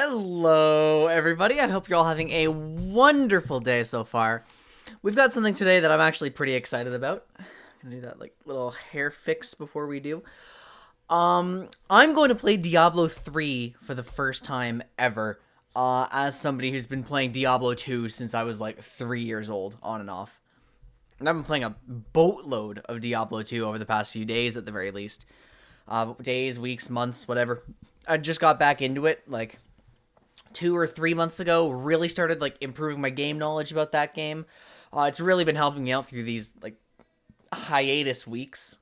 Hello, everybody. I hope you're all having a wonderful day so far. We've got something today that I'm actually pretty excited about. I'm gonna do that like little hair fix before we do. I'm going to play Diablo 3 for the first time ever. As somebody who's been playing Diablo 2 since I was like 3 years old, on and off. And I've been playing a boatload of Diablo 2 over the past few days, at the very least. Days, weeks, months, whatever. I just got back into it, like 2 or 3 months ago. Really started like improving my game knowledge about that game. It's really been helping me out through these like hiatus weeks.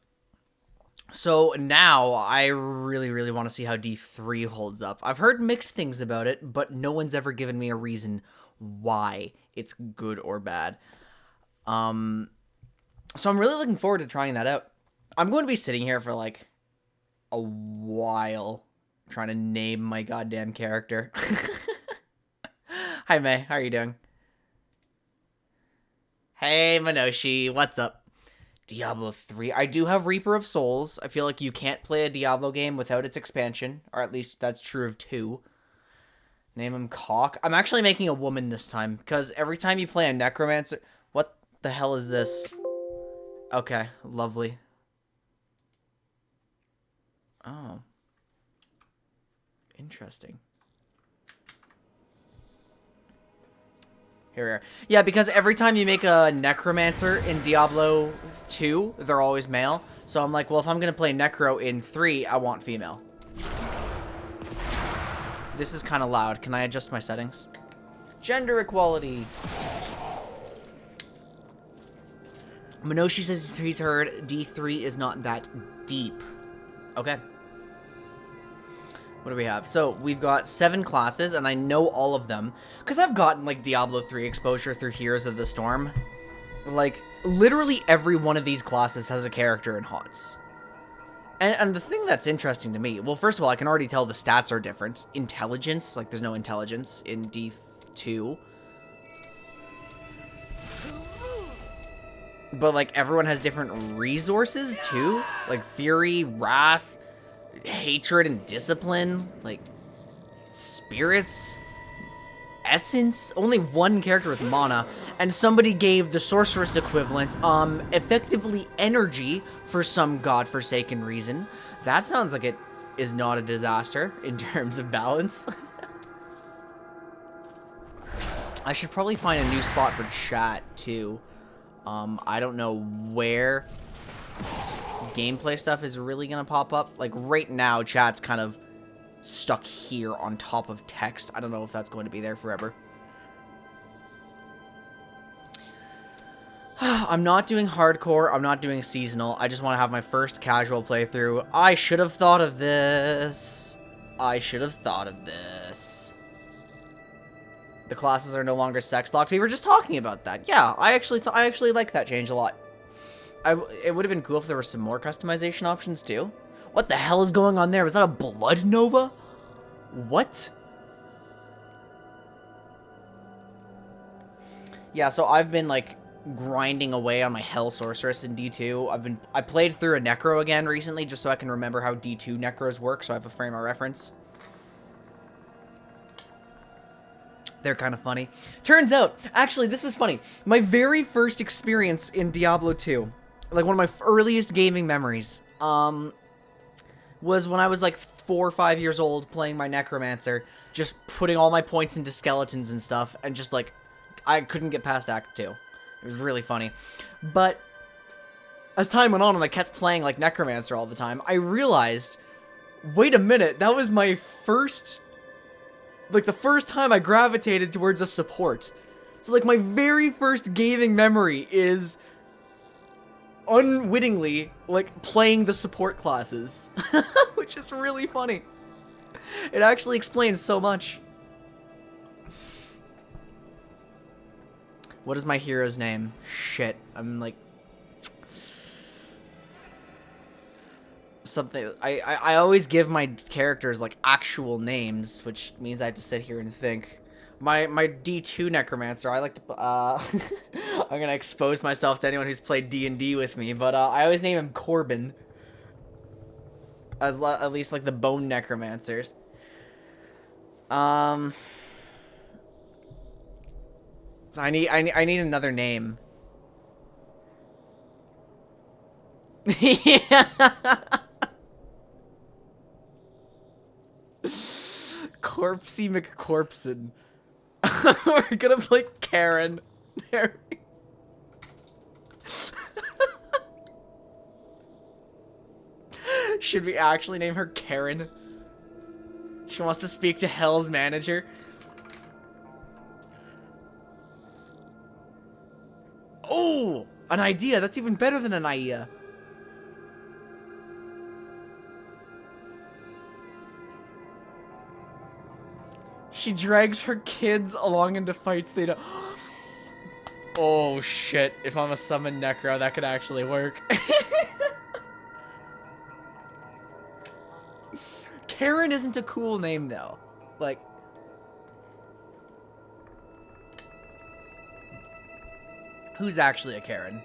So now I really want to see how D3 holds up. I've heard mixed things about it, but no one's ever given me a reason why it's good or bad. So I'm really looking forward to trying that out. I'm going to be sitting here for like a while trying to name my goddamn character. Hi May, how are you doing? Hey Minoshi, what's up? Diablo 3. I do have Reaper of Souls. I feel like you can't play a Diablo game without its expansion, or at least that's true of 2. Name him Cock. I'm actually making a woman this time, because every time you play a Necromancer... What the hell is this? Okay, lovely. Oh. Interesting. Here we are. Yeah, because every time you make a Necromancer in Diablo 2, they're always male. So I'm like, well, if I'm going to play Necro in 3, I want female. This is kind of loud. Can I adjust my settings? Gender equality. Minoshi says he's heard D3 is not that deep. Okay. What do we have? So, we've got 7 classes, and I know all of them. Because I've gotten, like, Diablo 3 exposure through Heroes of the Storm. Like, literally every one of these classes has a character in HOTS. And the thing that's interesting to me... Well, first of all, I can already tell the stats are different. Intelligence, like, there's no intelligence in D2. But, like, everyone has different resources, too. Like, Fury, Wrath... Hatred and discipline, like spirits, essence. Only one character with mana, and somebody gave the sorceress equivalent effectively energy for some godforsaken reason. That sounds like it is not a disaster in terms of balance. I should probably find a new spot for chat too. I don't know where gameplay stuff is really gonna pop up. Like right now, chat's kind of stuck here on top of text. I don't know if that's going to be there forever. I'm not doing hardcore. I'm not doing seasonal. I just want to have my first casual playthrough. I should have thought of this. I should have thought of this. The classes are no longer sex locked. We were just talking about that. Yeah, I actually like that change a lot. It would have been cool if there were some more customization options, too. What the hell is going on there? Was that a blood nova? What? Yeah, so I've been, like, grinding away on my Hell Sorceress in D2. I played through a Necro again recently, just so I can remember how D2 Necros work, so I have a frame of reference. They're kind of funny. Turns out, actually, this is funny. My very first experience in Diablo 2... like one of my earliest gaming memories, was when I was like 4 or 5 years old playing my Necromancer, just putting all my points into skeletons and stuff, and just like, I couldn't get past Act 2. It was really funny. But, as time went on and I kept playing like Necromancer all the time, I realized, wait a minute, that was my first, like the first time I gravitated towards a support. So like my very first gaming memory is unwittingly, like, playing the support classes. Which is really funny. It actually explains so much. What is my hero's name? Shit. I'm, like... something... I always give my characters, like, actual names, which means I have to sit here and think. My D2 Necromancer, I like to, I'm gonna expose myself to anyone who's played D&D with me, but, I always name him Corbin. At least, like, the Bone Necromancers. Um, so I need another name. Yeah. Corpsey McCorpson. We're gonna play Karen. There. Should we actually name her Karen? She wants to speak to Hell's manager. Oh, an idea. That's even better than an idea. She drags her kids along into fights they don't... Oh, shit. If I'm a summon Necro, that could actually work. Karen isn't a cool name, though. Like... Who's actually a Karen?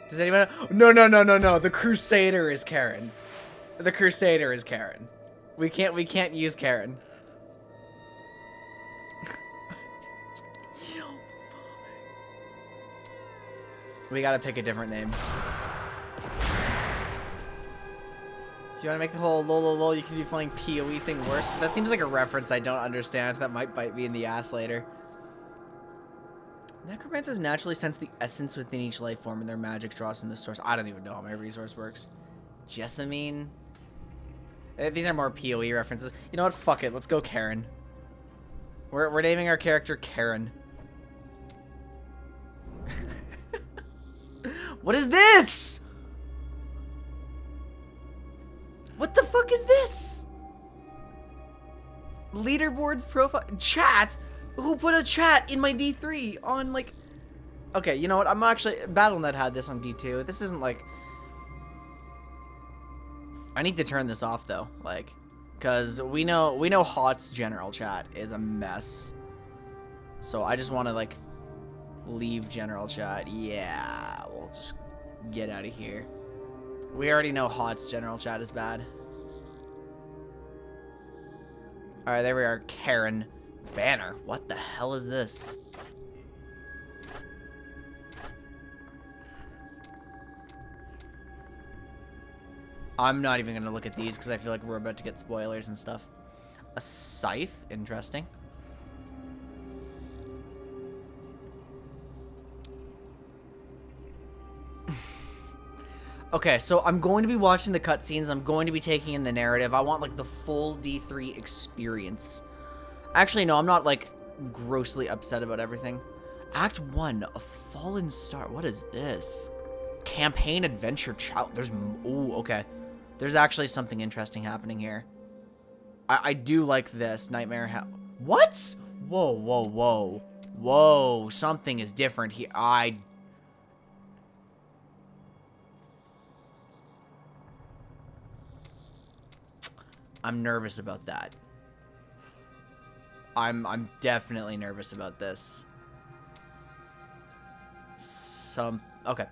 Does anyone... No. The Crusader is Karen. The Crusader is Karen. We can't use Karen. We gotta pick a different name. You wanna make the whole lol you can be playing PoE thing worse? That seems like a reference I don't understand. That might bite me in the ass later. Necromancers naturally sense the essence within each life form and their magic draws from the source. I don't even know how my resource works. Jessamine? These are more PoE references. You know what? Fuck it. Let's go Karen. We're naming our character Karen. What is this? What the fuck is this? Leaderboards profile chat? Who put a chat in my D3 on like... Okay, you know what? I'm actually... BattleNet had this on D2. This isn't like... I need to turn this off though, like, because we know HOT's general chat is a mess. So I just want to like leave general chat. Yeah, we'll just get out of here. We already know HOT's general chat is bad. All right, there we are. Karen banner. What the hell is this? I'm not even going to look at these because I feel like we're about to get spoilers and stuff. A scythe? Interesting. Okay, so I'm going to be watching the cutscenes. I'm going to be taking in the narrative. I want, like, the full D3 experience. Actually, no, I'm not, like, grossly upset about everything. Act 1, A Fallen Star. What is this? Campaign Adventure Child. There's... Ooh, okay. There's actually something interesting happening here. I do like this. Nightmare Hell. What? Whoa. Whoa. Something is different here. I'm nervous about that. I'm definitely nervous about this. Okay.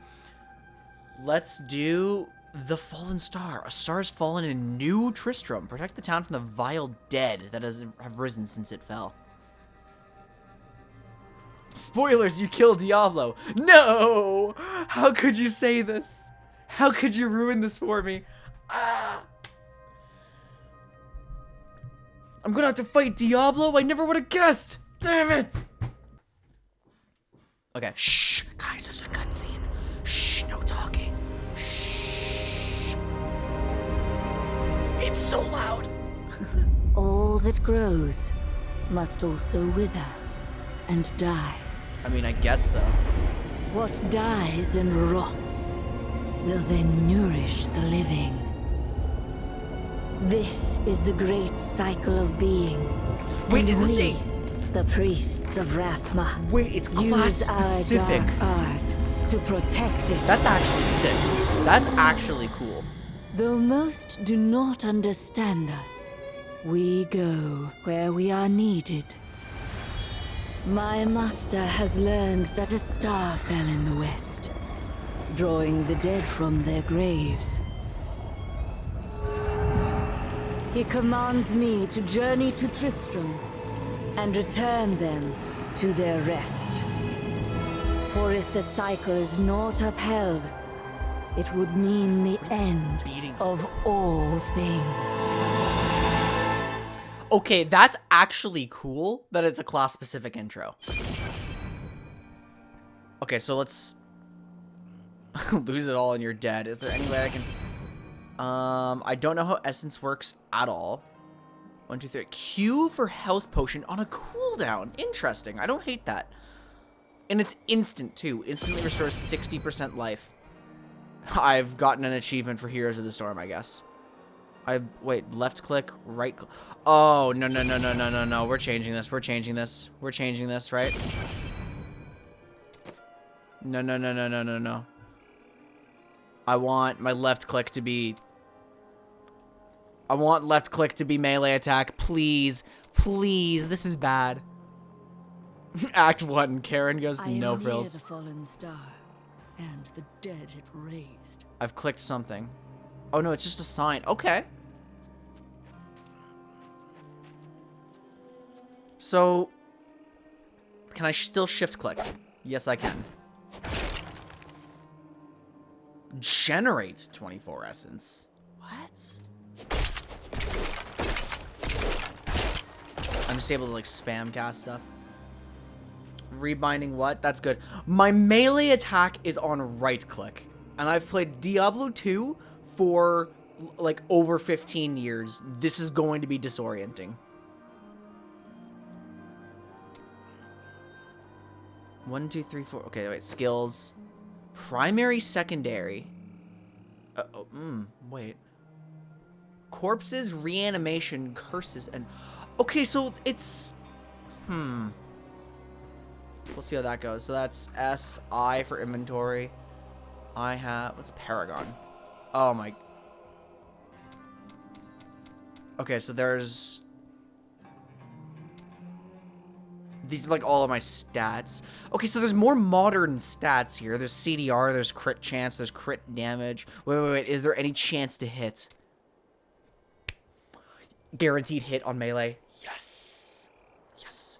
Let's do The Fallen Star. A star has fallen in New Tristram. Protect the town from the vile dead that have risen since it fell. Spoilers, you killed Diablo. No! How could you say this? How could you ruin this for me? Ah! I'm gonna have to fight Diablo? I never would have guessed! Damn it! Okay, shh! Guys, there's a cutscene. Shh, no talking. Shh. It's so loud. All that grows must also wither and die. I mean, I guess so. What dies and rots will then nourish the living. This is the great cycle of being. Wait, and is this we, the priests of Rathma, Wait, it's class use specific. our dark art to protect it. That's actually sick. That's actually cool. Though most do not understand us, we go where we are needed. My master has learned that a star fell in the west, drawing the dead from their graves. He commands me to journey to Tristram and return them to their rest. For if the cycle is not upheld, it would mean the end of all things. Okay, that's actually cool that it's a class-specific intro. Okay, so let's lose it all and you're dead. Is there any way I can... I don't know how essence works at all. 1, 2, 3. Q for health potion on a cooldown. Interesting. I don't hate that. And it's instant, too. Instantly restores 60% life. I've gotten an achievement for Heroes of the Storm, I guess. Wait, left click, right click. Oh, no, no, no, no, no, no, no. We're changing this. We're changing this. We're changing this, right? No, no, no, no, no, no, no. I want my left click to be... I want left click to be melee attack. Please. Please. This is bad. Act 1. Karen goes no frills. The fallen star, and the dead it raised. I've clicked something. Oh, no, it's just a sign. Okay. So, can I still shift click? Yes, I can. Generate 24 essence. What? I'm just able to, like, spam cast stuff. Rebinding what? That's good. My melee attack is on right click. And I've played Diablo 2 for, like, over 15 years. This is going to be disorienting. 1, 2, 3, 4. Okay, wait. Skills. Primary, secondary. Wait. Corpses, reanimation, curses, and... Okay, so it's... We'll see how that goes. So that's S, I for inventory. I have... What's Paragon? Oh, my... Okay, so there's... These are, like, all of my stats. Okay, so there's more modern stats here. There's CDR, there's crit chance, there's crit damage. Wait. Is there any chance to hit? Guaranteed hit on melee. Yes. Yes.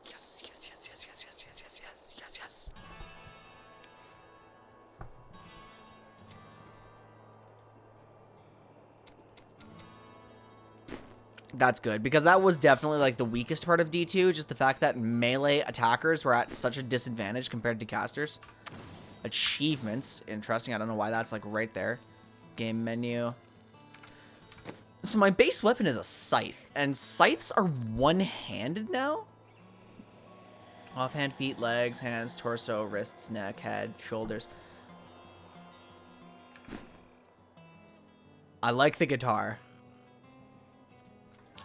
That's good, because that was definitely, like, the weakest part of D2, just the fact that melee attackers were at such a disadvantage compared to casters. Achievements. Interesting. I don't know why that's, like, right there. Game menu. So my base weapon is a scythe, and scythes are one-handed now? Offhand, feet, legs, hands, torso, wrists, neck, head, shoulders. I like the guitar.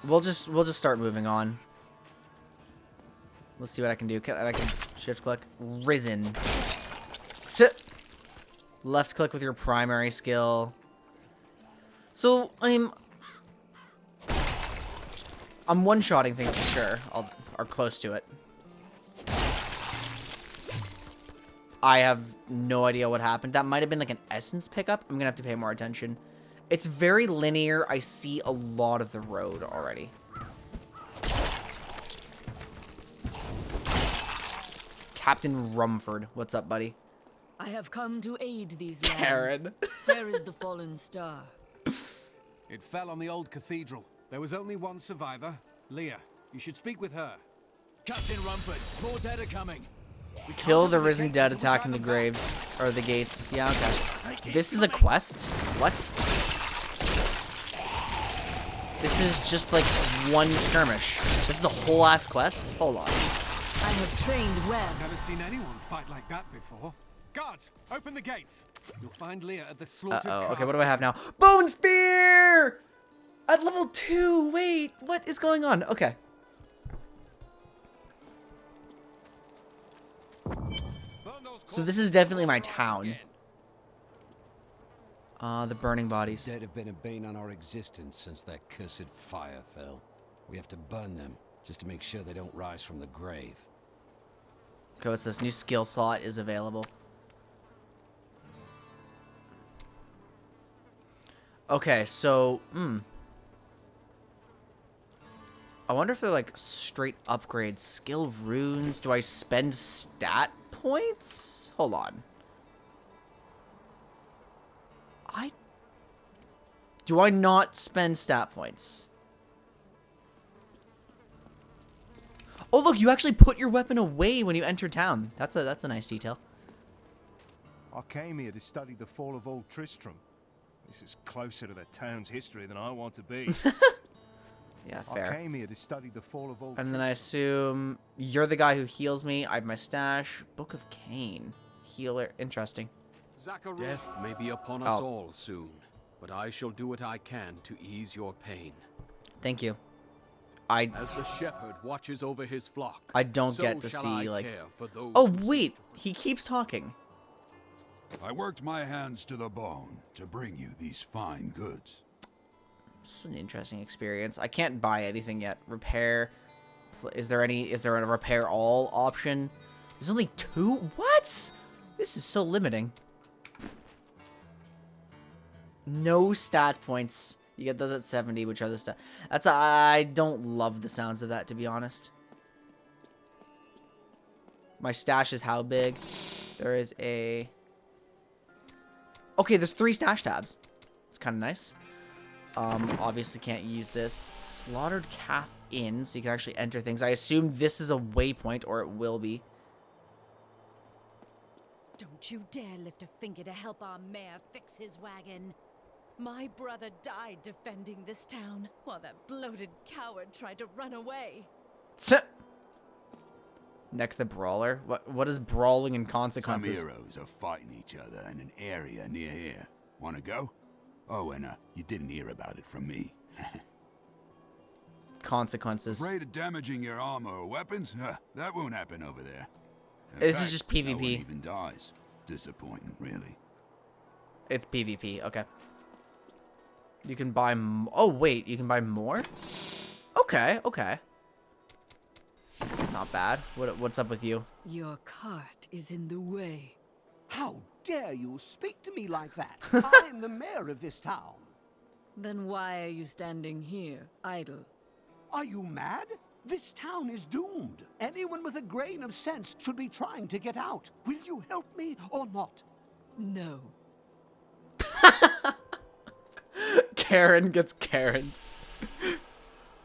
We'll just start moving on. Let's see what I can do. I can shift click. Risen. Left click with your primary skill. So I'm one-shotting things for sure. Or close to it. I have no idea what happened. That might have been like an essence pickup. I'm gonna have to pay more attention. It's very linear. I see a lot of the road already. Captain Rumford. What's up, buddy? I have come to aid these lands. Karen. Where is the fallen star? It fell on the old cathedral. There was only one survivor, Leah. You should speak with her. Captain Rumford, more dead are coming. Kill the risen dead attacking the graves. Or the gates. Yeah, okay. This is a quest? What? This is just like one skirmish. This is a whole ass quest? Hold on. I have trained well. Never seen anyone fight like that before. Guards, open the gates. You'll find Leah at the slaughtered Uh-oh. calf. Okay, what do I have now? Bone Spear! At level 2! Wait, what is going on? Okay. So this is definitely my town. The burning bodies. Dead have been a bane on our existence since that cursed fire fell. We have to burn them, just to make sure they don't rise from the grave. Okay, what's this? New skill slot is available. Okay, so, I wonder if they're like straight upgrades. Skill runes. Do I spend stat points? Hold on. Do I not spend stat points? Oh, look, you actually put your weapon away when you enter town. That's a nice detail. I came here to study the fall of Old Tristram. This is closer to the town's history than I want to be. Yeah, fair. I came here to study the fall of Old And then I assume you're the guy who heals me. I have my stash. Book of Cain. Healer. Interesting. Death may be upon us all soon, but I shall do what I can to ease your pain. Thank you. As the shepherd watches over his flock, I don't so get to shall see, I like... care for those Oh, who wait. He keeps talking. I worked my hands to the bone to bring you these fine goods. This is an interesting experience. I can't buy anything yet. Repair. Is there a repair all option? There's only 2? What? This is so limiting. No stat points. You get those at 70, which are the stat. I don't love the sounds of that, to be honest. My stash is how big? There is a... Okay, there's 3 stash tabs. It's kind of nice. Obviously can't use this. Slaughtered Calf Inn, so you can actually enter things. I assume this is a waypoint, or it will be. Don't you dare lift a finger to help our mayor fix his wagon. My brother died defending this town, while that bloated coward tried to run away. Neck the Brawler? What is brawling and Some consequences? heroes are fighting each other in an area near here. Wanna go? Oh, and you didn't hear about it from me. Consequences. Afraid of damaging your armor or weapons? That won't happen over there. In This is fact, just no one PvP. even dies. Disappointing, really. It's PvP, okay. You can buy oh, wait, you can buy more? Okay, okay. Not bad. What's up with you? Your cart is in the way. How dare you speak to me like that? I'm the mayor of this town. Then why are you standing here, idle? Are you mad? This town is doomed. Anyone with a grain of sense should be trying to get out. Will you help me or not? No. Karen gets Karen.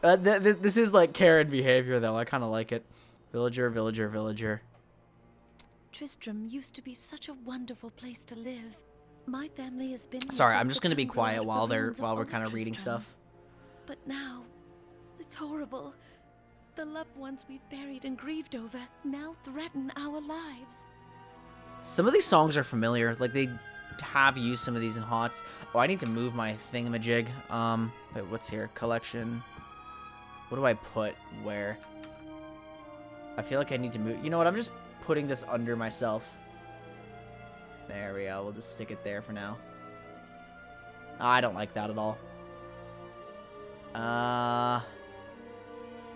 This is like Karen behavior, though. I kind of like it. Villager, villager, villager. Tristram used to be such a wonderful place to live. My family has been here Sorry, I'm since just the gonna be time quiet brought while the ruins of we're Old kind of reading Tristram. stuff. But now, it's horrible. The loved ones we've buried and grieved over now threaten our lives. Some of these songs are familiar. Like, they have used some of these in HOTS. Oh, I need to move my thingamajig. Wait, what's here? Collection. What do I put where? I feel like I need to move. You know what? I'm just putting this under myself. There we go. We'll just stick it there for now. I don't like that at all. I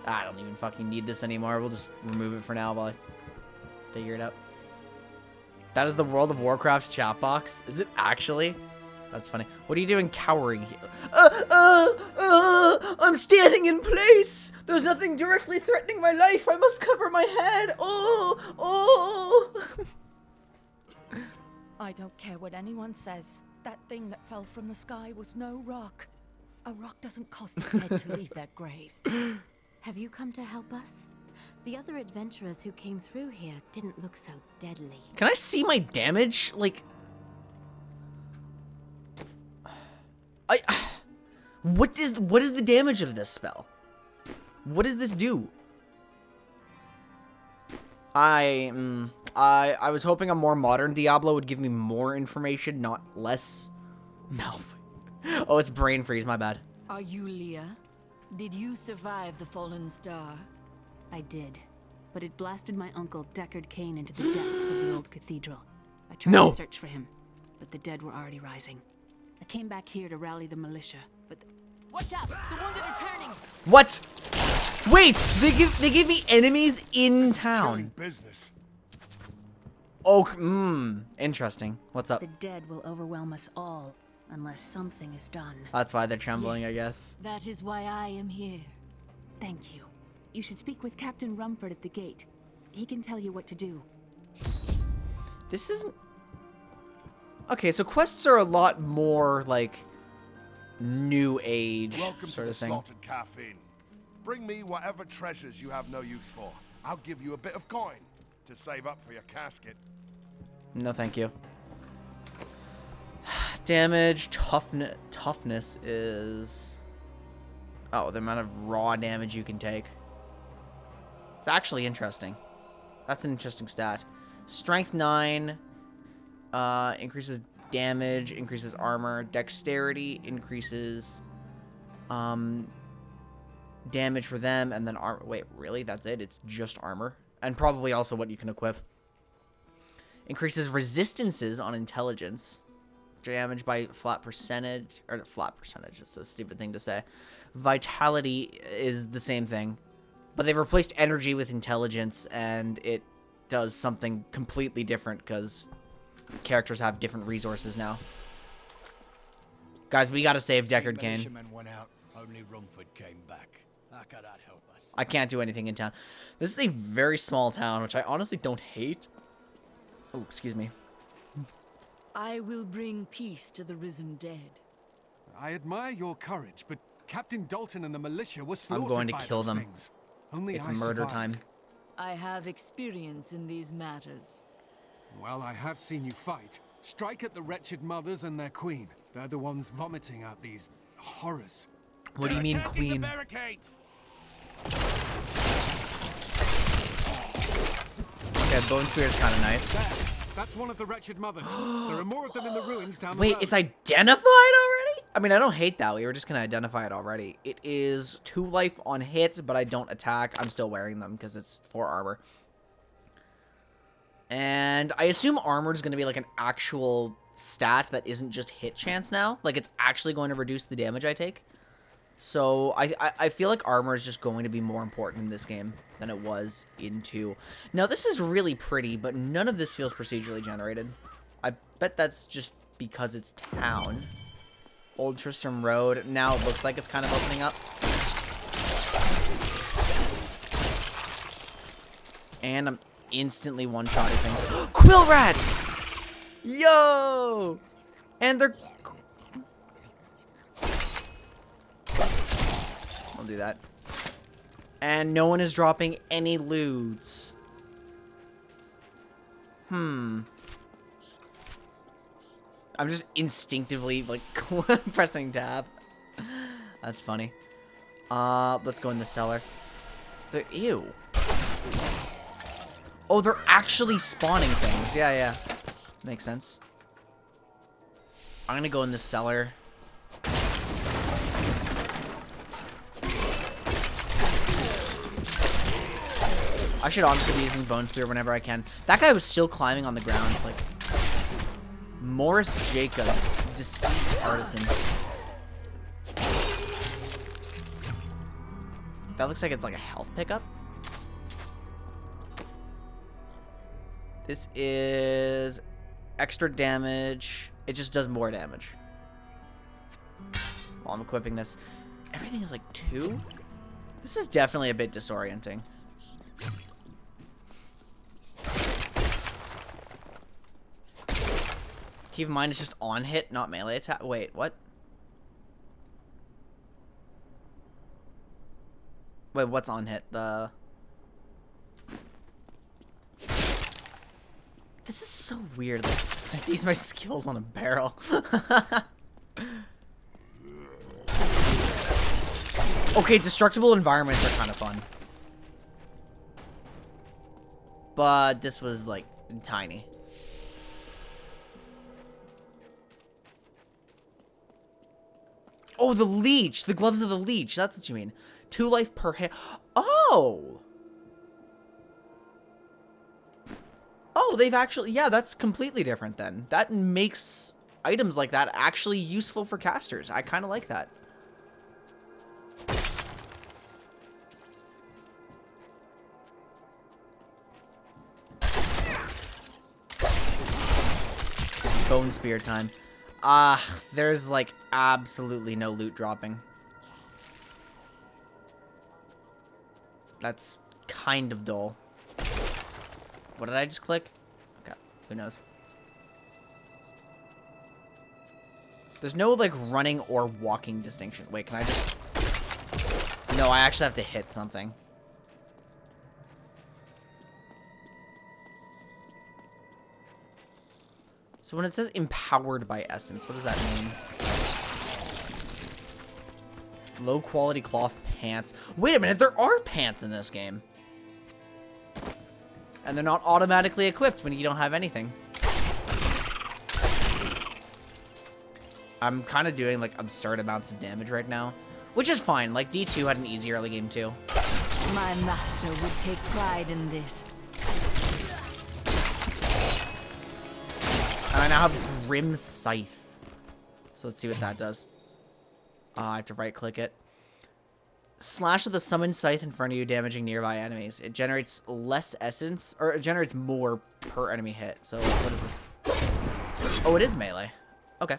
don't even fucking need this anymore. We'll just remove it for now while I figure it out. That is the World of Warcraft's chat box? Is it actually? That's funny. What are you doing cowering here? I'm standing in place! There's nothing directly threatening my life. I must cover my head. Oh! I don't care what anyone says. That thing that fell from the sky was no rock. A rock doesn't cause the dead to leave their graves. Have you come to help us? The other adventurers who came through here didn't look so deadly. Can I see my damage? Like... What is the damage of this spell? What does this do? I was hoping a more modern Diablo would give me more information, not less. No. Oh, it's brain freeze, my bad. Are you Leah? Did you survive the fallen star? I did, but it blasted my uncle Deckard Cain into the depths of the old cathedral. I tried to search for him, but the dead were already rising. I came back here to rally the militia, but Watch out! The wounded are turning! What? Wait, they give me enemies in town. Business. Oh, interesting. What's up? the dead will overwhelm us all unless something is done. That's why they're trembling, I guess. That is why I am here. Thank you. You should speak with Captain Rumford at the gate. He can tell you what to do. This isn't... Okay, so quests are a lot more, like, new age Welcome sort to of the thing. Slaughtered Calf Inn. Bring me whatever treasures you have no use for. I'll give you a bit of coin to save up for your casket. No, thank you. Damage, toughness is... Oh, the amount of raw damage you can take. It's actually interesting. That's an interesting stat. Strength 9 increases damage, increases armor. Dexterity increases damage for them, and then armor. Wait, really? That's it? It's just armor? And probably also what you can equip. Increases resistances on intelligence. Damage by flat percentage. Or flat percentage, it's a stupid thing to say. Vitality is the same thing. But they've replaced energy with intelligence, and it does something completely different because characters have different resources now. Guys, we gotta save Deckard Cain. Militiamen went out. Only Rumford came back. How could that help us? I can't do anything in town. This is a very small town, which I honestly don't hate. Oh, excuse me. I will bring peace to the risen dead. I admire your courage, but Captain Dalton and the militia were slaughtered I'm going to by kill those them. things. Only It's I murder survived. time. I have experience in these matters. Well, I have seen you fight. Strike at the wretched mothers and their queen. They're the ones vomiting out these horrors. What do you mean, queen? Okay, Bone Spear is kind of nice. That's one of the wretched mothers. There are more of them in the ruins down the Wait, road. it's identified already? I mean, I don't hate that. We were just going to identify it already. It is 2 life on hit, but I don't attack. I'm still wearing them because it's 4 armor. And I assume armor is going to be like an actual stat that isn't just hit chance now. Like, it's actually going to reduce the damage I take. So I feel like armor is just going to be more important in this game than it was in 2. Now, this is really pretty, but none of this feels procedurally generated. I bet that's just because it's town. Old Tristram Road. Now it looks like it's kind of opening up. And I'm instantly one-shotting things. Quill rats! Yo! And they're... I'll do that. And no one is dropping any loots. I'm just instinctively, like, pressing tab. That's funny. Let's go in the cellar. Ew. Oh, they're actually spawning things. Yeah, yeah. Makes sense. I'm gonna go in the cellar. I should honestly be using Bone Spear whenever I can. That guy was still climbing on the ground. Like, Morris Jacobs, deceased artisan. That looks like it's like a health pickup. This is extra damage. It just does more damage. While I'm equipping this. Everything is like 2? This is definitely a bit disorienting. Keep in mind it's just on hit, not melee attack. Wait, what? Wait, what's on hit? The... This is so weird. Like, I have to use my skills on a barrel. Okay, destructible environments are kind of fun. But this was, like, tiny. Oh, the leech! The gloves of the leech. That's what you mean. 2 life per hit. Oh! Oh, they've actually... Yeah, that's completely different then. That makes items like that actually useful for casters. I kind of like that. It's Bone Spear time. There's like absolutely no loot dropping. That's kind of dull. What did I just click? Okay, who knows? There's no, like, running or walking distinction. Wait, can I just... No, I actually have to hit something. So when it says empowered by essence, what does that mean? Low quality cloth pants. Wait a minute, there are pants in this game. And they're not automatically equipped when you don't have anything. I'm kind of doing, like, absurd amounts of damage right now. Which is fine. Like, D2 had an easy early game, too. My master would take pride in this. And I now have Grim Scythe. So let's see what that does. I have to right-click it. Slash with the summoned scythe in front of you, damaging nearby enemies. It generates less essence, or it generates more per enemy hit. So what is this? Oh, it is melee. Okay.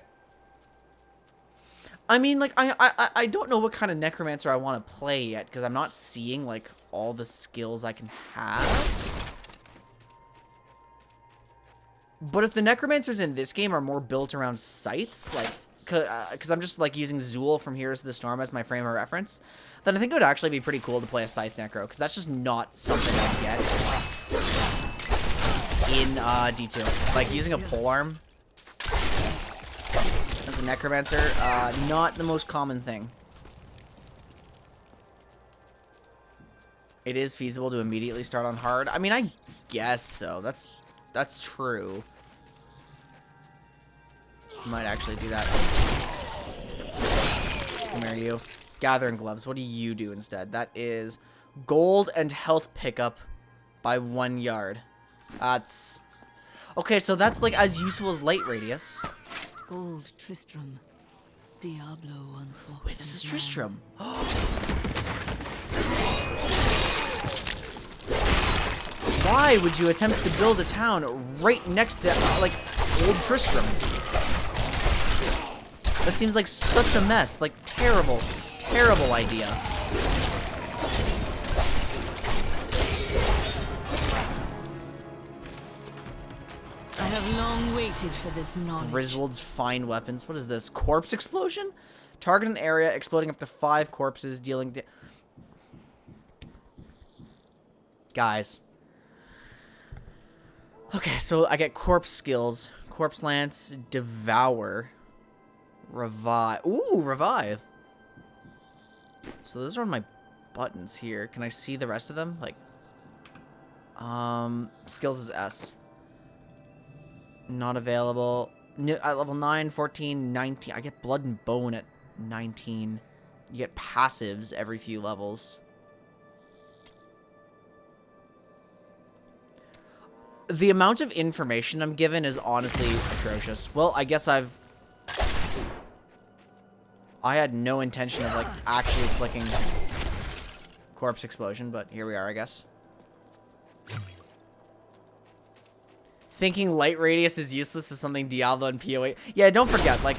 I mean, like, I don't know what kind of necromancer I want to play yet, because I'm not seeing, like, all the skills I can have. But if the necromancers in this game are more built around scythes, like, because I'm just, like, using Zool from Heroes of the Storm as my frame of reference, then I think it would actually be pretty cool to play a Scythe Necro, because that's just not something I get in D2. Like, using a polearm as a necromancer, not the most common thing. It is feasible to immediately start on hard. I mean, I guess so. That's true. Might actually do that. Come here, you. Gathering gloves. What do you do instead? That is gold and health pickup by 1 yard. That's... Okay, so that's, like, as useful as light radius. Gold Tristram. Diablo once walked. Wait, this is Tristram. Why would you attempt to build a town right next to, like, old Tristram? That seems like such a mess. Like, terrible, terrible idea. I have long waited for this knowledge. Griswold's fine weapons. What is this? Corpse explosion? Target an area, exploding up to 5 corpses, dealing... Guys. Okay, so I get corpse skills. Corpse lance, devour, revive. Ooh, revive. So those are on my buttons here. Can I see the rest of them? Like, skills is S. Not available. At level 9, 14, 19. I get blood and bone at 19. You get passives every few levels. The amount of information I'm given is honestly atrocious. Well, I guess I had no intention of, like, actually clicking corpse explosion, but here we are, I guess. Thinking light radius is useless is something Diablo and PoE... Yeah, don't forget, like...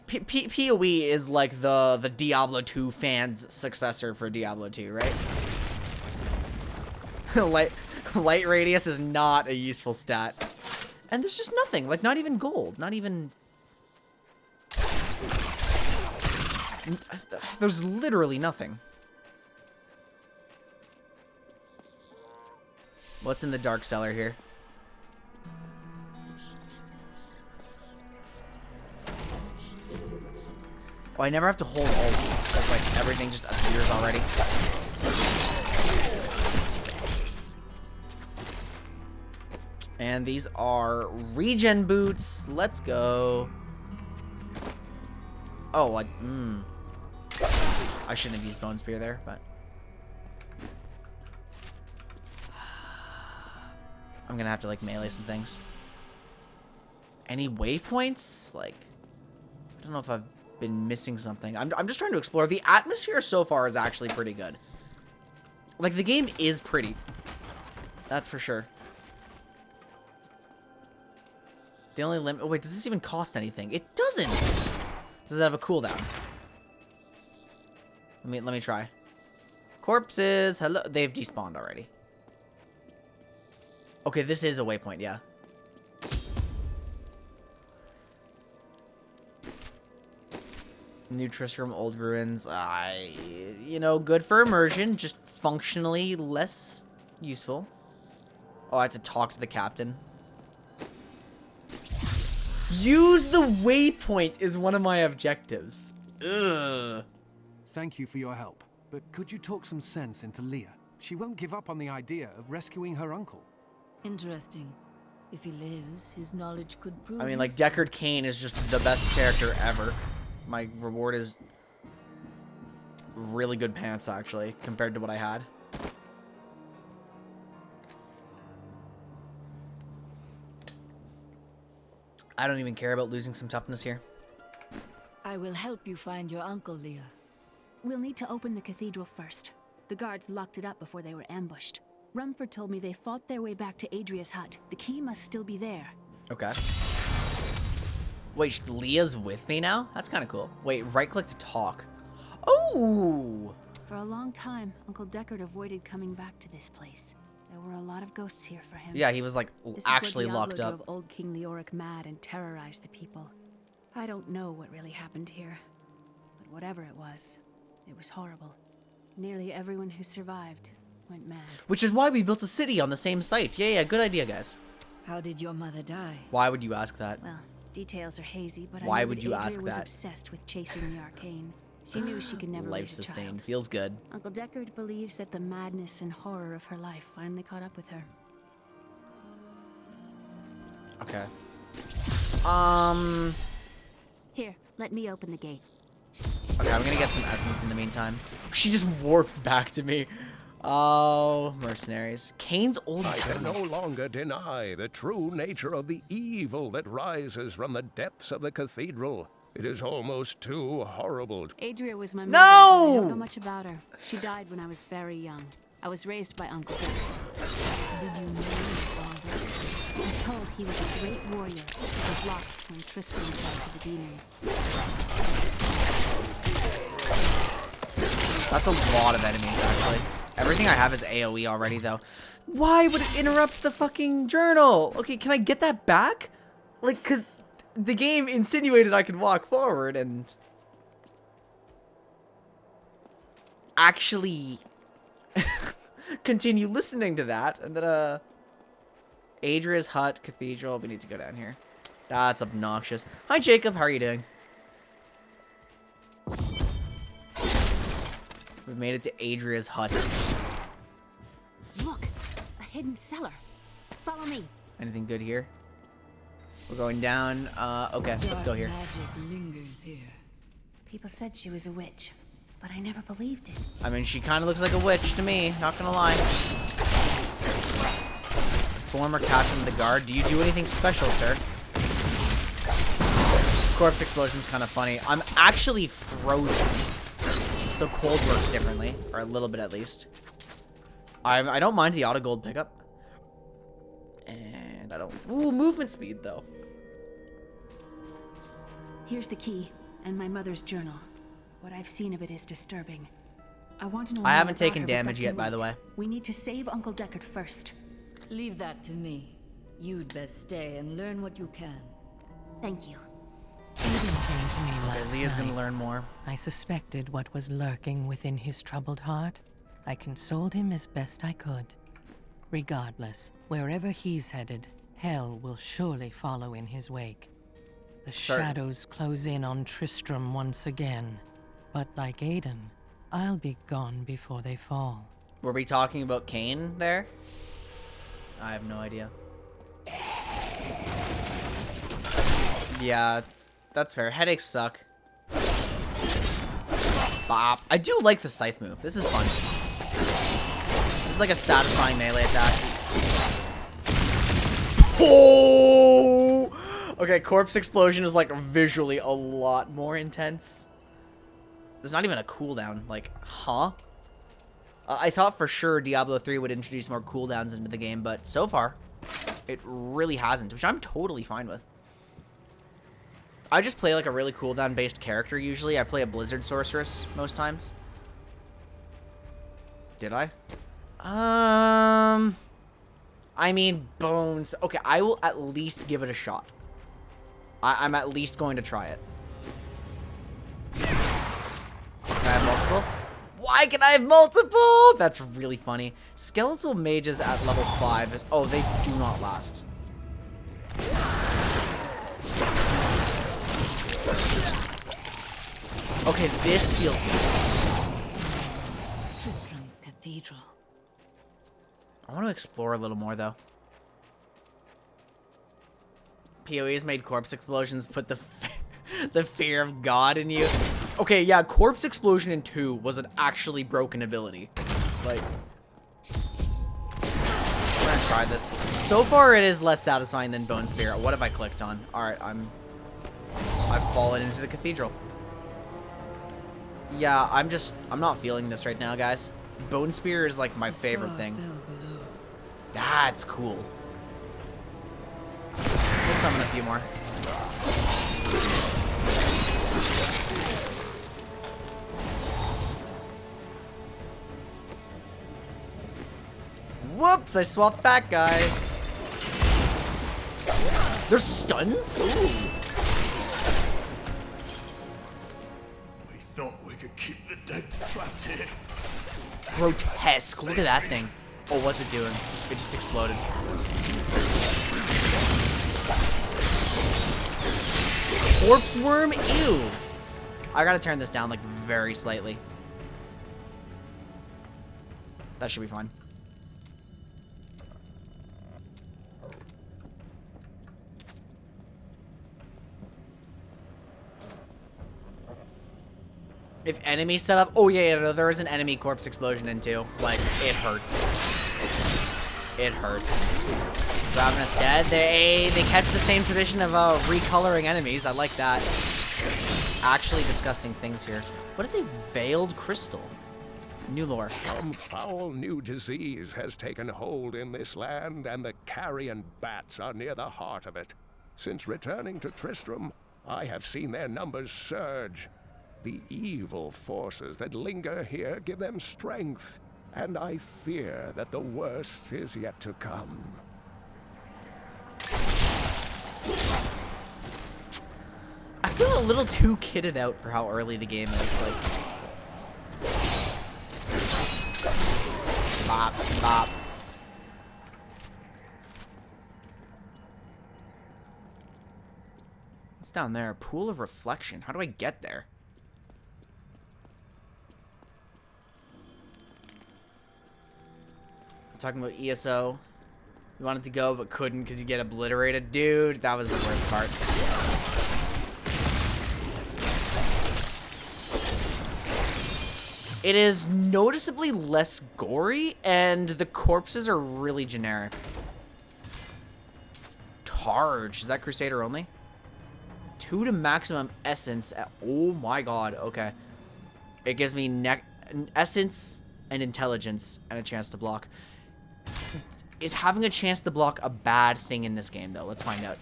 PoE is, like, the Diablo 2 fans' successor for Diablo 2, right? Light radius is not a useful stat. And there's just nothing. Like, not even gold. Not even... There's literally nothing. What's in the dark cellar here? Oh, I never have to hold alt. Because, like, everything just appears already. And these are regen boots. Let's go. Oh, I shouldn't have used Bone Spear there, but... I'm gonna have to, like, melee some things. Any waypoints? Like, I don't know if I've been missing something. I'm just trying to explore. The atmosphere so far is actually pretty good. Like, the game is pretty. That's for sure. The only limit... Oh, wait, does this even cost anything? It doesn't! Does it have a cooldown? Let me try. Corpses. Hello. They've despawned already. Okay, this is a waypoint, yeah. New Tristram, Old Ruins. You know, good for immersion, just functionally less useful. Oh, I have to talk to the captain. Use the waypoint is one of my objectives. Ugh. Thank you for your help. But could you talk some sense into Leah? She won't give up on the idea of rescuing her uncle. Interesting. If he lives, his knowledge could prove. I mean, like, Deckard Cain is just the best character ever. My reward is really good pants, actually, compared to what I had. I don't even care about losing some toughness here. I will help you find your uncle, Leah. We'll need to open the cathedral first. The guards locked it up before they were ambushed. Rumford told me they fought their way back to Adria's hut. The key must still be there. Okay. Wait, Leah's with me now? That's kind of cool. Wait, right-click to talk. Oh! For a long time, Uncle Deckard avoided coming back to this place. There were a lot of ghosts here for him. Yeah, he was, like, actually locked Diablo up. drove old King Leoric mad and terrorized the people. I don't know what really happened here, but whatever it was horrible. Nearly everyone who survived went mad. Which is why we built a city on the same site. Yeah, good idea, guys. How did your mother die? Why would you ask that? Well, details are hazy, but Why I know would that you Adria ask was that? obsessed with chasing the arcane. She knew she could never Life raise a sustained. child. Feels good. Uncle Deckard believes that the madness and horror of her life finally caught up with her. Okay. Here, let me open the gate. Okay, I'm gonna get some essence in the meantime. She just warped back to me. Oh, mercenaries. Kane's old I can journal. no longer deny the true nature of the evil that rises from the depths of the cathedral. It is almost too horrible. Adria was my mother, No! but I don't know much about her. She died when I was very young. I was raised by Uncle Deckard. Did you know his father? I'm told he was a great warrior who was lost when Tristram fell to the demons. That's a lot of enemies, actually. Everything I have is AoE already, though. Why would it interrupt the fucking journal? Okay, can I get that back? Like, because the game insinuated I could walk forward and actually continue listening to that. And then, Adria's hut, cathedral. We need to go down here. That's obnoxious. Hi, Jacob. How are you doing? We've made it to Adria's hut. Look, a hidden cellar. Follow me. Anything good here? We're going down. Okay, let's go here. Magic lingers here. People said she was a witch, but I never believed it. I mean, she kind of looks like a witch to me, not gonna lie. Former captain of the guard. Do you do anything special, sir? Corpse explosion's kind of funny. I'm actually frozen. So cold works differently, or a little bit at least. I don't mind the auto gold pickup. And I don't... Ooh, movement speed, though. Here's the key, and my mother's journal. What I've seen of it is disturbing. I want to know I more haven't about taken her, but damage that yet, can by the wait. way. We need to save Uncle Deckard first. Leave that to me. You'd best stay and learn what you can. Thank you. Eden came to me Okay, last Leah's night. gonna learn more. I suspected what was lurking within his troubled heart. I consoled him as best I could. Regardless, wherever he's headed, hell will surely follow in his wake. The shadows close in on Tristram once again. But like Aiden, I'll be gone before they fall. Were we talking about Cain there? I have no idea. Yeah, that's fair. Headaches suck. Bop. I do like the scythe move. This is fun. This is like a satisfying melee attack. Oh! Okay, corpse explosion is like visually a lot more intense. There's not even a cooldown. Like, huh? I thought for sure Diablo 3 would introduce more cooldowns into the game, but so far, it really hasn't, which I'm totally fine with. I just play like a really cooldown-based character usually. I play a Blizzard Sorceress most times. Did I? I mean, bones. Okay, I will at least give it a shot. I'm at least going to try it. Can I have multiple? Why can I have multiple? That's really funny. Skeletal mages at level 5 is... Oh, they do not last. Okay, this feels good. Tristram Cathedral. I want to explore a little more, though. PoE has made corpse explosions put the the fear of God in you. Okay, yeah, corpse explosion in 2 was an actually broken ability. Like, we're gonna try this. So far, it is less satisfying than Bone Spirit. What have I clicked on? All right, I've fallen into the cathedral. Yeah, I'm not feeling this right now, guys. Bone Spear is like my favorite thing. That's cool. We'll summon a few more. Whoops, I swapped back, guys. There's stuns? Ooh. We thought we could keep the dead trapped here. Grotesque. Look at that thing. Oh, what's it doing? It just exploded. Corpse worm? Ew. I gotta turn this down like very slightly. That should be fine. If enemies set up... Oh, yeah, no, there is an enemy corpse explosion in 2. Like, it hurts. It hurts. Ravenous Dead. They kept the same tradition of recoloring enemies. I like that. Actually disgusting things here. What is a veiled crystal? New lore. Some foul new disease has taken hold in this land, and the carrion bats are near the heart of it. Since returning to Tristram, I have seen their numbers surge. The evil forces that linger here give them strength, and I fear that the worst is yet to come. I feel a little too kitted out for how early the game is. Like, bop, bop. What's down there? Pool of reflection. How do I get there? Talking about ESO. You wanted to go but couldn't because you get obliterated. Dude, that was the worst part. It is noticeably less gory, and the corpses are really generic. Targe. Is that Crusader only? 2 to maximum essence. Oh my god. Okay. It gives me essence and intelligence and a chance to block. Is having a chance to block a bad thing in this game, though? Let's find out.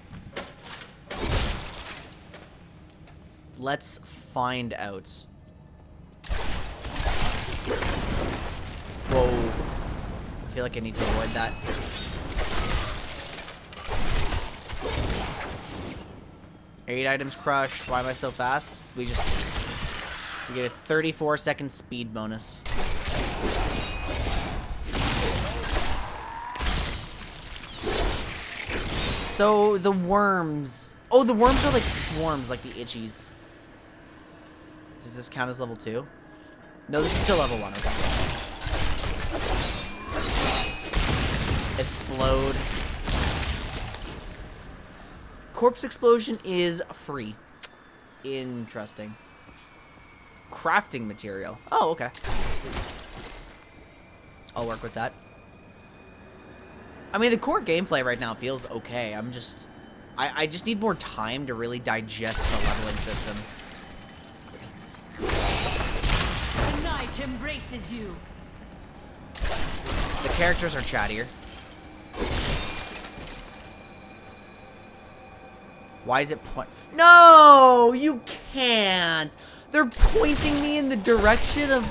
Let's find out. Whoa. I feel like I need to avoid that. Eight items crushed. Why am I so fast? We get a 34-second speed bonus. So, the worms... Oh, the worms are like swarms, like the itchies. Does this count as level 2? No, this is still level 1, okay. Explode. Corpse explosion is free. Interesting. Crafting material. Oh, okay. I'll work with that. I mean, the core gameplay right now feels okay. I just need more time to really digest the leveling system. The night embraces you. The characters are chattier. Why is it point? No, you can't. They're pointing me in the direction of...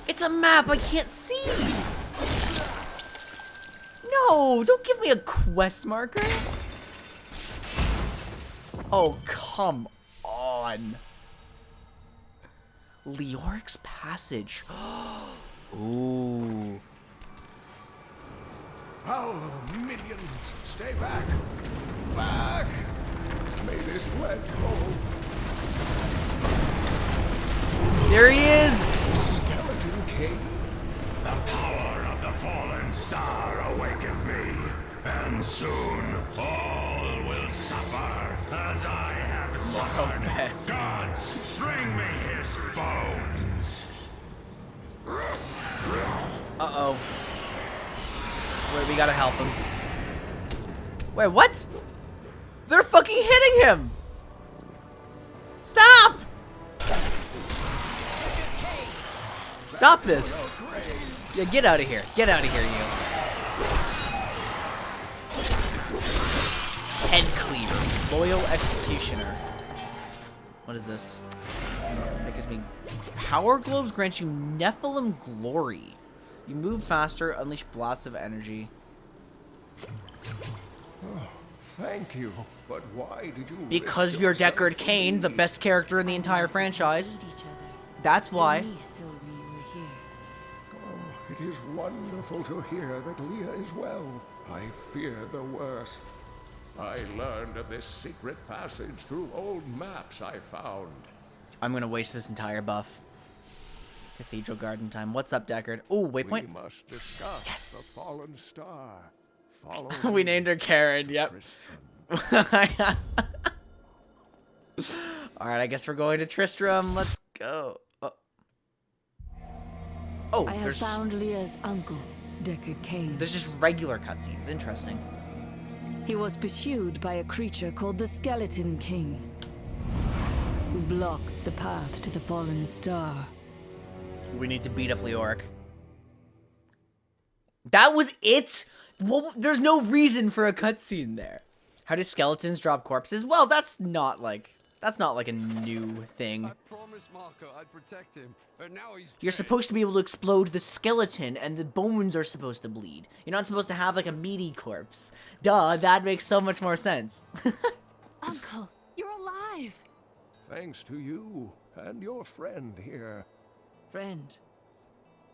It's a map. I can't see. No, don't give me a quest marker. Oh, come on. Leoric's Passage. Ooh. Foul minions, stay back! Back! May this ledge hold. There he is! Skeleton King? The power of the fallen star awakened me, and soon all will suffer as I have suffered. Gods, bring me his bones. Uh-oh. Wait, we gotta help him. Wait, what? They're fucking hitting him! Stop! Stop this! Yeah, get out of here. Get out of here, you. Head Cleaver. Loyal Executioner. What is this? That gives me power globes grant you Nephilim glory. You move faster, unleash blasts of energy. Oh, thank you. But why did you? Because you're Deckard Cain, the best character in the entire franchise. That's why. Oh, it is wonderful to hear that Leah is well. I feared the worst. I learned of this secret passage through old maps I found. I'm gonna waste this entire buff. Cathedral Garden time. What's up, Deckard? Oh, waypoint. We must discuss the fallen star. Follow We named her Karen. Yep. Alright, I guess we're going to Tristram. Let's go. Oh, I have found Leah's uncle, Deckard Cain. There's just regular cutscenes. Interesting. He was pursued by a creature called the Skeleton King, who blocks the path to the fallen star. We need to beat up Leoric. That was it? Well, there's no reason for a cutscene there. How do skeletons drop corpses? Well, that's not like a new thing. I promised Marco I'd protect him, and now he's You're supposed to be able to explode the skeleton, and the bones are supposed to bleed. You're not supposed to have like a meaty corpse. Duh, that makes so much more sense. Uncle, you're alive. Thanks to you and your friend here. Friend,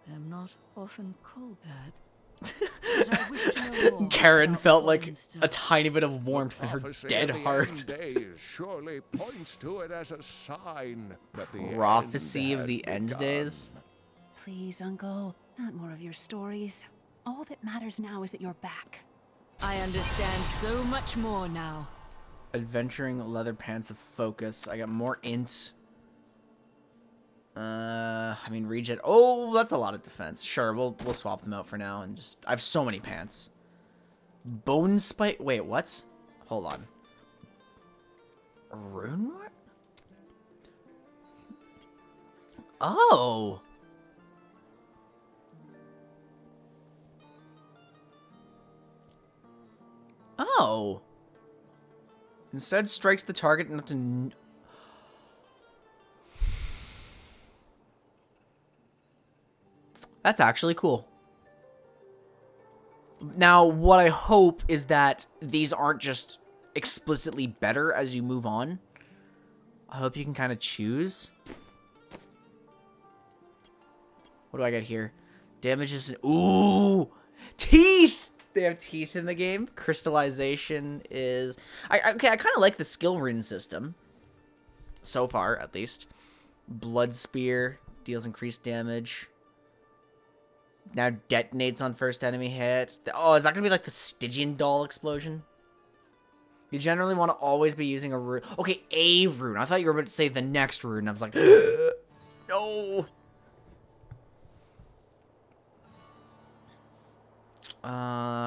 I am not often called that. But I wish to know more Karen about felt fallen like star. a tiny bit of warmth in her dead heart. The end days surely points to it as a sign that the Prophecy end of the has end begun. days? Please, Uncle, not more of your stories. All that matters now is that you're back. I understand so much more now. Adventuring leather pants of focus. I got more int. I mean regen. Oh, that's a lot of defense. Sure, we'll swap them out for now and just. I have so many pants. Bone spike. Wait, what? Hold on. Rune what? Oh. Oh. Instead strikes the target enough to... That's actually cool. Now, what I hope is that these aren't just explicitly better as you move on. I hope you can kind of choose. What do I got here? Damages... Ooh! Teeth! They have teeth in the game. Crystallization is... Okay, I kind of like the skill rune system. So far, at least. Blood Spear deals increased damage. Now detonates on first enemy hit. Oh, is that going to be like the Stygian doll explosion? You generally want to always be using a rune. Okay, a rune. I thought you were about to say the next rune. I was like, no.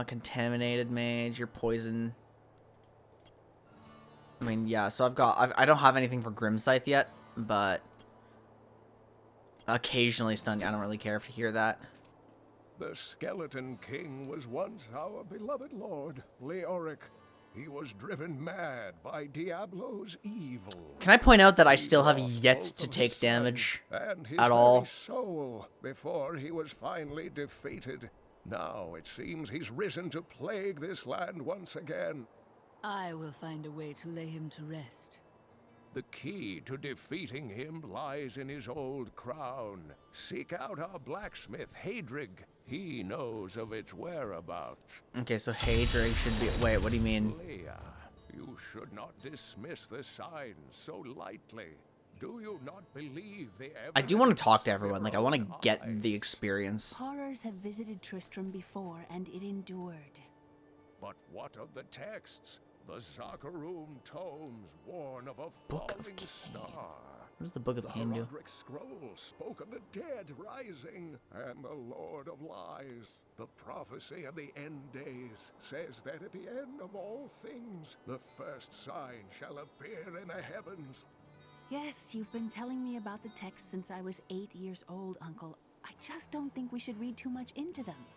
Contaminated mage, you're poison. I mean, yeah, so I don't have anything for Grim Scythe yet, but occasionally stun. I don't really care if you hear that. The Skeleton King was once our beloved lord, Leoric. He was driven mad by Diablo's evil. Can I point out that I still have yet to take damage and his at all? very soul before he was finally defeated. Now it seems he's risen to plague this land once again. I will find a way to lay him to rest. The key to defeating him lies in his old crown. Seek out our blacksmith, Hadrig. He knows of its whereabouts. Okay, so Hadrig should be... Wait, what do you mean? Leia, you should not dismiss the signs so lightly. Do you not believe the evidence? I do want to talk to everyone. Like, I want to get the experience. Horrors have visited Tristram before, and it endured. But what of the texts? The Zakharum tomes warn of a falling star. What does the Book of Cain do? The scroll spoke of the dead rising and the Lord of Lies. The prophecy of the end days says that at the end of all things, the first sign shall appear in the heavens. Yes, you've been telling me about the text since I was 8 years old, Uncle. I just don't think we should read too much into them.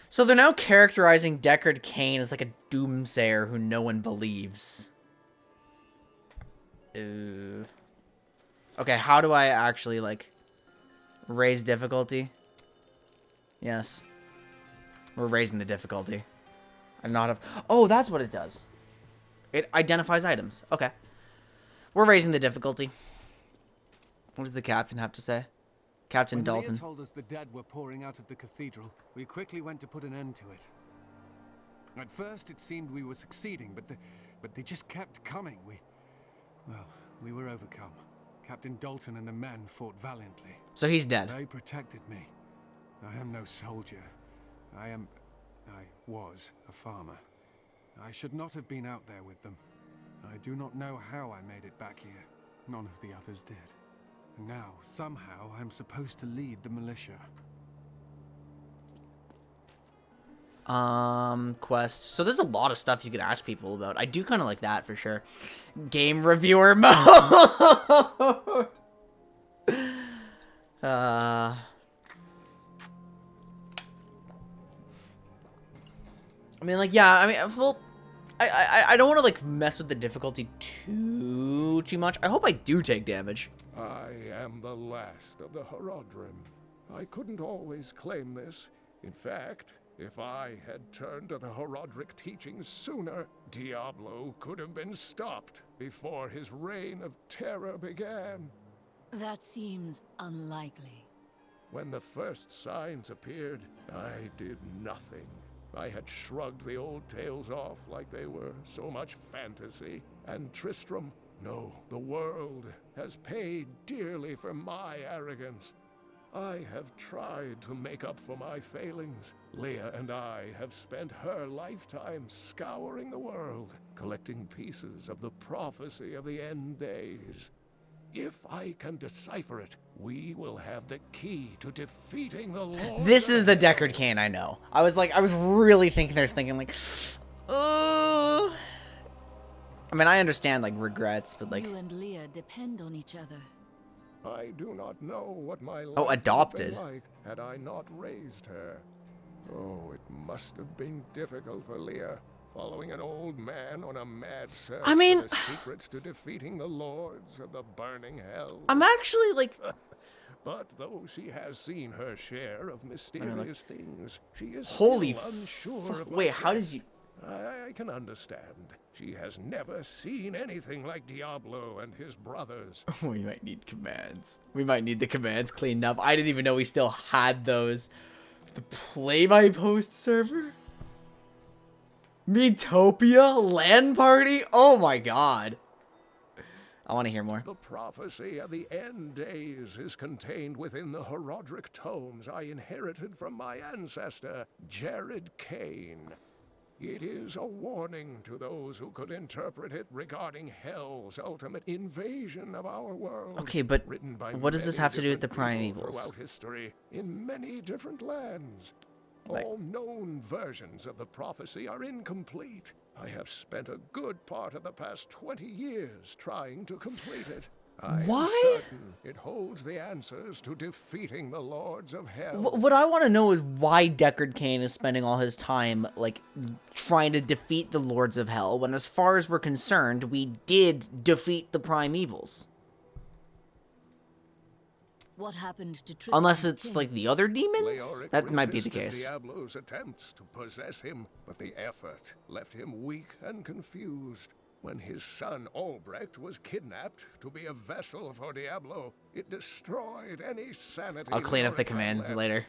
So they're now characterizing Deckard Cain as like a doomsayer who no one believes. Okay, how do I actually, like, raise difficulty? Yes. We're raising the difficulty. I not have... Oh, that's what it does. It identifies items. Okay. We're raising the difficulty. What does the captain have to say? Captain When Dalton. Leah told us the dead were pouring out of the cathedral, we quickly went to put an end to it. At first, it seemed we were succeeding, but they just kept coming. We were overcome. Captain Dalton and the men fought valiantly. So he's dead. They protected me. I am no soldier. I was a farmer. I should not have been out there with them. I do not know how I made it back here. None of the others did. And now, somehow, I'm supposed to lead the militia. Quest. So there's a lot of stuff you can ask people about. I do kind of like that for sure. Game reviewer mode. I mean, like, yeah. I mean, well, I don't want to like mess with the difficulty too much. I hope I do take damage. I am the last of the Horodrim. I couldn't always claim this. In fact, if I had turned to the Horodric teachings sooner, Diablo could have been stopped before his reign of terror began. That seems unlikely. When the first signs appeared, I did nothing. I had shrugged the old tales off like they were so much fantasy. And Tristram, no, the world has paid dearly for my arrogance. I have tried to make up for my failings. Leia and I have spent her lifetime scouring the world, collecting pieces of the prophecy of the end days. If I can decipher it, we will have the key to defeating the Lord. This is the Deckard Cain I know. I was really thinking like, oh. I mean, I understand, like, regrets, but, like... You and Leah depend on each other. I do not know what my life adopted. would have been like had I not raised her. Oh, it must have been difficult for Leah, following an old man on a mad search I mean... for the secrets to defeating the lords of the burning hell. I'm actually, like... But though she has seen her share of mysterious things, she is Holy still unsure fuck. of Wait, how did you... I can understand. She has never seen anything like Diablo and his brothers. We might need commands. We might need the commands cleaned up. I didn't even know we still had those. The play-by-post server? Metopia? LAN party? Oh my god. I want to hear more. The prophecy of the end days is contained within the Horodric tomes I inherited from my ancestor, Jared Cain. It is a warning to those who could interpret it regarding Hell's ultimate invasion of our world. Okay, but written by what does this many have to do with the different people primevals? throughout history, in many different lands. Right. All known versions of the prophecy are incomplete. I have spent a good part of the past 20 years trying to complete it. I Why? am certain it holds the answers to defeating the Lords of Hell. What I want to know is why Deckard Cain is spending all his time, like, trying to defeat the Lords of Hell, when as far as we're concerned, we did defeat the Prime Evils. What happened to Tristan? Unless it's, like, the other demons? Leoric That might be the resisted case. Diablo's attempts to possess him, but the effort left him weak and confused. When his son Albrecht was kidnapped to be a vessel for Diablo, it destroyed any sanity. I'll clean up the Leoric had commands left. later.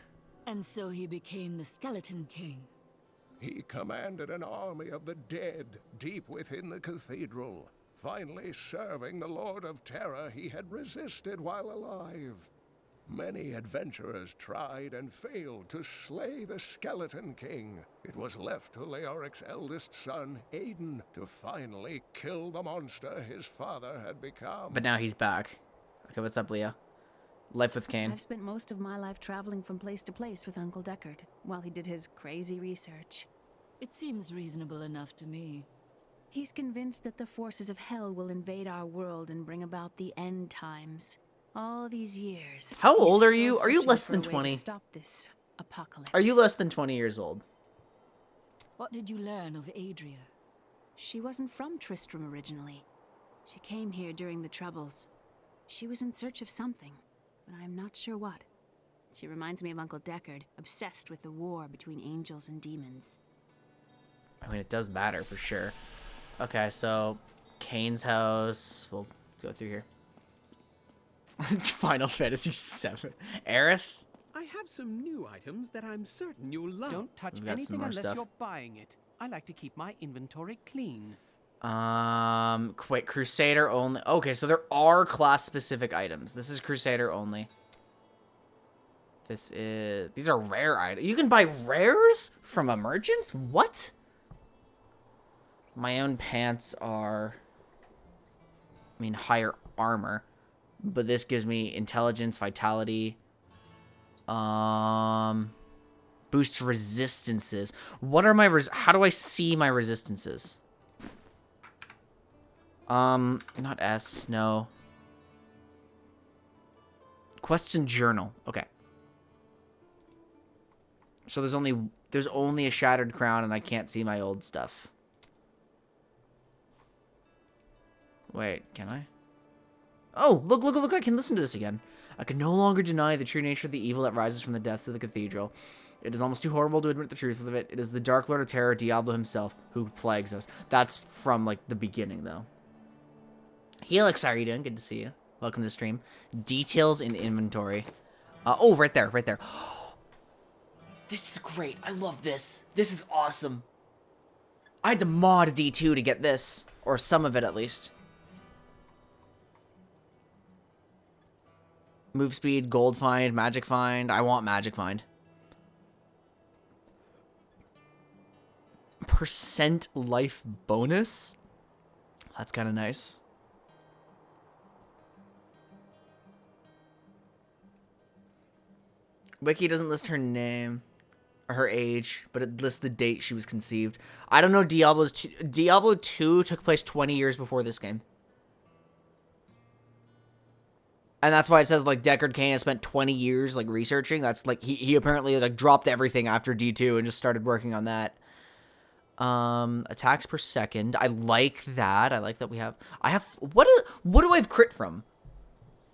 And so he became the Skeleton King. He commanded an army of the dead deep within the cathedral, finally serving the Lord of Terror he had resisted while alive. Many adventurers tried and failed to slay the Skeleton King. It was left to Leoric's eldest son, Aiden, to finally kill the monster his father had become. But now he's back. Okay, what's up, Leah? Life with Cain. I've spent most of my life traveling from place to place with Uncle Deckard while he did his crazy research. It seems reasonable enough to me. He's convinced that the forces of hell will invade our world and bring about the end times. All these years. How he's old are still you? Are you searching less for than a way to 20? Stop this apocalypse. Are you less than 20 years old? What did you learn of Adria? She wasn't from Tristram originally. She came here during the Troubles. She was in search of something, but I'm not sure what. She reminds me of Uncle Deckard, obsessed with the war between angels and demons. I mean, it does matter for sure. Okay, so Cain's house. We'll go through here. Final Fantasy VII. Aerith? I have some new items that I'm certain you'll love. Don't touch We've got some anything more unless stuff. you're buying it. I like to keep my inventory clean. Wait, Crusader only. Okay, so there are class-specific items. This is Crusader only. These are rare items. You can buy rares from a merchant? What? My own pants are, I mean, higher armor. But this gives me intelligence, vitality, boosts resistances. What are my how do I see my resistances? Not S, no. Question journal. Okay. So there's only a shattered crown and I can't see my old stuff. Wait, can I? Oh, look, I can listen to this again. I can no longer deny the true nature of the evil that rises from the depths of the cathedral. It is almost too horrible to admit the truth of it. It is the Dark Lord of Terror, Diablo himself, who plagues us. That's from, like, the beginning, though. Helix, how are you doing? Good to see you. Welcome to the stream. Details in inventory. Oh, right there. This is great. I love this. This is awesome. I had to mod D2 to get this. Or some of it, at least. Move speed, gold find, magic find. I want magic find. Percent life bonus? That's kind of nice. Wiki doesn't list her name or her age, but it lists the date she was conceived. I don't know. Diablo 2 took place 20 years before this game. And that's why it says, like, Deckard Cain has spent 20 years, like, researching. That's, like, he apparently, like, dropped everything after D2 and just started working on that. Attacks per second. I like that. I like that we have... What do I have crit from?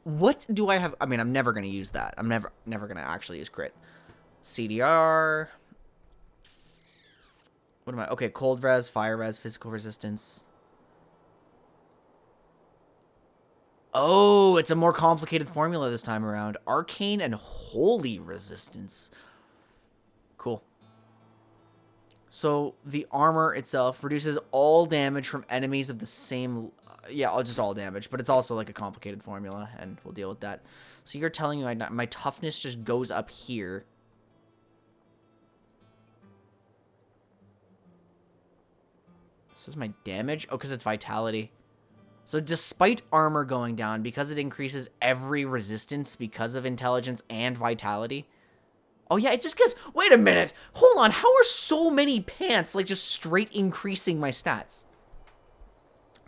What do I have? I mean, I'm never going to use that. I'm never going to actually use crit. CDR. What am I? Okay, cold res, fire res, physical resistance. Oh, it's a more complicated formula this time around. Arcane and holy resistance. Cool. So the armor itself reduces all damage from enemies of the same... yeah, just all damage. But it's also like a complicated formula, and we'll deal with that. So you're telling me my toughness just goes up here. This is my damage? Oh, because it's vitality. So despite armor going down, because it increases every resistance because of intelligence and vitality. Oh yeah, it just gets... Wait a minute! Hold on, how are so many pants, like, just straight increasing my stats?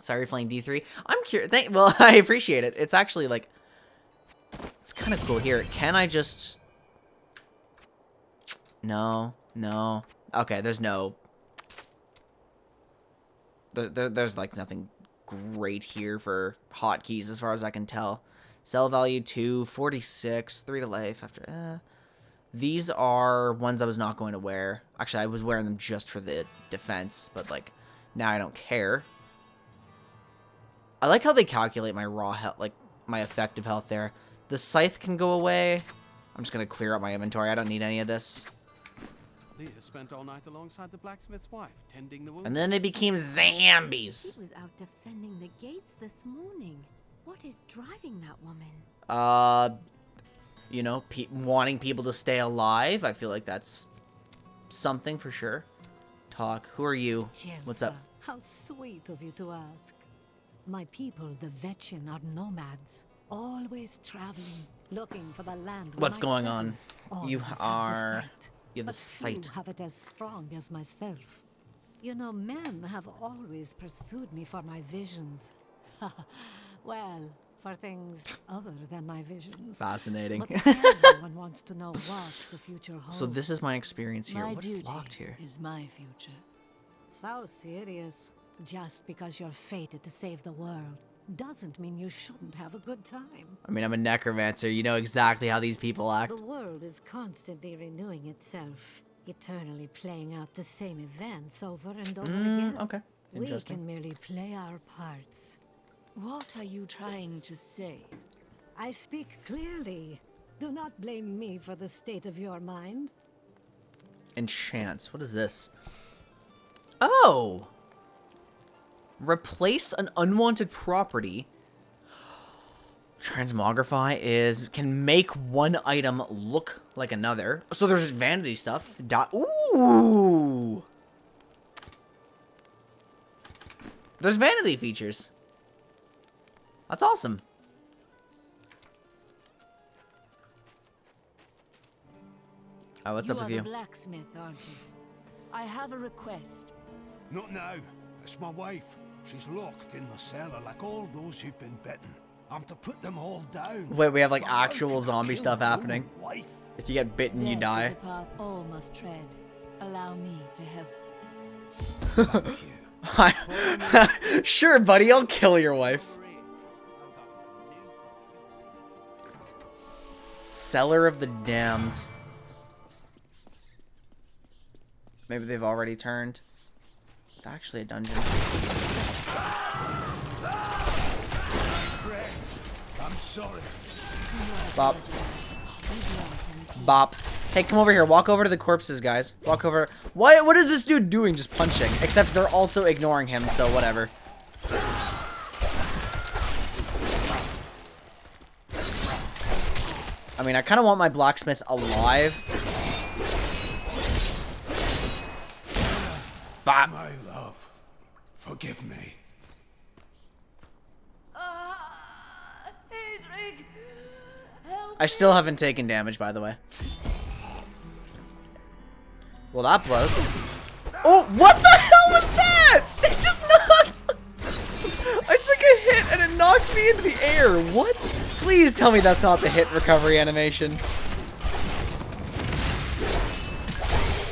Sorry for playing D3. I'm curious. Well, I appreciate it. It's actually, like... It's kind of cool. Here, can I just... No. No. Okay, there's no... There's, like, nothing great here for hotkeys as far as I can tell. Cell value 2, 46, 3 to life after... These are ones I was not going to wear. Actually, I was wearing them just for the defense, but, like, now I don't care. I like how they calculate my raw health, like, my effective health there. The scythe can go away. I'm just going to clear up my inventory. I don't need any of this. Leah spent all night alongside the blacksmith's wife, tending the wound. And then they became zombies. She was out defending the gates this morning. What is driving that woman? You know, wanting people to stay alive. I feel like that's something for sure. Talk. Who are you? What's up? How sweet of you to ask. My people, the Vetchin, are nomads, always traveling, looking for the land. What's going on? You have the sight. sight. You have it as strong as myself. You know, men have always pursued me for my visions. Well, for things other than my visions. Fascinating. But everyone wants to know what the future holds. So this is my experience here. My What is duty locked here? is my future. So serious. Just because you're fated to save the world doesn't mean you shouldn't have a good time. I mean, I'm a necromancer. You know exactly how these people act. The world is constantly renewing itself, eternally playing out the same events over and over again. Okay. We Interesting. can merely play our parts. What are you trying to say? I speak clearly. Do not blame me for the state of your mind. Enchants. What is this? Oh! Replace an unwanted property. Transmogrify can make one item look like another. So there's vanity stuff. Ooh! There's vanity features. That's awesome. Oh, what's up with you? You are the blacksmith, aren't you? I have a request. Not now. It's my wife. She's locked in the cellar like all those who've been bitten. I'm to put them all down. Wait, we have like actual zombie stuff happening. If you get bitten, you die. Death is a path all must tread. Allow me to help. Sure, buddy, I'll kill your wife. Cellar of the Damned. Maybe they've already turned. It's actually a dungeon. I'm sorry. Bop. Bop. Hey, come over here. Walk over to the corpses, guys. Walk over. What is this dude doing? Just punching. Except they're also ignoring him, so whatever. I mean, I kind of want my blacksmith alive. Bop. My love, forgive me. Adric, help I still haven't taken damage, by the way. Well, that blows. Oh, what the hell was that? It just knocked. I took a hit and it knocked me into the air. What? Please tell me that's not the hit recovery animation.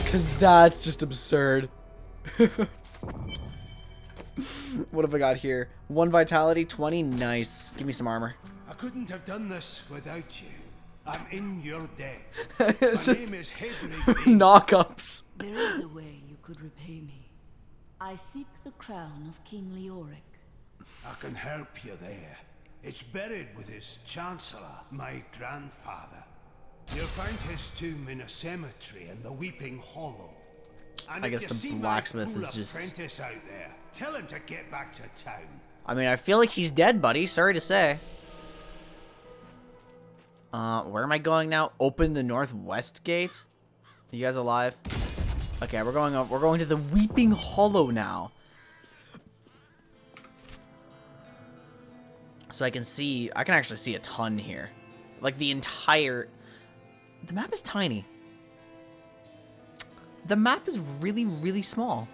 Because that's just absurd. What have I got here? 1 vitality, 20. Nice. Give me some armor. I couldn't have done this without you. I'm in your debt. My name is Hedwig. Knockups. There is a way you could repay me. I seek the crown of King Leoric. I can help you there. It's buried with his chancellor, my grandfather. You'll find his tomb in a cemetery in the Weeping Hollow. And I guess if you the see blacksmith my fool is just... apprentice out there, tell him to get back to town. I mean, I feel like he's dead, buddy. Sorry to say. Where am I going now? Open the northwest gate? You guys alive? Okay, we're going up. We're going to the Weeping Hollow now. So I can actually see a ton here. Like the entire... The map is tiny. The map is really, really small.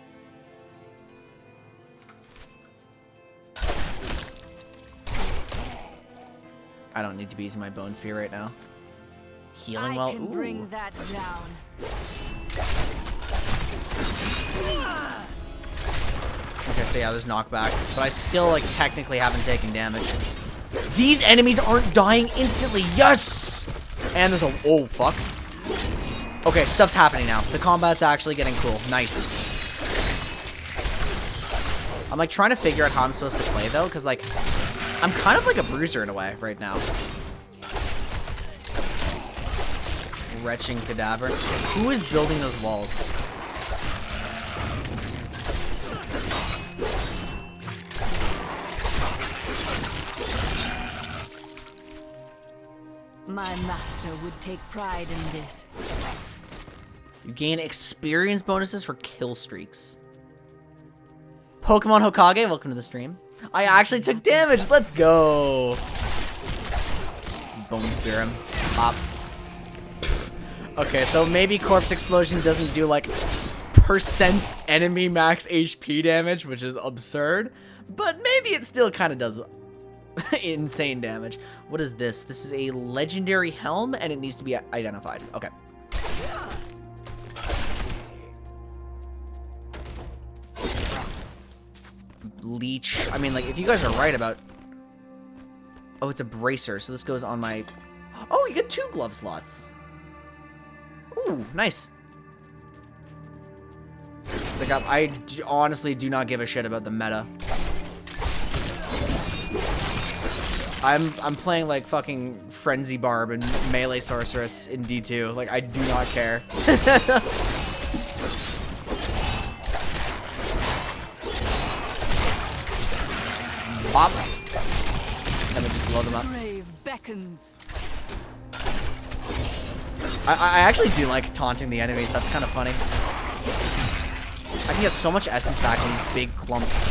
I don't need to be using my bone spear right now. Healing I well. can Ooh. bring that down. Okay, so yeah, there's knockback, but I still like technically haven't taken damage. These enemies aren't dying instantly. Yes! And there's a oh fuck. Okay, stuff's happening now. The combat's actually getting cool. Nice. I'm like trying to figure out how I'm supposed to play though, because like I'm kind of like a bruiser in a way right now. Retching cadaver. Who is building those walls? My master would take pride in this. You gain experience bonuses for kill streaks. Pokemon Hokage, welcome to the stream. I actually took damage. Let's go. Bone spear him. Pop. Okay, so maybe Corpse Explosion doesn't do like percent enemy max HP damage, which is absurd, but maybe it still kind of does insane damage. What is this? This is a legendary helm and it needs to be identified. Okay. Leech. I mean, like, if you guys are right about... Oh, it's a bracer, so this goes on my... Oh, you get 2 glove slots. Ooh, nice. Like, I honestly do not give a shit about the meta. I'm playing, like, fucking Frenzy Barb and Melee Sorceress in D2. Like, I do not care. Pop. Let me just blow them up. Brave beckons. I actually do like taunting the enemies. That's kind of funny. I can get so much essence back on these big clumps.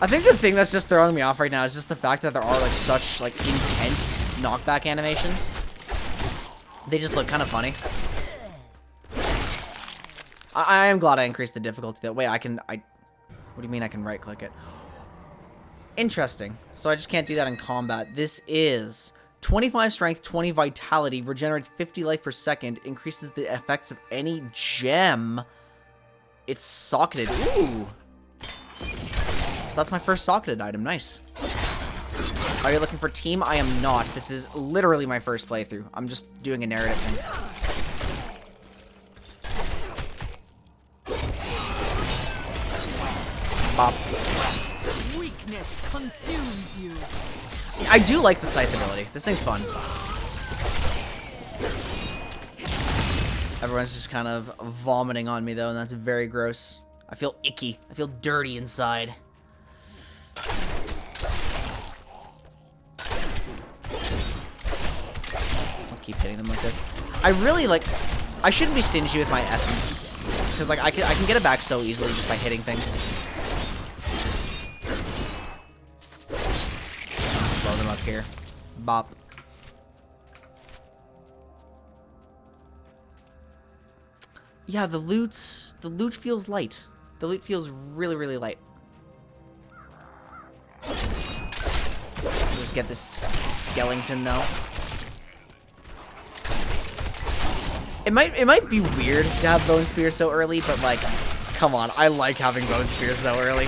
I think the thing that's just throwing me off right now is just the fact that there are like such like intense knockback animations. They just look kind of funny. I am glad I increased the difficulty. That way I can... What do you mean I can right-click it? Interesting. So I just can't do that in combat. This is 25 strength, 20 vitality, regenerates 50 life per second, increases the effects of any gem. It's socketed. Ooh. So that's my first socketed item. Nice. Are you looking for team? I am not. This is literally my first playthrough. I'm just doing a narrative thing. Pop. Weakness consumes you. I do like the scythe ability. This thing's fun. Everyone's just kind of vomiting on me though, and that's very gross. I feel icky. I feel dirty inside. I'll keep hitting them like this. I really like... I shouldn't be stingy with my essence. Because like I can get it back so easily just by hitting things. Blow them up here. Bop. Yeah, the loot feels light. The loot feels really, really light. Just get this skeleton though. It might be weird to have bone spear so early, but like, come on, I like having bone spear so early.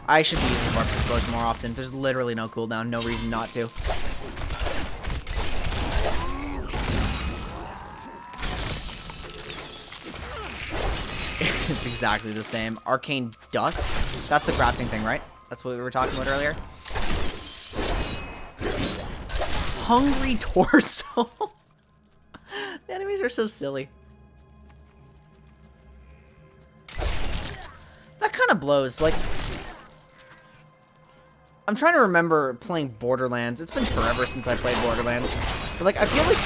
I should be using Corpse Explosion more often. There's literally no cooldown, no reason not to. It's exactly the same. Arcane Dust? That's the crafting thing, right? That's what we were talking about earlier. Hungry Torso. The enemies are so silly. That kind of blows. Like, I'm trying to remember playing Borderlands. It's been forever since I played Borderlands. But like, I feel like...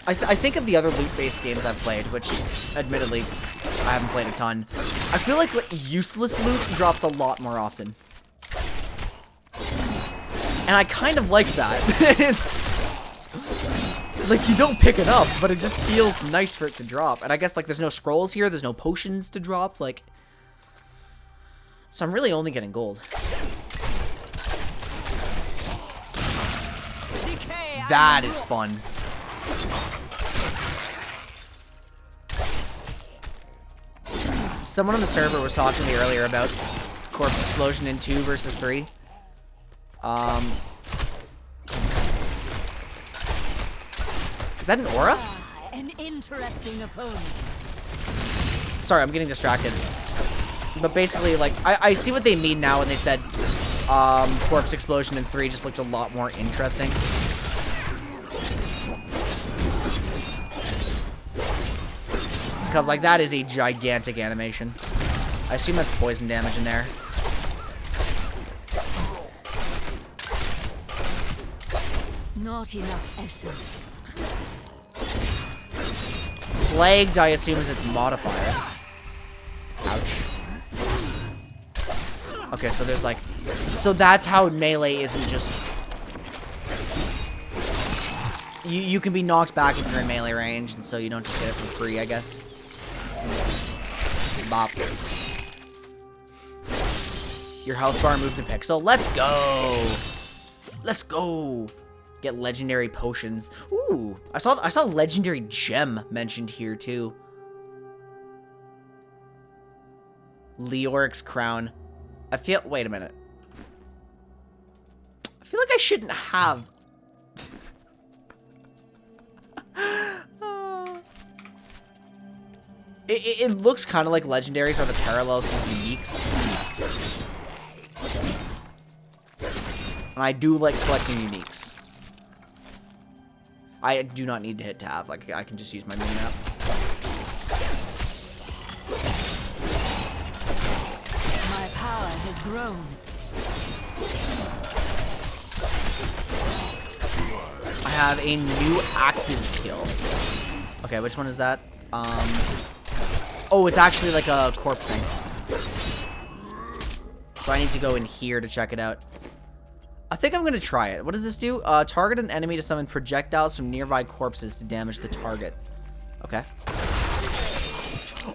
I think of the other loot-based games I've played, which, admittedly, I haven't played a ton. I feel like useless loot drops a lot more often. And I kind of like that. Like, you don't pick it up, but it just feels nice for it to drop. And I guess, like, there's no scrolls here. There's no potions to drop. Like, so I'm really only getting gold. That is fun. Someone on the server was talking to me earlier about corpse explosion in 2 versus 3. Is that an aura? An interesting opponent. Sorry, I'm getting distracted. But basically, like, I see what they mean now when they said corpse explosion in 3 just looked a lot more interesting. Because, like, that is a gigantic animation. I assume that's poison damage in there. Not enough essence. Plagued, I assume, is its modifier. Ouch. Okay, so there's, like... So that's how melee isn't just... You can be knocked back if you're in melee range, and so you don't just get it for free, I guess. Bop. Your health bar moved to pixel. Let's go! Let's go! Get legendary potions. Ooh, I saw legendary gem mentioned here too. Leoric's crown. Wait a minute. I feel like I shouldn't have. It looks kind of like legendaries are the parallels to uniques. And I do like collecting uniques. I do not need to hit tab. Like, I can just use my mini-map. My power has grown. I have a new active skill. Okay, which one is that? Oh, it's actually like a corpse thing. So I need to go in here to check it out. I think I'm going to try it. What does this do? Target an enemy to summon projectiles from nearby corpses to damage the target. Okay.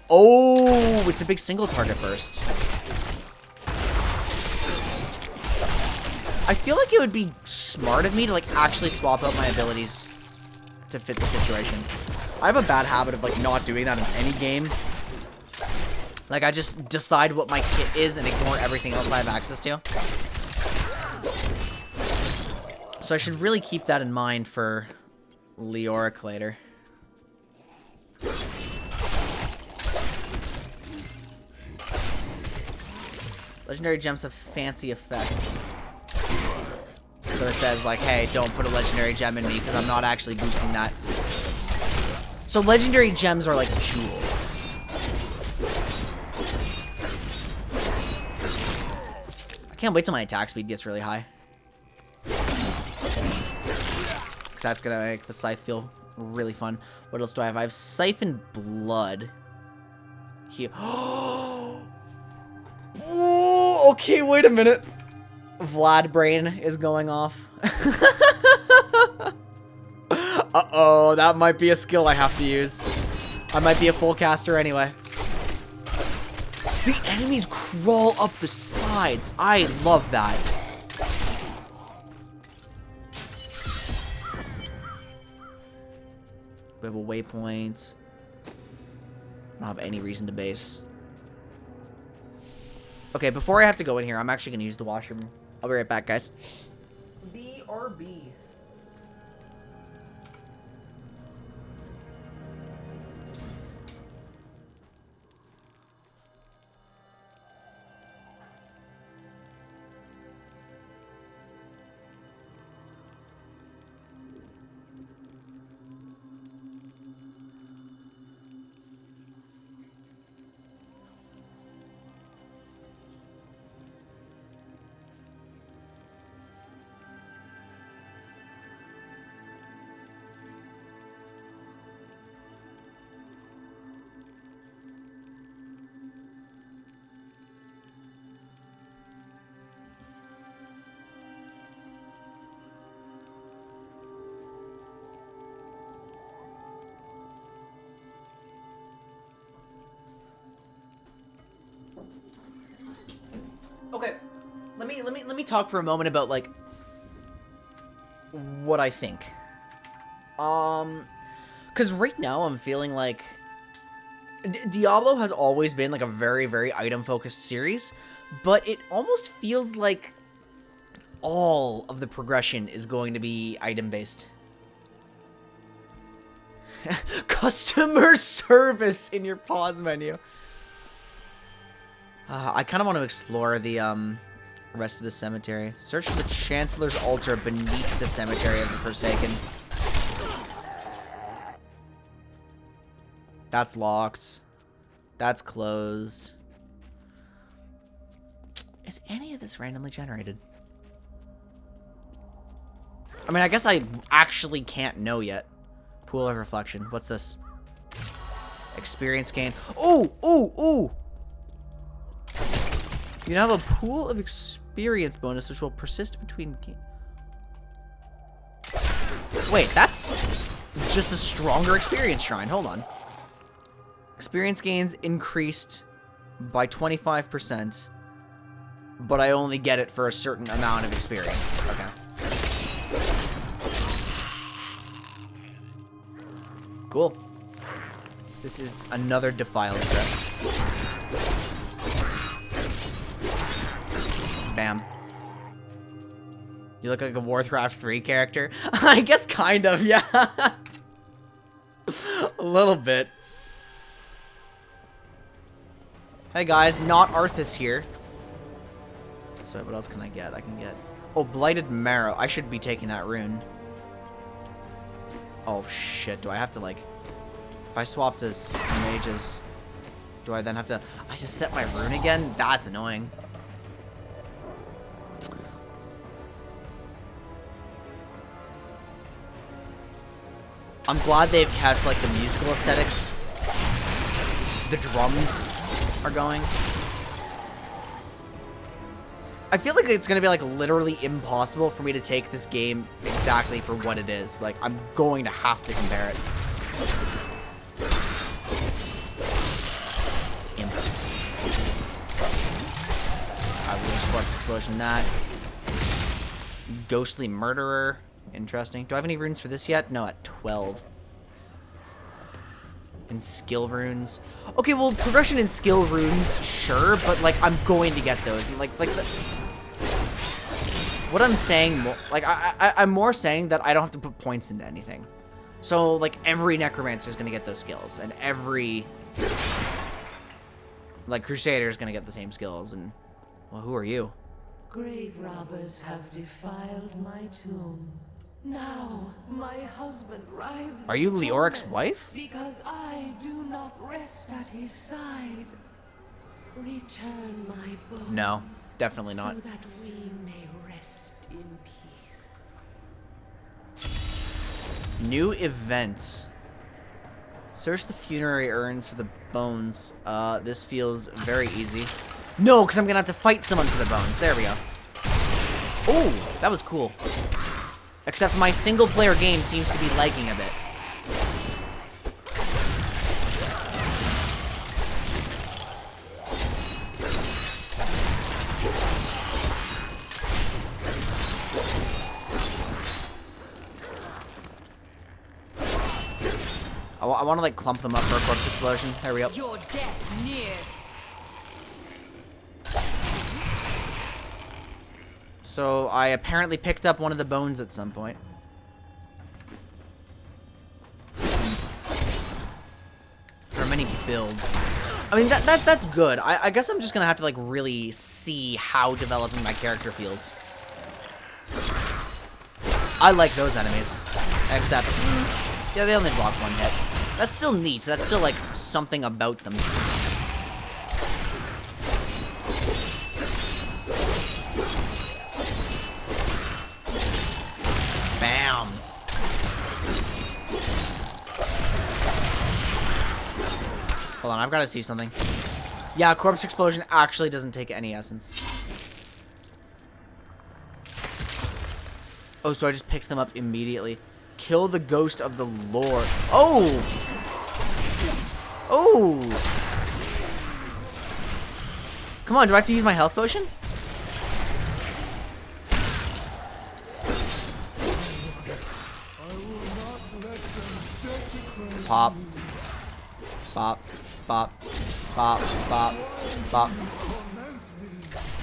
Oh, it's a big single target burst. I feel like it would be smart of me to, like, actually swap out my abilities to fit the situation. I have a bad habit of, like, not doing that in any game. Like, I just decide what my kit is and ignore everything else I have access to. So I should really keep that in mind for Leoric later. Legendary gems have fancy effects. So it says, like, hey, don't put a legendary gem in me because I'm not actually boosting that. So legendary gems are like jewels. I can't wait till my attack speed gets really high. That's gonna make the scythe feel really fun. What else do I have? I have Siphon Blood. Here. Oh, okay, wait a minute. Vlad Brain is going off. Uh-oh, that might be a skill I have to use. I might be a full caster anyway. The enemies crawl up the sides. I love that. We have a waypoint. I don't have any reason to base. Okay, before I have to go in here, I'm actually going to use the washroom. I'll be right back, guys. BRB. talk for a moment about, like, what I think. Because right now I'm feeling like Diablo has always been, like, a very, very item-focused series, but it almost feels like all of the progression is going to be item-based. Customer service in your pause menu. I kind of want to explore the rest of the cemetery. Search for the Chancellor's altar beneath the cemetery of the Forsaken. That's locked. That's closed. Is any of this randomly generated? I mean, I guess I actually can't know yet. Pool of Reflection. What's this? Experience gain. Ooh! Ooh! Ooh! You now have a pool of experience bonus which will persist between... Wait, that's just a stronger experience shrine. Hold on. Experience gains increased by 25%, but I only get it for a certain amount of experience. Okay. Cool. This is another defiled dress. Bam. You look like a Warcraft 3 character. I guess kind of, yeah. A little bit. Hey guys, not Arthas here. So what else can I get? I can get... Oh, Blighted Marrow. I should be taking that rune. Oh shit, do I have to, like... If I swap to mages, do I then have to... I have to set my rune again? That's annoying. I'm glad they've kept, like, the musical aesthetics. The drums are going. I feel like it's gonna be, like, literally impossible for me to take this game exactly for what it is. Like, I'm going to have to compare it. Imps. I will Sparks Explosion that. Ghostly Murderer. Interesting. Do I have any runes for this yet? No, at 12. And skill runes. Okay, well, progression in skill runes, sure, but, like, I'm going to get those. And, like the... What I'm saying, like, I'm more saying that I don't have to put points into anything. So, like, every Necromancer is going to get those skills. And every, like, Crusader is going to get the same skills. And, well, who are you? Grave robbers have defiled my tomb. Now, my husband rides. Are you Leoric's wife? Because I do not rest at his side. Return my bones. No, definitely not. So that we may rest in peace. New event. Search the funerary urns for the bones. This feels very easy. No, because I'm gonna have to fight someone for the bones. There we go. Oh, that was cool. Except my single-player game seems to be lagging a bit. I want to, like, clump them up for a corpse explosion. There we go. Your death nears. So I apparently picked up one of the bones at some point. There are many builds. I mean, that's good. I guess I'm just gonna have to, like, really see how developing my character feels. I like those enemies. Except, yeah, they only block one hit. That's still neat. That's still, like, something about them. Bam. Hold on, I've got to see something. Yeah, Corpse Explosion actually doesn't take any essence. Oh, so I just picked them up immediately. Kill the ghost of the Lord. Oh! Oh! Come on, do I have to use my health potion? Pop. Bop. Bop. Bop. Bop. Bop.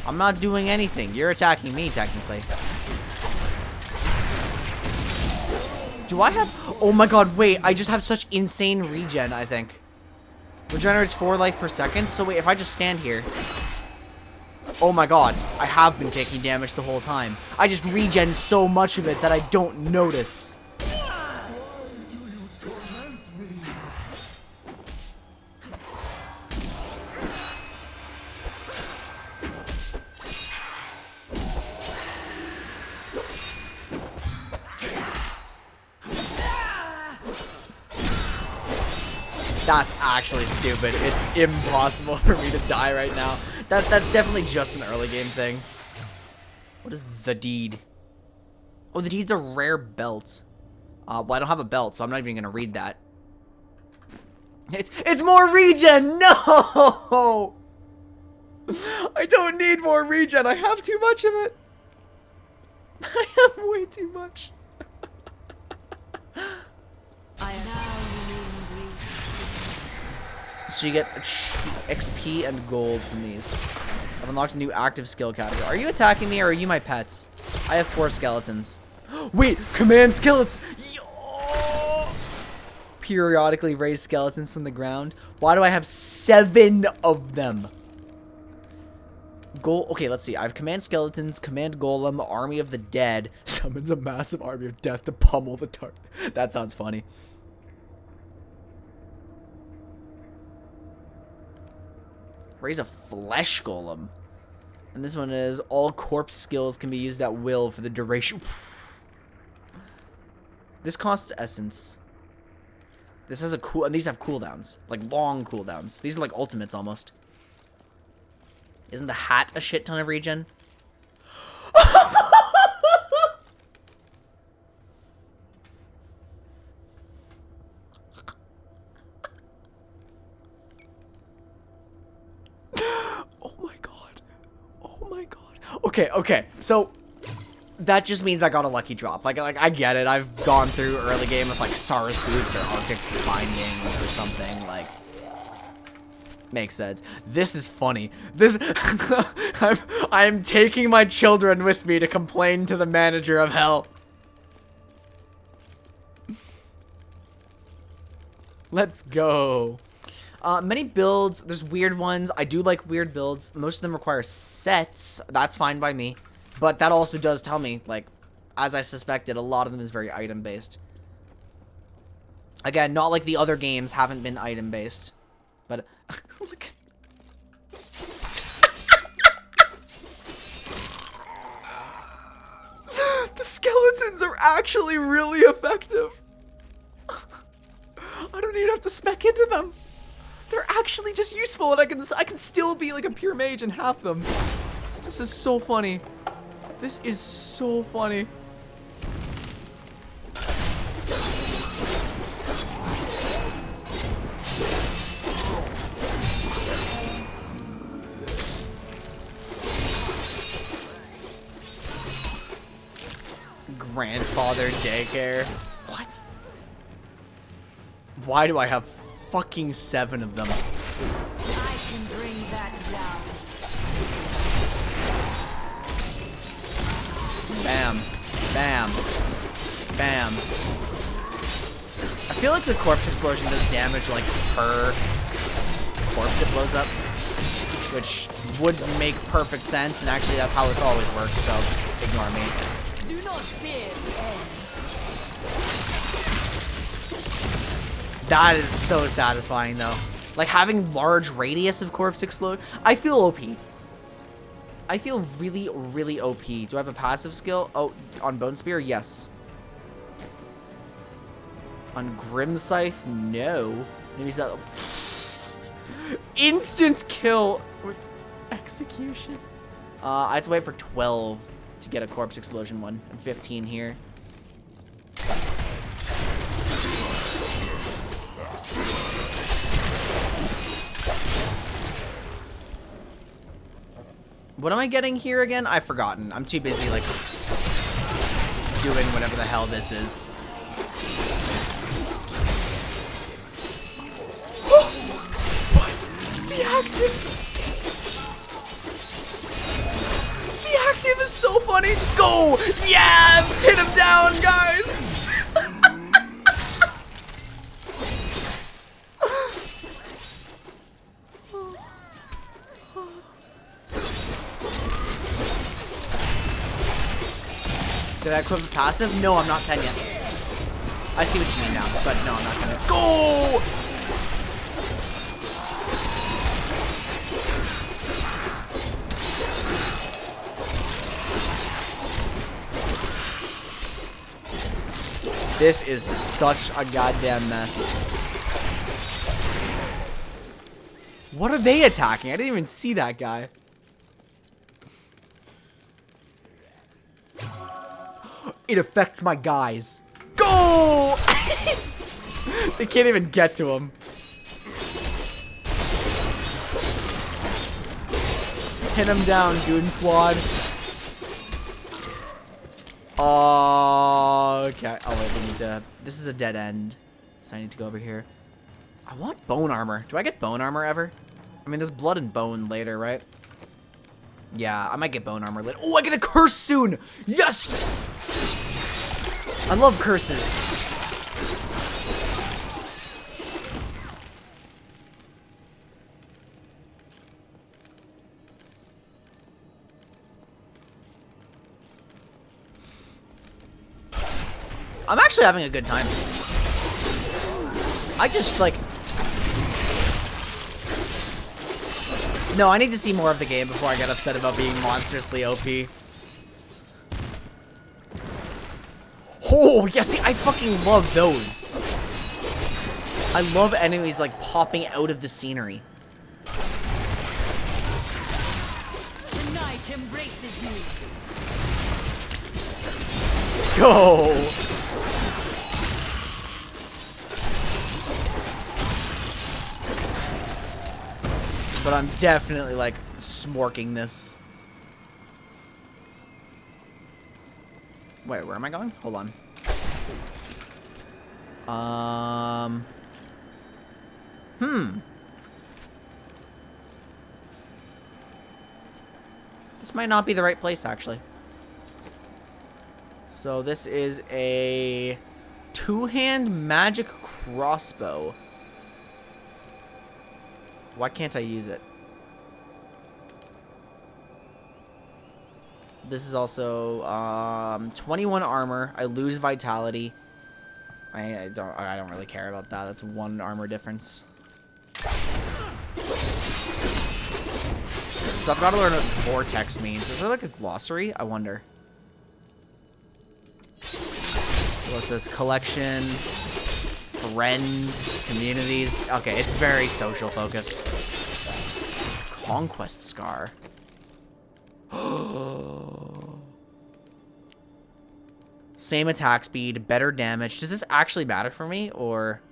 I'm not doing anything. You're attacking me, technically. Do I have... Oh my god, wait. I just have such insane regen, I think. Regenerates 4 life per second. So wait, if I just stand here... Oh my god. I have been taking damage the whole time. I just regen so much of it that I don't notice. That's actually stupid. It's impossible for me to die right now. That's definitely just an early game thing. What is the deed? Oh, the deed's a rare belt. Well, I don't have a belt, so I'm not even gonna read that. It's more regen! No! I don't need more regen. I have too much of it. I have way too much. So you get XP and gold from these. I've unlocked a new active skill category. Are you attacking me or are you my pets? I have 4 skeletons. Wait, command skeletons! Yo! Periodically raise skeletons from the ground. Why do I have 7 of them? Okay, let's see. I have command skeletons, command golem, army of the dead. Summons a massive army of death to pummel the target. That sounds funny. Raise a flesh golem. And this one is all corpse skills can be used at will for the duration. This costs essence. This has a cool, and these have cooldowns, like long cooldowns. These are like ultimates almost. Isn't the hat a shit ton of regen? Okay, so that just means I got a lucky drop. Like I get it. I've gone through early game with like SARS boots or Arctic bindings or something. Like, makes sense. This is funny. This I'm taking my children with me to complain to the manager of hell. Let's go. Many builds, there's weird ones. I do like weird builds. Most of them require sets. That's fine by me. But that also does tell me, like, as I suspected, a lot of them is very item-based. Again, not like the other games haven't been item-based. But, look. The skeletons are actually really effective. I don't even have to spec into them. They're actually just useful, and I can still be like a pure mage and half them. This is so funny. This is so funny. Grandfather daycare. What? Why do I have fucking 7 of them? I can bring that down. Bam. Bam. Bam. I feel like the corpse explosion does damage like per corpse it blows up, which would make perfect sense, and actually that's how it's always worked, so ignore me. Do not fear the end. That is so satisfying, though. Like, having large radius of corpse explode. I feel OP. I feel really, really OP. Do I have a passive skill? Oh, on Bone Spear? Yes. On Grim Scythe? No. Maybe is that... Instant kill with execution. I have to wait for 12 to get a corpse explosion one. And 15 here. What am I getting here again? I've forgotten. I'm too busy, like, doing whatever the hell this is. The active is so funny. Just go. Yeah, pin him down, guys. Did I equip the passive? No, I'm not 10 yet. I see what you mean now, but no, I'm not gonna. Go! This is such a goddamn mess. What are they attacking? I didn't even see that guy. It affects my guys. Go! They can't even get to him. Pin him down, Goon Squad. Okay. Oh, wait, we need to... This is a dead end. So I need to go over here. I want bone armor. Do I get bone armor ever? I mean, there's blood and bone later, right? Yeah, I might get bone armor later. Oh, I get a curse soon! Yes! I love curses. I'm actually having a good time. I just, like... No, I need to see more of the game before I get upset about being monstrously OP. Oh, yeah, see, I fucking love those. I love enemies, like, popping out of the scenery. The night embraces you. Go! But I'm definitely, like, smorking this. Wait, where am I going? Hold on. This might not be the right place, actually. So this is a two-hand magic crossbow. Why can't I use it? This is also 21 armor. I lose vitality. I don't really care about that. That's 1 armor difference. So I've got to learn what vortex means. Is there like a glossary? I wonder. What's this? Collection, friends, communities. Okay, it's very social focused. Conquest scar. Same attack speed, better damage. Does this actually matter for me, or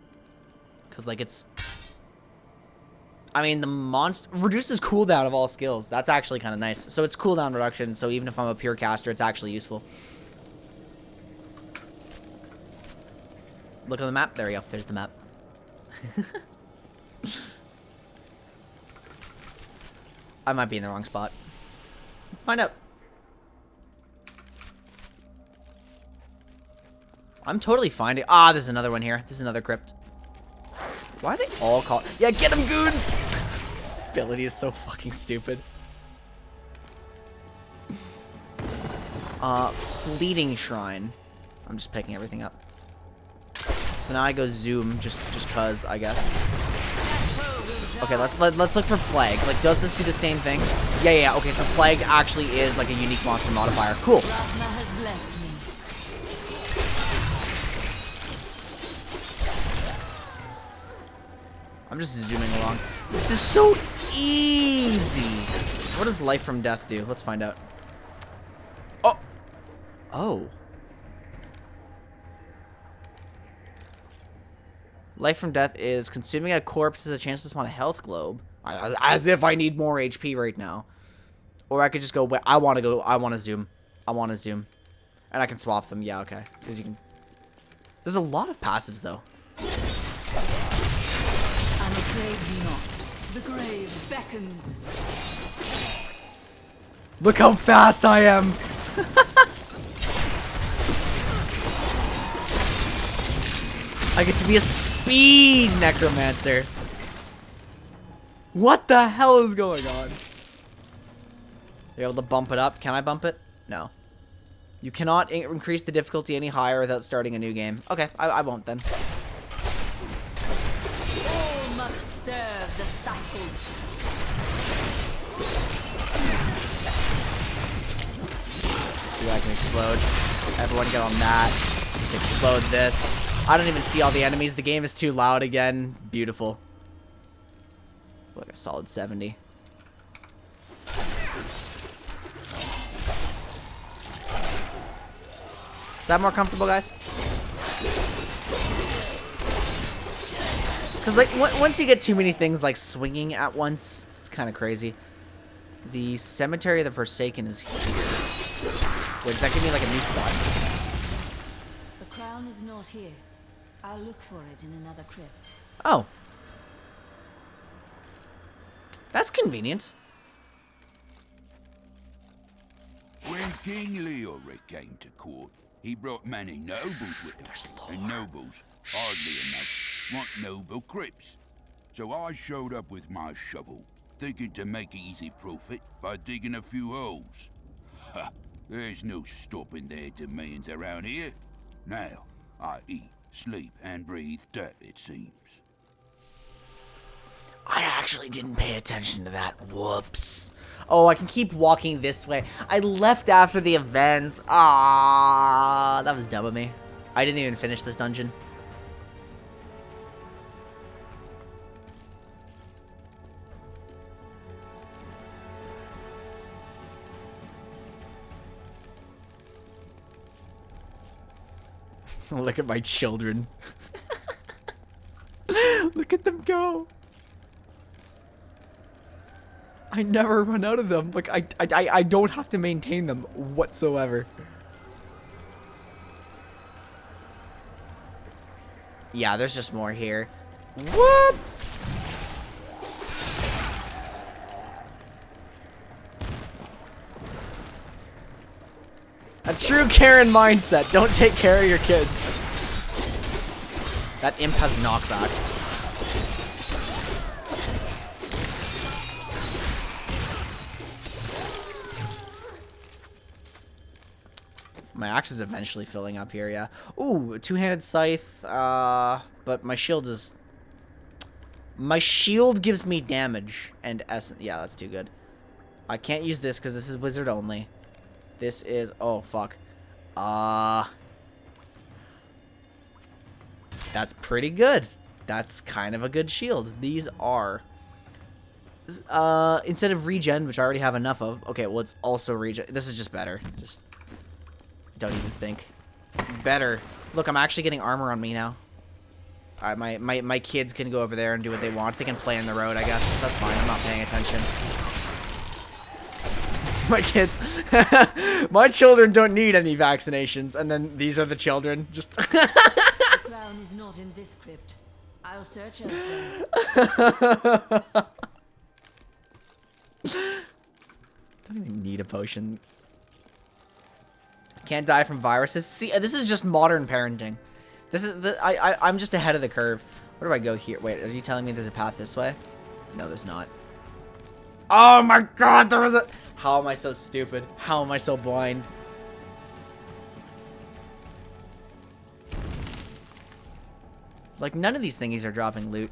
because like it's? I mean, the monster reduces cooldown of all skills. That's actually kind of nice. So it's cooldown reduction. So even if I'm a pure caster, it's actually useful. Look at the map. There we go. There's the map. I might be in the wrong spot. Let's find out. I'm totally finding. Ah, there's another one here. There's another crypt. Why are they all called? Yeah, get them, goons! This ability is so fucking stupid. Fleeting shrine. I'm just picking everything up. So now I go zoom, just cause, I guess. Okay, let's look for plague. Like, does this do the same thing? Yeah. Okay, so plague actually is like a unique monster modifier. Cool. I'm just zooming along. This is so easy. What does life from death do? Let's find out. Oh. Life from death is consuming a corpse has a chance to spawn a health globe. As if I need more HP right now. Or I could just go, wait, I want to zoom. And I can swap them. Yeah, okay. Because you can. There's a lot of passives though. I'm afraid not. The grave beckons. Look how fast I am. I get to be a speed necromancer. What the hell is going on? You're able to bump it up. Can I bump it? No. You cannot increase the difficulty any higher without starting a new game. Okay, I won't then. All must serve the cycle. See if I can explode. Everyone get on that. Just explode this. I don't even see all the enemies. The game is too loud again. Beautiful. Like a solid 70. Is that more comfortable, guys? Because, like, once you get too many things, like, swinging at once, it's kind of crazy. The Cemetery of the Forsaken is here. Wait, does that give me, like, a new spot? The crown is not here. I'll look for it in another crypt. Oh. That's convenient. When King Leoric came to court, he brought many nobles with him. And nobles, oddly enough, want noble crypts. So I showed up with my shovel, thinking to make easy profit by digging a few holes. Ha! There's no stopping their demands around here. Now, I eat, sleep, and breathe dirt, it seems. I actually didn't pay attention to that. Whoops. Oh, I can keep walking this way. I left after the event. Ah, that was dumb of me. I didn't even finish this dungeon. Look at my children. Look at them go. I never run out of them. Like, I don't have to maintain them whatsoever. Yeah, there's just more here. Whoops! A true Karen mindset. Don't take care of your kids. That imp has knockback. My axe is eventually filling up here, yeah. Ooh, a two-handed scythe, but my shield is... My shield gives me damage and essence. Yeah, that's too good. I can't use this because this is wizard only. This is... Oh, fuck. That's pretty good. That's kind of a good shield. These are... Instead of regen, which I already have enough of... Okay, well, it's also regen. This is just better. Just... Don't even think. Better. Look, I'm actually getting armor on me now. Alright, my kids can go over there and do what they want. They can play in the road, I guess. That's fine. I'm not paying attention. My kids. My children don't need any vaccinations. And then these are the children. Just... The crown is not in this crypt. I'll search elsewhere. Don't even need a potion. Can't die from viruses. See, this is just modern parenting. This is I'm just ahead of the curve. Where do I go here? Wait, are you telling me there's a path this way? No, there's not. Oh my god, there was a... How am I so stupid? How am I so blind? Like, none of these thingies are dropping loot.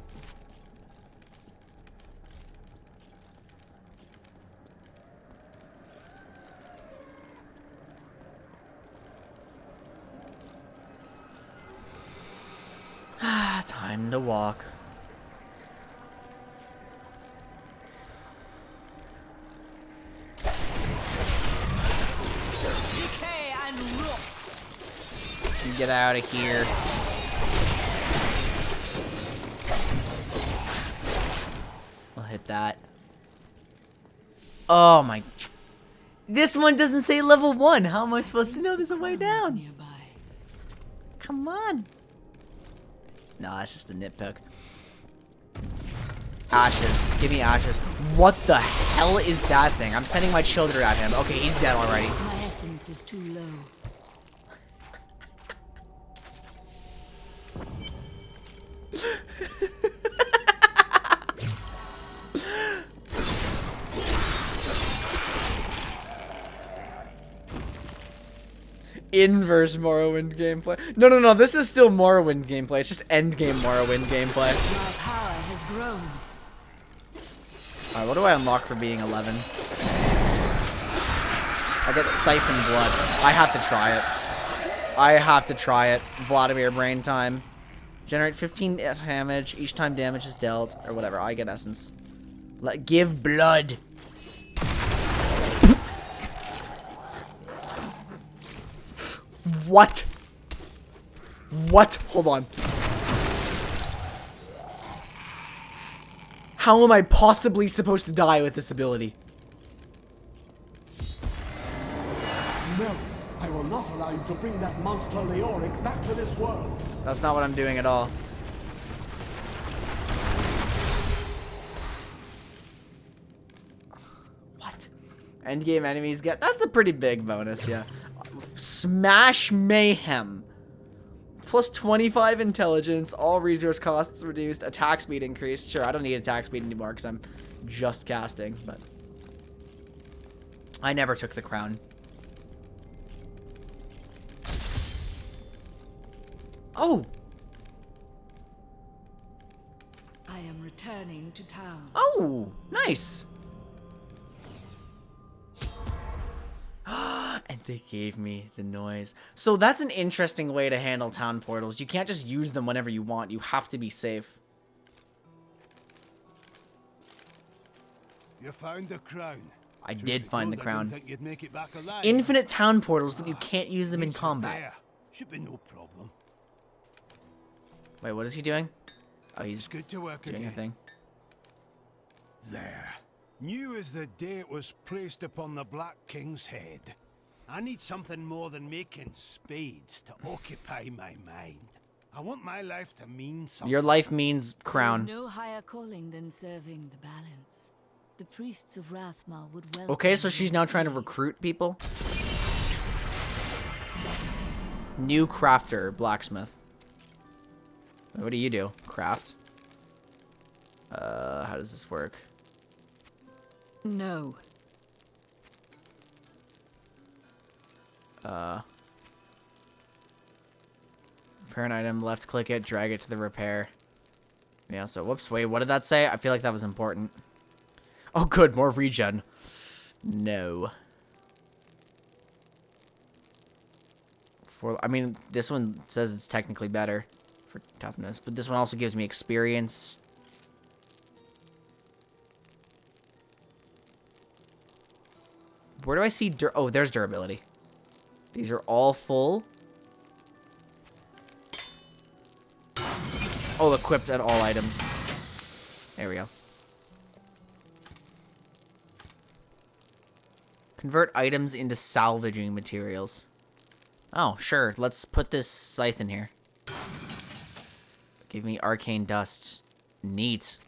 Time to walk. Decay and rot. Get out of here. We'll hit that. Oh my... This one doesn't say level 1. How am I supposed to know there's a way down? Come on. No, that's just a nitpick. Ashes. Give me ashes. What the hell is that thing? I'm sending my children at him. Okay, he's dead already. My essence is too low. Inverse Morrowind gameplay. No. This is still Morrowind gameplay. It's just endgame Morrowind gameplay. My power has grown. Alright, what do I unlock for being 11? I get Siphon Blood. I have to try it. I have to try it. Vladimir Brain Time. Generate 15 damage each time damage is dealt. Or whatever. I get Essence. Give blood. What? What? Hold on. How am I possibly supposed to die with this ability? No, I will not allow you to bring that monster Leoric back to this world. That's not what I'm doing at all. What? Endgame enemies get... That's a pretty big bonus, yeah. Smash Mayhem. Plus 25 intelligence, all resource costs reduced, attack speed increased. Sure, I don't need attack speed anymore because I'm just casting, but... I never took the crown. Oh! I am returning to town. Oh! Nice! And they gave me the noise. So that's an interesting way to handle town portals. You can't just use them whenever you want. You have to be safe. You found the crown. I did find the crown. I didn't think you'd make it back alive. Infinite town portals, but you can't use them in combat. There. Should be no problem. Wait, what is he doing? Oh, he's good to work doing again. a thing. There. New as the day it was placed upon the Black King's head. I need something more than making spades to occupy my mind. I want my life to mean something. Your life means crown. There's no higher calling than serving the balance. The priests of Rathmar would welcome. Okay, so she's now trying to recruit people. New crafter, blacksmith. What do you do? Craft. How does this work? No. Repair an item, left click it, drag it to the repair. Yeah, so whoops, wait, what did that say? I feel like that was important. Oh good, more regen. No. I mean, this one says it's technically better for toughness, but this one also gives me experience. Where do I see oh, there's durability. These are all full. Oh, equipped at all items. There we go. Convert items into salvaging materials. Oh, sure. Let's put this scythe in here. Give me arcane dust. Neat.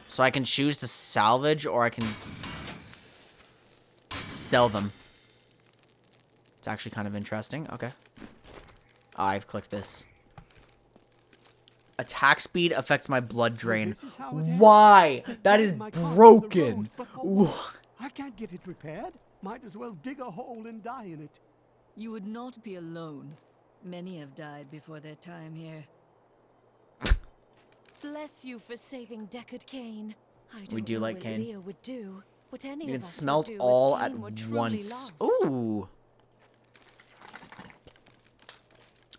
So I can choose to salvage or I can sell them. It's actually kind of interesting. Okay. I've clicked this. Attack speed affects my blood drain. Why? That is broken. I can't get it repaired. Might as well dig a hole and die in it. You would not be alone. Many have died before their time here. Bless you for saving Deckard Cain. I don't We do know like what Cain. Leah would do, what any You of can us smelt would do all if at Cain were truly once. lost. Ooh.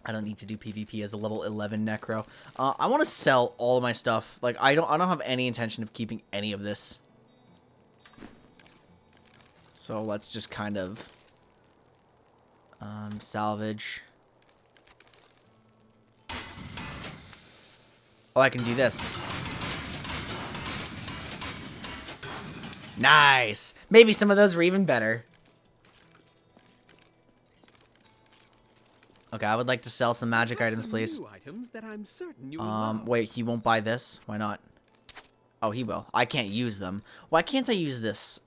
I don't need to do PvP as a level 11 necro. I want to sell all of my stuff. Like I don't have any intention of keeping any of this. So let's just kind of salvage. Oh, I can do this. Nice. Maybe some of those were even better. Okay, I would like to sell some magic items, please. New items that I'm certain you will love. Wait, he won't buy this? Why not? Oh, he will. I can't use them. Why can't I use this?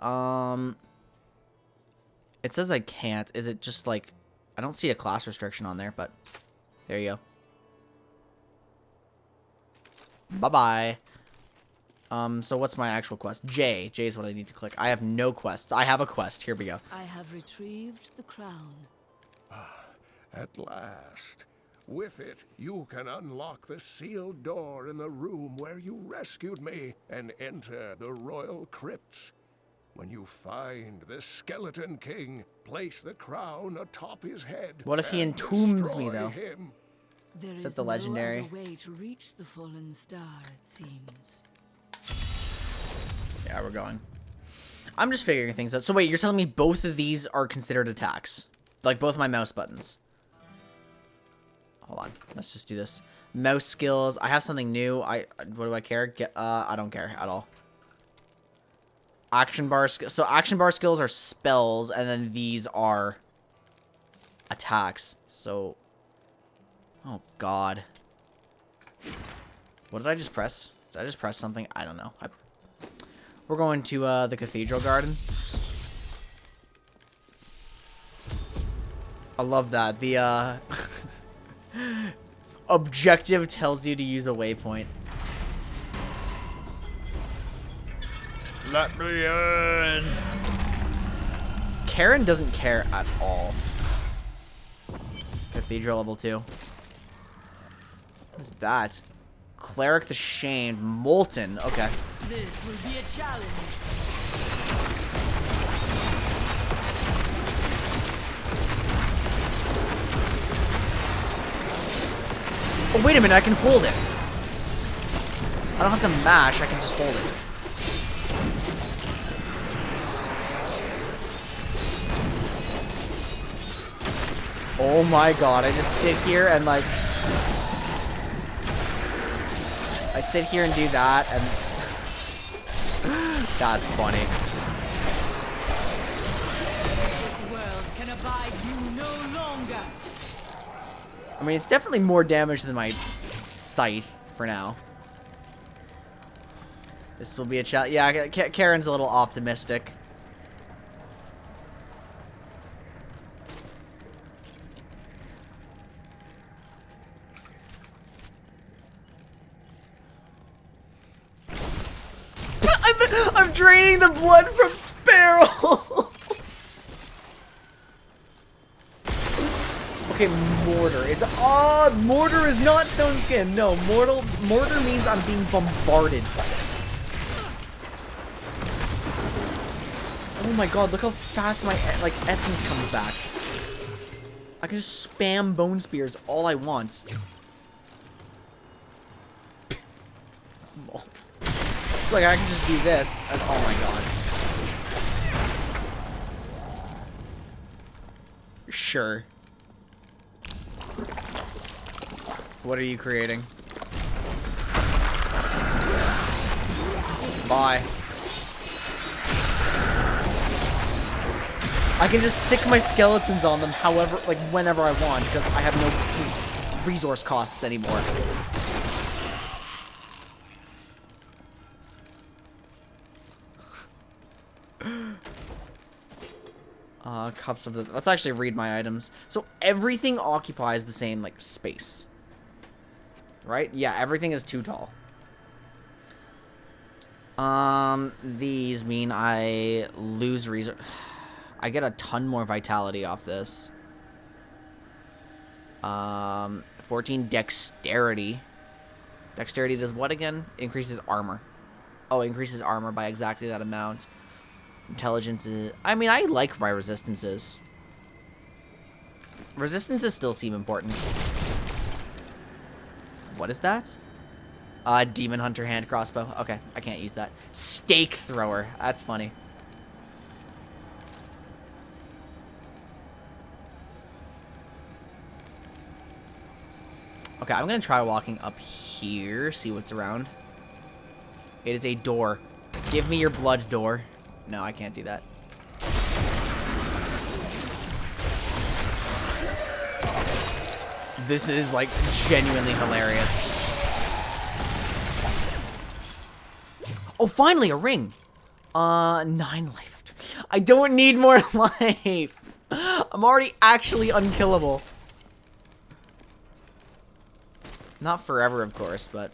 It says I can't. Is it just like... I don't see a class restriction on there, but... There you go. Bye-bye. So what's my actual quest? J. J is what I need to click. I have no quests. I have a quest. Here we go. I have retrieved the crown. At last. With it, you can unlock the sealed door in the room where you rescued me and enter the royal crypts. When you find the Skeleton King, place the crown atop his head. What if he entombs me, though? Him. There Is that the legendary? No other way to reach the fallen star, it seems. Yeah, we're going. I'm just figuring things out. So wait, you're telling me both of these are considered attacks? Like both my mouse buttons. Hold on. Let's just do this. Mouse skills. I have something new. What do I care? I don't care at all. Action bar so action bar skills are spells, and then these are attacks. So, oh god, what did I just press? Did I just press something? I don't know. We're going to the Cathedral Garden. I love that. The objective tells you to use a waypoint. Let me in. Karen doesn't care at all. Cathedral level 2. What is that? Cleric the Shamed. Molten. Okay. This will be a challenge. Oh, wait a minute. I can hold it. I don't have to mash. I can just hold it. Oh my god, I just sit here and like... I sit here and do that and... That's funny. This world can abide you no longer. I mean, it's definitely more damage than my scythe for now. This will be a challenge. Yeah, Karen's a little optimistic. I'm draining the blood from barrels. Okay, mortar is. Oh, mortar is not stone skin. No, mortar means I'm being bombarded by it. Oh my god, look how fast my like essence comes back. I can just spam bone spears all I want. Like I can just do this and oh my god. Sure. What are you creating? Bye. I can just sick my skeletons on them however, like whenever I want because I have no resource costs anymore. Cups of the... Let's actually read my items. So everything occupies the same, like, space. Right? Yeah, everything is too tall. These mean I lose resource... I get a ton more vitality off this. 14 dexterity. Dexterity does what again? Increases armor. Oh, increases armor by exactly that amount. Intelligence is... I mean, I like my resistances. Resistances still seem important. What is that? Demon Hunter hand crossbow. Okay, I can't use that. Stake thrower. That's funny. Okay, I'm gonna try walking up here, see what's around. It is a door. Give me your blood door. No, I can't do that. This is, like, genuinely hilarious. Oh, finally, a ring. 9 life. I don't need more life. I'm already actually unkillable. Not forever, of course, but...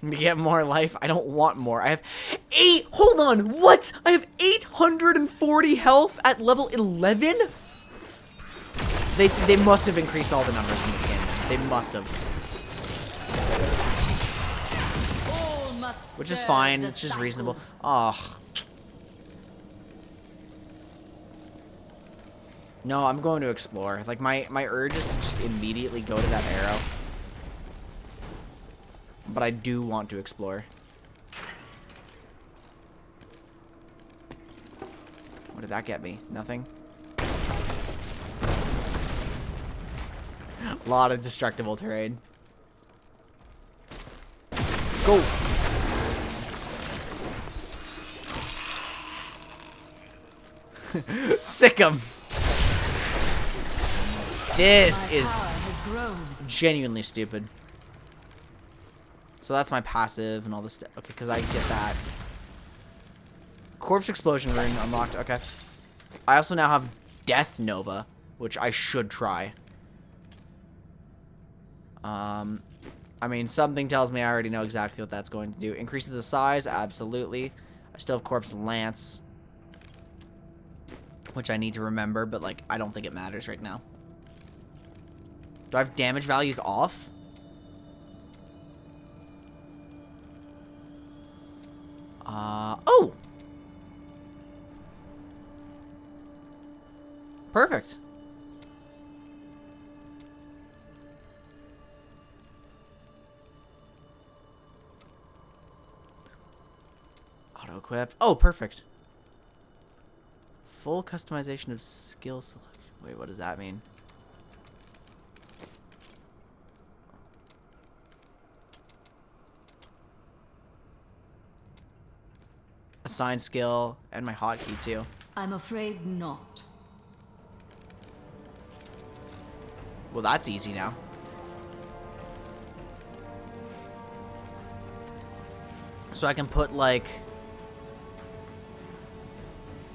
To get more life, I don't want more. I have 8... Hold on, what? I have 840 health at level 11? They must have increased all the numbers in this game. They must have. Which is fine. It's just reasonable. Oh. No, I'm going to explore. Like, my urge is to just immediately go to that arrow. But I do want to explore. What did that get me? Nothing? A lot of destructible terrain. Go! Sick 'em! This is genuinely stupid. So that's my passive and all this stuff. Okay, because I get that. Corpse explosion rune unlocked. Okay. I also now have Death Nova, which I should try. I mean, something tells me I already know exactly what that's going to do. Increases the size, absolutely. I still have Corpse Lance, which I need to remember, but, like, I don't think it matters right now. Do I have damage values off? Oh! Perfect. Auto equip. Oh, perfect. Full customization of skill selection. Wait, what does that mean? Assign skill and my hotkey too. I'm afraid not. Well, that's easy now. So I can put like...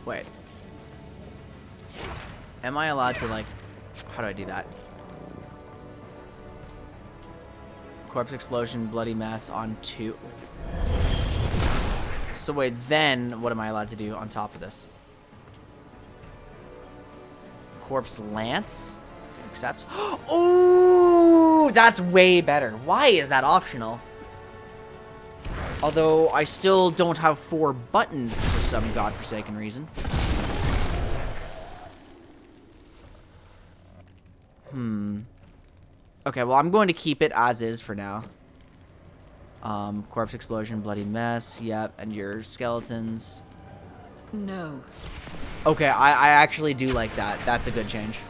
Wait. Am I allowed to like... How do I do that? Corpse explosion, bloody mess on 2. So wait, then what am I allowed to do on top of this? Corpse lance? Accept. Oh, that's way better. Why is that optional? Although I still don't have 4 buttons for some godforsaken reason. Okay, well, I'm going to keep it as is for now. Corpse explosion, bloody mess. Yep, and your skeletons. No. Okay, I actually do like that. That's a good change.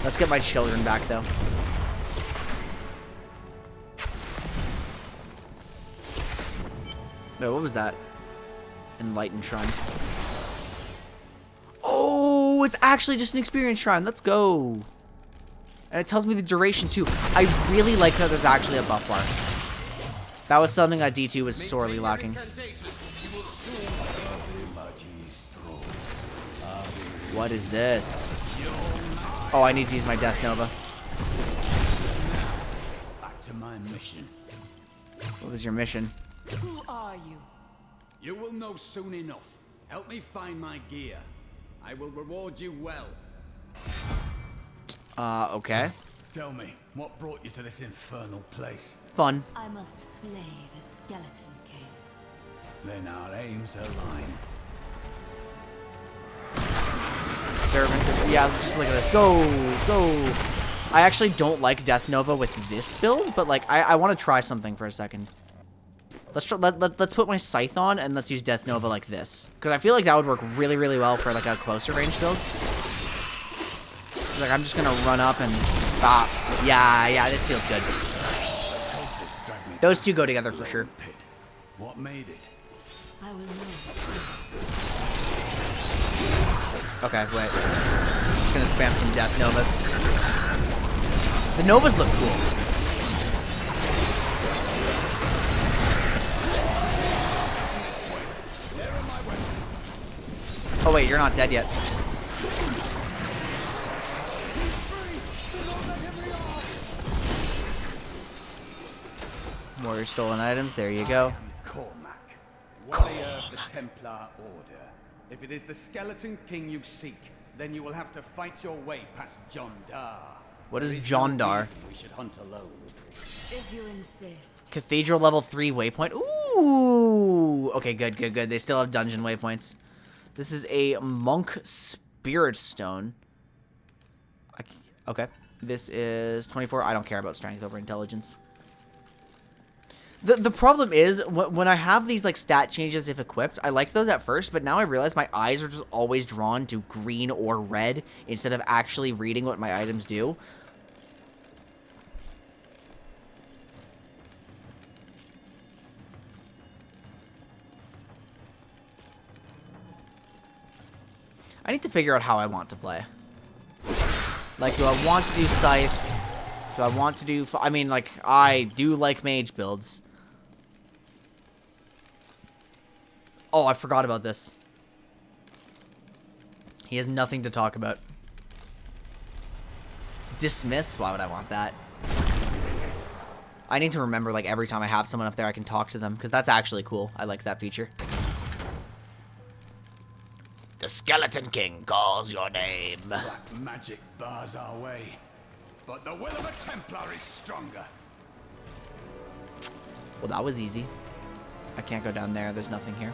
Let's get my children back, though. Wait, what was that? Enlightened Shrine. Oh, it's actually just an experience shrine. Let's go. And it tells me the duration, too. I really like that there's actually a buff bar. That was something that D2 was sorely lacking. What is this? Oh, I need to use my Death Nova. Back to my mission. What was your mission? Who are you? You will know soon enough. Help me find my gear. I will reward you well. Okay. Tell me, what brought you to this infernal place? Fun. I must slay the skeleton king. Then our aims align. Servants. Yeah, just look at this. Go, go. I actually don't like Death Nova with this build, but like I want to try something for a second. Let's put my scythe on and let's use Death Nova like this, because I feel like that would work really, really well for like a closer range build. Like I'm just gonna run up and bop. Yeah, this feels good. Those two go together for sure. What made it? I will know. Okay, wait. I'm just gonna spam some Death Novas. The Novas look cool. Oh wait, you're not dead yet. More stolen items. There you go. Warrior of the Templar Order. If it is the Skeleton King you seek, then you will have to fight your way past Jondar. What is There no Jondar? reason we should hunt alone. If you insist. Cathedral level 3 waypoint. Ooh. Okay, good, good, good. They still have dungeon waypoints. This is a monk spirit stone. Okay. This is 24. I don't care about strength over intelligence. The problem is, when I have these, like, stat changes if equipped, I liked those at first, but now I realize my eyes are just always drawn to green or red instead of actually reading what my items do. I need to figure out how I want to play. Like, do I want to do Scythe? Do I want to do... I mean, like, I do like mage builds. Oh, I forgot about this. He has nothing to talk about. Dismiss? Why would I want that? I need to remember, like, every time I have someone up there, I can talk to them, because that's actually cool. I like that feature. The Skeleton King calls your name. Black magic bars our way, but the will of a Templar is stronger. Well, that was easy. I can't go down there. There's nothing here.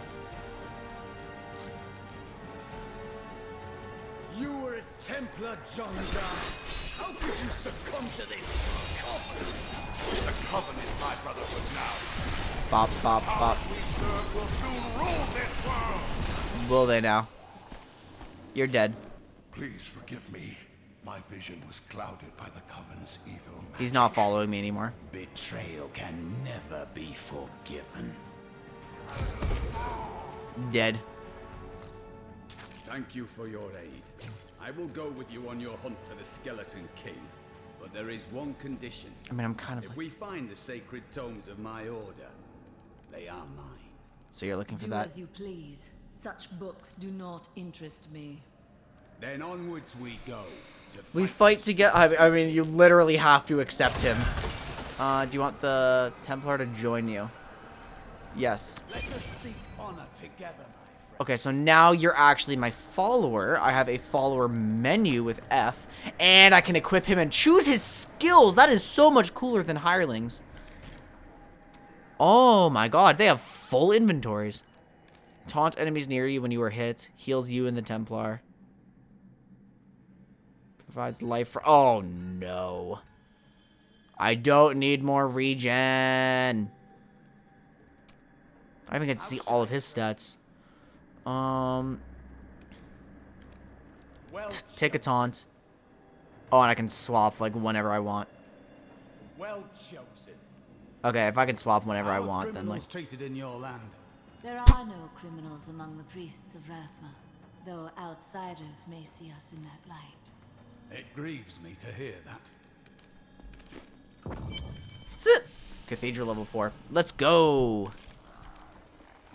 You were a Templar, Jondar. How could you succumb to this coven? The coven is my brotherhood now. Bop, bop, bop. We serve will soon rule this world. Will they now? You're dead. Please forgive me. My vision was clouded by the Coven's evil magic. He's not following me anymore. Betrayal can never be forgiven. Dead. Thank you for your aid. I will go with you on your hunt for the Skeleton King. But there is one condition. I mean, I'm kind of If like... we find the sacred tomes of my order, they are mine. So you're looking for Do that? as you please. Such books do not interest me. Then onwards we go. We fight to get... I mean, you literally have to accept him. Do you want the Templar to join you? Yes. Let us seek honor together, my friend. Okay, so now you're actually my follower. I have a follower menu with F. And I can equip him and choose his skills. That is so much cooler than hirelings. Oh my god, they have full inventories. Taunt enemies near you when you are hit. Heals you and the Templar. Provides life for... Oh, no. I don't need more regen. I even get to see all of his stats. Take a taunt. Oh, and I can swap, like, whenever I want. Well chosen. Okay, if I can swap whenever I want, then, like... treated in your land. There are no criminals among the priests of Rathma, though outsiders may see us in that light. It grieves me to hear that. That's it. Cathedral level 4. Let's go.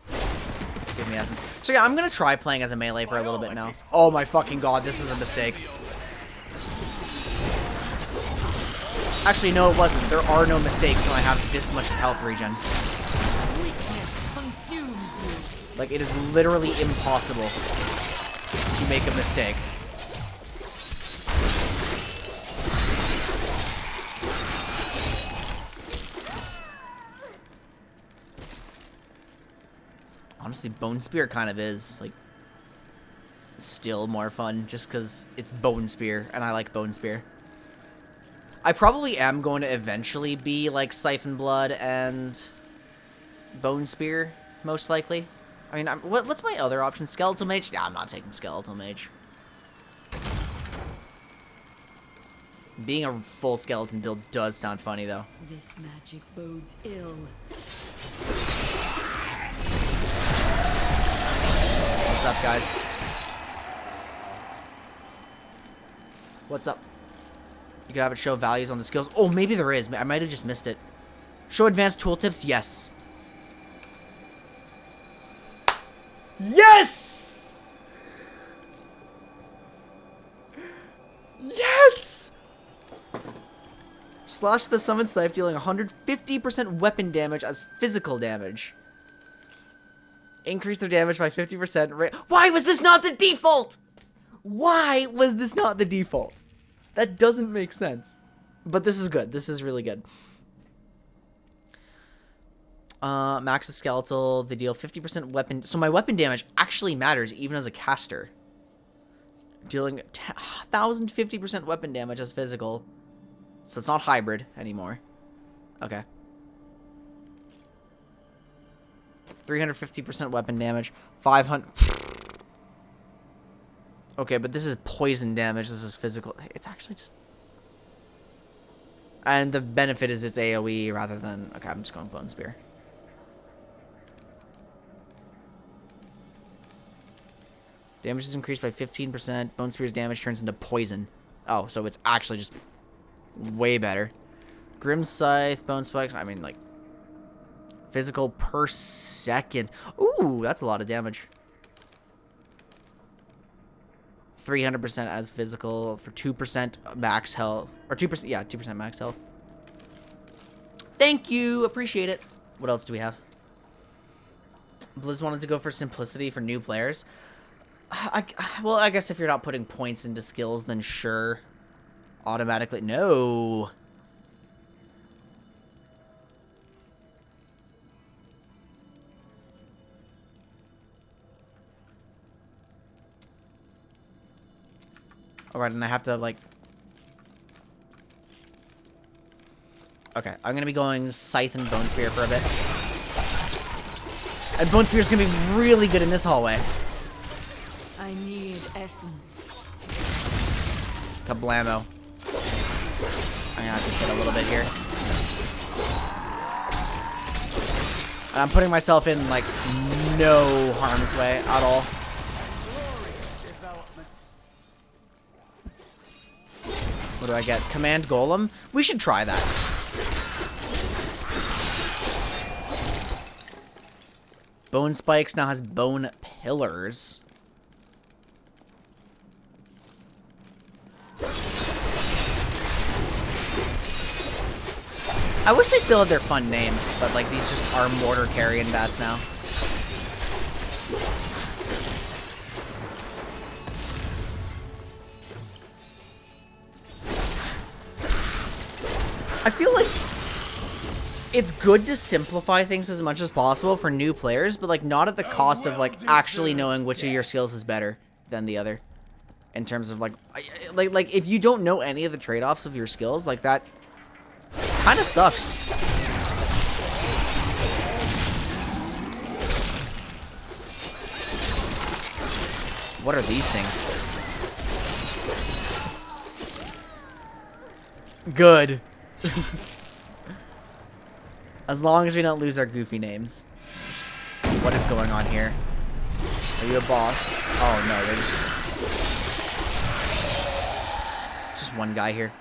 Give me essence. So yeah, I'm gonna try playing as a melee for a little bit now. Oh my fucking god, this was a mistake. Actually, no, it wasn't. There are no mistakes when I have this much health regen. Like, it is literally impossible to make a mistake. Honestly, Bone Spear kind of is, like, still more fun just because it's Bone Spear, and I like Bone Spear. I probably am going to eventually be, like, Siphon Blood and Bone Spear, most likely. I mean, what's my other option? Skeletal Mage? Yeah, I'm not taking Skeletal Mage. Being a full skeleton build does sound funny, though. This magic bodes ill. What's up, guys? What's up? You could have it show values on the skills. Oh, maybe there is. I might have just missed it. Show advanced tooltips? Yes. Yes! Slash the summoned scythe, dealing 150% weapon damage as physical damage. Increase their damage by 50%. Why was this not the default? Why was this not the default? That doesn't make sense. But this is good. This is really good. Max the skeletal. They deal 50% weapon. So my weapon damage actually matters even as a caster. Dealing 1,050% weapon damage as physical. So it's not hybrid anymore. Okay. 350% weapon damage. 500. Okay, but this is poison damage. This is physical. It's actually just... And the benefit is it's AoE rather than... Okay, I'm just going Bone Spear. Damage is increased by 15%. Bone Spear's damage turns into poison. Oh, so it's actually just way better. Grim Scythe, Bone Spikes. I mean, like... Physical per second. Ooh, that's a lot of damage. 300% as physical for 2% max health. Or 2%, yeah, 2% max health. Thank you, appreciate it. What else do we have? Blizz wanted to go for simplicity for new players. Well, I guess if you're not putting points into skills, then sure. Automatically, no. Alright, and I have to, like... Okay, I'm gonna be going Scythe and Bone Spear for a bit. And Bone Spear's gonna be really good in this hallway. I need essence. Kablamo. I'm gonna have to get a little bit here. And I'm putting myself in, like, no harm's way at all. What do I get? Command Golem? We should try that. Bone Spikes now has Bone Pillars. I wish they still had their fun names, but like these just are mortar carrion bats now. I feel like it's good to simplify things as much as possible for new players, but like not at the cost of like actually knowing which of your skills is better than the other. In terms of like if you don't know any of the trade-offs of your skills, like that kind of sucks. What are these things? Good. As long as we don't lose our goofy names. What is going on here? Are you a boss? Oh no, they're just one guy here.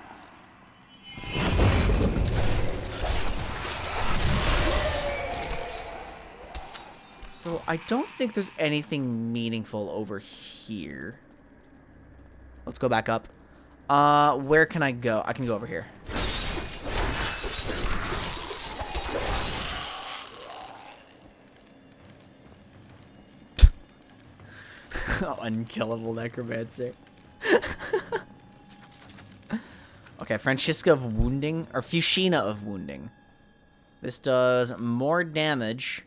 So I don't think there's anything meaningful over here. Let's go back up. Where can I go? I can go over here. Unkillable Necromancer. Okay, Francisca of Wounding, or Fushina of Wounding. This does more damage,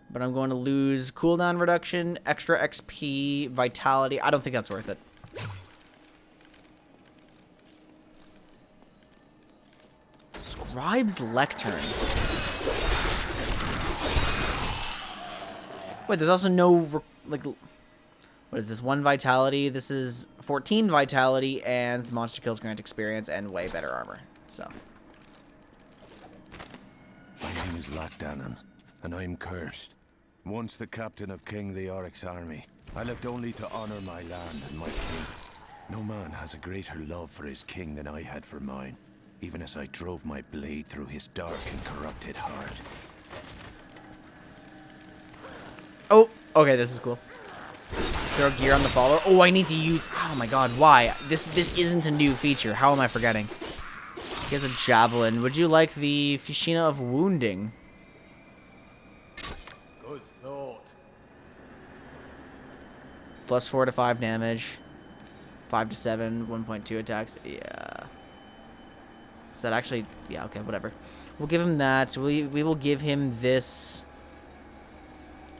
but I'm going to lose cooldown reduction, extra XP, vitality. I don't think that's worth it. Scribe's Lectern. Wait, there's also no, like... What is this? 1 vitality. This is 14 vitality, and monster kills grant experience and way better armor. So. My name is Latdanan, and I'm cursed. Once the captain of King Leoric's army, I lived only to honor my land and my king. No man has a greater love for his king than I had for mine, even as I drove my blade through his dark and corrupted heart. Oh, okay, this is cool. Throw gear on the follower. Oh, I need to use... Oh my god, why? This isn't a new feature. How am I forgetting? He has a javelin. Would you like the Fushina of Wounding? Good thought. Plus 4 to 5 damage. 5 to 7, 1.2 attacks. Yeah. Is that actually... Yeah, okay, whatever. We'll give him that. We will give him this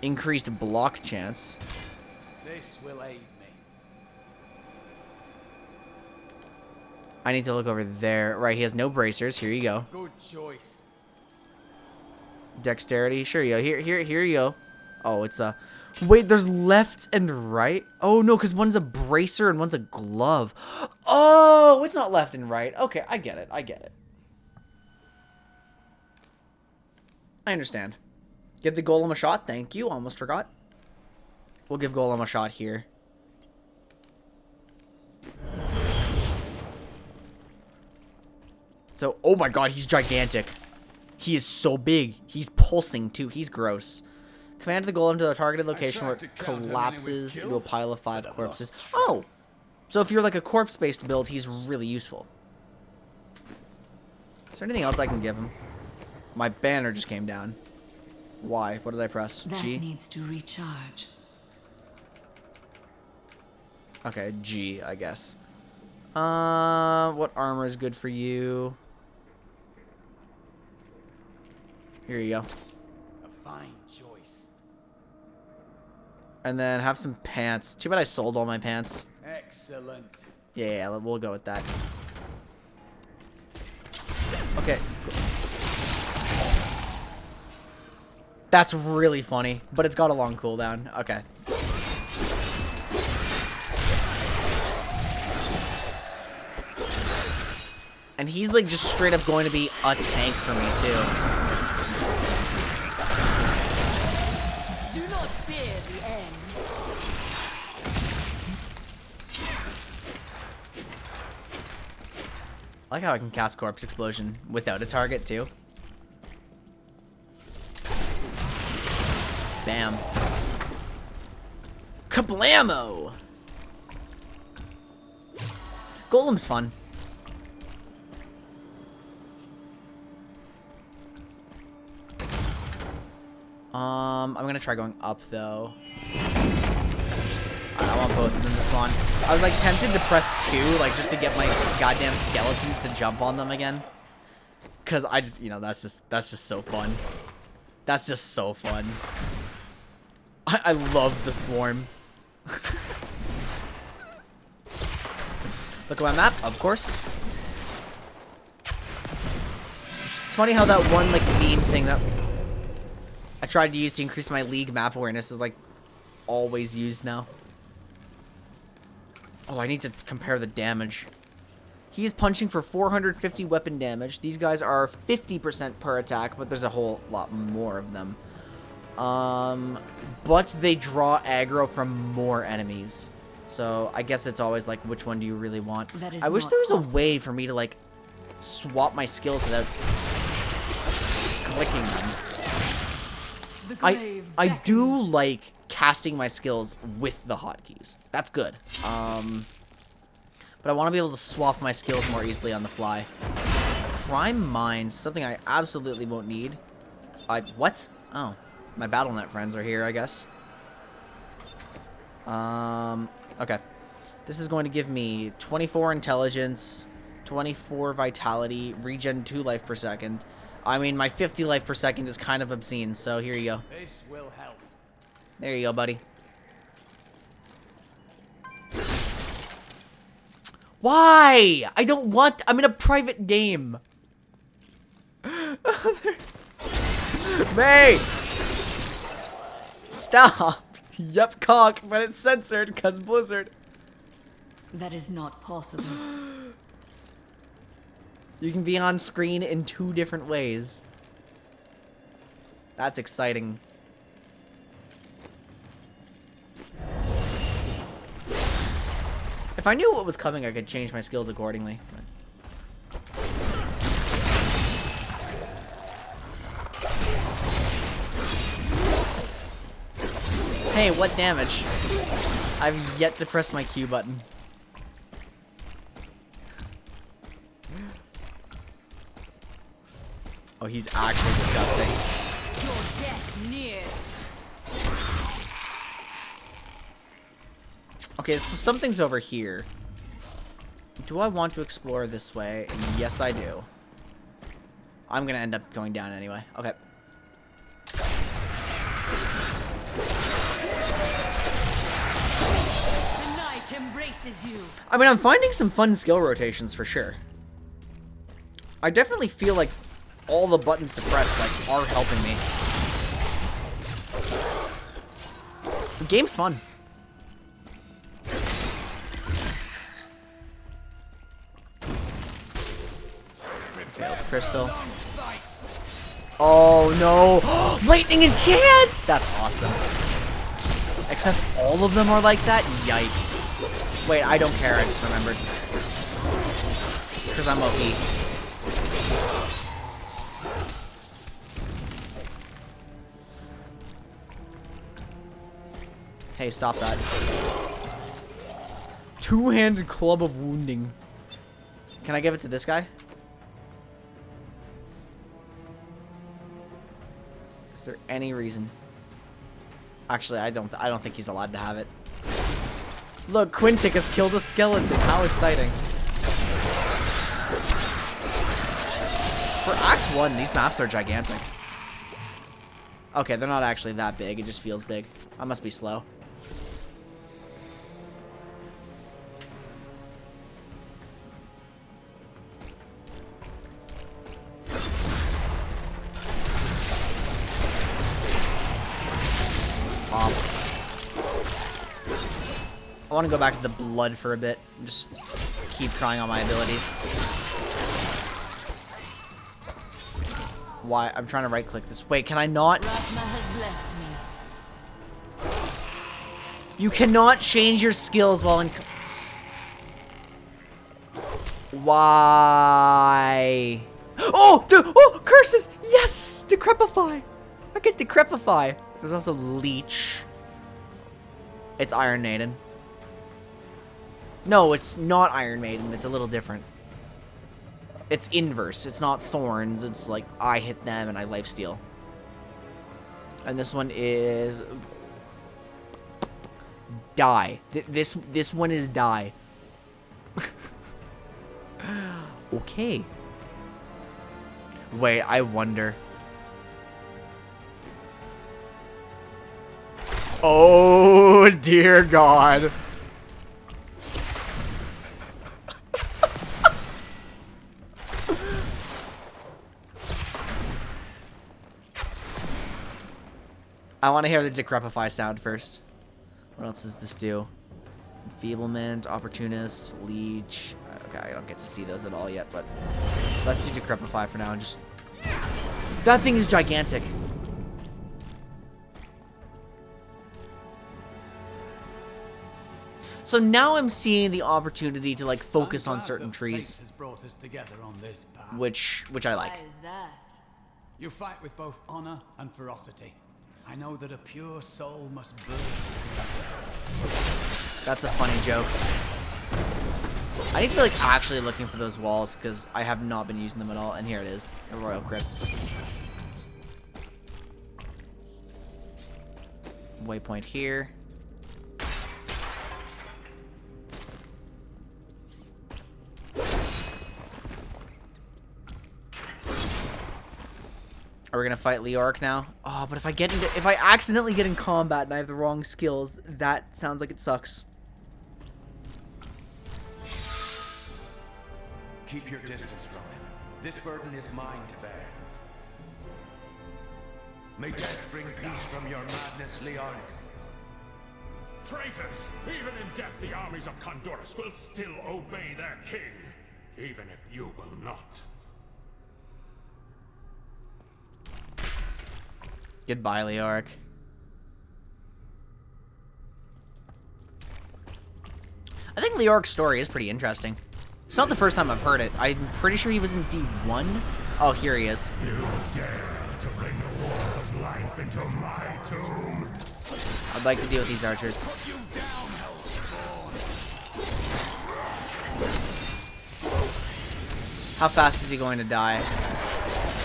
increased block chance. This will aid me. I need to look over there. Right, he has no bracers. Here you go. Good choice. Dexterity. Sure you go. Here you go. Oh, it's a... Wait, there's left and right? Oh, no, because one's a bracer and one's a glove. Oh, it's not left and right. Okay, I get it. I get it. I understand. Give the golem a shot. Thank you. Almost forgot. We'll give golem a shot here. So, oh my god, he's gigantic. He is so big. He's pulsing, too. He's gross. Command the golem to the targeted location where it collapses into a pile of 5 corpses. Oh! So if you're like a corpse-based build, he's really useful. Is there anything else I can give him? My banner just came down. Why? What did I press? That G? needs to recharge. Okay, G, I guess. What armor is good for you? Here you go. A fine choice. And then have some pants. Too bad I sold all my pants. Excellent. Yeah, we'll go with that. Okay. That's really funny, but it's got a long cooldown. Okay. And he's like just straight up going to be a tank for me too. Do not fear the end. I like how I can cast Corpse Explosion without a target too. Bam. Kablamo! Golem's fun. I'm gonna try going up though. I want both of them to spawn. I was like tempted to press 2, like just to get my goddamn skeletons to jump on them again. Cause I just, you know, that's just so fun. That's just so fun. I love the swarm. Look at my map, of course. It's funny how that one like meme thing that I tried to use to increase my league map awareness is like always used now. Oh, I need to compare the damage. He is punching for 450 weapon damage. These guys are 50% per attack, but there's a whole lot more of them. But they draw aggro from more enemies. So I guess it's always like, which one do you really want? I wish there was a way for me to like swap my skills without clicking them. I do like casting my skills with the hotkeys. That's good. But I want to be able to swap my skills more easily on the fly. Prime Mind, something I absolutely won't need. What? Oh, my BattleNet friends are here, I guess. Okay. This is going to give me 24 intelligence, 24 vitality, regen 2 life per second. I mean, my 50 life per second is kind of obscene, so here you go. This will help. There you go, buddy. Why? I don't want... I'm in a private game. May! Stop! Yep, cock, but it's censored because Blizzard. That is not possible. You can be on screen in 2 different ways. That's exciting. If I knew what was coming, I could change my skills accordingly. Hey, what damage? I've yet to press my Q button. Oh, he's actually disgusting. Your death nears. Okay, so something's over here. Do I want to explore this way? Yes, I do. I'm gonna end up going down anyway. Okay. The night embraces you. I mean, I'm finding some fun skill rotations for sure. I definitely feel like all the buttons to press like are helping me. The game's fun. Failed crystal. Oh no! Lightning enchants! That's awesome. Except all of them are like that? Yikes. Wait, I don't care, I just remembered. Because I'm OP. Hey, stop that. Two-handed club of wounding. Can I give it to this guy? Is there any reason? Actually, I don't think he's allowed to have it. Look, Quintic has killed a skeleton. How exciting. For Act 1, these maps are gigantic. Okay, they're not actually that big. It just feels big. I must be slow. I want to go back to the blood for a bit and just keep trying on my abilities. Why? I'm trying to right click this. Wait, can I not? Ratma has blessed me. You cannot change your skills while in... Why? Oh, dude! Oh, curses! Yes! Decrepify! I get Decrepify. There's also Leech. It's Iron Maiden. No, it's not Iron Maiden. It's a little different. It's inverse. It's not Thorns. It's like I hit them and I lifesteal. And this one is... Die. This one is die. Okay. Wait, I wonder. Oh, dear God. I want to hear the Decrepify sound first. What else does this do? Enfeeblement, Opportunist, Leech. Okay, I don't get to see those at all yet, but let's do Decrepify for now and just... That thing is gigantic. So now I'm seeing the opportunity to like focus on certain trees, Has brought us together on this path. which I like. Why is that? You fight with both honor and ferocity. I know that a pure soul must burn. That's a funny joke. I need to be like actually looking for those walls because I have not been using them at all. And here it is, the Royal Crypts. Waypoint here. Are we gonna fight Leoric now? Oh, but if I accidentally get in combat and I have the wrong skills, that sounds like it sucks. Keep your distance from him. This burden is mine to bear. May death bring peace from your madness, Leoric. Traitors! Even in death, the armies of Condorus will still obey their king, even if you will not. Goodbye, Leoric. I think Leoric's story is pretty interesting. It's not the first time I've heard it. I'm pretty sure he was in D1. Oh, here he is. You dare to bring the war of life into my tomb? I'd like to deal with these archers. How fast is he going to die?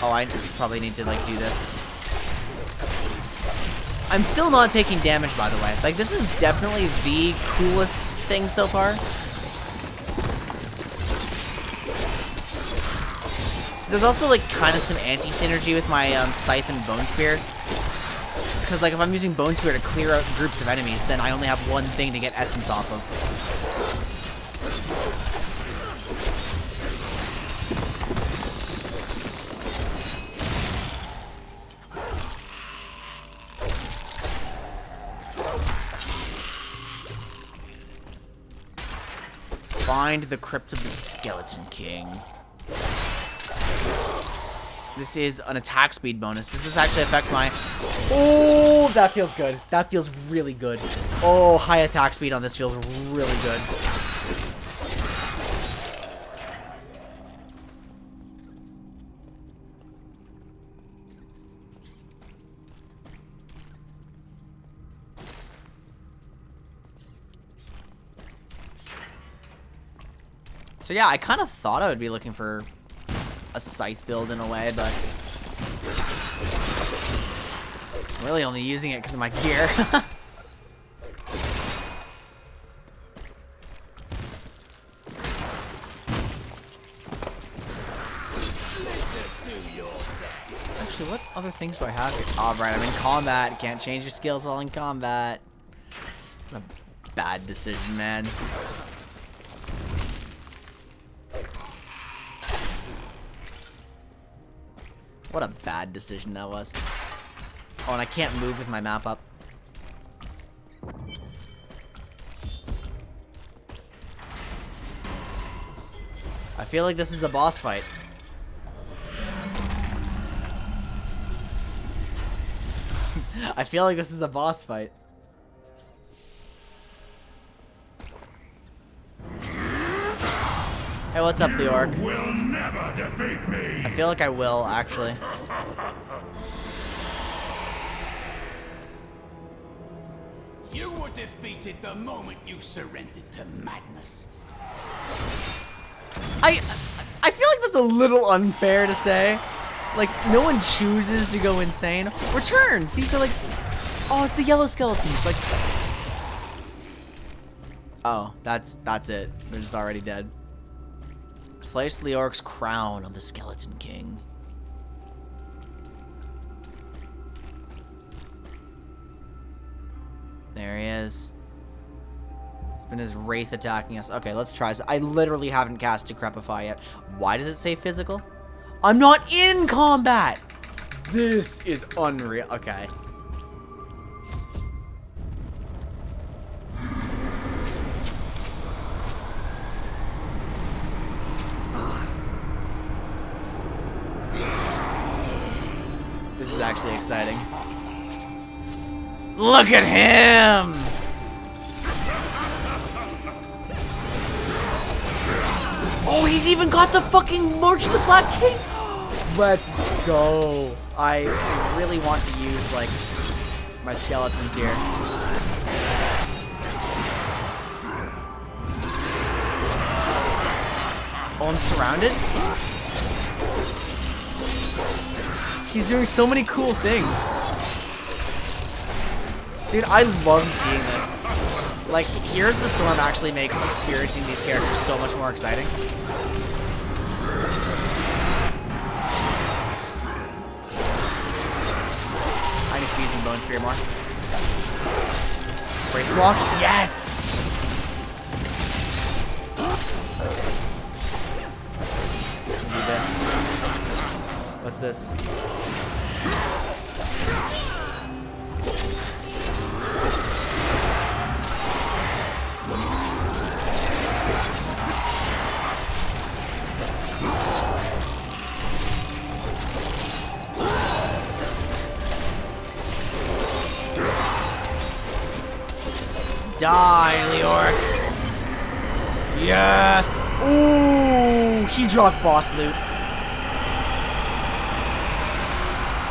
Oh, I probably need to, like, do this. I'm still not taking damage, by the way. Like, this is definitely the coolest thing so far. There's also, like, kind of some anti-synergy with my Scythe and Bone Spear. Because, like, if I'm using Bone Spear to clear out groups of enemies, then I only have one thing to get essence off of. Find the Crypt of the Skeleton King. This is an attack speed bonus. Does this actually affect my... Oh, that feels good. That feels really good. Oh, high attack speed on this feels really good. So yeah, I kind of thought I would be looking for a Scythe build in a way, but I'm really only using it because of my gear. Actually, what other things do I have here? Oh, right, I'm in combat. Can't change your skills while in combat. What a bad decision, man. What a bad decision that was. Oh, and I can't move with my map up. I feel like this is a boss fight. I feel like this is a boss fight. Hey, what's up, Leoric? You will never defeat me. I feel like I will, actually. You were defeated the moment you surrendered to madness. I feel like that's a little unfair to say. Like, no one chooses to go insane. Return! These are like... Oh, it's the yellow skeletons. Like... Oh, that's it. They're just already dead. Place Leoric's crown on the Skeleton King. There he is. It's been his wraith attacking us. Okay, let's try this. I literally haven't cast Decrepify yet. Why does it say physical? I'm not in combat! This is unreal. Okay. This is actually exciting. Look at him! Oh, he's even got the fucking March of the Black King! Let's go. I really want to use, like, my skeletons here. Oh, I'm surrounded? He's doing so many cool things. Dude, I love seeing this. Like, Here's the Storm actually makes experiencing these characters so much more exciting. I need to be using Bone Spear more. Wraith Block? Yes! Do this. What's this? Die, Leoric. Yes. Ooh, he dropped boss loot.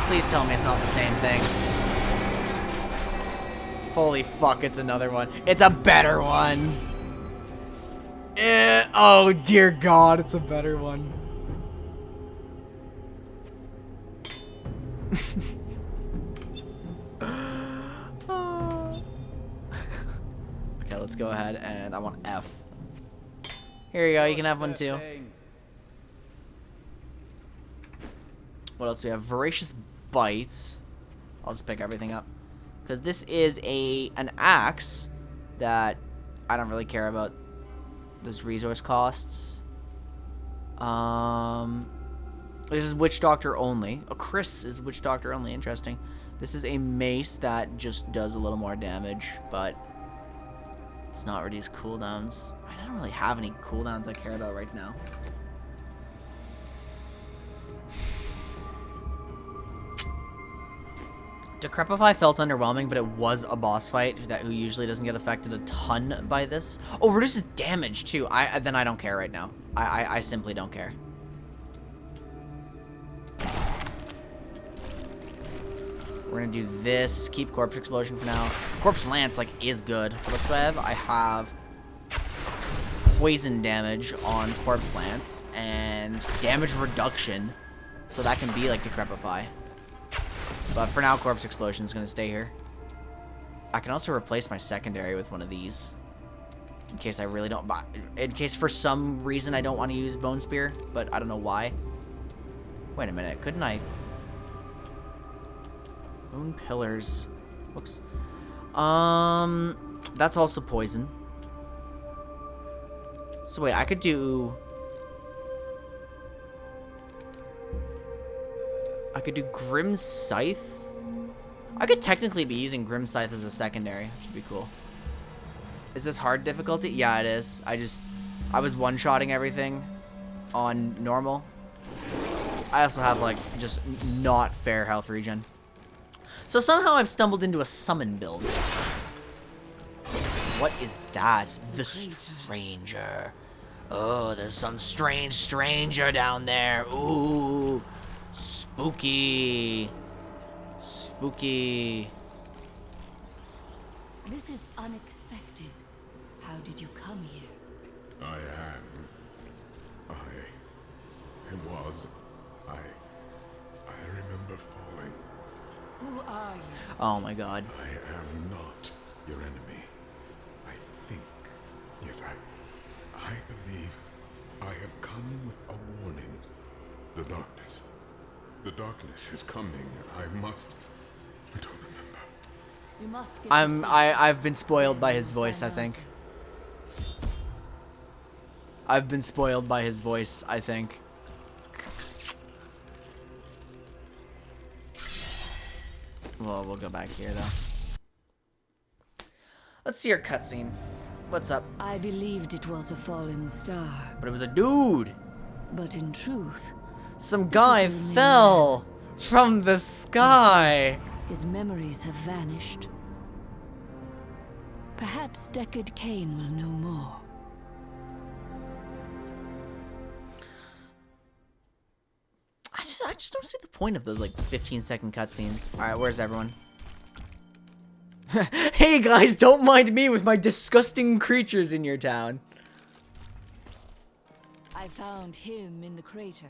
Please tell me it's not the same thing. Holy fuck, it's another one. It's a better one. Oh dear God, it's a better one. Okay, let's go ahead and I want F. Here you go, you can have one too. What else do we have? Voracious Bites. I'll just pick everything up. Because this is an axe that I don't really care about those resource costs. This is Witch Doctor only. Oh, Chris is Witch Doctor only. Interesting. This is a mace that just does a little more damage, but it's not reduce cooldowns. I don't really have any cooldowns I care about right now. Decrepify felt underwhelming, but it was a boss fight who usually doesn't get affected a ton by this. Oh, reduces damage too. Then I don't care right now. I simply don't care. We're gonna do this. Keep Corpse Explosion for now. Corpse Lance is good. What else do I have? I have poison damage on Corpse Lance and damage reduction, so that can be like Decrepify. But for now, Corpse Explosion is going to stay here. I can also replace my secondary with one of these. In case I really don't... In case for some reason I don't want to use Bone Spear, but I don't know why. Wait a minute, couldn't I... Bone Pillars. Whoops. That's also poison. So wait, I could do... I could do Grim Scythe. I could technically be using Grim Scythe as a secondary, which would be cool. Is this hard difficulty? Yeah, it is. I was one-shotting everything on normal. I also have, just not fair health regen. So somehow I've stumbled into a summon build. What is that? The Stranger. Oh, there's some strange stranger down there. Ooh. Spooky. Spooky. This is unexpected. How did you come here? I remember falling. Who are you? Oh my god. I am not your enemy. I think. Yes, I believe I have come with a warning. The darkness. The darkness is coming. I don't remember. You must get I've been spoiled by his voice, I think. I've been spoiled by his voice, I think. Well, we'll go back here, though. Let's see our cutscene. What's up? I believed it was a fallen star. But it was a dude. But in truth... Some guy fell from the sky. His memories have vanished. Perhaps Deckard Cain will know more. I just don't see the point of those 15-second cutscenes. All right, where's everyone? Hey guys, don't mind me with my disgusting creatures in your town. I found him in the crater.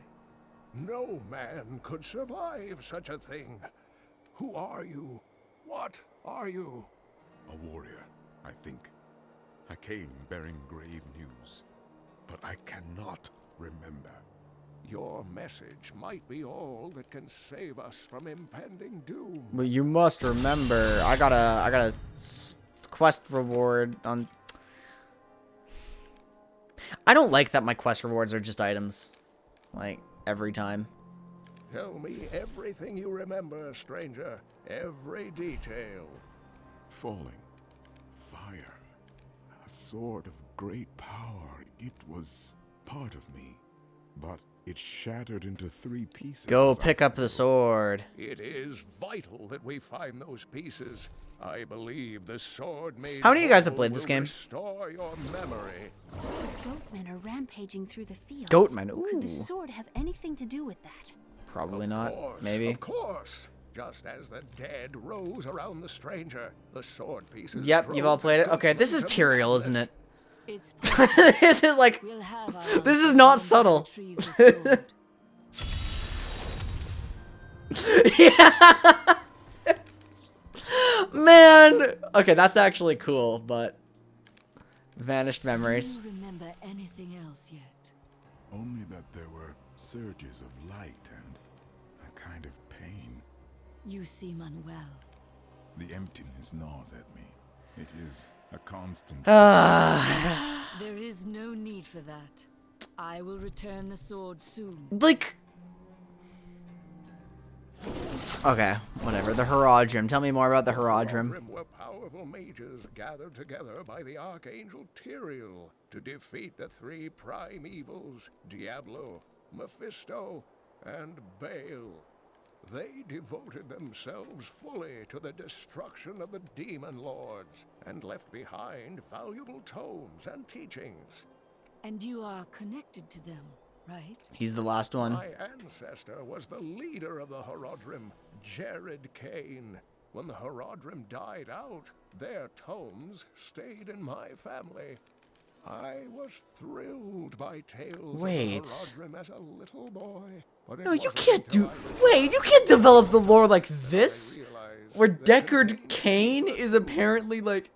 No man could survive such a thing. Who are you? What are you? A warrior, I think. I came bearing grave news, but I cannot remember. Your message might be all that can save us from impending doom. But you must remember, I got a quest reward on... I don't like that my quest rewards are just items. Every time. Tell me everything you remember, stranger. Every detail. Falling. Fire. A sword of great power. It was part of me. But it shattered into 3 pieces. Go pick up the sword. It is vital that we find those pieces. I believe the sword made... How many of you guys have played this game? Restore your memory. Goatmen are rampaging through the fields. Goatmen, ooh. Could the sword have anything to do with that? Probably Of not. course, Maybe. Of course. Just as the dead rose around the stranger, the sword pieces... Yep, you've all played it. Okay, this is Tyrael, isn't it? It's This is this is not subtle. Yeah. Man. Okay, that's actually cool, but vanished memories. Do you remember anything else yet? Only that there were surges of light and a kind of pain. You seem unwell. The emptiness gnaws at me. It is a constant. There is no need for that. I will return the sword soon. Like, okay, whatever. The Haradrim. Tell me more about the Haradrim. Haradrim were powerful mages gathered together by the Archangel Tyrael to defeat the three prime evils, Diablo, Mephisto, and Baal. They devoted themselves fully to the destruction of the demon lords and left behind valuable tomes and teachings. And you are connected to them, right? He's the last one. My ancestor was the leader of the Haradrim, Jared Kane. When the Haradrim died out, their tomes stayed in my family. I was thrilled by tales of the Haradrim as a little boy. But No, you can't do. Wait, you can't develop the lore like this, where Deckard Cain is apparently like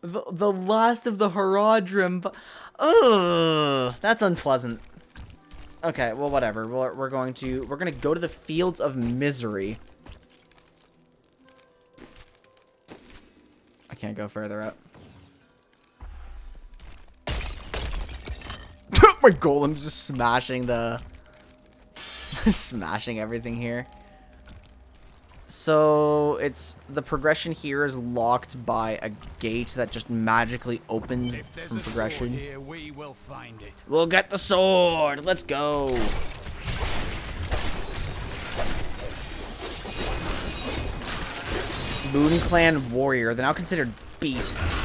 the last of the Haradrim. Ugh, that's unpleasant. Okay, well, whatever. We're gonna go to the Fields of Misery. I can't go further up. My golem's just smashing the smashing everything here. So it's the progression here is locked by a gate that just magically opens from progression. Here, we will find it. We'll get the sword. Let's go. Moon Clan warrior. They're now considered beasts.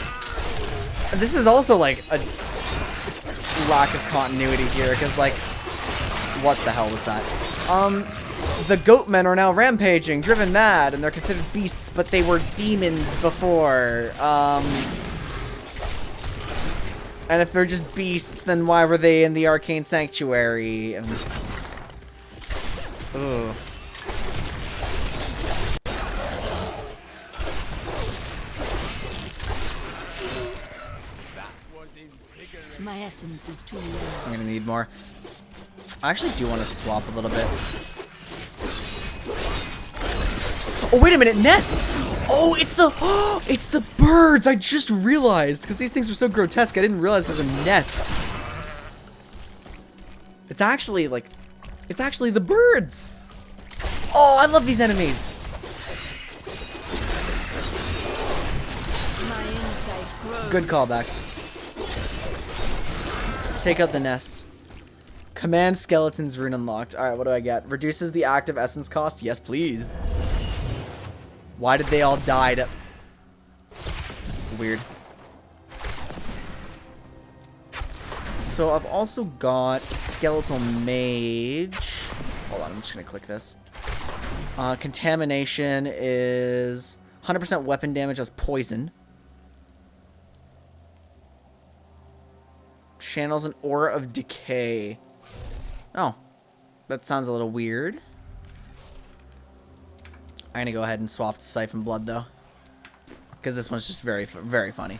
This is also like a lack of continuity here, because like, what the hell was that? The goatmen are now rampaging, driven mad, and they're considered beasts, but they were demons before. And if they're just beasts, then why were they in the Arcane Sanctuary? And, ugh. My essence is too low. I'm gonna need more. I actually do want to swap a little bit. Oh, wait a minute, nests! Oh, it's the birds! I just realized, because these things were so grotesque, I didn't realize there's a nest. It's actually, like, it's actually the birds! Oh, I love these enemies! My insight grows. Good callback. Take out the nest. Command skeletons rune unlocked. Alright, what do I get? Reduces the active essence cost? Yes, please. Why did they all die? Weird. So I've also got Skeletal Mage. Hold on, I'm just gonna click this. Contamination is 100% weapon damage as poison. Channels an aura of decay. Oh, that sounds a little weird. I'm gonna go ahead and swap to Siphon Blood though, because this one's just very, very funny.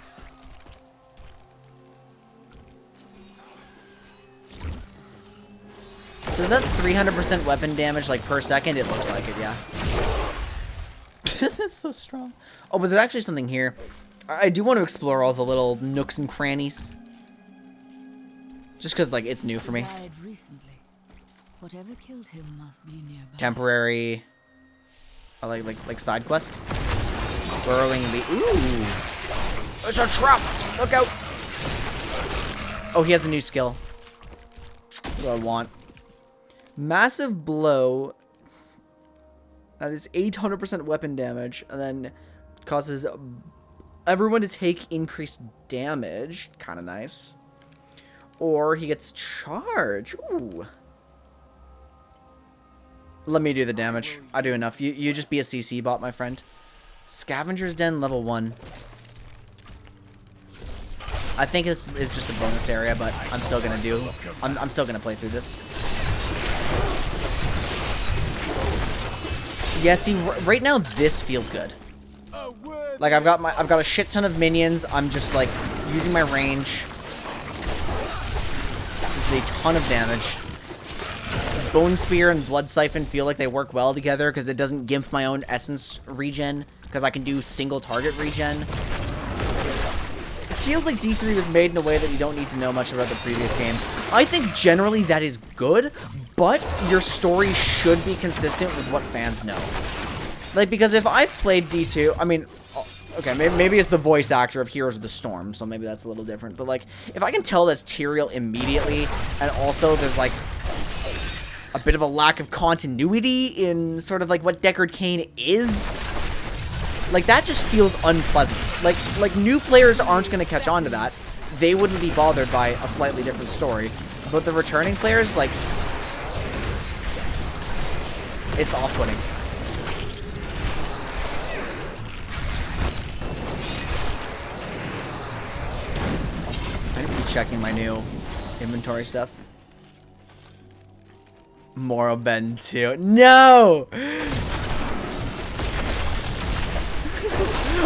So is that 300% weapon damage like per second? It looks like it, yeah. That's so strong. Oh, but there's actually something here. I do want to explore all the little nooks and crannies. Just because, like, it's new for me. Died recently. Whatever killed him must be nearby. Temporary, like side quest. Burrowing the. Ooh, it's a trap! Look out! Oh, he has a new skill. What do I want? Massive blow. That is 800% weapon damage, and then causes everyone to take increased damage. Kind of nice. Or he gets charged. Ooh. Let me do the damage. I do enough. You just be a CC bot, my friend. Scavenger's Den level 1. I think this is just a bonus area, but I'm still gonna do. I'm still gonna play through this. Yeah, see, right now this feels good. Like I've got a shit ton of minions. I'm just like using my range. This is a ton of damage. Bone Spear and Blood Siphon feel like they work well together because it doesn't gimp my own essence regen because I can do single target regen. It feels like D3 was made in a way that you don't need to know much about the previous games. I think generally that is good, but your story should be consistent with what fans know. Like, because if I've played D2, I mean, okay, maybe it's the voice actor of Heroes of the Storm, so maybe that's a little different. But, like, if I can tell that's Tyrael immediately, and also there's, like, a bit of a lack of continuity in sort of, like, what Deckard Cain is, like, that just feels unpleasant. Like new players aren't going to catch on to that. They wouldn't be bothered by a slightly different story. But the returning players, like, it's off-putting. I need to be checking my new inventory stuff. Morroben 2. No!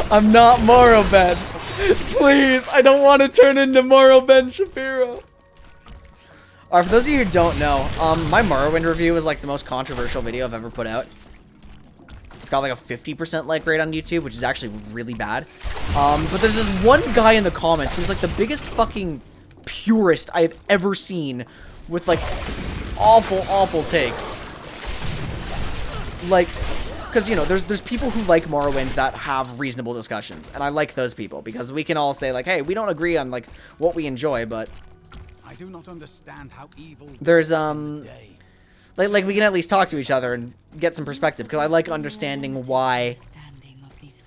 I'm not Morroben. Please, I don't want to turn into Morroben Shapiro. Alright, for those of you who don't know, my Morrowind review is like the most controversial video I've ever put out. It's got like a 50% like rate on YouTube, which is actually really bad. But there's this one guy in the comments who's like the biggest fucking purist I've ever seen with like awful takes. Like, because, you know, there's people who like Morrowind that have reasonable discussions, and I like those people because we can all say like, hey, we don't agree on like what we enjoy, but I do not understand how evil there's like we can at least talk to each other and get some perspective, because I like understanding why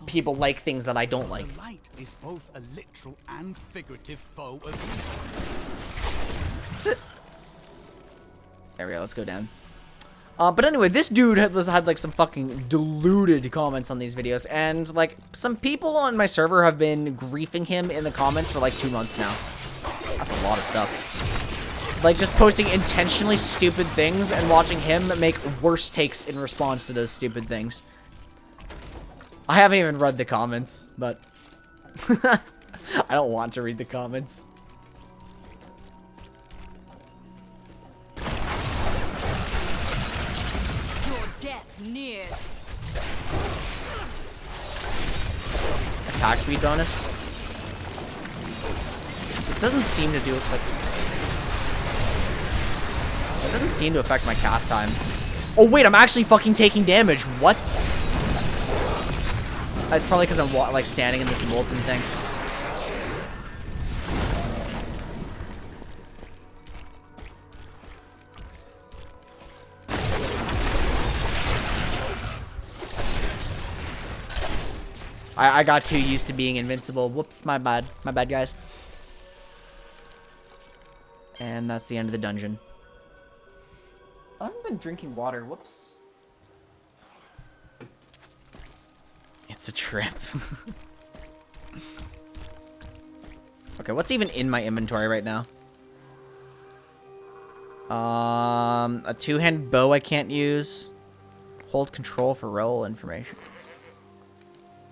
people like things that I don't like. The light is both a literal and figurative foe of evil. There we go, let's go down. But anyway, this dude had like some fucking deluded comments on these videos, and like some people on my server have been griefing him in the comments for like 2 months now. That's a lot of stuff. Like just posting intentionally stupid things and watching him make worse takes in response to those stupid things. I haven't even read the comments, but I don't want to read the comments. Near. Attack speed bonus. This doesn't seem to do it. Like, it doesn't seem to affect my cast time. Oh wait, I'm actually fucking taking damage. What? It's probably because I'm like standing in this molten thing. I got too used to being invincible. Whoops, my bad. My bad, guys. And that's the end of the dungeon. I haven't been drinking water. Whoops. It's a trip. Okay, what's even in my inventory right now? A two-handed bow I can't use. Hold control for roll information.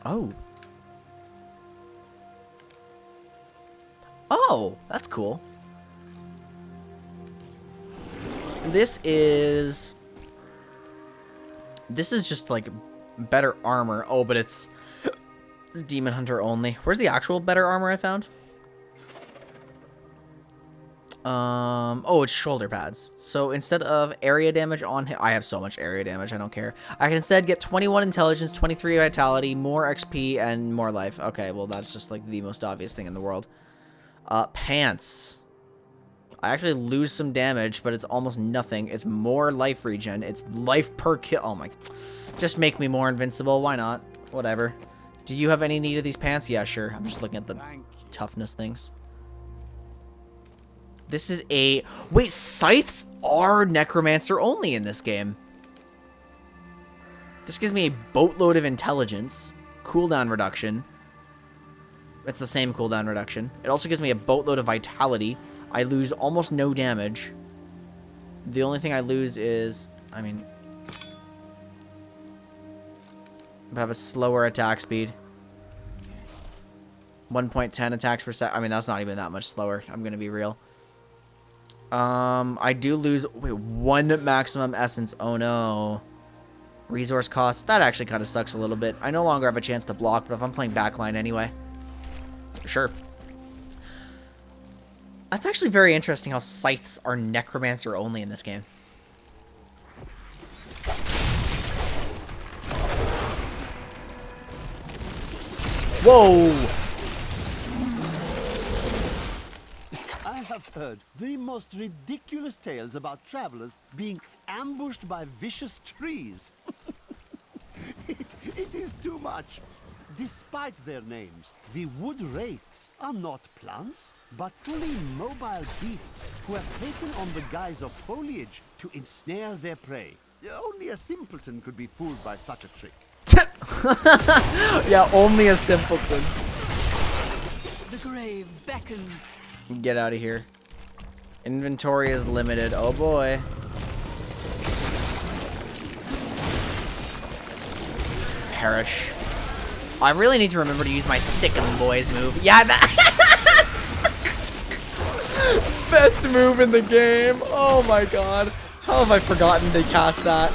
Oh. Oh, that's cool. This is just like better armor. Oh, but it's Demon Hunter only. Where's the actual better armor I found? Oh, it's shoulder pads. So instead of area damage on hit, I have so much area damage, I don't care. I can instead get 21 intelligence, 23 vitality, more XP, and more life. Okay, well, that's just like the most obvious thing in the world. Pants. I actually lose some damage, but it's almost nothing. It's more life regen. It's life per kill. Oh my. Just make me more invincible. Why not? Whatever. Do you have any need of these pants? Yeah, sure. I'm just looking at the toughness things. This is a... Wait, scythes are necromancer only in this game. This gives me a boatload of intelligence. Cooldown reduction. It's the same cooldown reduction. It also gives me a boatload of vitality. I lose almost no damage. The only thing I lose is... I mean... but have a slower attack speed. 1.10 attacks per second. I mean, that's not even that much slower. I'm gonna be real. I do lose 1 maximum essence. Oh no. Resource costs. That actually kind of sucks a little bit. I no longer have a chance to block, but if I'm playing backline anyway. Sure. That's actually very interesting how scythes are necromancer only in this game. Whoa! I have heard the most ridiculous tales about travelers being ambushed by vicious trees. It is too much. Despite their names, the wood wraiths are not plants, but fully mobile beasts who have taken on the guise of foliage to ensnare their prey. Only a simpleton could be fooled by such a trick. Yeah, only a simpleton. The grave beckons. Get out of here. Inventory is limited. Oh boy. Perish. I really need to remember to use my sick 'em boys move. Yeah, that best move in the game. Oh my god. How have I forgotten to cast that?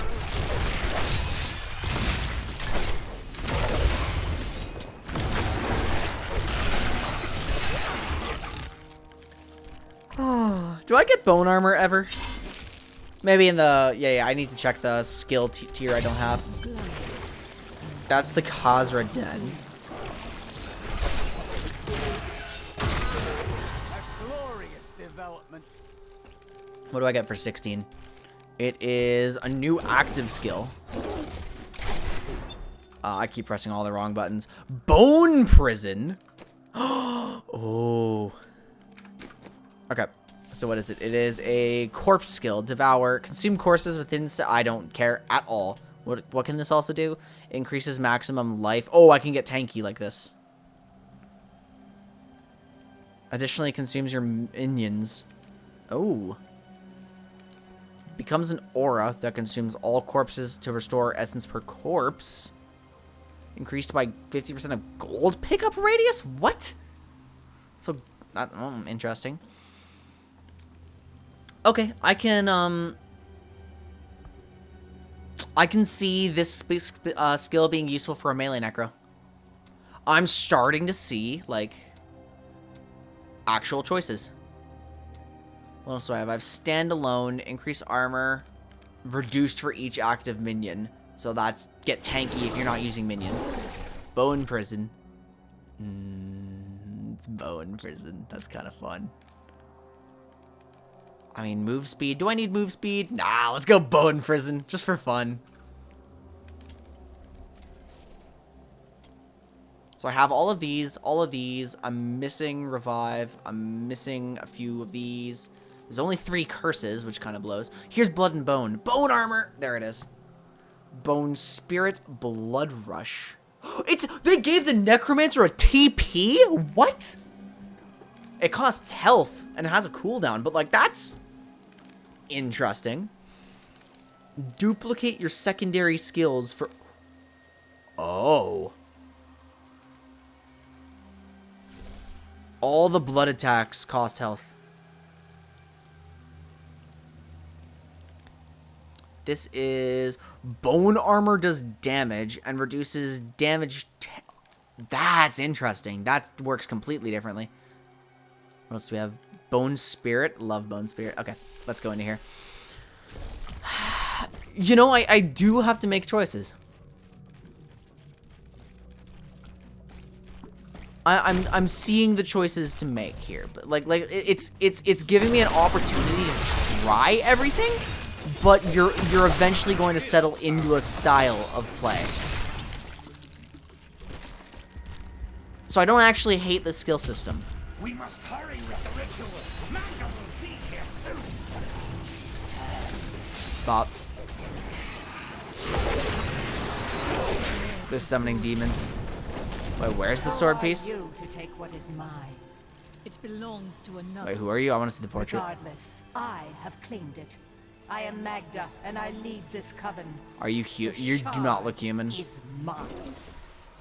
Oh, do I get bone armor ever? Maybe in the... Yeah, I need to check the skill tier I don't have. That's the Khazra Den. A glorious development. What do I get for 16? It is a new active skill. I keep pressing all the wrong buttons. Bone Prison. Oh. Okay. So what is it? It is a corpse skill. Devour. Consume corpses within... I don't care at all. What can this also do? Increases maximum life. Oh, I can get tanky like this. Additionally, consumes your minions. Oh. Becomes an aura that consumes all corpses to restore essence per corpse. Increased by 50% of gold pickup radius? What? So, interesting. Okay, I can see this skill being useful for a melee necro. I'm starting to see, like, actual choices. What else do I have? I have standalone, increase armor, reduced for each active minion. So that's get tanky if you're not using minions. Bone Prison. It's Bone Prison. That's kind of fun. I mean, move speed. Do I need move speed? Nah, let's go Bone Prison, just for fun. So I have all of these, I'm missing Revive, I'm missing a few of these. There's only 3 curses, which kind of blows. Here's Blood and Bone. Bone Armor! There it is. Bone Spirit, Blood Rush. They gave the Necromancer a TP? What? It costs health, and it has a cooldown, but, like, that's interesting. Duplicate your secondary skills for... Oh. All the blood attacks cost health. This is... Bone Armor does damage and reduces damage... That's interesting. That works completely differently. What else do we have? Bone Spirit. Love Bone Spirit. Okay, let's go into here. You know, I do have to make choices. I'm seeing the choices to make here, but like it's giving me an opportunity to try everything, but you're eventually going to settle into a style of play. So I don't actually hate the skill system. We must hurry with the ritual. Manga will be here soon. Stop. They're summoning demons. Wait, where's the sword piece? You to take what is mine. It belongs to another. Wait, who are you? I want to see the portrait. Regardless, I have claimed it. I am Magda, and I lead this coven. Are you you do not look human. Is mine.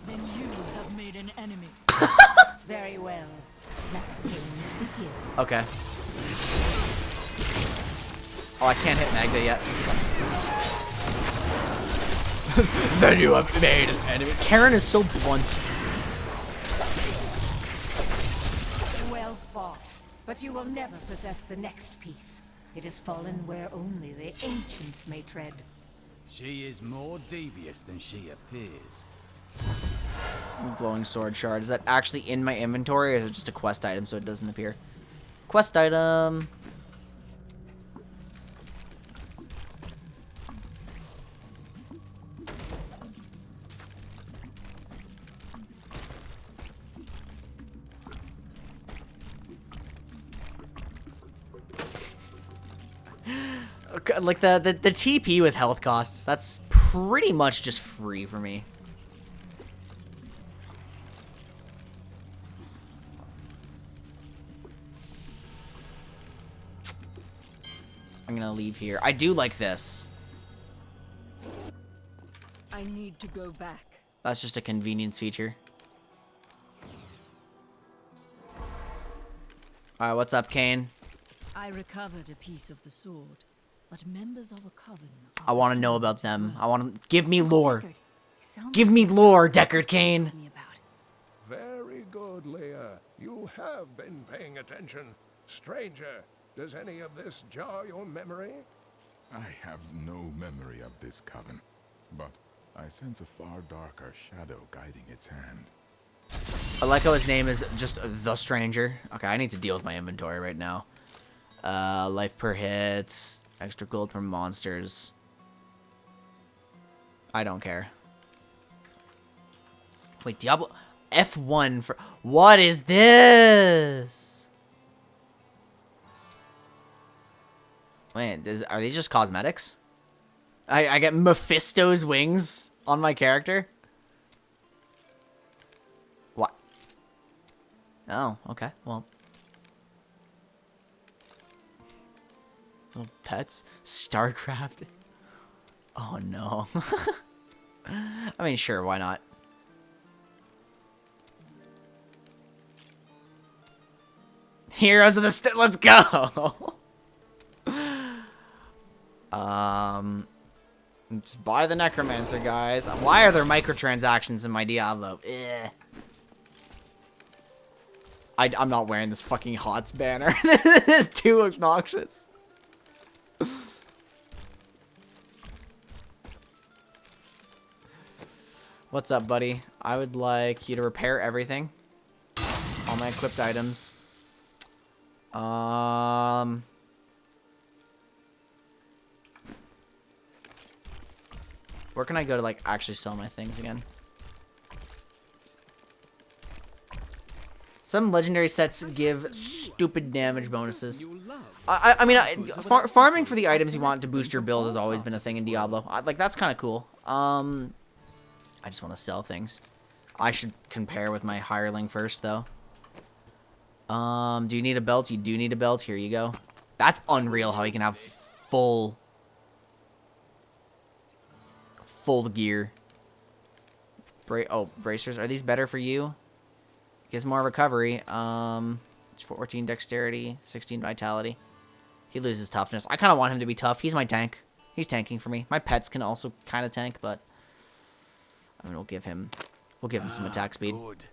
Then you have made an enemy. Very well. Let things begin. Okay. Oh, I can't hit Magda yet. Then you have made an enemy. Karen is so blunt. Well fought, but you will never possess the next piece. It has fallen where only the ancients may tread. She is more devious than she appears. Glowing sword shard. Is that actually in my inventory, or is it just a quest item so it doesn't appear? Quest item. Okay, like the TP with health costs, that's pretty much just free for me. I'm gonna leave here. I do like this. I need to go back. That's just a convenience feature. Alright, what's up, Kane? I recovered a piece of the sword, but members of a coven. I want to know about them. I want to give me lore. Give me lore, Deckard Kane. Very good, Leah. You have been paying attention. Stranger, does any of this jar your memory? I have no memory of this coven, but I sense a far darker shadow guiding its hand. I like how his name is just The Stranger. Okay, I need to deal with my inventory right now. Life per hit, extra gold from monsters. I don't care. Wait, Diablo F1 for what is this? Wait, are these just cosmetics? I get Mephisto's wings on my character. What? Oh, okay. Well. Little pets. StarCraft. Oh no. I mean, sure, why not? Heroes of the let's go. Just buy the Necromancer, guys. Why are there microtransactions in my Diablo? I'm not wearing this fucking HOTS banner. This is too obnoxious. What's up, buddy? I would like you to repair everything. All my equipped items. Where can I go to, like, actually sell my things again? Some legendary sets give stupid damage bonuses. I mean, farming for the items you want to boost your build has always been a thing in Diablo. Like, that's kind of cool. I just want to sell things. I should compare with my hireling first, though. Do you need a belt? You do need a belt. Here you go. That's unreal how you can have full gear. Bracers. Are these better for you? Gives more recovery. 14 dexterity, 16 vitality. He loses toughness. I kind of want him to be tough. He's my tank. He's tanking for me. My pets can also kind of tank, but I mean, we'll give him some attack speed. Good.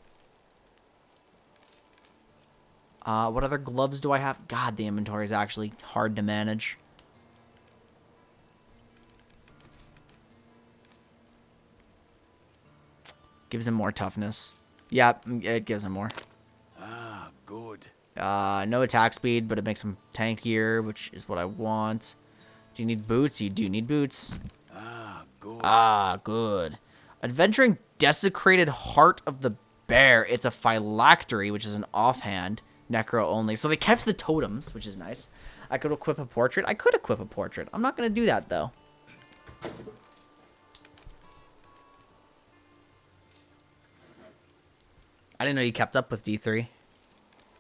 What other gloves do I have? God, the inventory is actually hard to manage. Gives him more toughness. Yeah, it gives him more. Ah, good. No attack speed, but it makes him tankier, which is what I want. Do you need boots? You do need boots. Ah, good. Ah, good. Adventuring Desecrated Heart of the Bear. It's a phylactery, which is an offhand. Necro only. So they kept the totems, which is nice. I could equip a portrait. I could equip a portrait. I'm not going to do that, though. I didn't know you kept up with D3.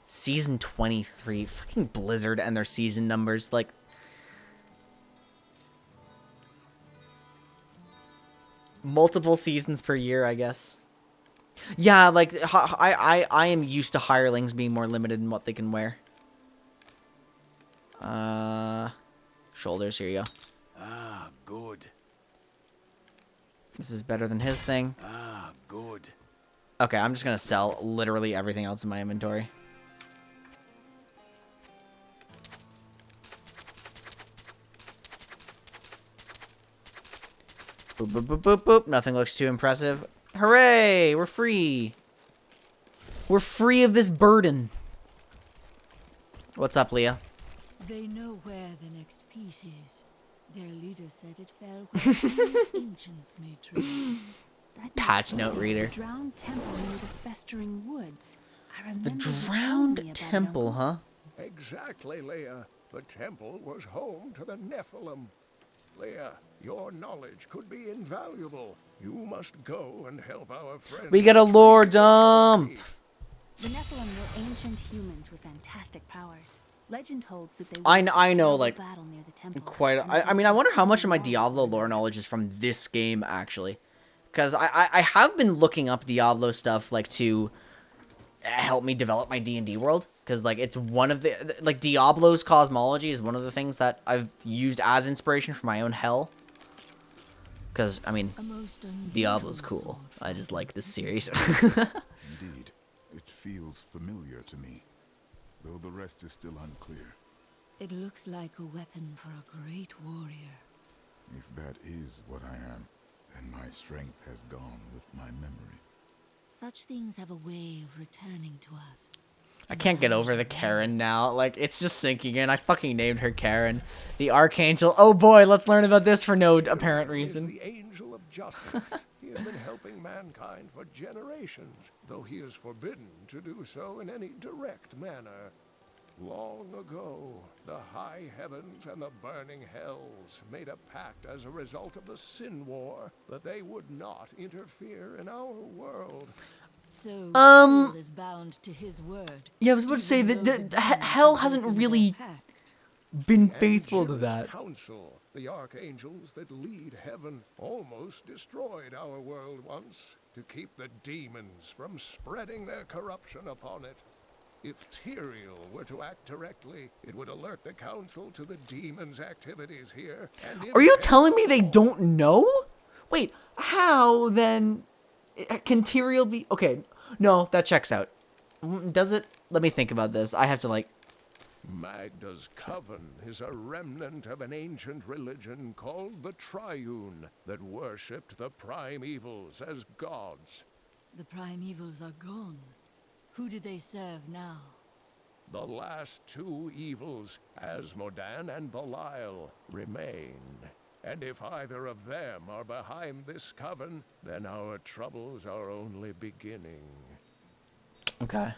Season 23. Fucking Blizzard and their season numbers. Like, multiple seasons per year, I guess. Yeah, like I am used to hirelings being more limited in what they can wear. Shoulders, here you go. Ah, good. This is better than his thing. Ah, good. Okay, I'm just gonna sell literally everything else in my inventory. Boop, boop, boop, boop, boop. Nothing looks too impressive. Hooray! We're free. We're free of this burden. What's up, Leah? They know where the next piece is. Their leader said it fell where the ancients made trade. Patch note reader. The drowned temple near the festering woods. I remember The you telling me drowned about it, temple, Uncle. huh? Exactly, Leah. The temple was home to the Nephilim. Leah, your knowledge could be invaluable. You must go and help our friends. We got a lore dump. The Nephilim were ancient humans with fantastic powers. Legend holds that they I waged know, a like, battle near the temple. quite. I mean, I wonder how much of my Diablo lore knowledge is from this game, actually. Because I have been looking up Diablo stuff, like, to help me develop my D&D world. Because, like, it's one of the... Like, Diablo's cosmology is one of the things that I've used as inspiration for my own hell. Because, I mean, Diablo's cool. I just like this series. Indeed, it feels familiar to me, though the rest is still unclear. It looks like a weapon for a great warrior. If that is what I am, then my strength has gone with my memory. Such things have a way of returning to us. I can't get over the Karen now. Like, it's just sinking in. I fucking named her Karen. The Archangel. Oh boy, let's learn about this for no apparent reason. He is the angel of justice. He has been helping mankind for generations, though he is forbidden to do so in any direct manner. Long ago, the high heavens and the burning hells made a pact as a result of the Sin War that they would not interfere in our world. So Phil is bound to his word. Yeah, I was about to say that hell hasn't really been faithful to that. Council, the archangels that lead heaven, almost destroyed our world once to keep the demons from spreading their corruption upon it. If Tyrael were to act directly, it would alert the council to the demons' activities here. And Are you telling me they don't know? Wait, how then can Tyrael be... Okay, no, that checks out. Does it? Let me think about this. I have to, like... Magda's coven is a remnant of an ancient religion called the Triune that worshipped the primevals as gods. The primevals are gone. Who do they serve now? The last two evils, Asmodan and Belial, remain. And if either of them are behind this coven, then our troubles are only beginning. Okay.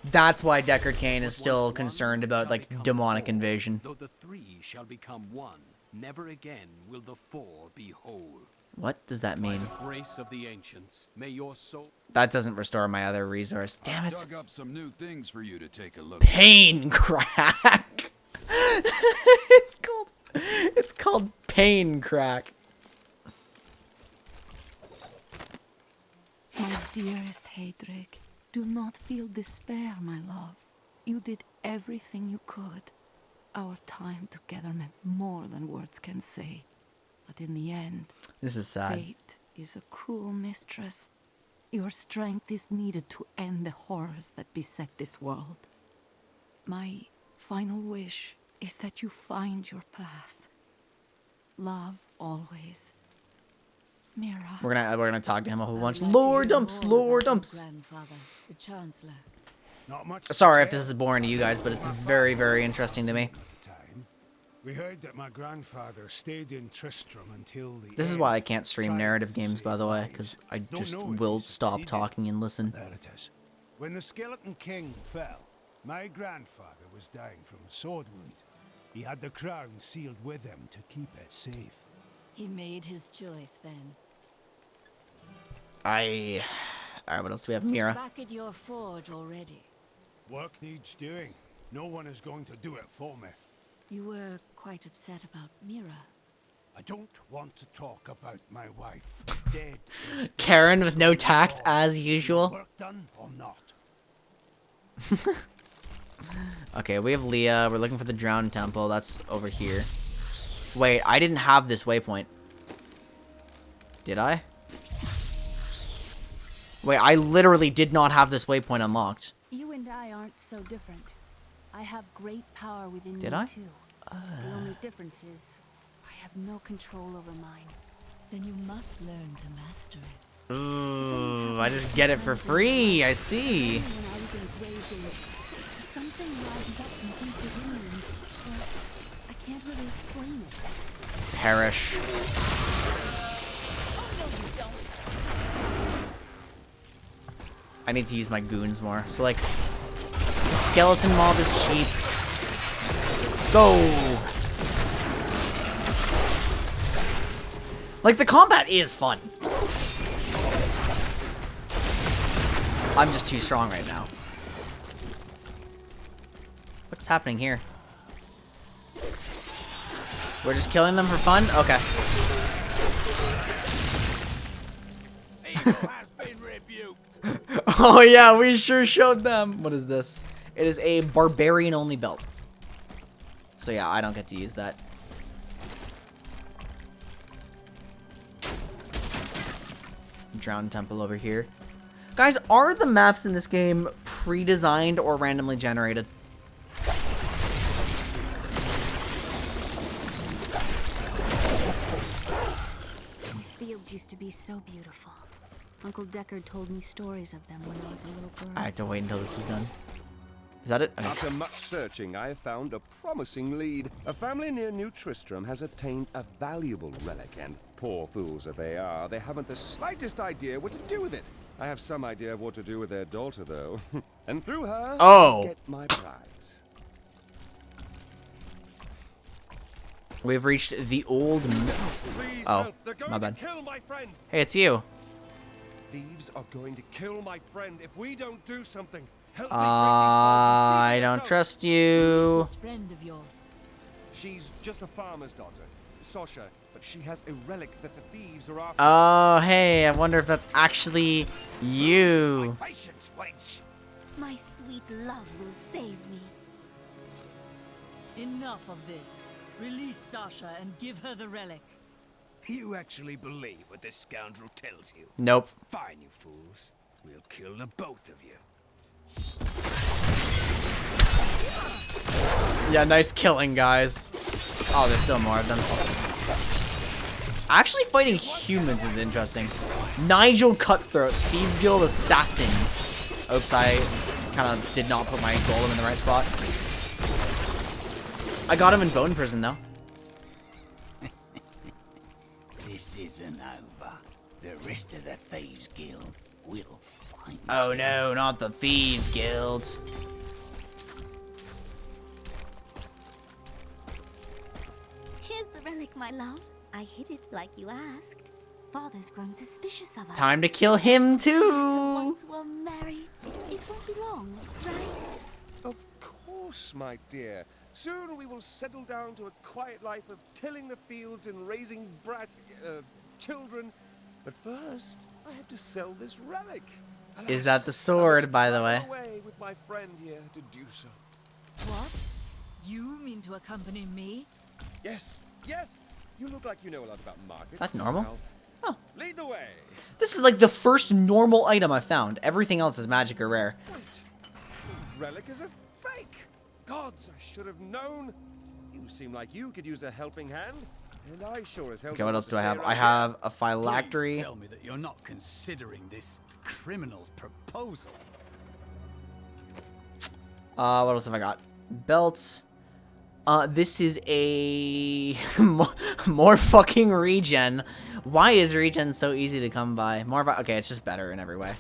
That's why Deckard Cain is still concerned about, like, demonic invasion. Though the three shall become one, never again will the four be whole. What does that mean? By the grace of the ancients, may your soul... That doesn't restore my other resource. Damn it. I dug up some new things for you to take a look at. Pain crack. It's called pain crack. My dearest Heydrich, do not feel despair, my love. You did everything you could. Our time together meant more than words can say. But in the end, this is sad. Fate is a cruel mistress. Your strength is needed to end the horrors that beset this world. My final wish is that you find your path. Love always. Mira. We're gonna talk to him a whole bunch. Lore dumps, lore dumps. Grandfather, the Chancellor. Not much. Sorry if this is boring to you guys, but it's very, very interesting to me. We heard that my grandfather stayed in Tristram until the This is end, why I can't stream trying narrative to games, save by the way, lives. because I Don't just know if will he stop succeeded. talking and listen. There it is. When the Skeleton King fell, my grandfather was dying from a sword wound. He had the crown sealed with him to keep it safe. He made his choice then. Alright, what else do we have? Mira. Back at your forge already. Work needs doing. No one is going to do it for me. You were quite upset about Mira. I don't want to talk about my wife. Dead. Karen with no tact, as usual. Work done or not? Okay, we have Leah. We're looking for the Drowned Temple. That's over here. Wait, I didn't have this waypoint. Did I? Wait, I literally did not have this waypoint unlocked. You and I aren't so different. I have great power within Did me I? too. The only difference is I have no control over mine. Then you must learn to master it. Ooh, I just get it for free. I see. When I was in Grave, something rises up from deep within me. Well, I can't really explain it. Perish. Oh no, you don't. I need to use my goons more. So like, skeleton mob is cheap. Go. Like the combat is fun. I'm just too strong right now. What's happening here? We're just killing them for fun? Okay. Oh yeah, we sure showed them. What is this? It is a barbarian only belt. So yeah, I don't get to use that. Drowned Temple over here. Guys, are the maps in this game pre-designed or randomly generated? These fields used to be so beautiful. Uncle Deckard told me stories of them when I was a little girl. I have to wait until this is done. Is that it? Okay. After much searching, I have found a promising lead. A family near New Tristram has obtained a valuable relic, and poor fools that they are, they haven't the slightest idea what to do with it. I have some idea of what to do with their daughter, though. And through her, I get my prize. We've reached the old... Oh, my bad. Hey, it's you. Thieves are going to kill my friend if we don't do something. Help me I don't trust you. This friend of yours. She's just a farmer's daughter, Sasha, but she has a relic that the thieves are after. Oh, hey, I wonder if that's actually you. Patience, wench. My sweet love will save me. Enough of this. Release Sasha and give her the relic. You actually believe what this scoundrel tells you? Nope. Fine, you fools. We'll kill the both of you. Yeah, nice killing, guys. Oh, there's still more of them. Actually, fighting humans is interesting. Nigel Cutthroat, Thieves Guild Assassin. Oops, I kind of did not put my golem in the right spot. I got him in Bone Prison, though. This isn't over. The rest of the Thieves Guild will find Oh you. no, not the Thieves Guild. Here's the relic, my love. I hid it like you asked. Father's grown suspicious of us. Time to kill him too. Once we're married, it won't be long, right? Of course, my dear. Soon we will settle down to a quiet life of tilling the fields and raising children. But first, I have to sell this relic. Is that the sword, by the way? Away with my friend here to do so. What? You mean to accompany me? Yes, yes. You look like you know a lot about markets. That's normal. Now, Oh. lead the way. This is like the first normal item I've found. Everything else is magic or rare. Wait. The relic is a fake. Gods, I should have known. You seem like you could use a helping hand. And I sure as hell. Okay, what else do I have? I have a phylactery. Please tell me that you're not considering this criminal's proposal. What else have I got? Belts. This is a more fucking regen. Why is regen so easy to come by? Okay, it's just better in every way.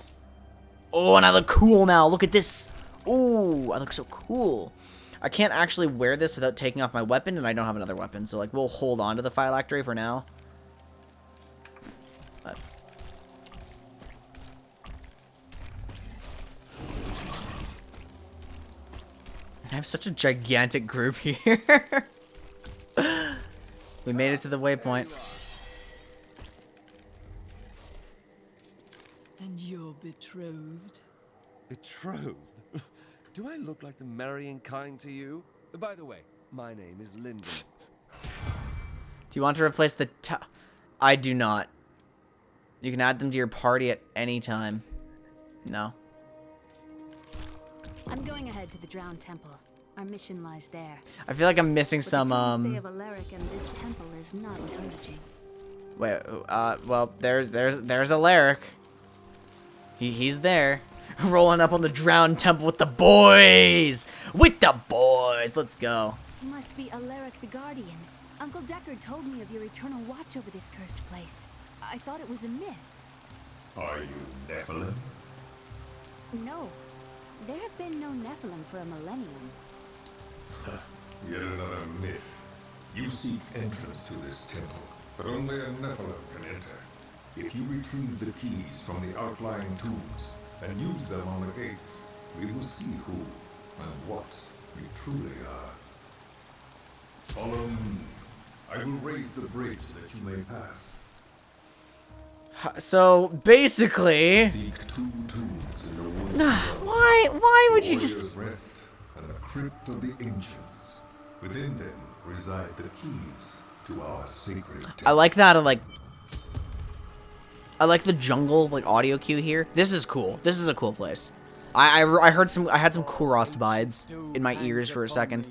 Oh, and I look cool now. Look at this. Ooh, I look so cool. I can't actually wear this without taking off my weapon, and I don't have another weapon, so like we'll hold on to the phylactery for now. But I have such a gigantic group here. We made it to the waypoint. And you're betrothed. Betrothed? Do I look like the marrying kind to you? By the way, my name is Lyndon. Do you want to replace the I do not. You can add them to your party at any time. No. I'm going ahead to the Drowned Temple. Our mission lies there. I feel like I'm missing But some, the say of Alaric and this temple is not encouraging. Wait, well, there's Alaric. He's there. Rolling up on the Drowned Temple with the boys! With the boys! Let's go. It must be Alaric the Guardian. Uncle Deckard told me of your eternal watch over this cursed place. I thought it was a myth. Are you Nephilim? No. There have been no Nephilim for a millennium. Yet another myth. You seek entrance to this temple, but only a Nephilim can enter. If you retrieve the keys from the outlying tombs and use them on the gates, we will see who and what we truly are. Follow me. I will raise the bridge that you may pass. So, basically... Seek 2 tombs in the woods. Why would you just... Rest and the crypt of the ancients. Within them reside the keys to our sacred temple. I like that, I like the jungle, like, audio cue here. This is cool. This is a cool place. I had some Kurost vibes in my ears for a second.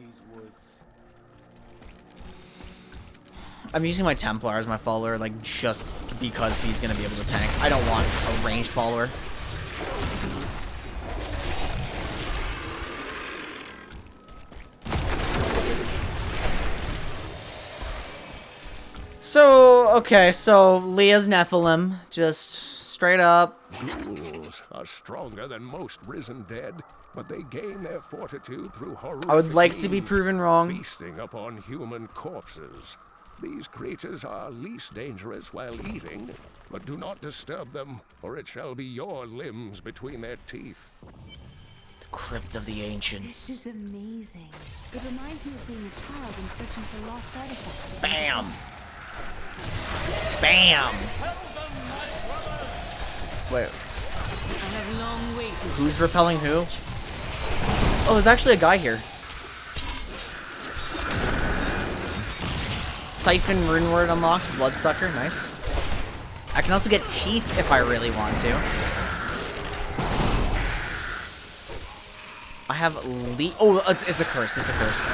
I'm using my Templar as my follower, like, just because he's gonna be able to tank. I don't want a ranged follower. So, okay, so Leah's Nephilim, just straight up. Ghouls are stronger than most risen dead, but they gain their fortitude through horrific I would like to be means, proven wrong. feasting upon human corpses. These creatures are least dangerous while eating, but do not disturb them, or it shall be your limbs between their teeth. The Crypt of the Ancients. This is amazing. It reminds me of being a child and searching for lost artifacts. Bam! Bam! Wait. I have long waited. Who's repelling who? Oh, there's actually a guy here. Siphon rune word unlocked. Bloodsucker. Nice. I can also get teeth if I really want to. I have oh, it's a curse. It's a curse.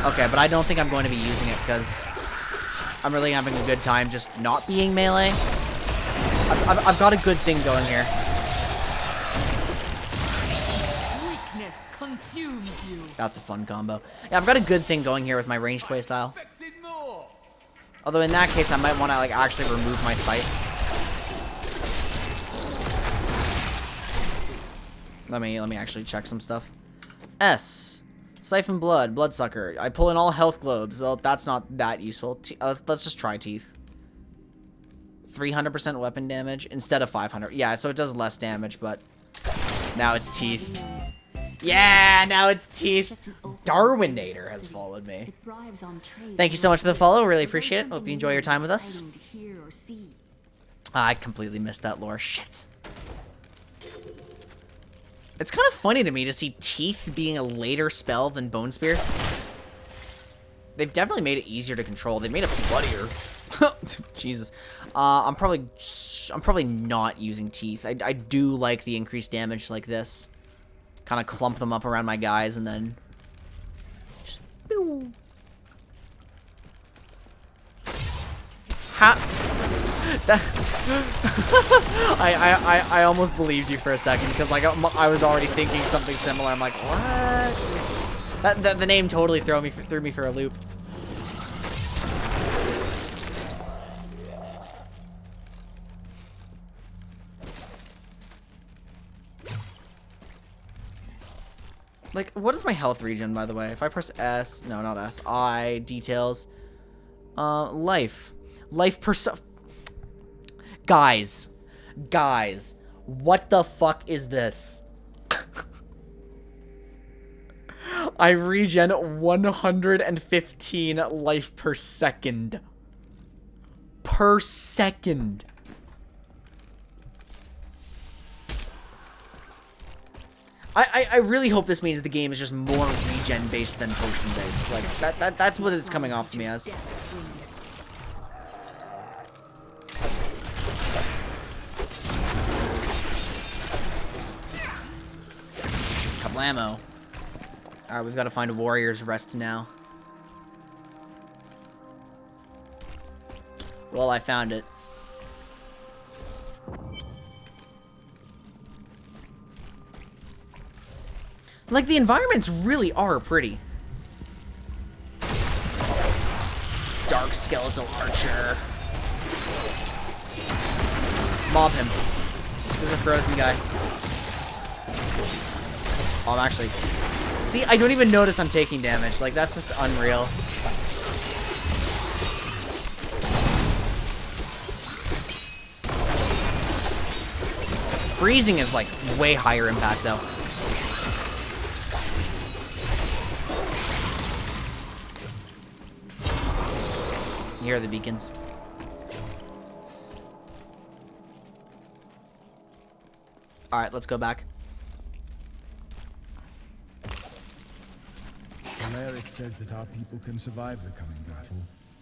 Okay, but I don't think I'm going to be using it because I'm really having a good time just not being melee. I've got a good thing going here. Weakness consumes you. That's a fun combo. Yeah, I've got a good thing going here with my ranged playstyle. Although in that case, I might want to like actually remove my sight. Let me actually check some stuff. S. Siphon blood, bloodsucker. I pull in all health globes. Well, that's not that useful. Let's just try teeth. 300% weapon damage instead of 500. Yeah, so it does less damage, but now it's teeth. Yeah, now it's teeth. Darwinator has followed me. Thank you so much for the follow. Really appreciate it. Hope you enjoy your time with us. I completely missed that lore. Shit. It's kind of funny to me to see teeth being a later spell than Bone Spear. They've definitely made it easier to control. They made it bloodier. Jesus. I'm probably not using teeth. I do like the increased damage like this. Kind of clump them up around my guys and then just pew. I almost believed you for a second because like I was already thinking something similar. I'm like, what? The name totally threw me for a loop. Like, what is my health regen, by the way? If I press S, no, not S, I, details, life perso- Guys, what the fuck is this? I regen 115 life per second. Per second. I really hope this means the game is just more regen based than potion based. Like that's what it's coming off to me as. Couple ammo. Alright, we've got to find a warrior's rest now. Well, I found it. Like, the environments really are pretty. Dark skeletal archer. Mob him. There's a frozen guy. Oh, I'm actually... See, I don't even notice I'm taking damage. Like, that's just unreal. Freezing is, like, way higher impact, though. Here are the beacons. Alright, let's go back. Alaric says that our people can survive the coming battle,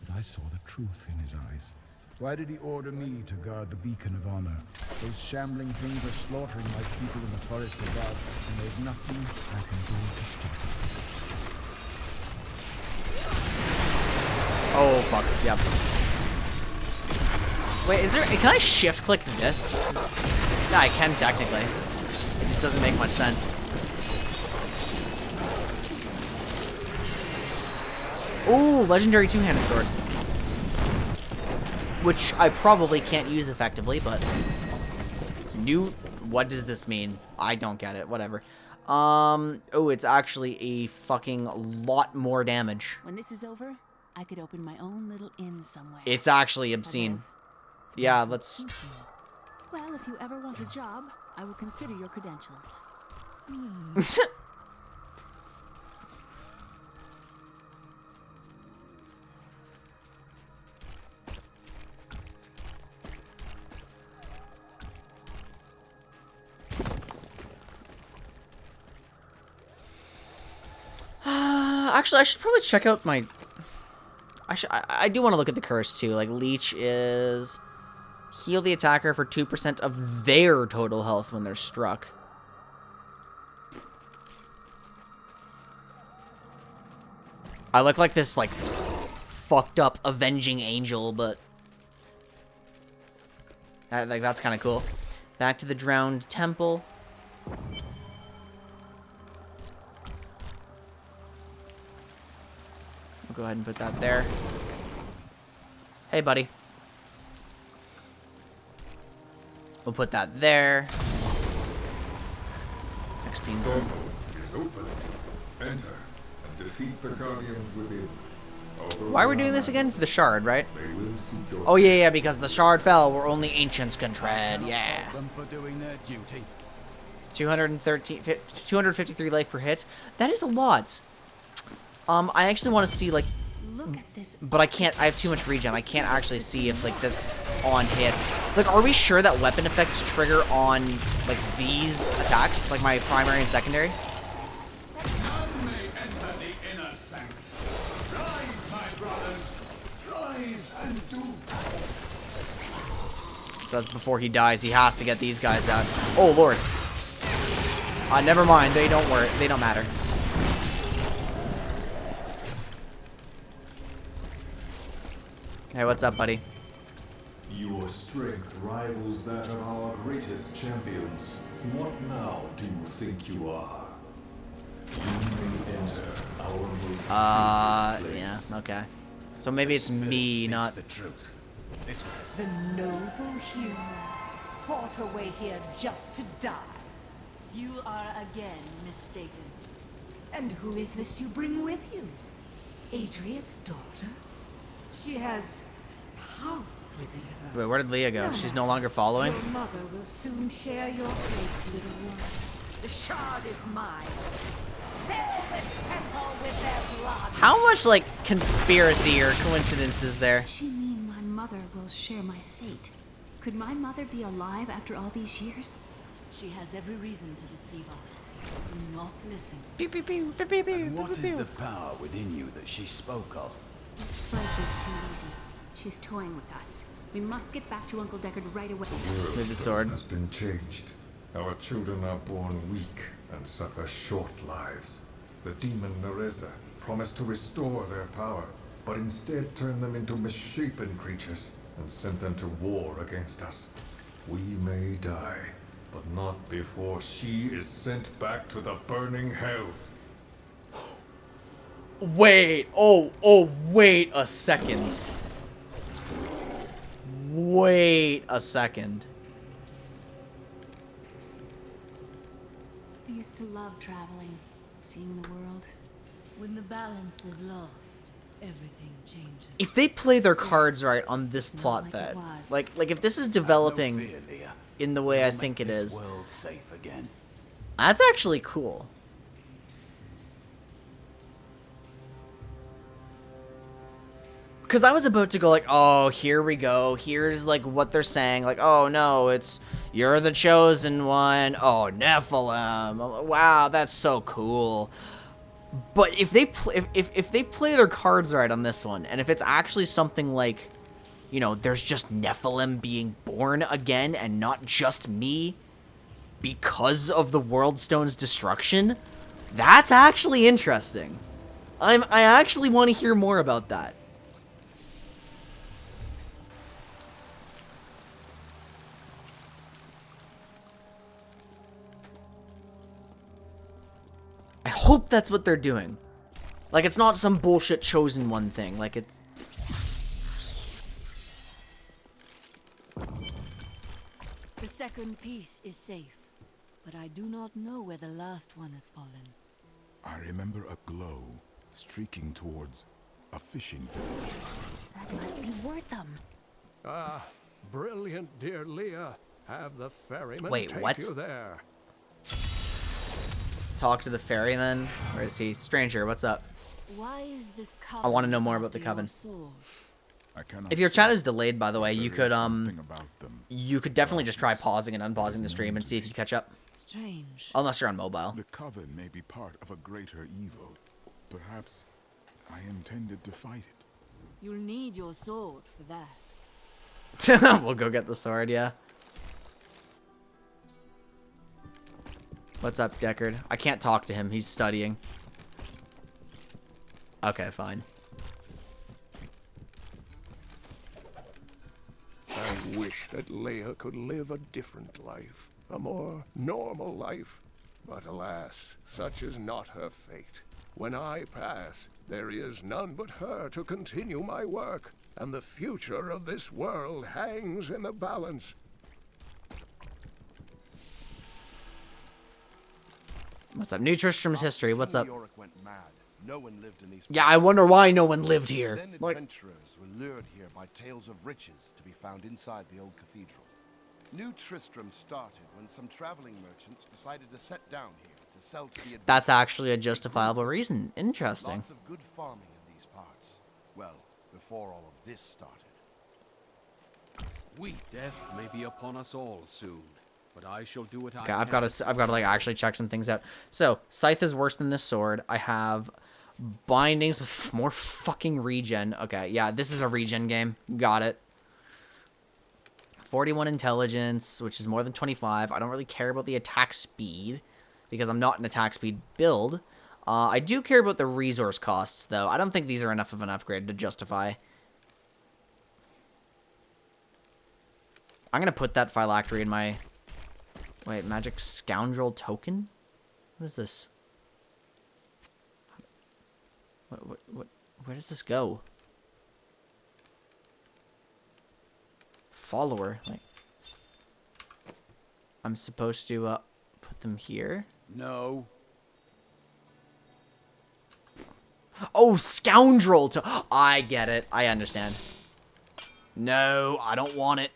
but I saw the truth in his eyes. Why did he order me to guard the beacon of honor? Those shambling things are slaughtering my people in the forest above, and there's nothing I can do to stop it. Oh, fuck. Yep. Wait, is there... Can I shift click this? Yeah, I can technically. It just doesn't make much sense. Ooh, legendary two-handed sword. Which I probably can't use effectively, but... What does this mean? I don't get it. Whatever. Oh, it's actually a fucking lot more damage. When this is over, I could open my own little inn somewhere. It's actually obscene. Yeah, let's... Well, if you ever want a job, I will consider your credentials. Actually, I should probably check out my... I do want to look at the curse, too. Like, Leech is... Heal the attacker for 2% of their total health when they're struck. I look like this, like, fucked up avenging angel, but... that's kind of cool. Back to the drowned temple. We'll go ahead and put that there. Hey, buddy. We'll put that there. XP and gold. Is open. Enter and defeat the guardians within. Why are we doing this again? For the shard, right? Oh, yeah, because the shard fell where only ancients can tread. Yeah. Them for doing their duty. 253 life per hit. That is a lot. I actually want to see, like... Look at this. But I can't... I have too much regen. I can't actually see if, like, that's on hits. Like, are we sure that weapon effects trigger on, like, these attacks? Like, my primary and secondary? None may enter the inner sanctum. Rise, my brothers. Rise and do battle. So that's before he dies. He has to get these guys out. Oh, Lord. Never mind. They don't work. They don't matter. Hey, what's up, buddy? Your strength rivals that of our greatest champions. What now do you think you are? You may enter our most yeah, okay. So maybe it's me, not... The truth. This was The noble hero fought her way here just to die. You are again mistaken. And who is this you bring with you? Adria's daughter? She has power within her. Wait, where did Leah go? She's no longer following? Your mother will soon share your fate, little one. The shard is mine. How much, like, conspiracy or coincidence is there? Does she mean my mother will share my fate? Could my mother be alive after all these years? She has every reason to deceive us. Do not listen. And what is the power within you that she spoke of? This fight is too easy. She's toying with us. We must get back to Uncle Deckard right away. With the sword. Has been changed. Our children are born weak and suffer short lives. The demon Nereza promised to restore their power, but instead turned them into misshapen creatures and sent them to war against us. We may die, but not before she is sent back to the burning hells. Wait, wait a second. Wait a second. I used to love traveling, seeing the world. When the balance is lost, everything changes. If they play their cards right on this plot, that like if this is developing in the way I think it is, World safe again. that's actually cool. Because I was about to go like, oh, here we go. Here's like what they're saying. Like, oh no, it's you're the chosen one. Oh, Nephilim. Wow, that's so cool. But if they if they play their cards right on this one, and if it's actually something like, you know, there's just Nephilim being born again and not just me because of the World Stone's destruction, that's actually interesting. I actually want to hear more about that. I hope that's what they're doing. Like, it's not some bullshit chosen one thing. Like, it's... The second piece is safe, but I do not know where the last one has fallen. I remember a glow streaking towards a fishing village. That must be worth them. Ah, brilliant, dear Leah. Have the ferryman Wait, take what? you there. Talk to the ferryman? Where is he? Stranger, what's up? Why is this I want to know more about the coven. If your chat is delayed, by the way, you could definitely just try pausing and unpausing the stream and see if you catch up. Strange. Unless you're on mobile. The coven may be part of a greater evil. Perhaps I intended to fight it. You'll need your sword for that. We'll go get the sword, yeah. What's up, Deckard? I can't talk to him. He's studying. Okay, fine. I wish that Leia could live a different life, a more normal life. But alas, such is not her fate. When I pass, there is none but her to continue my work, and the future of this world hangs in the balance. What's up? New Tristram's history. What's up? Leoric went mad. No one lived in these Yeah, I wonder why no one lived here. Then Like, adventurers were lured here by tales of riches to be found inside the old cathedral. New Tristram started when some traveling merchants decided to set down here to sell to the that's actually a justifiable reason. Interesting. Lots of good farming in these parts. Well, before all of this started. Death may be upon us all soon, but I shall do what Okay, I I've got to like actually check some things out. So, Scythe is worse than this sword. I have bindings with more fucking regen. Okay, yeah, this is a regen game. Got it. 41 intelligence, which is more than 25. I don't really care about the attack speed because I'm not an attack speed build. I do care about the resource costs, though. I don't think these are enough of an upgrade to justify. I'm going to put that phylactery in my... Wait, magic scoundrel token? What is this? Where does this go? Follower. Like, I'm supposed to put them here. No. Oh, scoundrel to... I get it. I understand. No, I don't want it.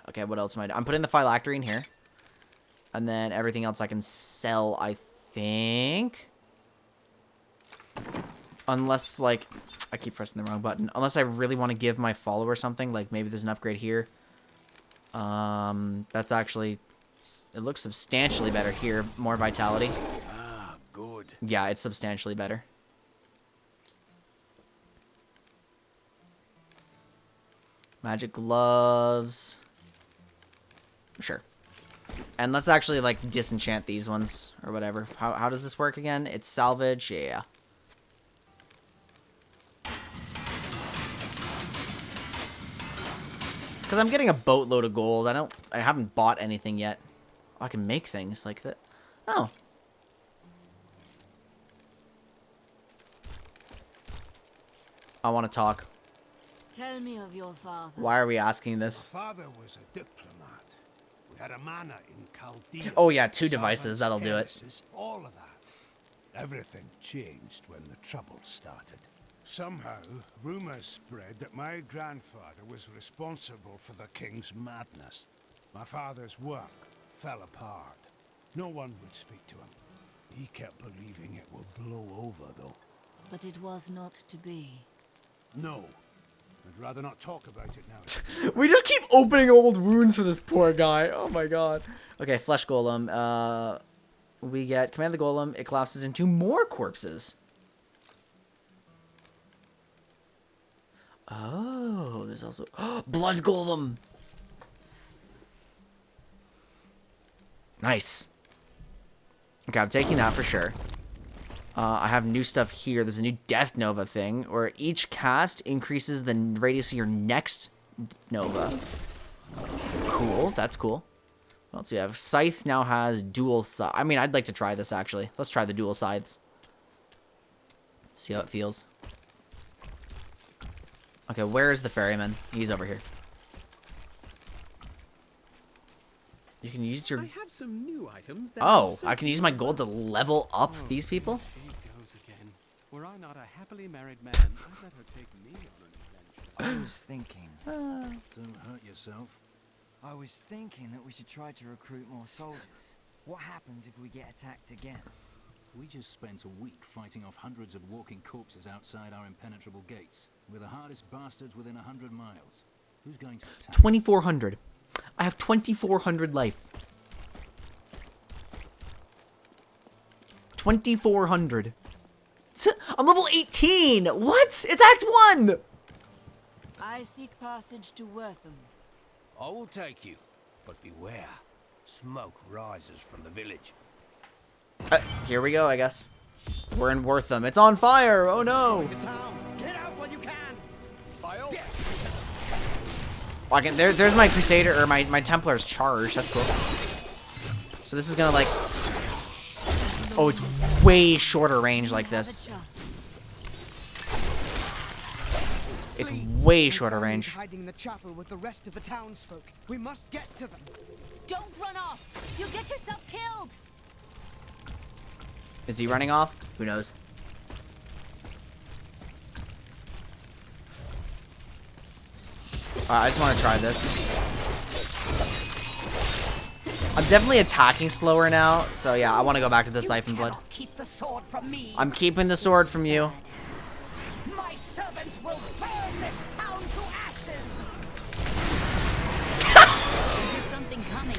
Okay, what else am I doing? I'm putting the phylactery in here. And then everything else I can sell, I think. Unless, like, I keep pressing the wrong button. Unless I really want to give my follower something, like maybe there's an upgrade here. That's actually, it looks substantially better here. More vitality. Ah, good. Yeah, it's substantially better. Magic gloves. Sure. And let's actually, like, disenchant these ones or whatever. How does this work again? It's salvage. Yeah. Because I'm getting a boatload of gold. I haven't bought anything yet. Oh, I can make things like that. Oh. I want to talk. Tell me of your father. Why are we asking this? My father was a diplomat. We had a manor in Chaldea. Oh yeah, 2 devices. That'll do it. All of that. Everything changed when the trouble started. Somehow, rumors spread that my grandfather was responsible for the king's madness. My father's work fell apart. No one would speak to him. He kept believing it would blow over, though. But it was not to be. No. I'd rather not talk about it now. We just keep opening old wounds for this poor guy. Oh my god. Okay, flesh golem. We get command the golem. It collapses into more corpses. Oh, there's also blood golem. Nice. Okay, I'm taking that for sure. I have new stuff here. There's a new Death Nova thing, where each cast increases the radius of your next Nova. Cool, that's cool. What else do we have? Scythe now has dual scythe. I mean, I'd like to try this, actually. Let's try the dual scythes. See how it feels. Okay, where is the ferryman? He's over here. You can use your... I have some new items that Oh, I can use my gold to level up these people? Here goes again. Were I not a happily married man, I'd let her take me on an adventure. I was thinking. Don't hurt yourself. I was thinking that we should try to recruit more soldiers. What happens if we get attacked again? We just spent a week fighting off hundreds of walking corpses outside our impenetrable gates. We're the hardest bastards within 100 miles. Who's going to attack? 2,400. I have 2,400 life. 2,400. I'm level 18! What? It's Act 1! I seek passage to Wortham. I will take you, but beware. Smoke rises from the village. Here we go, I guess. We're in Wortham. It's on fire! Oh no! Get out while you can. I can, there's my Crusader, or my Templar's charge. That's cool. So this is gonna, like... Oh, it's way shorter range like this. It's way shorter range. Hiding in the chapel with the rest of the townsfolk. We must get to them. Don't run off. You'll get yourself killed. Is he running off? Who knows? I just want to try this. I'm definitely attacking slower now, so yeah, I want to go back to the Siphon Blood. Keep the sword from me. I'm keeping the sword from you. My servants will burn this town to ashes. There's something coming.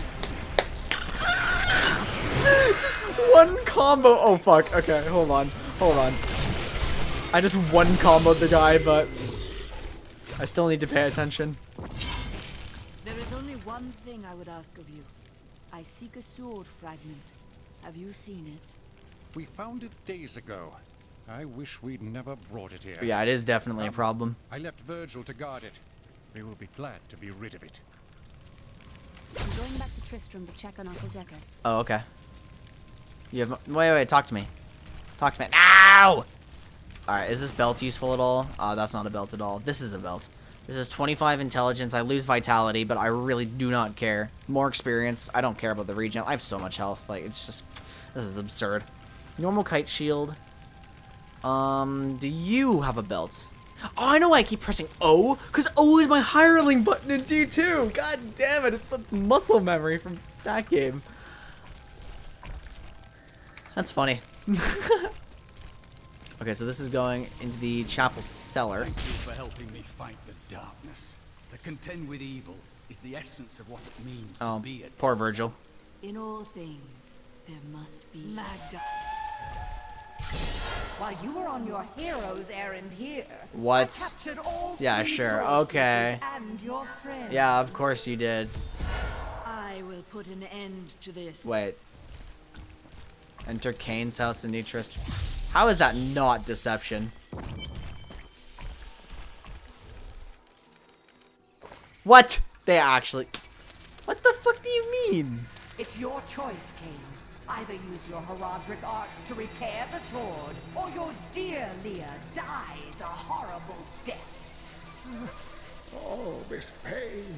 Just one combo. Oh fuck. Okay, hold on. Hold on. I just one comboed the guy, but I still need to pay attention. There is only one thing I would ask of you. I seek a sword fragment. Have you seen it? We found it days ago. I wish we'd never brought it here. Yeah, it is definitely a problem. I left Virgil to guard it. We will be glad to be rid of it. I'm going back to Tristram to check on Uncle Deckard. Oh, okay. You have... Wait, talk to me. Talk to me. Ow! Alright, is this belt useful at all? That's not a belt at all. This is a belt. This is 25 intelligence. I lose vitality, but I really do not care. More experience. I don't care about the regen. I have so much health. Like, it's just... This is absurd. Normal kite shield. Do you have a belt? Oh, I know why I keep pressing O. Because O is my hireling button in D2. God damn it. It's the muscle memory from that game. That's funny. Okay, so this is going into the chapel cellar. Thank you for helping me fight the darkness. To contend with evil is the essence of what it means to be a Poor Virgil. In all things, there must be Magda. While you were on your hero's errand here, What? I captured all Yeah, 3 sure. sword Okay. pieces and your friend. Yeah, of course you did. I will put an end to this. Wait. Enter Kane's house in New Tristram. How is that not deception? What? They actually... What the fuck do you mean? It's your choice, Kane. Either use your heraldric arts to repair the sword, or your dear Leah dies a horrible death. Oh, this pain,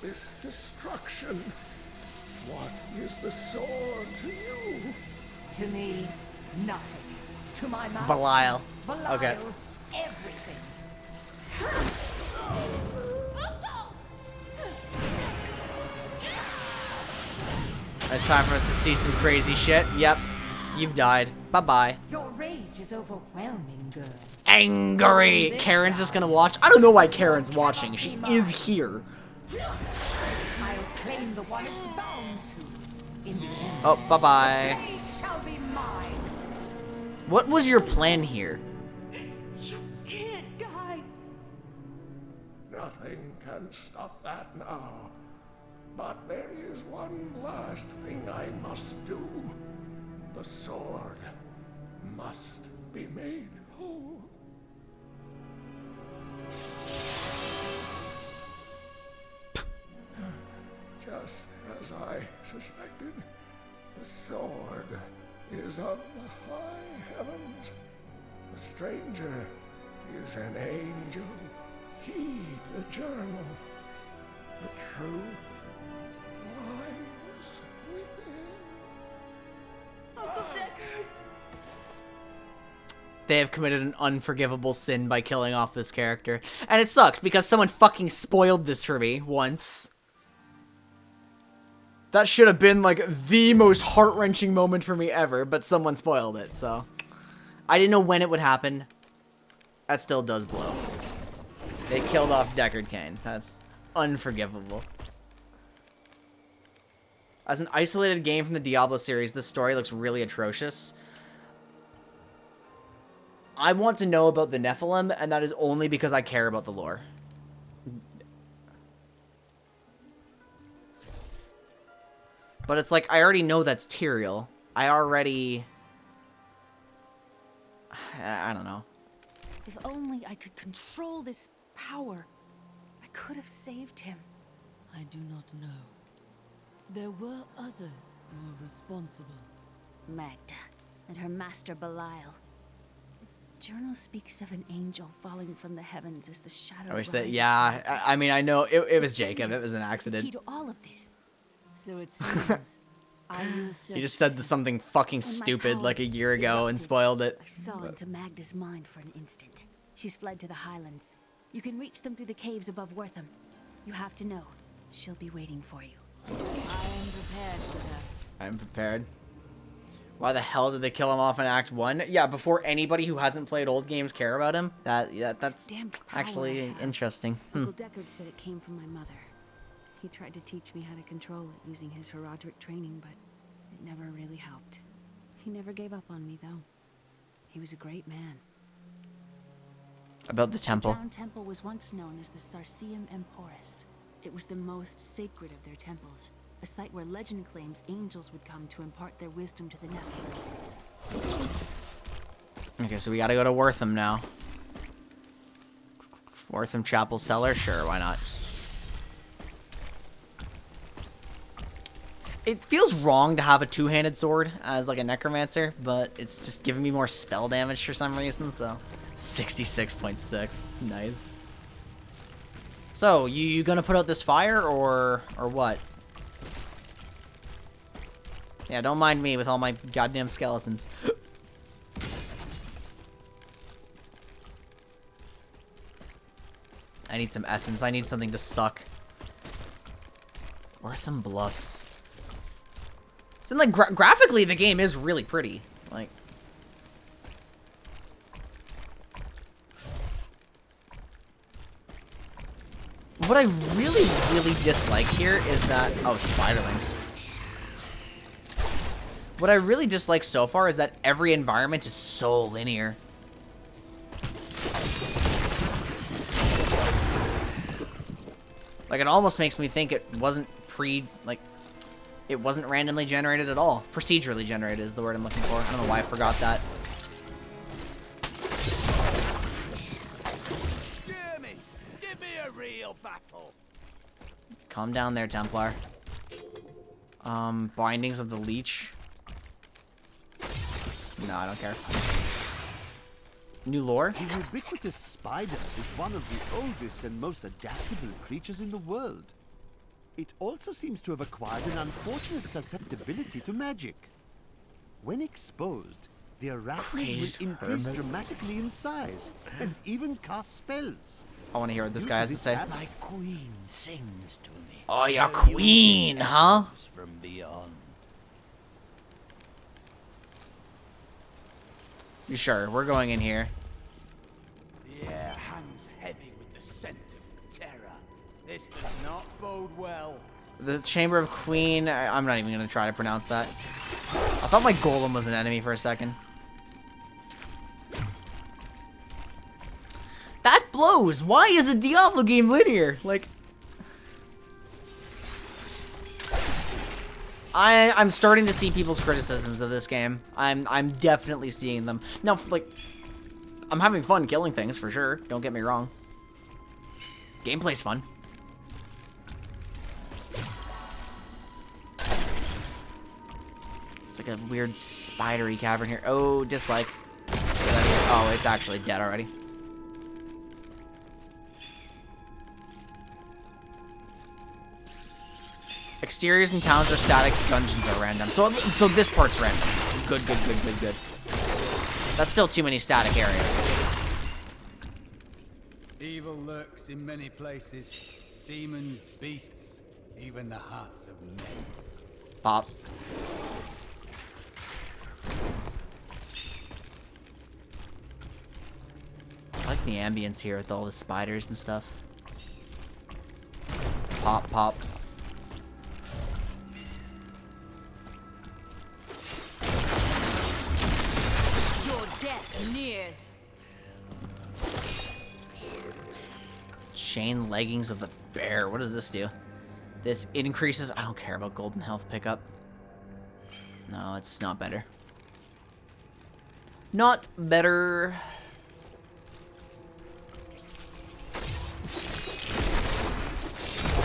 this destruction. What is the sword to you? To me, nothing. To my master, Belial. Belial, Okay. everything. It's time for us to see some crazy shit. Yep. You've died. Bye-bye. Your rage is overwhelming, girl. Angry! Karen's just gonna watch. I don't know why Karen's watching. She is here. I'll claim the one it's bound to. In the end, Oh, bye-bye. the blade shall be mine. What was your plan here? You can't die. Nothing can stop that now. But there is one last thing I must do. The sword must be made whole. Just as I suspected, the sword is of the high heavens. The stranger is an angel. Heed the journal. The truth lies within. Uncle Deckard! They have committed an unforgivable sin by killing off this character. And it sucks because someone fucking spoiled this for me once. That should have been like the most heart-wrenching moment for me ever, but someone spoiled it, so. I didn't know when it would happen. That still does blow. They killed off Deckard Cain. That's unforgivable. As an isolated game from the Diablo series, this story looks really atrocious. I want to know about the Nephilim, and that is only because I care about the lore. But it's like, I already know that's Tyrael. I don't know. If only I could control this power, I could have saved him. I do not know. There were others who were responsible. Magda and her master Belial. The journal speaks of an angel falling from the heavens as the shadow I wish rises that, from yeah. the I mean, I know it was Jacob. It was an key accident. to all of this. So it seems. I will search. He just said something fucking When my stupid power like a year ago and spoiled it. I saw into Magda's mind for an instant. She's fled to the highlands. You can reach them through the caves above Wortham. You have to know, she'll be waiting for you. I am prepared for that. I'm prepared. Why the hell did they kill him off in Act 1? Yeah, before anybody who hasn't played old games care about him? That's actually interesting. Uncle Deckard said it came from my mother. He tried to teach me how to control it using his heraldric training, but it never really helped. He never gave up on me, though. He was a great man. About the temple. The Drowned Temple was once known as the Sarsium Emporis. It was the most sacred of their temples, a site where legend claims angels would come to impart their wisdom to the Nephilim. Okay, so we gotta go to Wortham now. Wortham Chapel Cellar? Sure, why not? It feels wrong to have a two-handed sword as like a necromancer, but it's just giving me more spell damage for some reason, so 66.6. Nice. So, you gonna put out this fire or what? Yeah, don't mind me with all my goddamn skeletons. I need some essence. I need something to suck. Wortham Bluffs. So, like, graphically, the game is really pretty. Like, What I really, really dislike here is that... Oh, spiderlings. What I really dislike so far is that every environment is so linear. Like, it almost makes me think it wasn't it wasn't randomly generated at all. Procedurally generated is the word I'm looking for. I don't know why I forgot that. Give me a real battle. Calm down there, Templar. Bindings of the Leech. No, I don't care. New lore? The ubiquitous spider is one of the oldest and most adaptable creatures in the world. It also seems to have acquired an unfortunate susceptibility to magic. When exposed, the arachnids will increase dramatically in size and even cast spells. I want to hear what this guy has to say. My queen sings to me. Oh, your queen, huh? From beyond. You sure? We're going in here. The air hangs heavy with the scent of terror. This does not bode well. The Chamber of Queen. I'm not even going to try to pronounce that. I thought my golem was an enemy for a second. That blows! Why is a Diablo game linear? Like... I'm starting to see people's criticisms of this game. I'm definitely seeing them. Now, like, I'm having fun killing things, for sure. Don't get me wrong. Gameplay's fun. It's like a weird spidery cavern here. Oh, dislike. Oh, it's actually dead already. Exteriors and towns are static, dungeons are random. So this part's random. Good. That's still too many static areas. Evil lurks in many places. Demons, beasts, even the hearts of men. Pop. I like the ambience here with all the spiders and stuff. Pop, pop. Death nears. Chain leggings of the bear. What does this do? This increases... I don't care about golden health pickup. No, it's not better. Not better.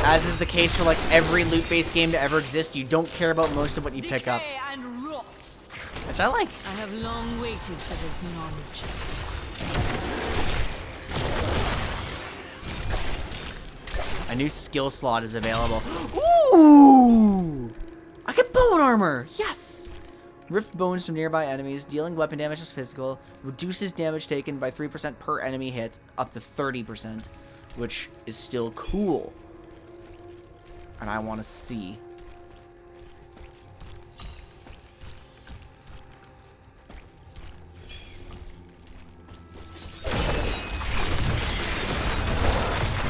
As is the case for like every loot-based game to ever exist, you don't care about most of what you pick up. And rot. Which I like. I have long waited for this knowledge. A new skill slot is available. Ooh! I get bone armor! Yes! Ripped bones from nearby enemies, dealing weapon damage as physical, reduces damage taken by 3% per enemy hit, up to 30%, which is still cool. And I want to see.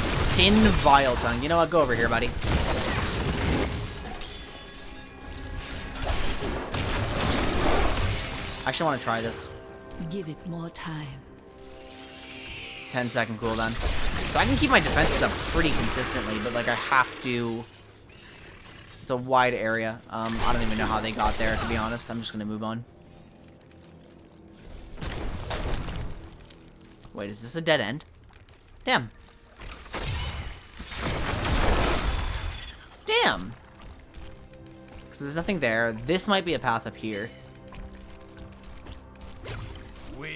Sin Vile Tongue. You know what? Go over here, buddy. I actually want to try this. Give it more time. 10-second cooldown. So I can keep my defenses up pretty consistently, but like I have to... It's a wide area. I don't even know how they got there, to be honest. I'm just going to move on. Wait, is this a dead end? Damn. Damn. Because there's nothing there. This might be a path up here.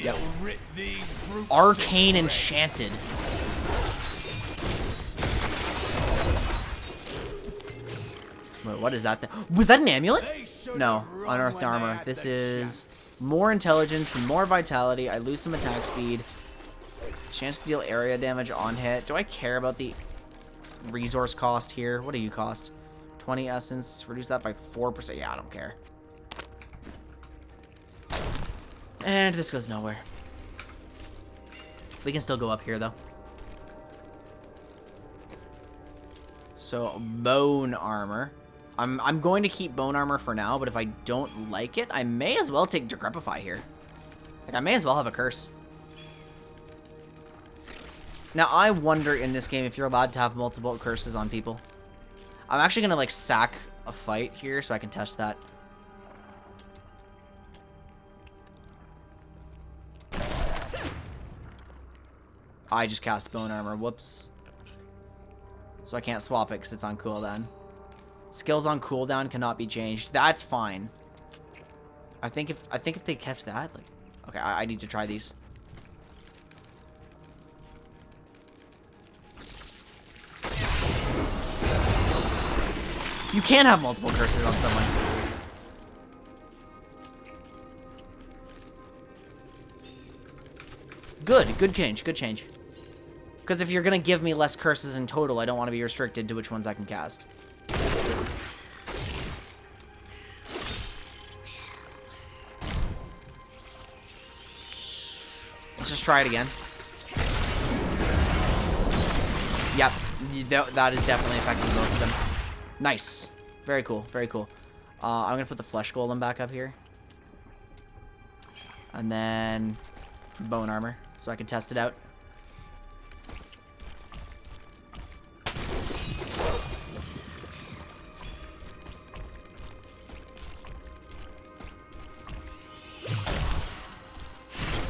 Yep. Arcane Enchanted. Wait, what is that thing? Was that an amulet? No, unearthed armor. This is more intelligence and more vitality. I lose some attack speed. Chance to deal area damage on hit. Do I care about the resource cost here? What do you cost? 20 essence. Reduce that by 4%. Yeah, I don't care. And this goes nowhere. We can still go up here, though. So, bone armor. I'm going to keep bone armor for now, but if I don't like it, I may as well take Decrepify here. Like, I may as well have a curse. Now, I wonder in this game if you're allowed to have multiple curses on people. I'm actually going to, like, sack a fight here so I can test that. I just cast bone armor. Whoops. So I can't swap it because it's on cooldown. Skills on cooldown cannot be changed. That's fine. I think if they kept that, like, okay, I need to try these. You can have multiple curses on someone. Good change, good change. Because if you're gonna give me less curses in total, I don't want to be restricted to which ones I can cast. Let's just try it again. Yep, that is definitely affecting both of them. Nice. Very cool, very cool. I'm gonna put the flesh golem back up here. And then bone armor, so I can test it out.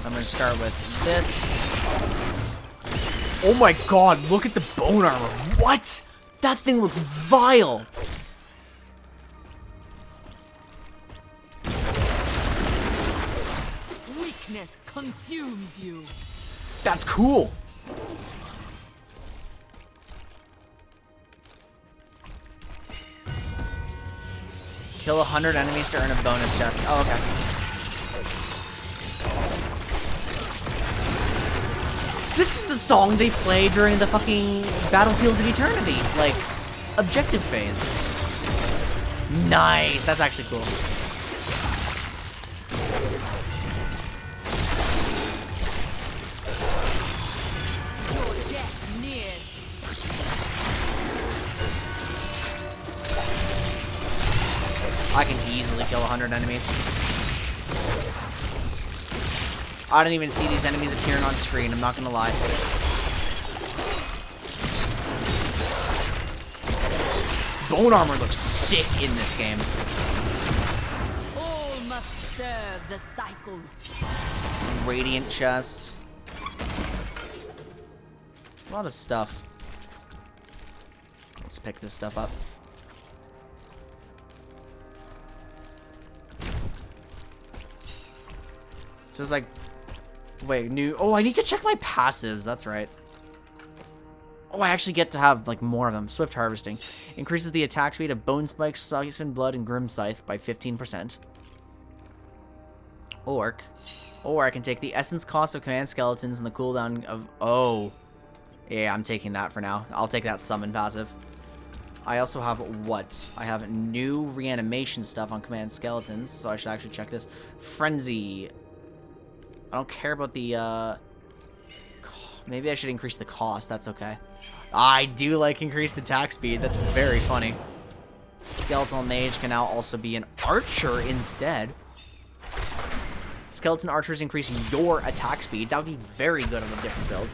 I'm gonna start with this. Oh my god, look at the bone armor. What? That thing looks vile. Weakness consumes you. That's cool. Kill 100 enemies to earn a bonus chest. Oh, okay. This is the song they play during the fucking Battlefield of Eternity, like, objective phase. Nice, that's actually cool. Your death nears. I can easily kill 100 enemies. I don't even see these enemies appearing on screen, I'm not gonna lie. Bone armor looks sick in this game. All must serve the cycle. Radiant chest. A lot of stuff. Let's pick this stuff up. So it's like, wait, new. Oh, I need to check my passives. That's right. Oh, I actually get to have like more of them. Swift harvesting increases the attack speed of Bone Spike, Siphon Blood, and Grim Scythe by 15%. Or I can take the essence cost of command skeletons and the cooldown of. Oh, yeah, I'm taking that for now. I'll take that summon passive. I also have what? I have new reanimation stuff on command skeletons, so I should actually check this. Frenzy. I don't care about the, maybe I should increase the cost. That's okay. I do like increased attack speed. That's very funny. Skeletal Mage can now also be an archer instead. Skeleton archers increase your attack speed. That would be very good on a different build.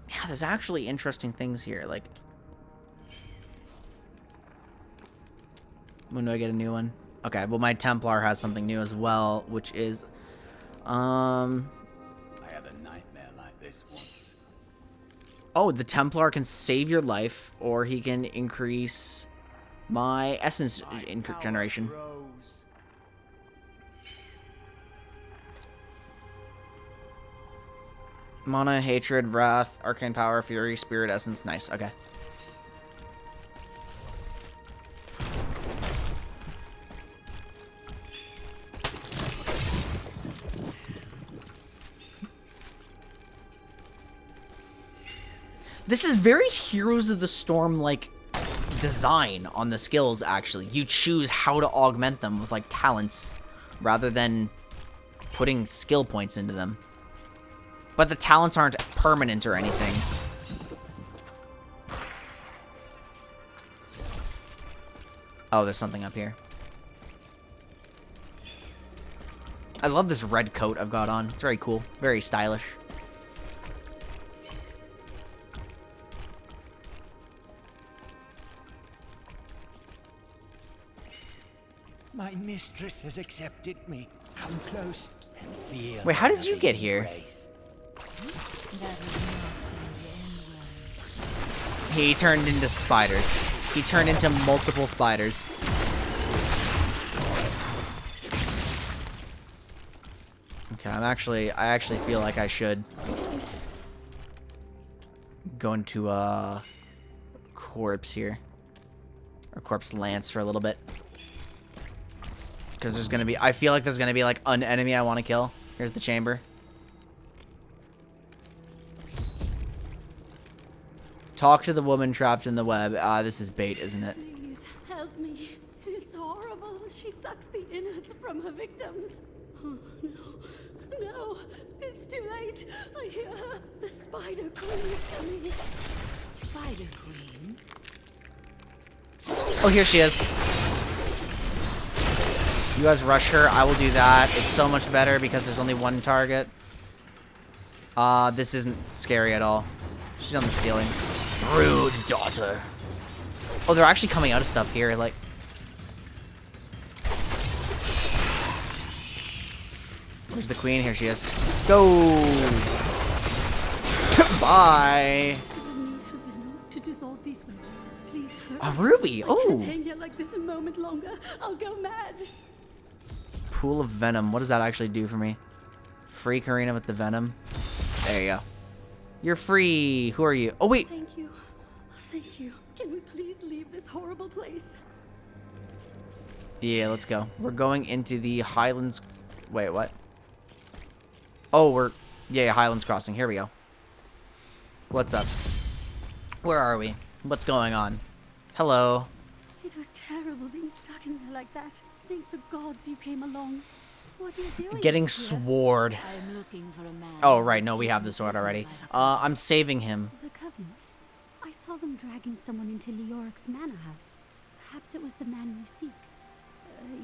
Yeah, there's actually interesting things here. Like, when do I get a new one? Okay, well, my Templar has something new as well, which is, I had a nightmare like this once. oh, the Templar can save your life, or he can increase my essence generation. Mana, Hatred, Wrath, Arcane Power, Fury, Spirit Essence. Nice, okay. This is very Heroes of the Storm like design on the skills, actually. You choose how to augment them with like talents rather than putting skill points into them. But the talents aren't permanent or anything. Oh, there's something up here. I love this red coat I've got on. It's very cool. Very stylish. My mistress has accepted me. Come close and feel. Wait, how did her you get here? embrace. He turned into spiders. He turned into multiple spiders. Okay, I actually feel like I should go into a corpse here. Or corpse lance for a little bit. Because there's gonna be, I feel like there's gonna be like an enemy I want to kill. Here's the chamber. Talk to the woman trapped in the web. This is bait, isn't it? Please help me. It's horrible. She sucks the innards from her victims. Oh, no. No. It's too late. I hear her. The Spider Queen is coming. Spider Queen? Oh, here she is. You guys rush her. I will do that. It's so much better because there's only one target. This isn't scary at all. She's on the ceiling. Rude daughter. Oh, they're actually coming out of stuff here. Like, where's the queen? Here she is. Go. Bye. To dissolve these webs. Please hurry. A ruby. I Oh. can't hang here like this a moment longer. I'll go mad. Pool of venom. What does that actually do for me? Free Karina with the venom. There you go. You're free. Who are you? Oh, wait. Thank you. Thank you. Can we please leave this horrible place? Yeah, let's go. We're going into the Highlands. Wait, what? Oh, yeah, Highlands Crossing. Here we go. What's up? Where are we? What's going on? Hello. It was terrible being stuck in there like that. Thank the gods you came along. What are you doing? Getting here? sword. I'm looking for a man. Oh, right. No, we have the sword already. I'm saving him. The coven. I saw them dragging someone into Leoric's manor house. Perhaps it was the man you seek.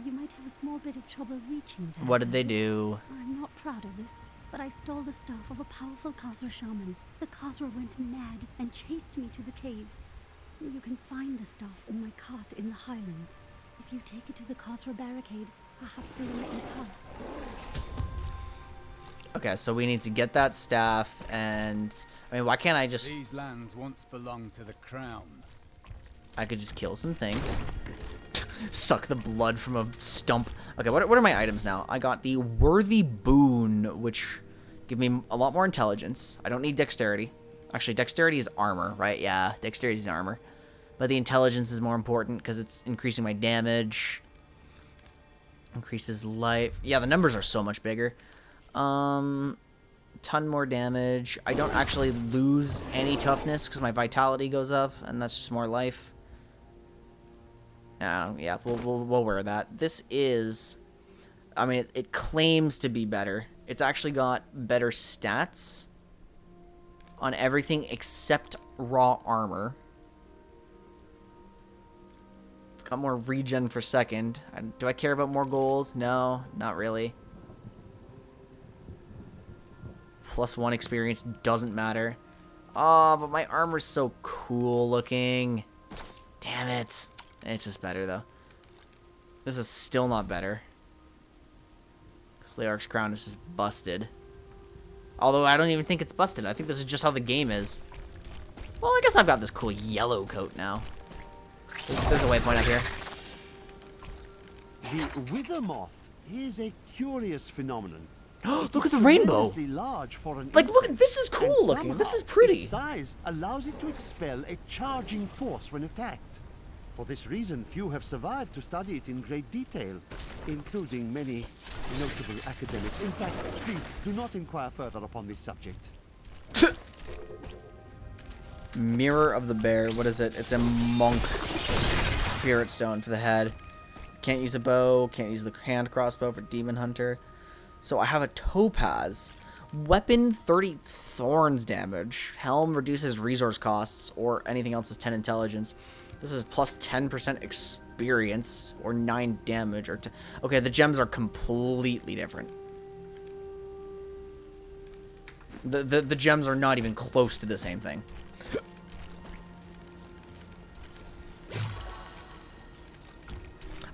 You might have a small bit of trouble reaching there. What did they do? I'm not proud of this, but I stole the staff of a powerful Khazra shaman. The Khazra went mad and chased me to the caves. You can find the staff in my cart in the Highlands. If you take it to the Khazra barricade, perhaps they will let you pass. Okay, so we need to get that staff, and I mean, why can't I just? These lands once belonged to the crown. I could just kill some things. Suck the blood from a stump. Okay, what are my items now? I got the Worthy Boon, which give me a lot more intelligence. I don't need dexterity. Actually, dexterity is armor, right? Yeah, dexterity is armor. But the intelligence is more important because it's increasing my damage. Increases life. Yeah, the numbers are so much bigger. Ton more damage. I don't actually lose any toughness because my vitality goes up, and that's just more life. Yeah, we'll wear that. This is, I mean, it claims to be better. It's actually got better stats on everything except raw armor. It's got more regen per second. Do I care about more gold? No, not really. +1 experience doesn't matter. Oh, but my armor's so cool looking. Damn it. It's just better, though. This is still not better. Because Leoric's crown is just busted. Although I don't even think it's busted. I think this is just how the game is. Well, I guess I've got this cool yellow coat now. There's a waypoint up here. The wither moth is a curious phenomenon. Look at the rainbow! Large for an like, look, insect, this is cool looking. This is pretty. Its size allows it to expel a charging force when attacked. For this reason, few have survived to study it in great detail, including many notable academics. In fact, please do not inquire further upon this subject. Mirror of the Bear. What is it? It's a monk spirit stone for the head. Can't use a bow. Can't use the hand crossbow for demon hunter. So I have a topaz. Weapon 30 thorns damage. Helm reduces resource costs or anything else is 10 intelligence. This is plus 10% experience or 9 damage. Or okay, the gems are completely different. The gems are not even close to the same thing.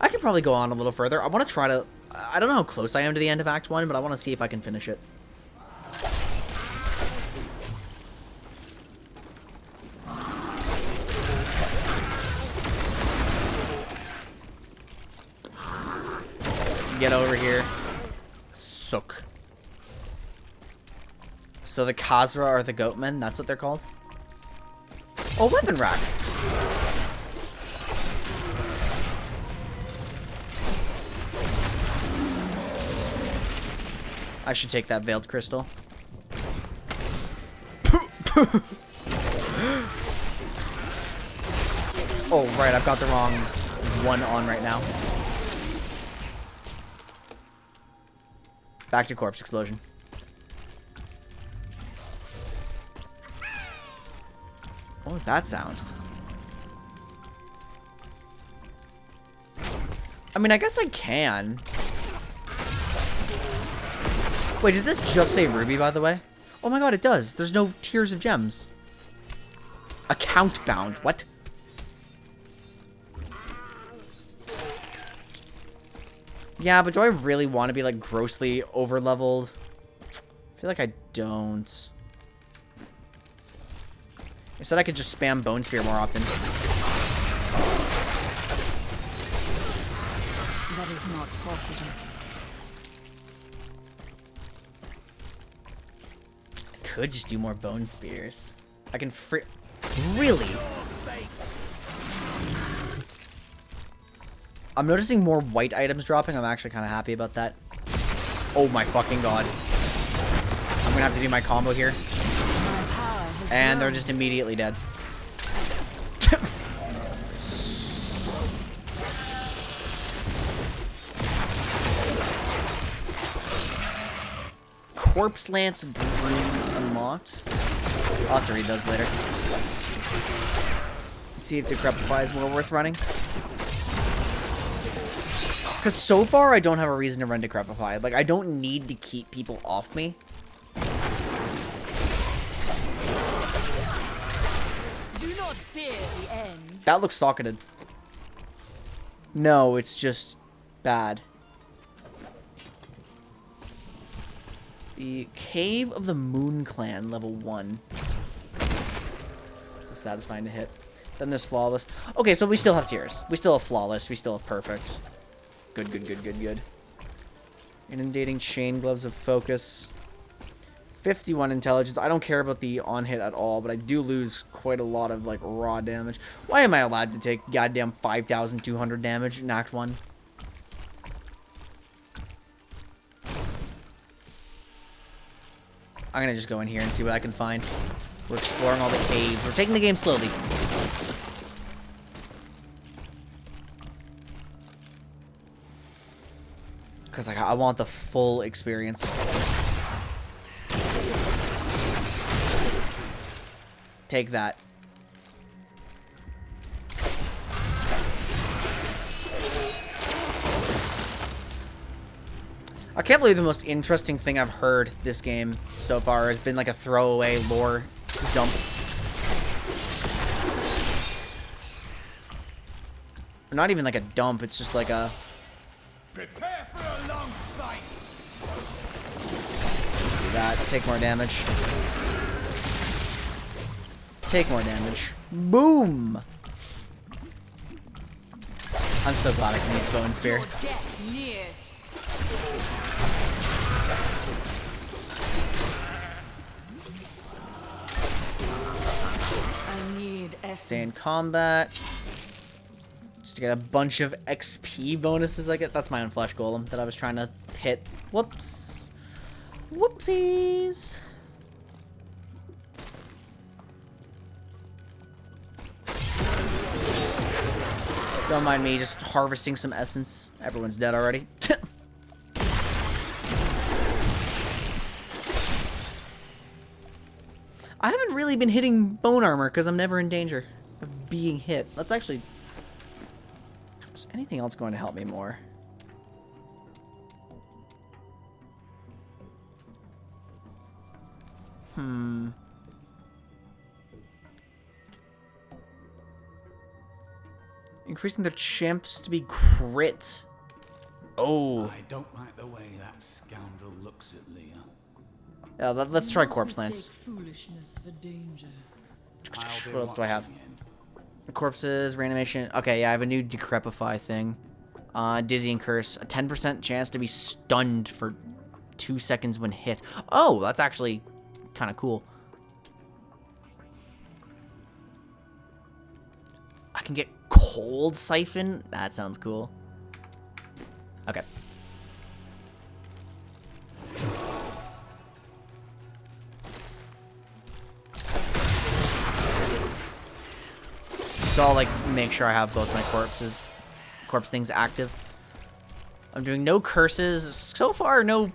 I could probably go on a little further. I want to try to... I don't know how close I am to the end of Act 1, but I want to see if I can finish it. Get over here. Sook. So the Khazra are the goatmen? That's what they're called? Oh, weapon rack. I should take that veiled crystal. Oh, right, I've got the wrong one on right now. Back to corpse explosion. What was that sound? I mean, I guess I can. Wait, does this just say ruby, by the way? Oh my god, it does. There's no tiers of gems. Account bound. What? Yeah, but do I really want to be, like, grossly over-leveled? I feel like I don't. I said I could just spam Bone Spear more often. That is not possible. I could just do more Bone Spears. I can Really? I'm noticing more white items dropping. I'm actually kind of happy about that. Oh my fucking god. I'm gonna have to do my combo here. And they're just immediately dead. Corpse Lance Broom unlocked. I'll have to read those later. See if Decrepify is more worth running. Because so far, I don't have a reason to run Decrepify. Like, I don't need to keep people off me. Do not fear the end. That looks socketed. No, it's just bad. The Cave of the Moon Clan, level 1. It's satisfying to hit. Then there's Flawless. Okay, so we still have tiers. We still have Flawless. We still have Perfect. Good, good, good, good, good. Inundating Chain Gloves of Focus. 51 Intelligence. I don't care about the on-hit at all, but I do lose quite a lot of, like, raw damage. Why am I allowed to take goddamn 5,200 damage in Act 1? I'm gonna just go in here and see what I can find. We're exploring all the caves. We're taking the game slowly. Because like, I want the full experience. Take that. I can't believe the most interesting thing I've heard this game so far has been like a throwaway lore dump. Or not even like a dump, it's just like a... Prepare for a long fight. Do that, take more damage. Take more damage. Boom! I'm so glad I can use Bone Spear. Stay in combat. Just to get a bunch of XP bonuses I get. That's my own flesh golem that I was trying to hit. Whoops. Whoopsies. Don't mind me just harvesting some essence. Everyone's dead already. I haven't really been hitting bone armor because I'm never in danger of being hit. Let's actually... Is anything else going to help me more? Increasing their champs to be crit. Oh. I don't like the way that scoundrel looks at Leah. Yeah, let's try corpse lance. Foolishness for danger. What else do I have? Corpses, reanimation. Okay, yeah, I have a new decrepify thing. Dizzying curse. A 10% chance to be stunned for 2 seconds when hit. Oh, that's actually kind of cool. I can get cold siphon. That sounds cool. Okay. So I'll like make sure I have both my corpse things active. I'm doing no curses so far, no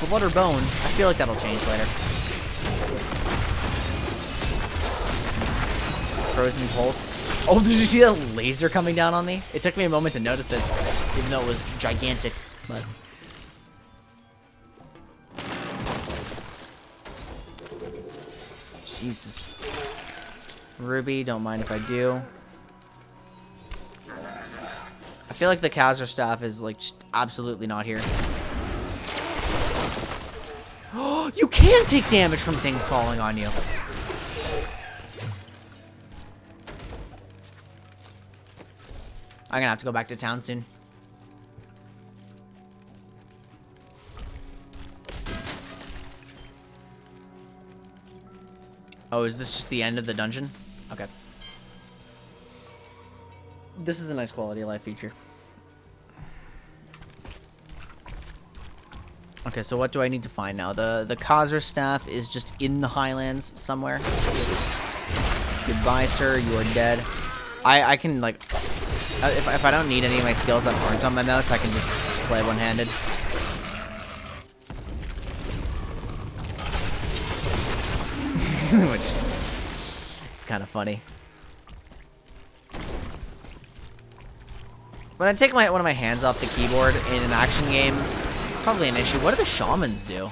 blood or bone. I feel like that'll change later. Frozen pulse. Oh, did you see that laser coming down on me? It took me a moment to notice it, even though it was gigantic. But Jesus. Ruby, don't mind if I do. I feel like the Khazra staff is like just absolutely not here. Oh, you can take damage from things falling on you. I'm gonna have to go back to town soon. Oh, is this just the end of the dungeon? Okay. This is a nice quality of life feature. Okay, so what do I need to find now? The Khazra staff is just in the Highlands somewhere. Goodbye, sir. You are dead. I can, like... If I don't need any of my skills that aren't on my mouse, I can just play one-handed. Which is kind of funny. When I take one of my hands off the keyboard in an action game, probably an issue. What do the shamans do?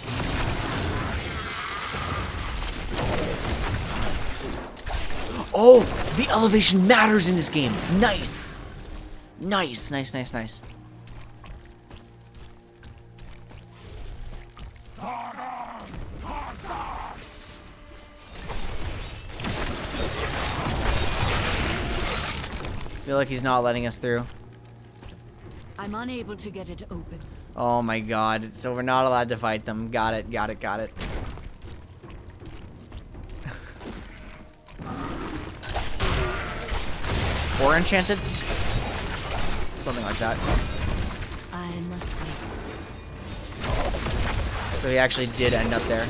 Oh, the elevation matters in this game. Nice. Nice, nice, nice, nice. Feel like he's not letting us through. I'm unable to get it open. Oh my god. So we're not allowed to fight them. Got it, got it, got it. Or enchanted? Something like that. I must wait. So he actually did end up there.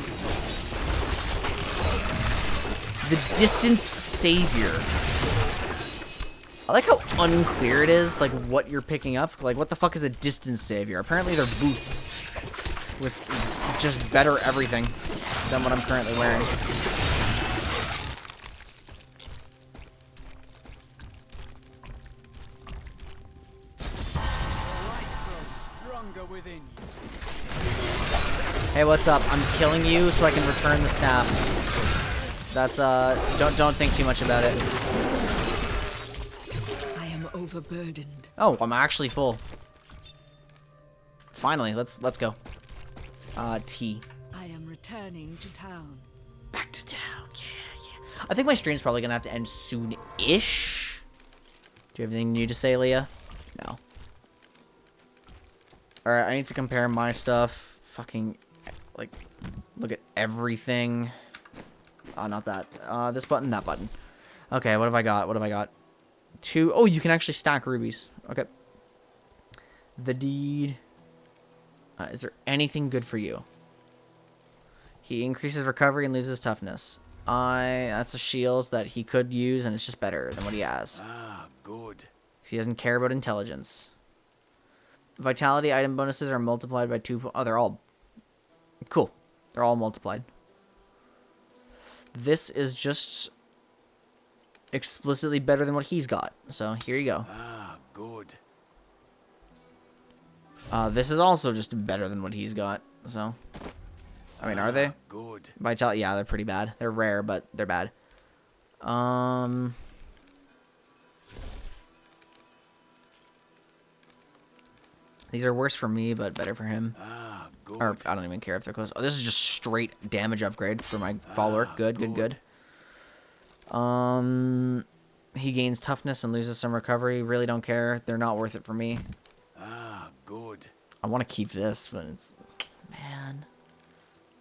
The distance savior. I like how unclear it is, like, what you're picking up. Like, what the fuck is a distance savior? Apparently they're boots with just better everything than what I'm currently wearing. Hey, what's up? I'm killing you so I can return the staff. That's, don't think too much about it. Overburdened. Oh, I'm actually full. Finally, let's go. T. I am returning to town. Back to town, yeah. I think my stream's probably gonna have to end soon-ish. Do you have anything new to say, Leah? No. Alright, I need to compare my stuff. Fucking, like, look at everything. Oh, not that. This button, that button. Okay, what have I got? What have I got? 2. Oh, you can actually stack rubies. Okay. The deed. Is there anything good for you? He increases recovery and loses toughness. That's a shield that he could use, and it's just better than what he has. Ah, good. He doesn't care about intelligence. Vitality item bonuses are multiplied by 2. Oh, they're all cool. They're all multiplied. This is just explicitly better than what he's got. So here you go. Ah, good. This is also just better than what he's got. So, I mean, are they? Good. Vitality, yeah, they're pretty bad. They're rare, but they're bad. These are worse for me, but better for him. Ah, good. Or I don't even care if they're close. Oh, this is just straight damage upgrade for my follower. Good, good, good. He gains toughness and loses some recovery. Really don't care. They're not worth it for me. Ah, good. I want to keep this, but it's... Man.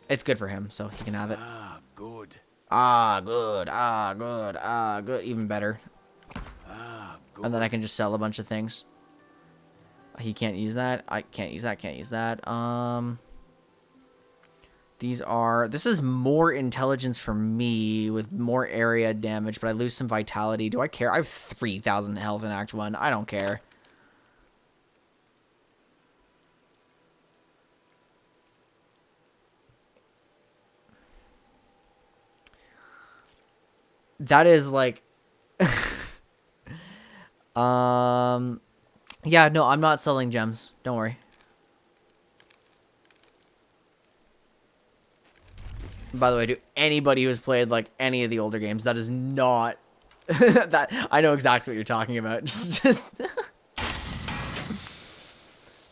It's good for him, so he can have it. Ah, good. Ah, good. Ah, good. Ah, good. Even better. Ah, good. And then I can just sell a bunch of things. He can't use that. I can't use that. Can't use that. These are... This is more intelligence for me with more area damage, but I lose some vitality. Do I care? I have 3,000 health in Act 1. I don't care. That is like... Yeah, no, I'm not selling gems. Don't worry. By the way, to anybody who's played like any of the older games, that is not that I know exactly what you're talking about. Just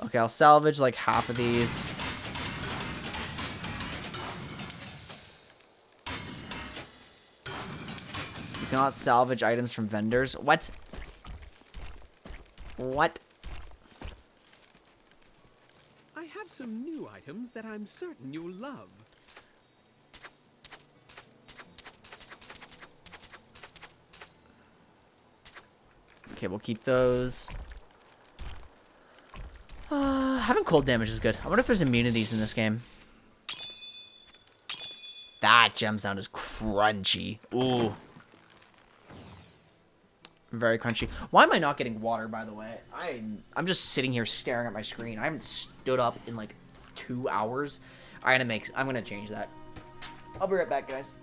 okay, I'll salvage like half of these. You cannot salvage items from vendors. What? What? I have some new items that I'm certain you'll love. Okay, we'll keep those. Having cold damage is good. I wonder if there's immunities in this game. That gem sound is crunchy. Ooh. Very crunchy. Why am I not getting water, by the way? I'm just sitting here staring at my screen. I haven't stood up in like 2 hours. I'm gonna change that. I'll be right back, guys.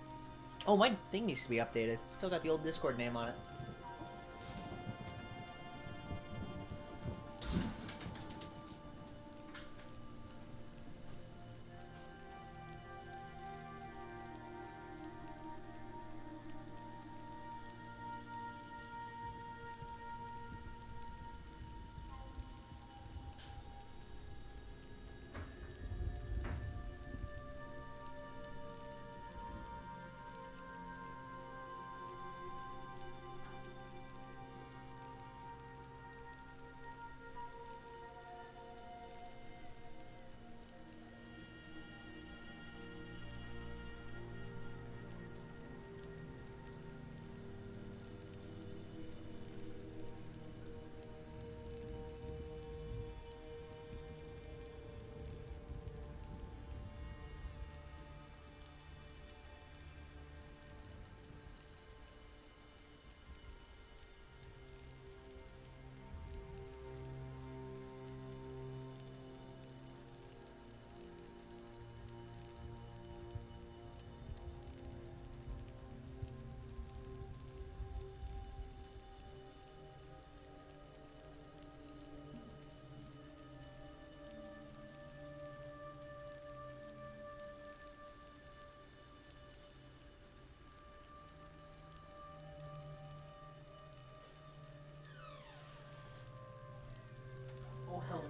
Oh, my thing needs to be updated. Still got the old Discord name on it.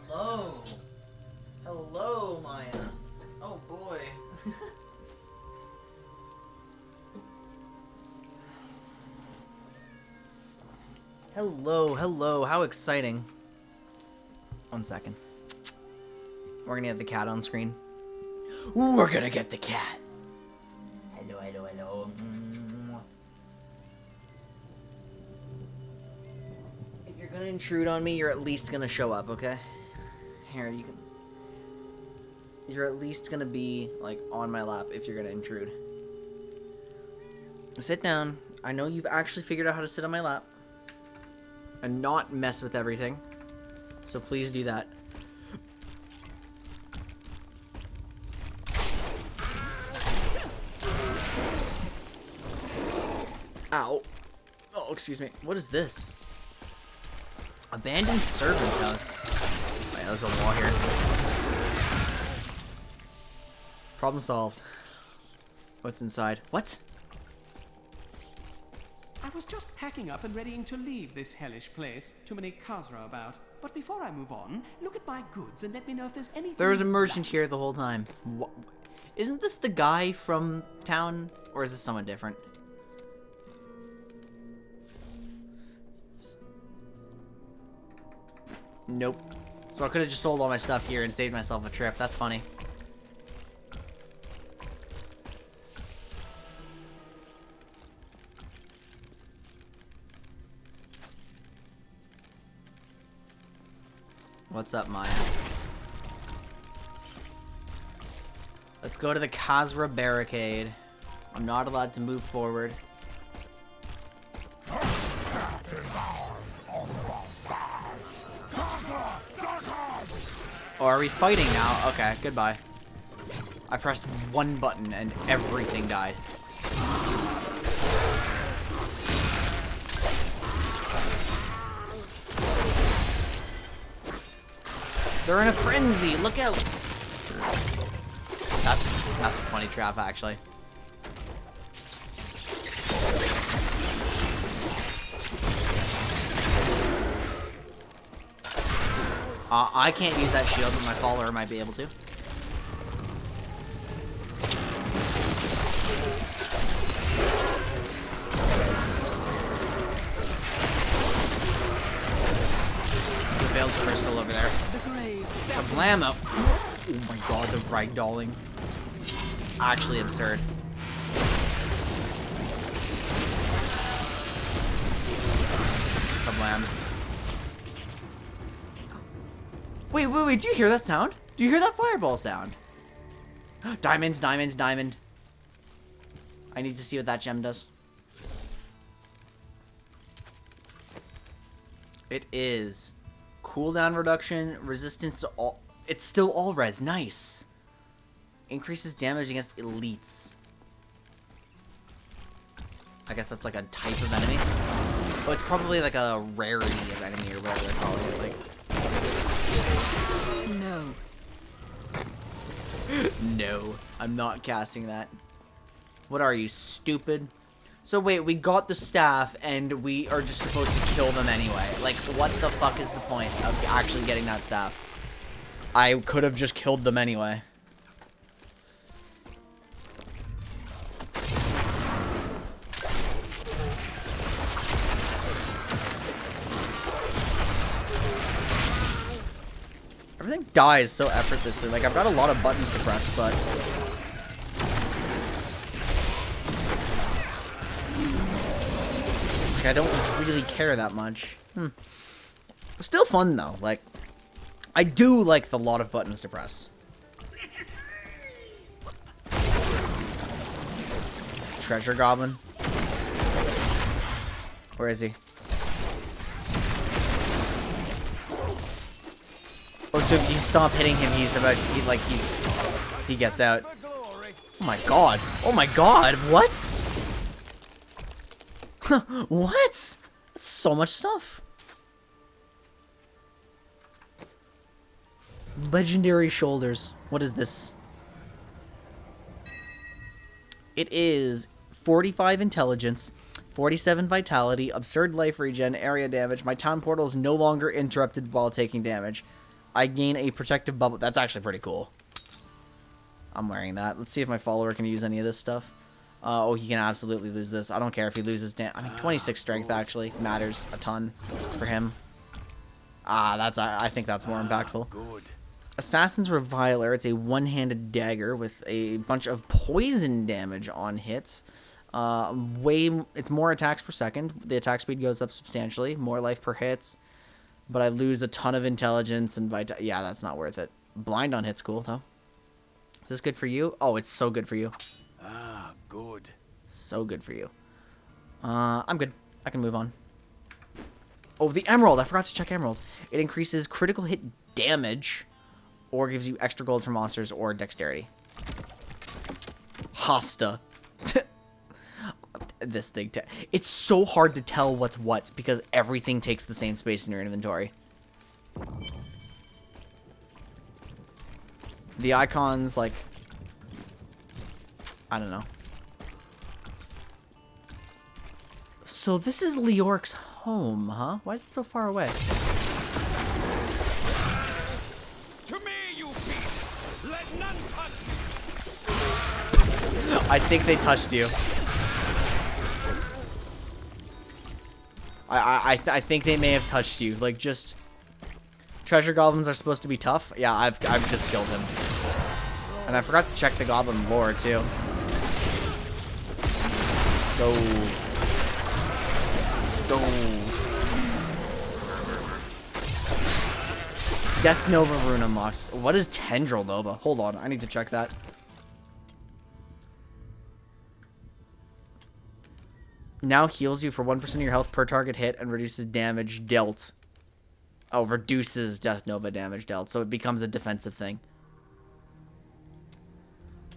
Hello. Hello, Maya. Oh, boy. Hello, hello. How exciting. 1 second. We're gonna get the cat on screen. We're gonna get the cat. Hello, hello, hello. If you're gonna intrude on me, you're at least gonna show up, okay? Here, you can... You're at least gonna be, like, on my lap if you're gonna intrude. Sit down. I know you've actually figured out how to sit on my lap. And not mess with everything. So please do that. Ow. Oh, excuse me. What is this? Abandoned servant house. Wait, there's a wall here. Problem solved. What's inside? What? I was just packing up and readying to leave this hellish place. Too many Khazra about. But before I move on, look at my goods and let me know if there's anything. There was a merchant here the whole time. Isn't this the guy from town? Or is this someone different? Nope. So I could have just sold all my stuff here and saved myself a trip. That's funny. What's up, Maya? Let's go to the Khazra barricade. I'm not allowed to move forward. Oh, are we fighting now? Okay, goodbye. I pressed one button and everything died. They're in a frenzy. Look out. That's a funny trap, actually. I can't use that shield, but my follower might be able to. The veiled crystal over there. Kablamo! Oh my god, the ragdolling. Actually absurd. Kablam. Wait, do you hear that sound? Do you hear that fireball sound? Diamonds, diamonds, diamond. I need to see what that gem does. It is cooldown reduction, resistance to all. It's still all res. Nice. Increases damage against elites. I guess that's like a type of enemy. Oh, it's probably like a rarity of enemy or whatever they're calling it. Like. No. No, I'm not casting that. What are you, stupid? So wait, we got the staff and we are just supposed to kill them anyway. Like, what the fuck is the point of actually getting that staff? I could have just killed them anyway. Everything dies so effortlessly. Like, I've got a lot of buttons to press, but... like, I don't really care that much. Still fun, though. Like, I do like the lot of buttons to press. Treasure Goblin. Where is he? Oh, so if you stop hitting him, he gets out. Oh my god. Oh my god, what? What? That's so much stuff. Legendary shoulders. What is this? It is 45 intelligence, 47 vitality, absurd life regen, area damage. My town portal is no longer interrupted while taking damage. I gain a protective bubble. That's actually pretty cool. I'm wearing that. Let's see if my follower can use any of this stuff. Oh, he can absolutely lose this. I don't care if he loses I mean, 26 strength actually matters a ton for him. I think that's more impactful. Good. Assassin's Reviler. It's a one-handed dagger with a bunch of poison damage on hits. It's more attacks per second. The attack speed goes up substantially. More life per hits. But I lose a ton of intelligence and yeah, that's not worth it. Blind on hit's cool, though. Is this good for you? Oh, it's so good for you. Ah, good. So good for you. I'm good. I can move on. Oh, the Emerald. I forgot to check Emerald. It increases critical hit damage or gives you extra gold for monsters or dexterity. Hosta. this thing. It's so hard to tell what's what because everything takes the same space in your inventory. The icons, like, I don't know. So this is Leoric's home, huh? Why is it so far away? To me, you beasts! Let none touch me! I think they touched you. I think they may have touched you. Like, just... Treasure goblins are supposed to be tough? Yeah, I've just killed him. And I forgot to check the goblin lore, too. Go. Go. Death Nova rune unlocked. What is Tendril Nova? Hold on, I need to check that. Now heals you for 1% of your health per target hit and reduces damage dealt. Oh, reduces Death Nova damage dealt, so it becomes a defensive thing.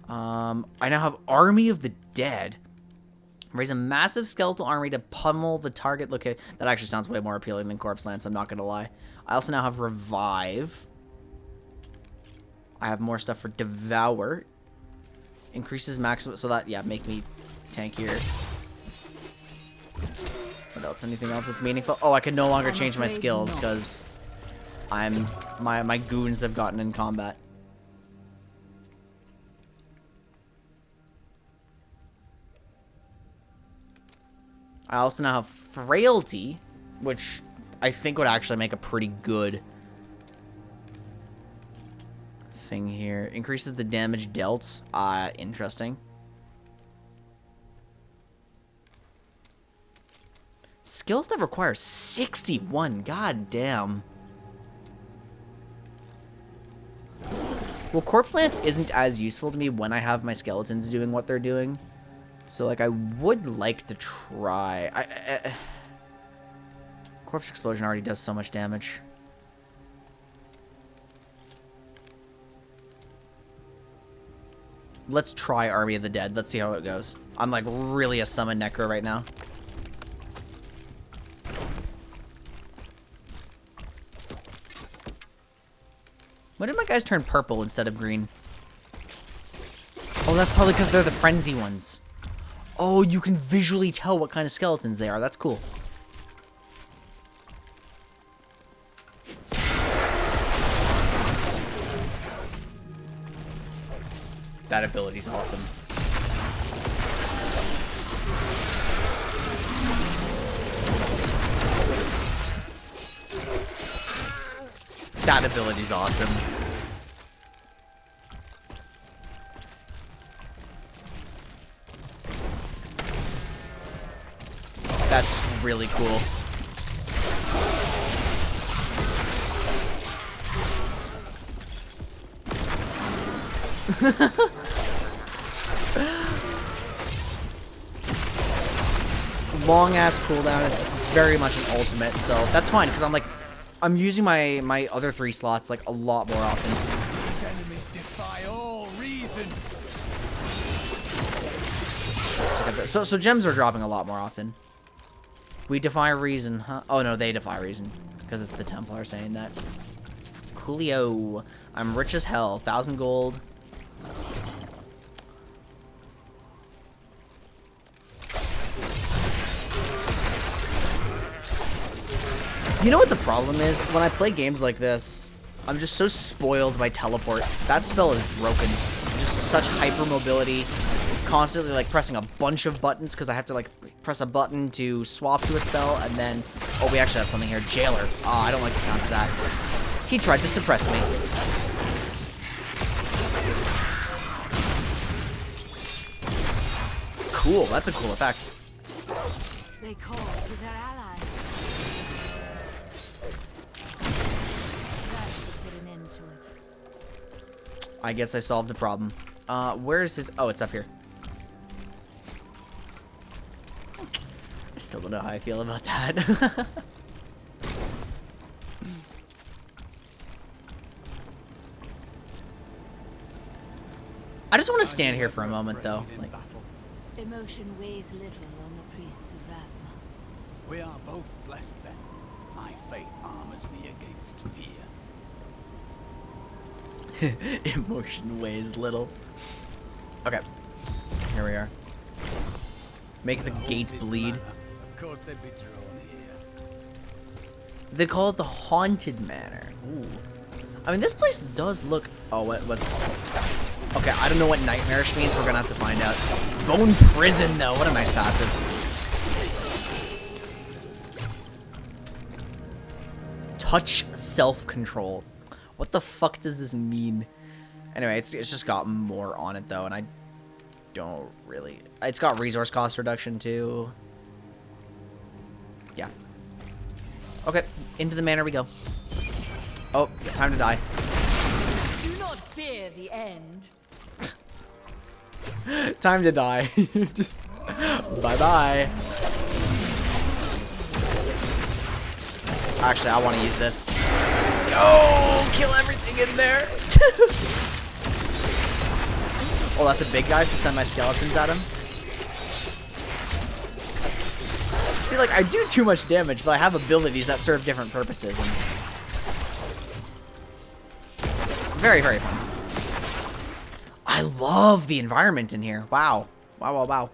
I now have Army of the Dead. Raise a massive skeletal army to pummel the target located. That actually sounds way more appealing than Corpse Lance, I'm not going to lie. I also now have Revive. I have more stuff for Devour. Increases maximum, so that, yeah, make me tankier. What else? Anything else that's meaningful? Oh, I can no longer change my skills because my goons have gotten in combat. I also now have Frailty, which I think would actually make a pretty good thing here. Increases the damage dealt. Interesting. Skills that require 61. God damn. Well, Corpse Lance isn't as useful to me when I have my skeletons doing what they're doing. So, like, I would like to try. Corpse Explosion already does so much damage. Let's try Army of the Dead. Let's see how it goes. I'm, like, really a summon Necro right now. When did my guys turn purple instead of green? Oh, that's probably because they're the frenzy ones. Oh, you can visually tell what kind of skeletons they are. That's cool. That ability's awesome. That ability's awesome. That's just really cool. Long ass cooldown. It's very much an ultimate, so that's fine because I'm using my other 3 slots like a lot more often. These enemies defy all reason. So gems are dropping a lot more often. We defy reason, huh? Oh no, they defy reason because it's the Templar saying that. Coolio. I'm rich as hell. 1,000 gold. You know what the problem is? When I play games like this, I'm just so spoiled by teleport. That spell is broken. Just such hyper mobility. Constantly like pressing a bunch of buttons because I have to like press a button to swap to a spell and then... Oh, we actually have something here. Jailer. Oh, I don't like the sound of that. He tried to suppress me. Cool. That's a cool effect. They called for their allies. That should put an end to it. I guess I solved the problem. Where is his... Oh, it's up here. I still don't know how I feel about that. I just want to stand here for a moment, though. Like, Emotion weighs little on the priests of Rathma. We are both blessed then. My faith armors me against fear. Emotion weighs little. Okay. Here we are. Make the gates bleed. Of course they'd be drawn here. They call it the Haunted Manor. Ooh. I mean, this place does look... Oh, what's... Okay, I don't know what Nightmarish means. We're gonna have to find out. Bone Prison, though. What a nice passive. Touch self-control. What the fuck does this mean? Anyway, it's just got more on it, though, and I don't really... It's got resource cost reduction, too. Yeah. Okay, into the manor we go. Oh, time to die. Do not fear the end. Time to die. Just bye-bye. Actually, I want to use this. Go! Kill everything in there. Oh, that's a big guy, so send my skeletons at him. See, like, I do too much damage, but I have abilities that serve different purposes. And very, very fun. I love the environment in here. Wow. Wow, wow, wow.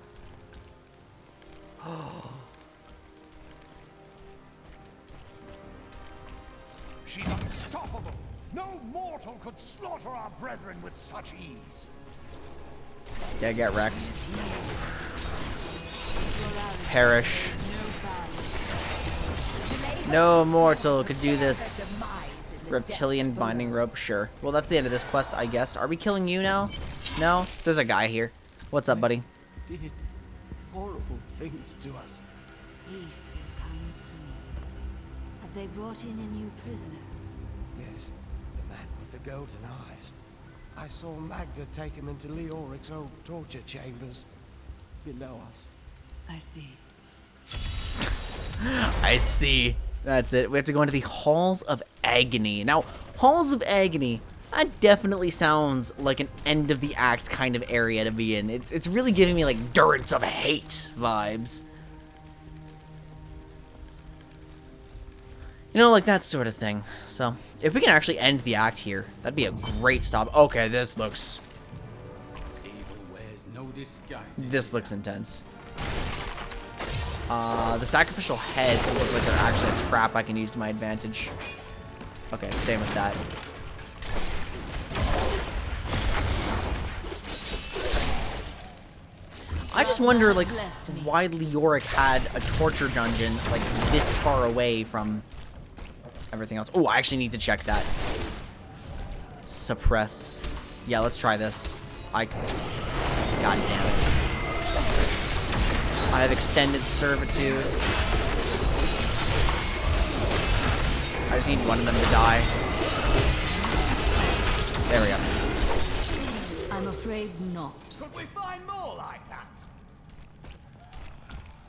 She's unstoppable. No mortal could slaughter our brethren with such ease. Yeah, get wrecked. Perish. No mortal could do this. Reptilian binding rope, sure. Well, that's the end of this quest, I guess. Are we killing you now? No? There's a guy here. What's up, buddy? Did horrible things to us. Peace will come soon. Have they brought in a new prisoner? Yes, the man with the golden eyes. I saw Magda take him into Leoric's old torture chambers. Below us. I see. I see. That's it. We have to go into the Halls of Agony. Now, Halls of Agony, that definitely sounds like an end of the act kind of area to be in. It's really giving me like Durance of Hate vibes. You know, like that sort of thing. So, if we can actually end the act here, that'd be a great stop. Okay, this looks... Evil wears no disguise. This looks intense. The sacrificial heads look like they're actually a trap I can use to my advantage. Okay, same with that. I just wonder, like, why Leoric had a torture dungeon, like, this far away from everything else. Oh, I actually need to check that. Suppress. Yeah, let's try this. God damn it. I have extended servitude. I just need one of them to die. There we go. I'm afraid not. Could we find more like that?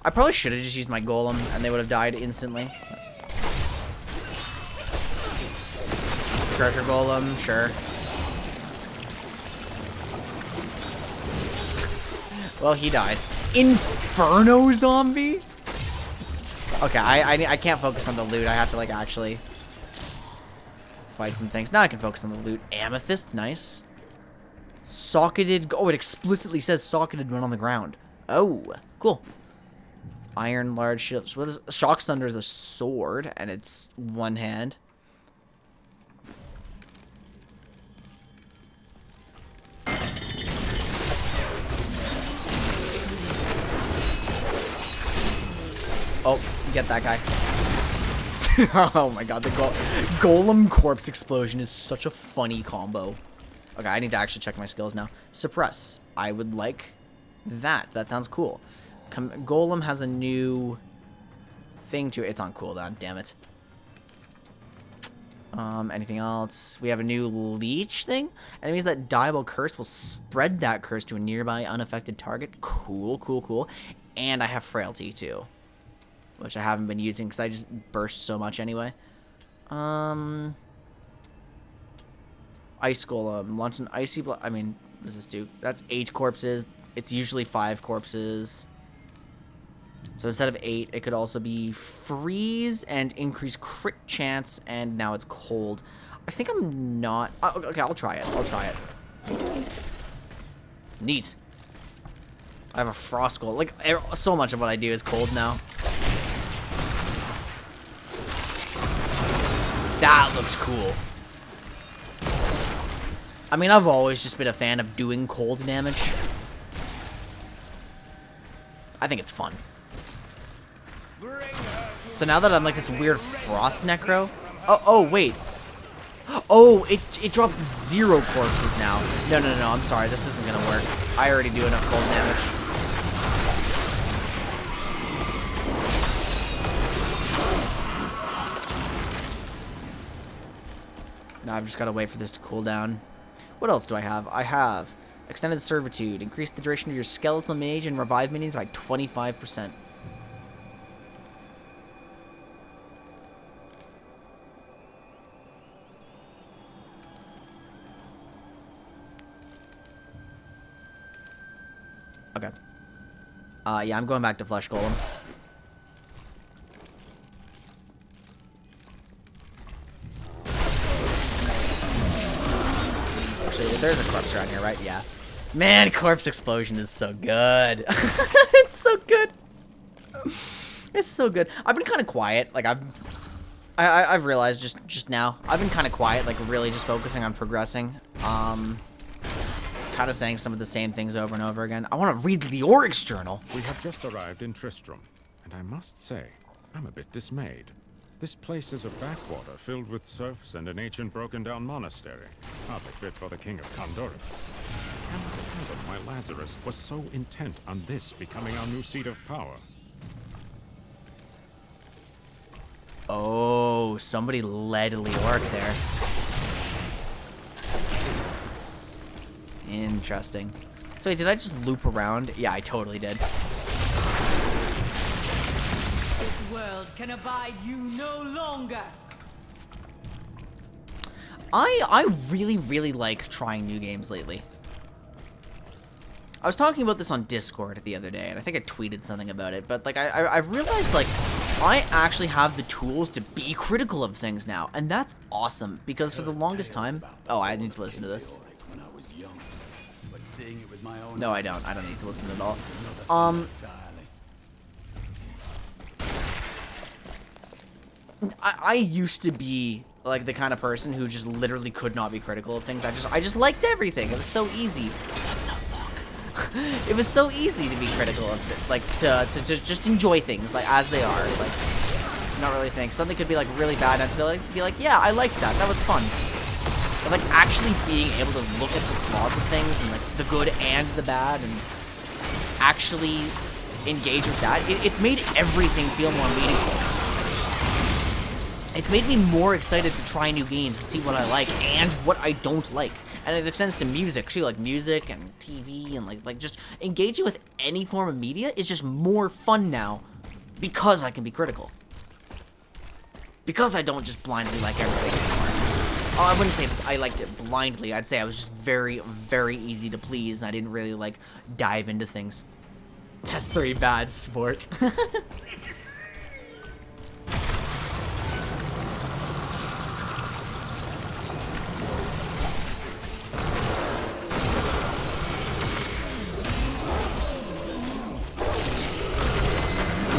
I probably should have just used my golem and they would have died instantly. Treasure golem, sure. Well, he died. Inferno zombie? Okay, I can't focus on the loot. I have to, like, actually fight some things. Now I can focus on the loot. Amethyst, nice. Socketed. Oh, it explicitly says socketed when on the ground. Oh, cool. Iron large shields. What is Shock Thunder is a sword, and it's one hand. Oh, get that guy. Oh my god, the Golem Corpse Explosion is such a funny combo. Okay, I need to actually check my skills now. Suppress. I would like that. That sounds cool. Golem has a new thing to it. It's on cooldown, damn it. Anything else? We have a new leech thing. Enemies that die while cursed will spread that curse to a nearby unaffected target. Cool, cool, cool. And I have frailty too, which I haven't been using because I just burst so much anyway. Ice Golem. Launch an icy blood. I mean, what does this do? That's 8 corpses. It's usually 5 corpses. So instead of 8, it could also be freeze and increase crit chance, and now it's cold. I think I'm not... okay, I'll try it. I'll try it. Neat. I have a frost gold. Like, so much of what I do is cold now. That looks cool. I mean, I've always just been a fan of doing cold damage. I think it's fun. So now that I'm like this weird frost necro... Oh, wait. Oh, it drops 0 corpses now. No, I'm sorry. This isn't gonna work. I already do enough cold damage. Now I've just gotta wait for this to cool down. What else do I have? I have Extended Servitude. Increase the duration of your Skeletal Mage and Revive minions by 25%. Okay. Yeah, I'm going back to Flesh Golem. Actually, there's a corpse around here, right? Yeah. Man, Corpse Explosion is so good. It's so good. It's so good. I've been kind of quiet. Like, I've realized just now. I've been kind of quiet, like, really just focusing on progressing. Kind of saying some of the same things over and over again. I want to read Leoric's journal. We have just arrived in Tristram, and I must say, I'm a bit dismayed. This place is a backwater filled with serfs and an ancient broken-down monastery, hardly fit for the king of Condorus. I cannot fathom why Lazarus was so intent on this becoming our new seat of power. Oh, somebody led Leoric there. Interesting. So wait, did I just loop around? Yeah, I totally did. This world can abide you no longer. I really like trying new games lately. I was talking about this on Discord the other day, and I think I tweeted something about it, but like I've realized like I actually have the tools to be critical of things now, and that's awesome because for the longest time... Oh, I need to listen to this. No, I don't. I don't need to listen at all. I used to be like the kind of person who just literally could not be critical of things. I just liked everything. It was so easy. What the fuck? It was so easy to be critical of it, like to just enjoy things like as they are, like not really think something could be like really bad and to be like, yeah, I liked that. That was fun. But like actually being able to look at the flaws of things and like the good and the bad and actually engage with that, it's made everything feel more meaningful. It's made me more excited to try new games, to see what I like and what I don't like. And it extends to music too, like music and TV and like just engaging with any form of media is just more fun now because I can be critical. Because I don't just blindly like everything anymore. Oh, I wouldn't say I liked it blindly. I'd say I was just very easy to please, and I didn't really, like, dive into things. Test 3 bad sport. These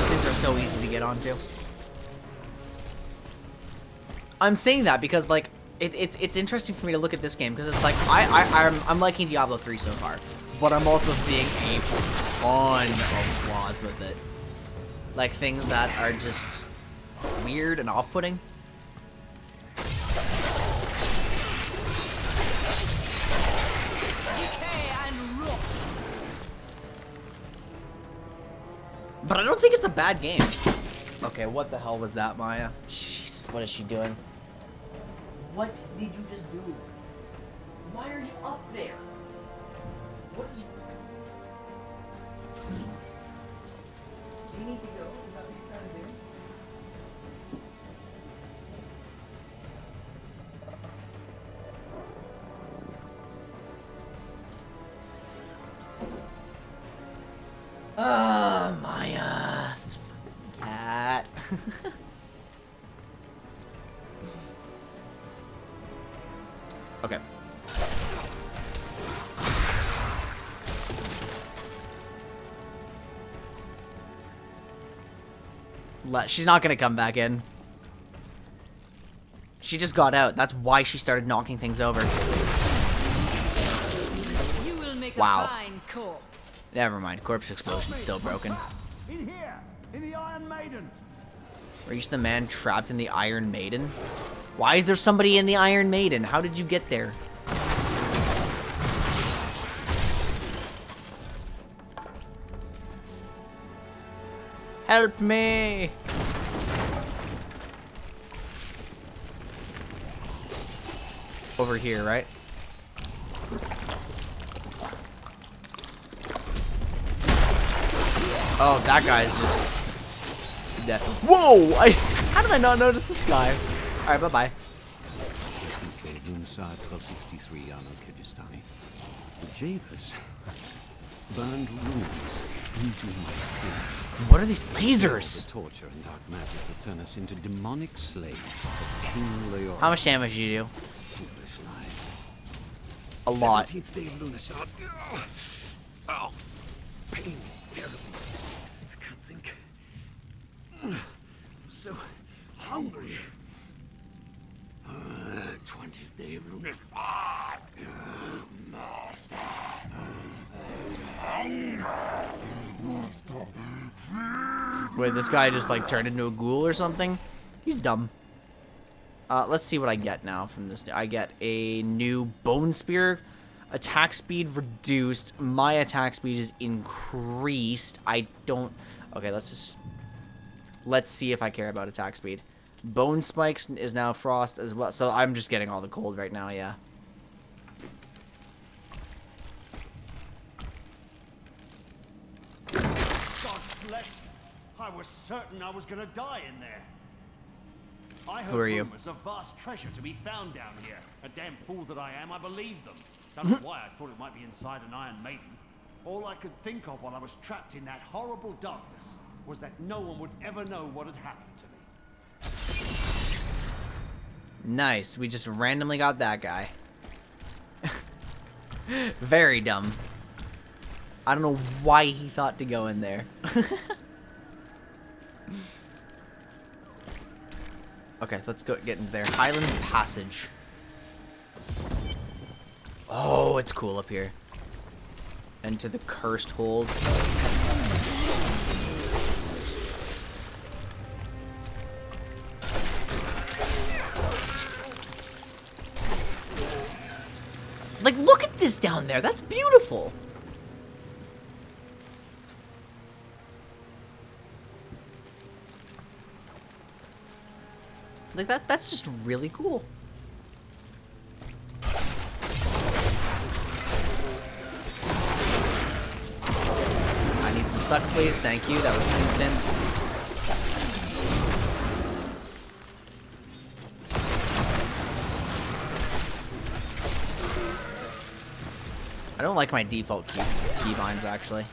things are so easy to get onto. I'm saying that because, like, it's interesting for me to look at this game because it's like I'm liking Diablo 3 so far, but I'm also seeing a ton of flaws with it, like things that are just weird and off-putting. But I don't think it's a bad game. Okay, what the hell was that, Maya? Jesus, what is she doing? What did you just do? Why are you up there? What is... Do you need to go? Is that what you're trying to do? that. Okay. She's not gonna come back in. She just got out. That's why she started knocking things over. You will make Wow. a fine corpse. Never mind. Corpse explosion's still broken. In here, in the Iron Maiden. Reach the man trapped in the Iron Maiden? Why is there somebody in the Iron Maiden? How did you get there? Help me! Over here, right? Oh, that guy's just dead. Whoa! How did I not notice this guy? Alright, bye-bye. Inside 1263 Yarno Kyrgyzstani. The Javis burned runes into my flesh. What are these lasers? The torture and dark magic will turn us into demonic slaves of King Leon. How much damage do you do? Foolish lies. A lot. 17th day of Lunasad. Oh, pain is terrible. I can't think. I'm so hungry. 20th day of Lunar. Master. Wait, this guy just like turned into a ghoul or something? He's dumb. Let's see what I get now from this. I get a new bone spear. Attack speed reduced. My attack speed is increased. I don't... Okay, let's see if I care about attack speed. Bone spikes is now frost as well. So I'm just getting all the cold right now, yeah. God's flesh. I was certain I was gonna die in there. I heard Who are you? rumors of vast treasure to be found down here. A damn fool that I am, I believed them. That's why I thought it might be inside an Iron Maiden. All I could think of while I was trapped in that horrible darkness was that no one would ever know what had happened to me. Nice. We just randomly got that guy. Very dumb. I don't know why he thought to go in there. Okay, let's go get into there. Highlands Passage. Oh, it's cool up here. Into the cursed hold. Like, look at this down there. That's beautiful. Like, that's just really cool. I need some suck, please. Thank you. That was instant. I don't like my default keybinds, actually.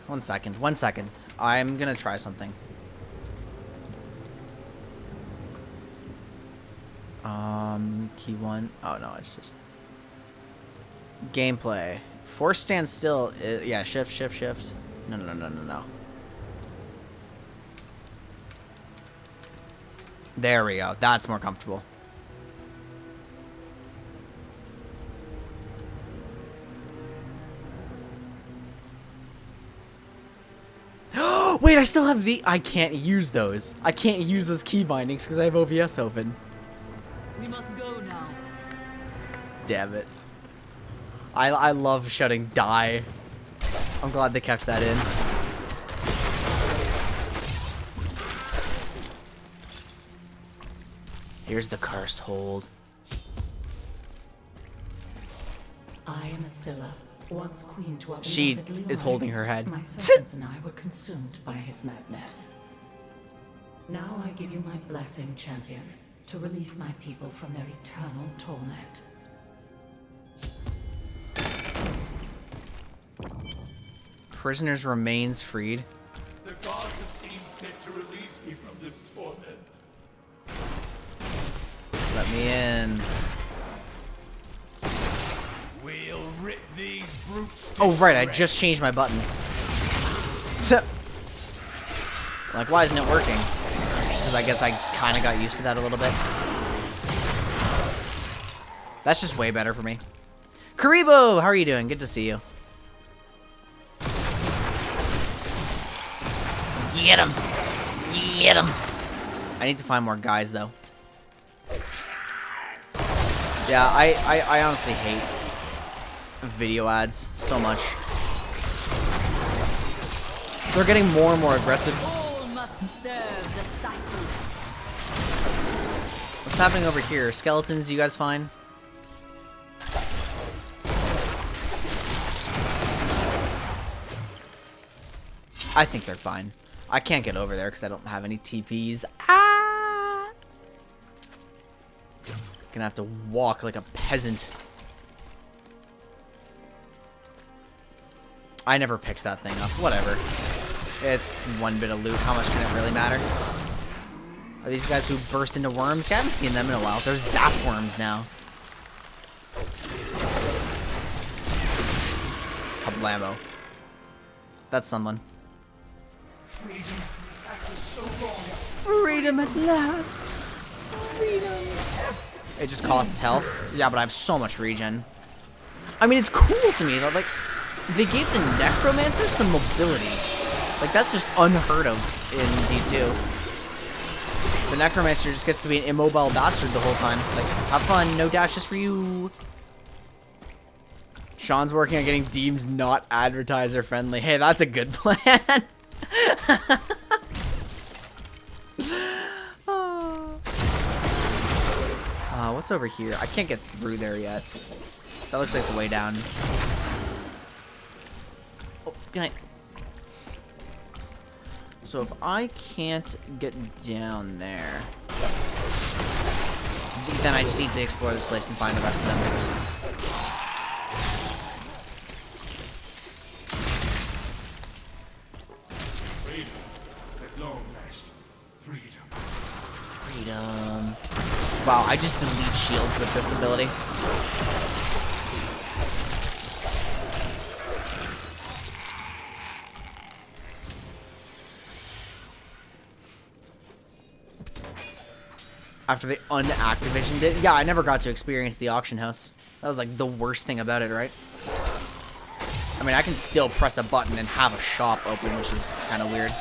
One second. I'm gonna try something. Key one. Oh no, it's just gameplay. Force stand still. Yeah, shift. No. There we go. That's more comfortable. Wait, I still have the... I can't use those. I can't use those key bindings because I have OBS open. We must go now. Damn it. I love shutting die. I'm glad they kept that in. Here's the cursed hold. I am Asilla, once queen to our She beloved Leon. is holding her head. My servants and I were consumed by his madness. Now I give you my blessing, champion, to release my people from their eternal torment. Prisoners remains freed. gods have seen fit to release me from this torment. Let me in. We'll rip these brutes. Oh, right, I just changed my buttons. Like, why isn't it working? Because I guess I kind of got used to that a little bit. That's just way better for me. Karibo, how are you doing? Good to see you. Get him! Get him! I need to find more guys, though. Yeah, I honestly hate video ads so much. They're getting more and more aggressive. All must serve the cycle. What's happening over here? Skeletons, you guys fine? I think they're fine. I can't get over there because I don't have any TPs. Ah! Gonna have to walk like a peasant. I never picked that thing up. Whatever. It's one bit of loot. How much can it really matter? Are these guys who burst into worms? Yeah, I haven't seen them in a while. They're zap worms now. Kablamo. That's someone. Freedom, after so long. Freedom at last. Freedom. It just costs health. Yeah, but I have so much regen. I mean, it's cool to me. Like, they gave the Necromancer some mobility. Like, that's just unheard of in D2. The Necromancer just gets to be an immobile bastard the whole time. Like, have fun. No dashes for you. Sean's working on getting Deems not advertiser friendly. Hey, that's a good plan. What's over here? I can't get through there yet. That looks like the way down. Oh, good night. So if I can't get down there, then I just need to explore this place and find the rest of them. Freedom, at long last. Freedom. Freedom. Wow, I just delete shields with this ability. After they unactivationed it. Yeah, I never got to experience the auction house. That was like the worst thing about it, right? I mean, I can still press a button and have a shop open, which is kind of weird.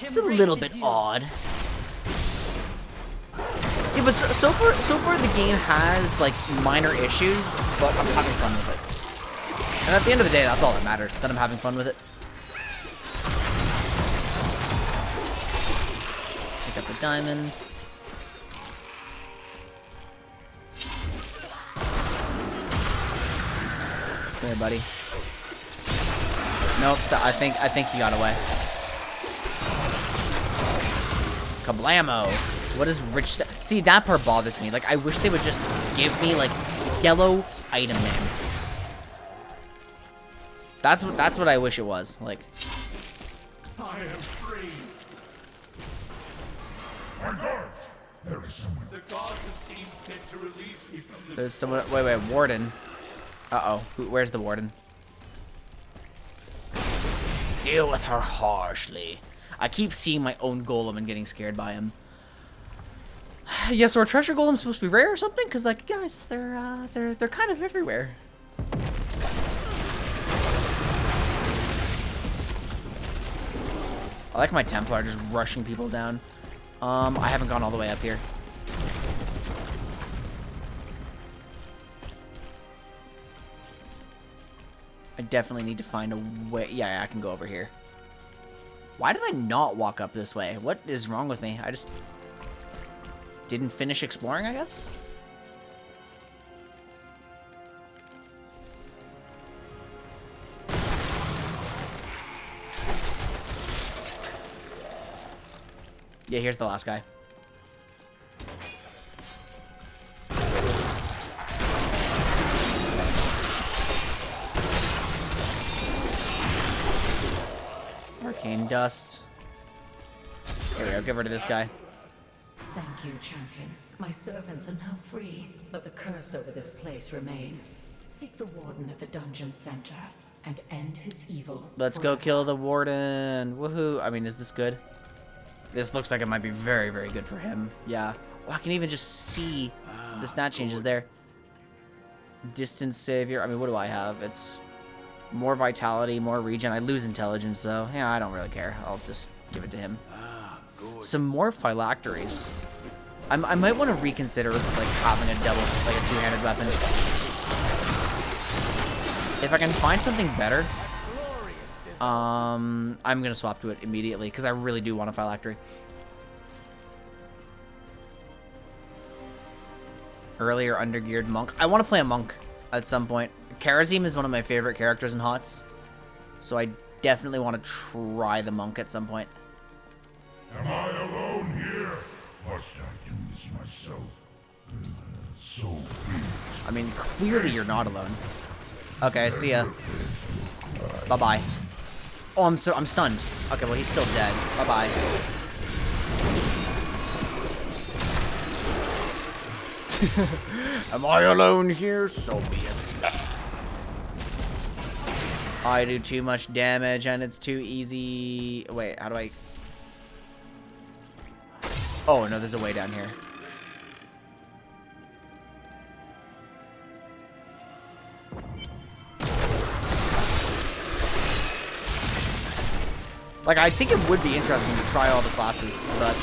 It's a little bit odd. Yeah, but so far the game has like minor issues, but I'm having fun with it. And at the end of the day, that's all that matters, that I'm having fun with it. Pick up the diamond. Come here, buddy. Nope, stop. I think he got away. Kablamo. What is rich stuff? See, that part bothers me. Like, I wish they would just give me, like, yellow item name. That's what I wish it was. Like, I am free. My guards! There is someone. The gods have seen fit to release me from this. there's someone. Wait, warden. Uh-oh. Where's the warden? Deal with her harshly. I keep seeing my own golem and getting scared by him. Yeah, so our treasure golem's supposed to be rare or something? Because, like, guys, they're kind of everywhere. I like my Templar just rushing people down. I haven't gone all the way up here. I definitely need to find a way. Yeah, I can go over here. Why did I not walk up this way? What is wrong with me? I just didn't finish exploring, I guess? Yeah, here's the last guy. dust. Here we go, get rid of this guy. Thank you, champion. My servants are now free, but the curse over this place remains. Seek the warden at the dungeon center and end his evil. Let's go kill the warden. Woohoo. I mean, is this good? This looks like it might be very, very good for him. Yeah. Oh, I can even just see the stat changes there. Distance savior. I mean, what do I have? It's more vitality, more regen. I lose intelligence, though. Yeah, I don't really care. I'll just give it to him. Some more phylacteries. I might want to reconsider like having a double, like a two-handed weapon. If I can find something better, I'm gonna swap to it immediately because I really do want a phylactery. Earlier undergeared monk. I want to play a monk at some point. Karazim is one of my favorite characters in HOTS, so I definitely want to try the monk at some point. Am I alone here? Must I do this myself? So be it. I mean, clearly you're not alone. Okay, see ya. Bye-bye. Oh, I'm stunned. Okay, well, he's still dead. Bye-bye. Am I alone here? So be it. I do too much damage and it's too easy. Wait, how do I... Oh, no, there's a way down here. Like, I think it would be interesting to try all the classes, but...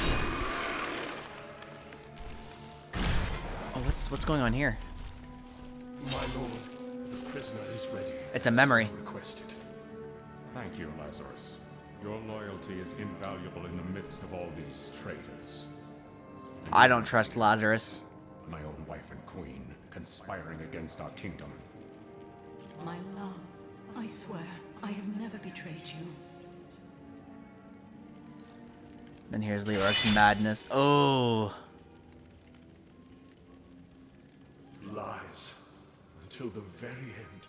Oh, what's going on here? My lord, the prisoner is ready. It's a memory. Requested. Thank you, Lazarus. Your loyalty is invaluable in the midst of all these traitors. I don't trust Lazarus. My own wife and queen conspiring against our kingdom. My love, I swear, I have never betrayed you. Then here's Leoric's madness. Oh. Lies. Until the very end.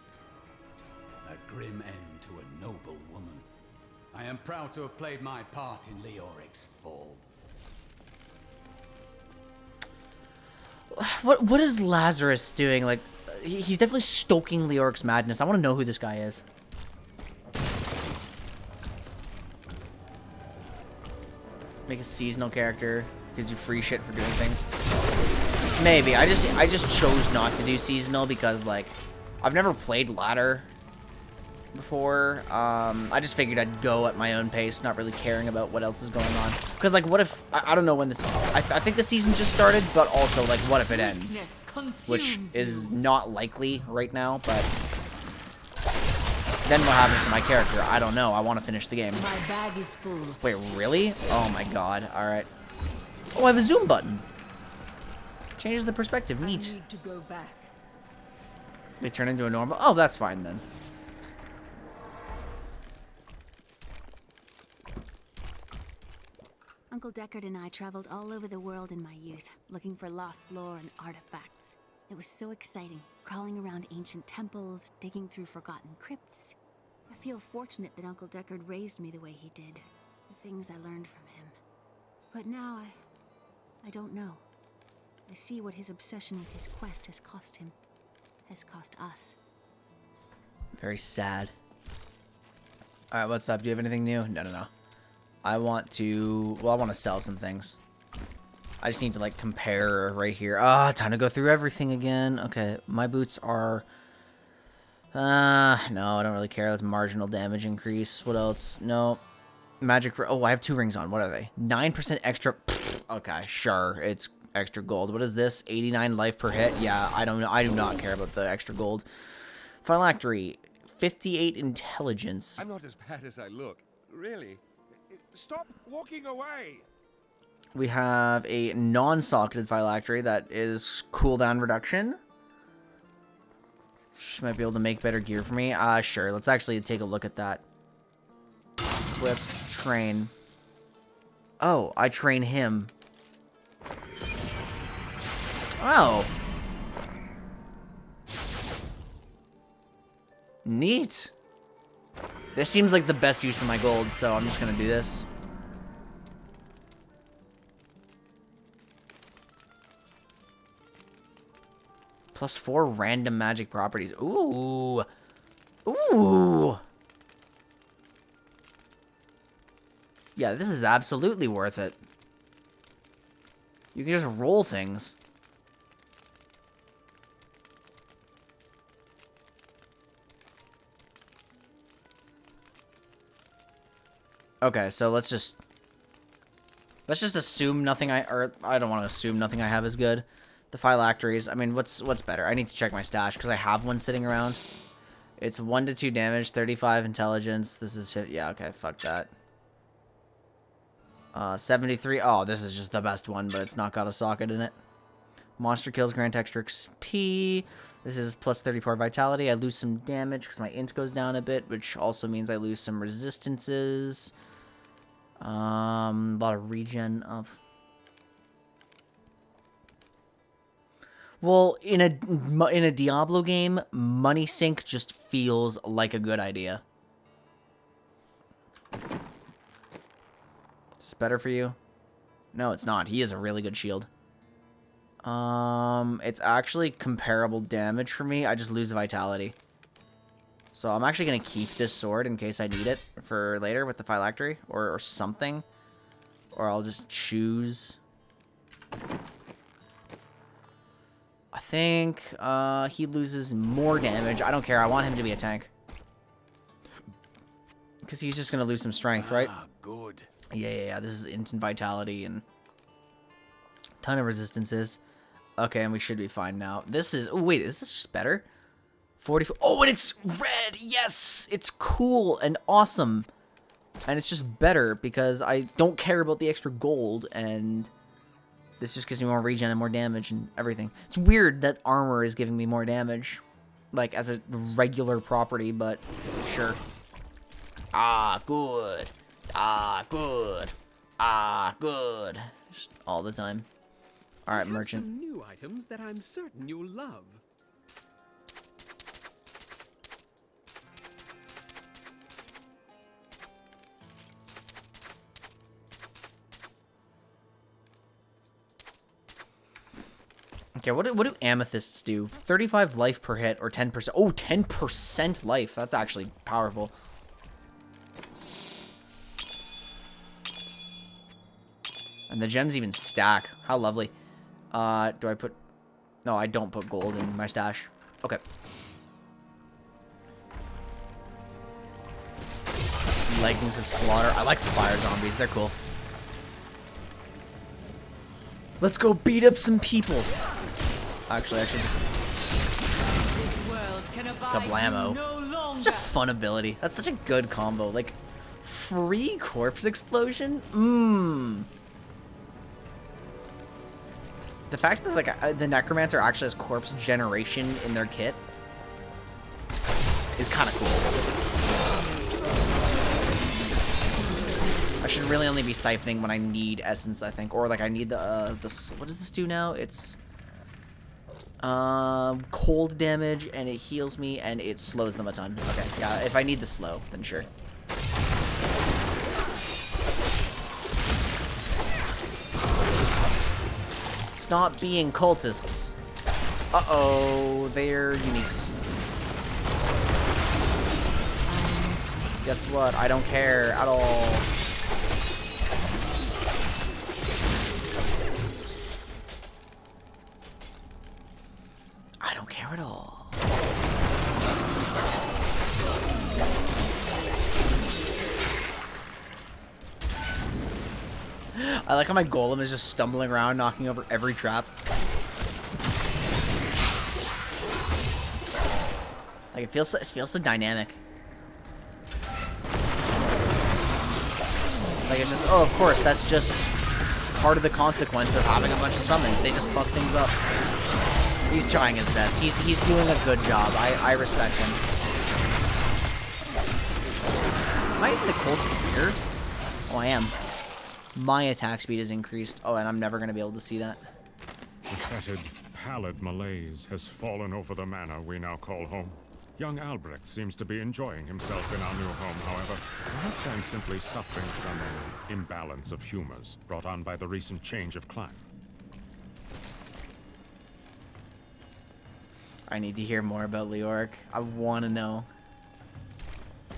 A grim end to a noble woman. I am proud to have played my part in Leoric's fall. What is Lazarus doing? Like, he's definitely stoking Leoric's madness. I want to know who this guy is. Make a seasonal character. Gives you free shit for doing things. Maybe. I just chose not to do seasonal because, like, I've never played ladder before. I just figured I'd go at my own pace, not really caring about what else is going on. Because, like, what if... I don't know when this... I think the season just started, but also, like, what if it ends? Which is not likely right now, but... Then what happens to my character? I don't know. I want to finish the game. My bag is full. Wait, really? Oh my god. Alright. Oh, I have a zoom button. Changes the perspective. Neat. I need to go back. They turn into a normal... Oh, that's fine then. Uncle Deckard and I traveled all over the world in my youth, looking for lost lore and artifacts. It was so exciting, crawling around ancient temples, digging through forgotten crypts. I feel fortunate that Uncle Deckard raised me the way he did, the things I learned from him. But now I don't know. I see what his obsession with his quest has cost him, has cost us. Very sad. Alright, what's up? Do you have anything new? No. I want to... Well, I want to sell some things. I just need to, like, compare right here. Ah, time to go through everything again. Okay, my boots are... no, I don't really care. That's marginal damage increase. What else? No. Magic... Oh, I have 2 rings on. What are they? 9% extra... Okay, sure. It's extra gold. What is this? 89 life per hit? Yeah, I don't know. I do not care about the extra gold. Phylactery. 58 intelligence. I'm not as bad as I look. Really. Stop walking away! We have a non-socketed phylactery that is cooldown reduction. She might be able to make better gear for me. Sure. Let's actually take a look at that. Equip, train. Oh, I train him. Oh. Neat. This seems like the best use of my gold, so I'm just gonna do this. +4 random magic properties. Ooh. Ooh. Yeah, this is absolutely worth it. You can just roll things. Okay, so let's just assume nothing I don't want to assume nothing I have is good. The phylacteries. I mean, what's better? I need to check my stash because I have one sitting around. It's 1 to 2 damage, 35 intelligence. This is shit. Yeah, okay, fuck that. 73. Oh, this is just the best one, but it's not got a socket in it. Monster kills grant extra XP. This is plus 34 vitality. I lose some damage because my int goes down a bit, which also means I lose some resistances. A lot of regen of. Well, in a Diablo game, money sink just feels like a good idea. Is this better for you? No, it's not. He has a really good shield. It's actually comparable damage for me. I just lose the vitality. So I'm actually going to keep this sword in case I need it for later with the phylactery or something. Or I'll just choose. I think he loses more damage. I don't care. I want him to be a tank. Because he's just going to lose some strength, right? Good. Yeah. This is instant vitality and ton of resistances. Okay, and we should be fine now. This is... Oh, wait, is this just better? 44... Oh, and it's red! Yes! It's cool and awesome. And it's just better because I don't care about the extra gold, and this just gives me more regen and more damage and everything. It's weird that armor is giving me more damage, like, as a regular property, but sure. Ah, good. Ah, good. Ah, good. Just all the time. All right, merchant. Some new items that I'm certain you'll love. Okay, what do amethysts do? 35 life per hit or 10%. Oh, 10% life. That's actually powerful. And the gems even stack. How lovely. Do I put... No, I don't put gold in my stash. Okay. Leggings of Slaughter. I like the fire zombies. They're cool. Let's go beat up some people. Actually, I should just... Kablamo. Such a fun ability. That's such a good combo. Like, free corpse explosion? Mmm. The fact that, like, the Necromancer actually has corpse generation in their kit is kind of cool. I should really only be siphoning when I need essence, I think. Or, like, I need the what does this do now? It's cold damage, and it heals me, and it slows them a ton. Okay, yeah, if I need the slow, then sure. Stop being cultists. Uh-oh, they're uniques. Guess what? I don't care at all. I don't care at all. I like how my golem is just stumbling around, knocking over every trap. Like, it feels so dynamic. Like, it's just, oh, of course, that's just part of the consequence of having a bunch of summons. They just fuck things up. He's trying his best. He's doing a good job. I respect him. Am I using the cold spear? Oh, I am. My attack speed is increased. Oh, and I'm never going to be able to see that. The fetid, pallid malaise has fallen over the manor we now call home. Young Albrecht seems to be enjoying himself in our new home, however. Perhaps I'm simply suffering from an imbalance of humors brought on by the recent change of climate. I need to hear more about Leoric. I want to know.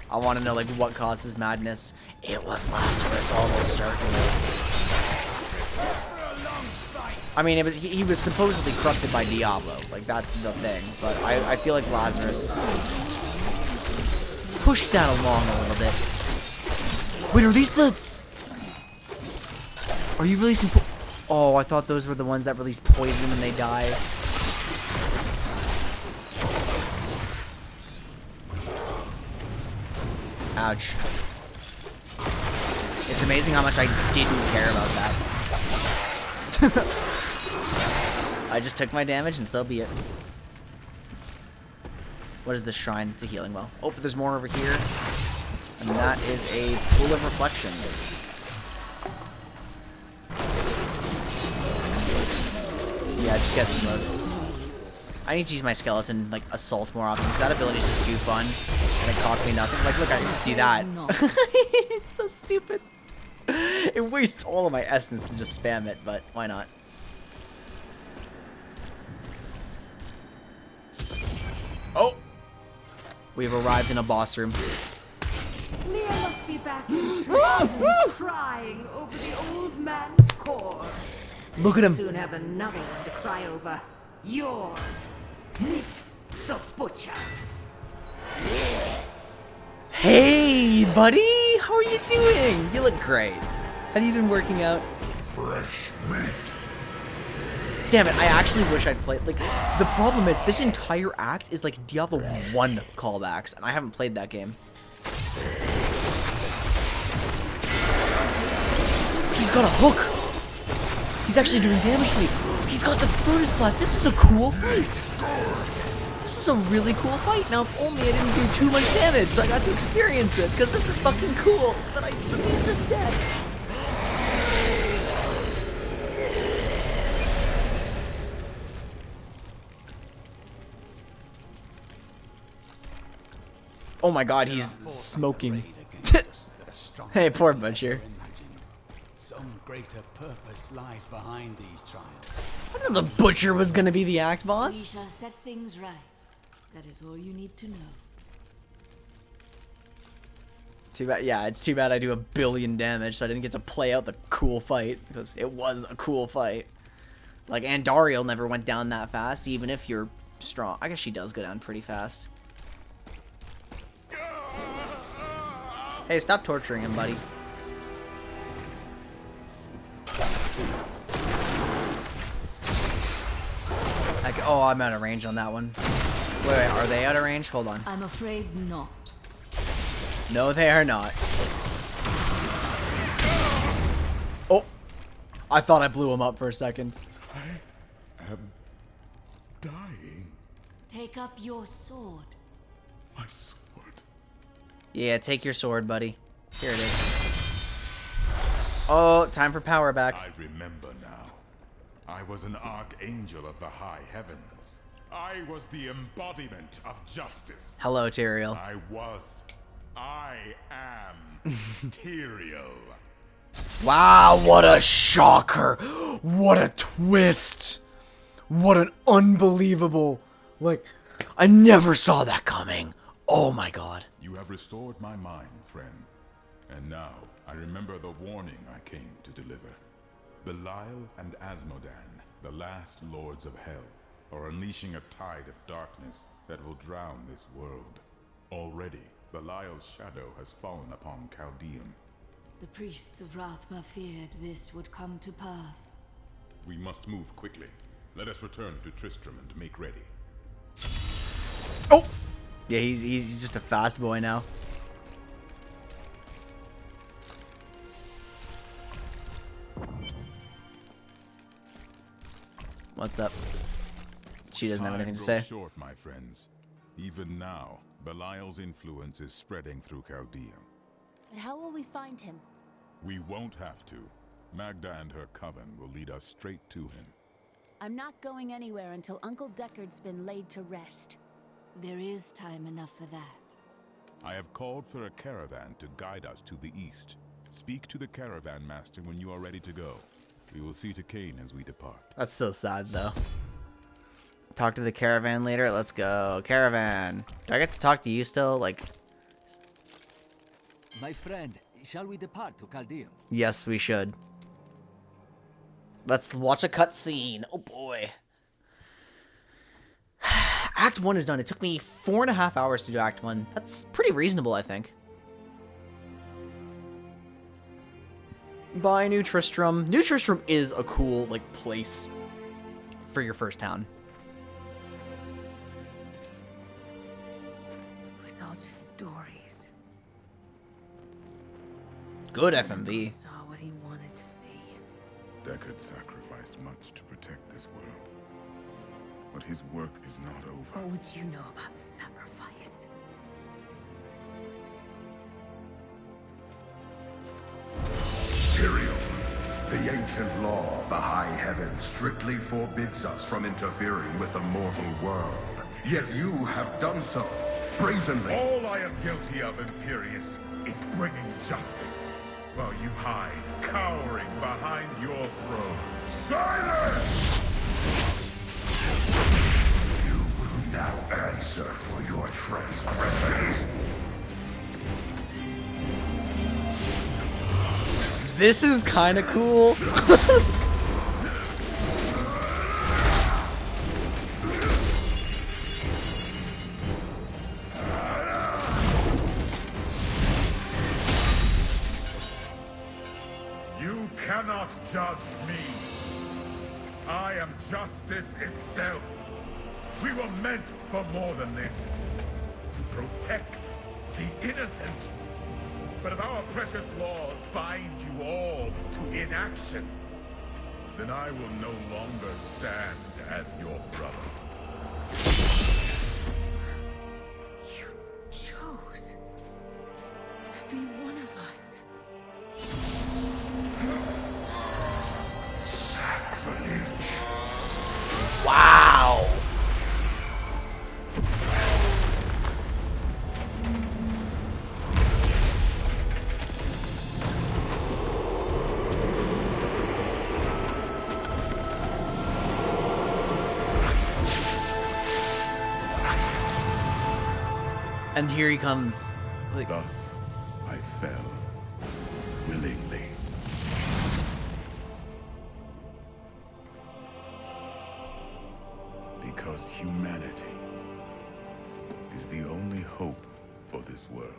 I want to know, like, what caused his madness. It was Lazarus, almost certainly. I mean, he was supposedly corrupted by Diablo. Like, that's the thing. But I feel like Lazarus pushed that along a little bit. Wait, are these the... Are you releasing... Oh, I thought those were the ones that release poison when they die. Ouch. It's amazing how much I didn't care about that. I just took my damage and so be it. What is this shrine? It's a healing well. Oh, but there's more over here. And that is a pool of reflection. Yeah, just get smoked. I need to use my skeleton, like, assault more often, because that ability is just too fun, and it costs me nothing. Like, look, I can just do that. It's so stupid. It wastes all of my essence to just spam it, but why not? Oh! We've arrived in a boss room. Leah must be back in Tristram, crying over the old man's corpse. Look at him. Soon have another one to cry over. Yours. Meet the butcher. Hey, buddy! How are you doing? You look great. Have you been working out? Fresh meat. Damn it, I actually wish I'd played. Like, the problem is, this entire act is like Diablo 1 callbacks, and I haven't played that game. He's got a hook! He's actually doing damage to me. He's got the furnace blast. This is a cool fight. This is a really cool fight. Now, if only I didn't do too much damage, so I got to experience it, because this is fucking cool. But he's just dead. Oh my god, he's smoking. Hey, poor butcher. Some greater purpose lies behind these trials. I didn't know the butcher was gonna be the act We boss. shall set things right. That is all you need to know. Too bad. Yeah, it's too bad I do 1 billion damage, so I didn't get to play out the cool fight, because it was a cool fight. Like, Andariel never went down that fast, even if you're strong. I guess she does go down pretty fast. Hey, stop torturing him, buddy. Oh, I'm out of range on that one. Wait, are they out of range? Hold on. I'm afraid not. No, they are not. Oh! I thought I blew him up for a second. I am dying. Take up your sword. My sword. Yeah, take your sword, buddy. Here it is. Oh, time for power back. I remember now. I was an archangel of the high heavens. I was the embodiment of justice. Hello, Tyrael. I am Tyrael. Wow, what a shocker. What a twist. What an unbelievable... Like, I never saw that coming. Oh my god. You have restored my mind, friend. And now, I remember the warning I came to deliver. Belial and Asmodan, the last lords of hell, are unleashing a tide of darkness that will drown this world. Already, Belial's shadow has fallen upon Chaldean. The priests of Rathma feared this would come to pass. We must move quickly. Let us return to Tristram and make ready. Oh! Yeah, he's just a fast boy now. What's up? She doesn't have anything to say. Short, my friends. Even now, Belial's influence is spreading through Chaldea. But how will we find him? We won't have to. Magda and her coven will lead us straight to him. I'm not going anywhere until Uncle Deckard's been laid to rest. There is time enough for that. I have called for a caravan to guide us to the east. Speak to the caravan master when you are ready to go. We will see to Cain as we depart. That's so sad, though. Talk to the caravan later. Let's go. Caravan. Do I get to talk to you still? Like... My friend, shall we depart to Chaldeum? Yes, we should. Let's watch a cutscene. Oh, boy. Act 1 is done. It took me 4.5 hours to do Act 1. That's pretty reasonable, I think. Bye, New Tristram. New Tristram is a cool, like, place for your first town. It was all just stories. Good FMV. Saw what he wanted to see. Deckard sacrificed much to protect this world. But his work is not over. What would you know about sacrifice? Tyrael, the ancient law of the high heavens strictly forbids us from interfering with the mortal world. Yet you have done so, brazenly. All I am guilty of, Imperius, is bringing justice, while you hide, cowering behind your throne. Silence! You will now answer for your transgressions. This is kind of cool. You cannot judge me. I am justice itself. We were meant for more than this. To protect the innocent. But if our precious laws bind you all to inaction, then I will no longer stand as your brother. You chose to be one of us. Sacrilege. Wow. And here he comes. Like, thus, I fell willingly. Because humanity is the only hope for this world.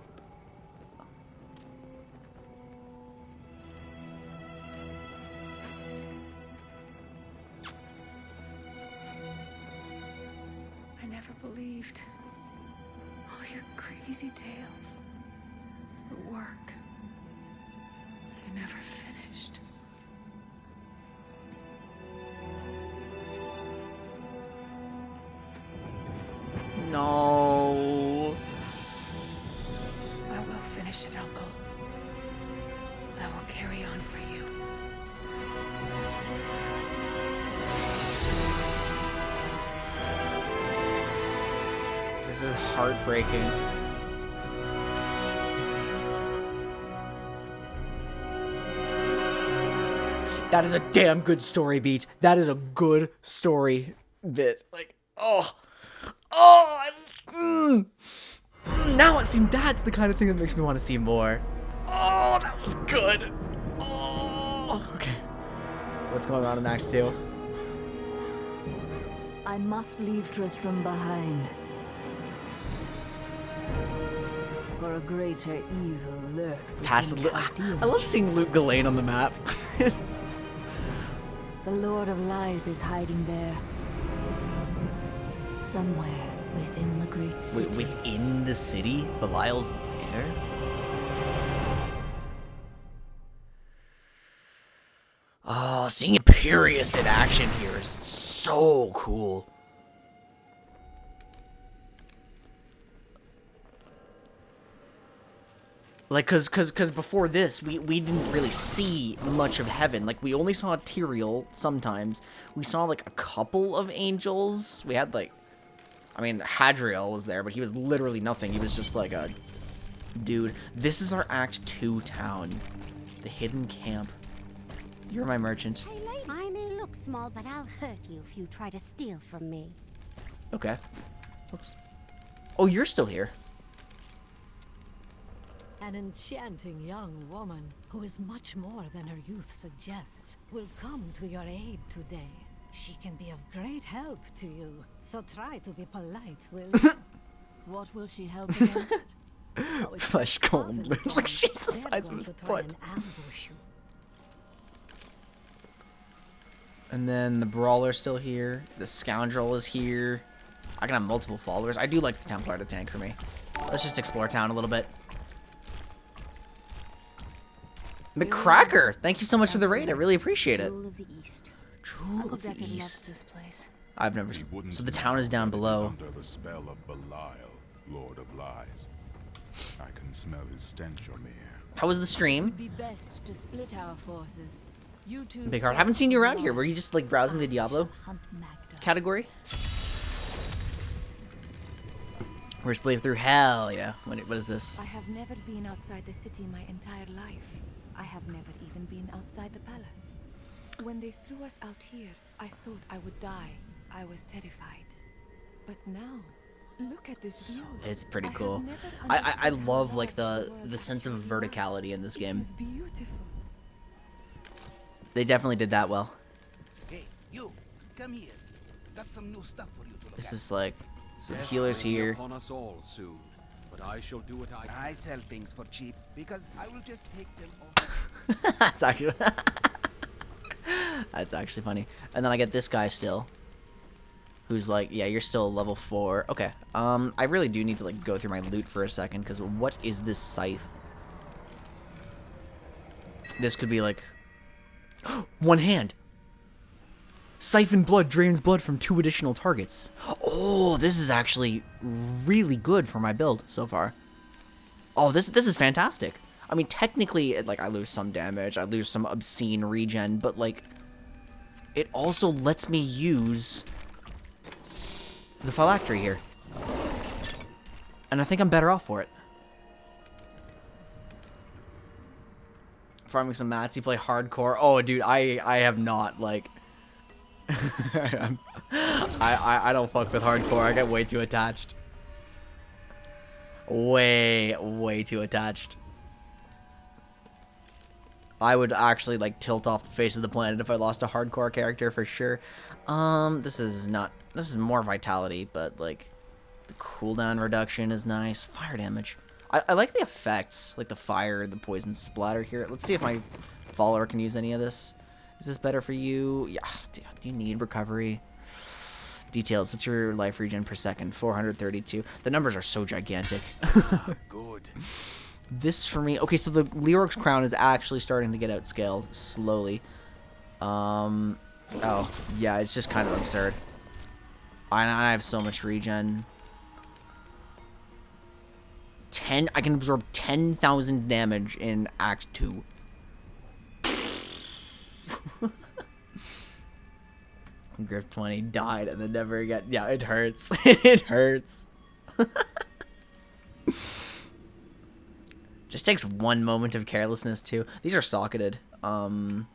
I never believed all your crazy tales, your work. You never finished. no. I will finish it, Uncle. I will carry on for you. This is heartbreaking. That is a damn good story beat. That is a good story bit. Like, now it seems that's the kind of thing that makes me want to see more. Oh, that was good. Oh, okay. What's going on in Act 2? I must leave Tristram behind. For a greater evil lurks within Chaldeum. I love seeing Luke Ghislaine on the map. The Lord of Lies is hiding there. Somewhere within the great city. Wait, within the city? Belial's there? Oh, seeing Imperius in action here is so cool. Like, cause before this, we didn't really see much of heaven. Like, we only saw Tyrael sometimes. We saw, like, a couple of angels. We had, like, I mean, Hadriel was there, but he was literally nothing. He was just like a dude. This is our Act 2 town. The hidden camp. You're my merchant. I may look small, but I'll hurt you if you try to steal from me. Okay. Oops. Oh, you're still here. An enchanting young woman who is much more than her youth suggests will come to your aid today. She can be of great help to you, so try to be polite, will you? What will she help against? Flesh comb. Like, she's the size of his foot. And then the Brawler's still here. The Scoundrel is here. I can have multiple followers. I do like the Templar to tank for me. Let's just explore town a little bit. McCracker, thank you so much for the raid. I really appreciate it. Jewel of the East. Jewel of the Deckard East. loves this place. I've never seen. So the town is down below. Under the spell of Belial, Lord of Lies. I can smell his stench on the air. How was the stream? It'd be best to split our forces. You two Big Heart. Haven't seen you around here. Were you just like browsing the Diablo category? We're split through hell, yeah. What is this? I have never been outside the city my entire life. I have never even been outside the palace. When they threw us out here, I thought I would die. I was terrified. But now, look at this view. It's pretty cool. I love like the sense of verticality in this game. Beautiful. They definitely did that well. Hey, you, come here. Got some new stuff for you to look This at. is like some healers here. Upon us all soon, but I shall do what I sell things for cheap because I will just take them off. That's actually that's actually funny. And then I get this guy still, who's like, yeah, you're still level 4. Okay. I really do need to like go through my loot for a second because what is this scythe? This could be like one hand. Siphon blood drains blood from 2 additional targets. Oh, this is actually really good for my build so far. Oh, this is fantastic. I mean, technically, like, I lose some damage, I lose some obscene regen, but, like, it also lets me use the phylactery here. And I think I'm better off for it. Farming some mats, you play hardcore. Oh, dude, I have not, like... I don't fuck with hardcore. I get way too attached. Way too attached. I would actually like tilt off the face of the planet if I lost a hardcore character for sure. This is more vitality, but like the cooldown reduction is nice. Fire damage. I like the effects, like the fire, the poison splatter here. Let's see if my follower can use any of this. Is this better for you? Yeah. Do you need recovery? Details. What's your life regen per second? 432. The numbers are so gigantic. Good. This for me. Okay, so the Leoric's crown is actually starting to get outscaled slowly. Oh, yeah, it's just kind of absurd. I have so much regen. I can absorb 10,000 damage in Act 2. Grip 20 died and then never again. Yeah, it hurts. It hurts. Just takes one moment of carelessness too. These are socketed. Let's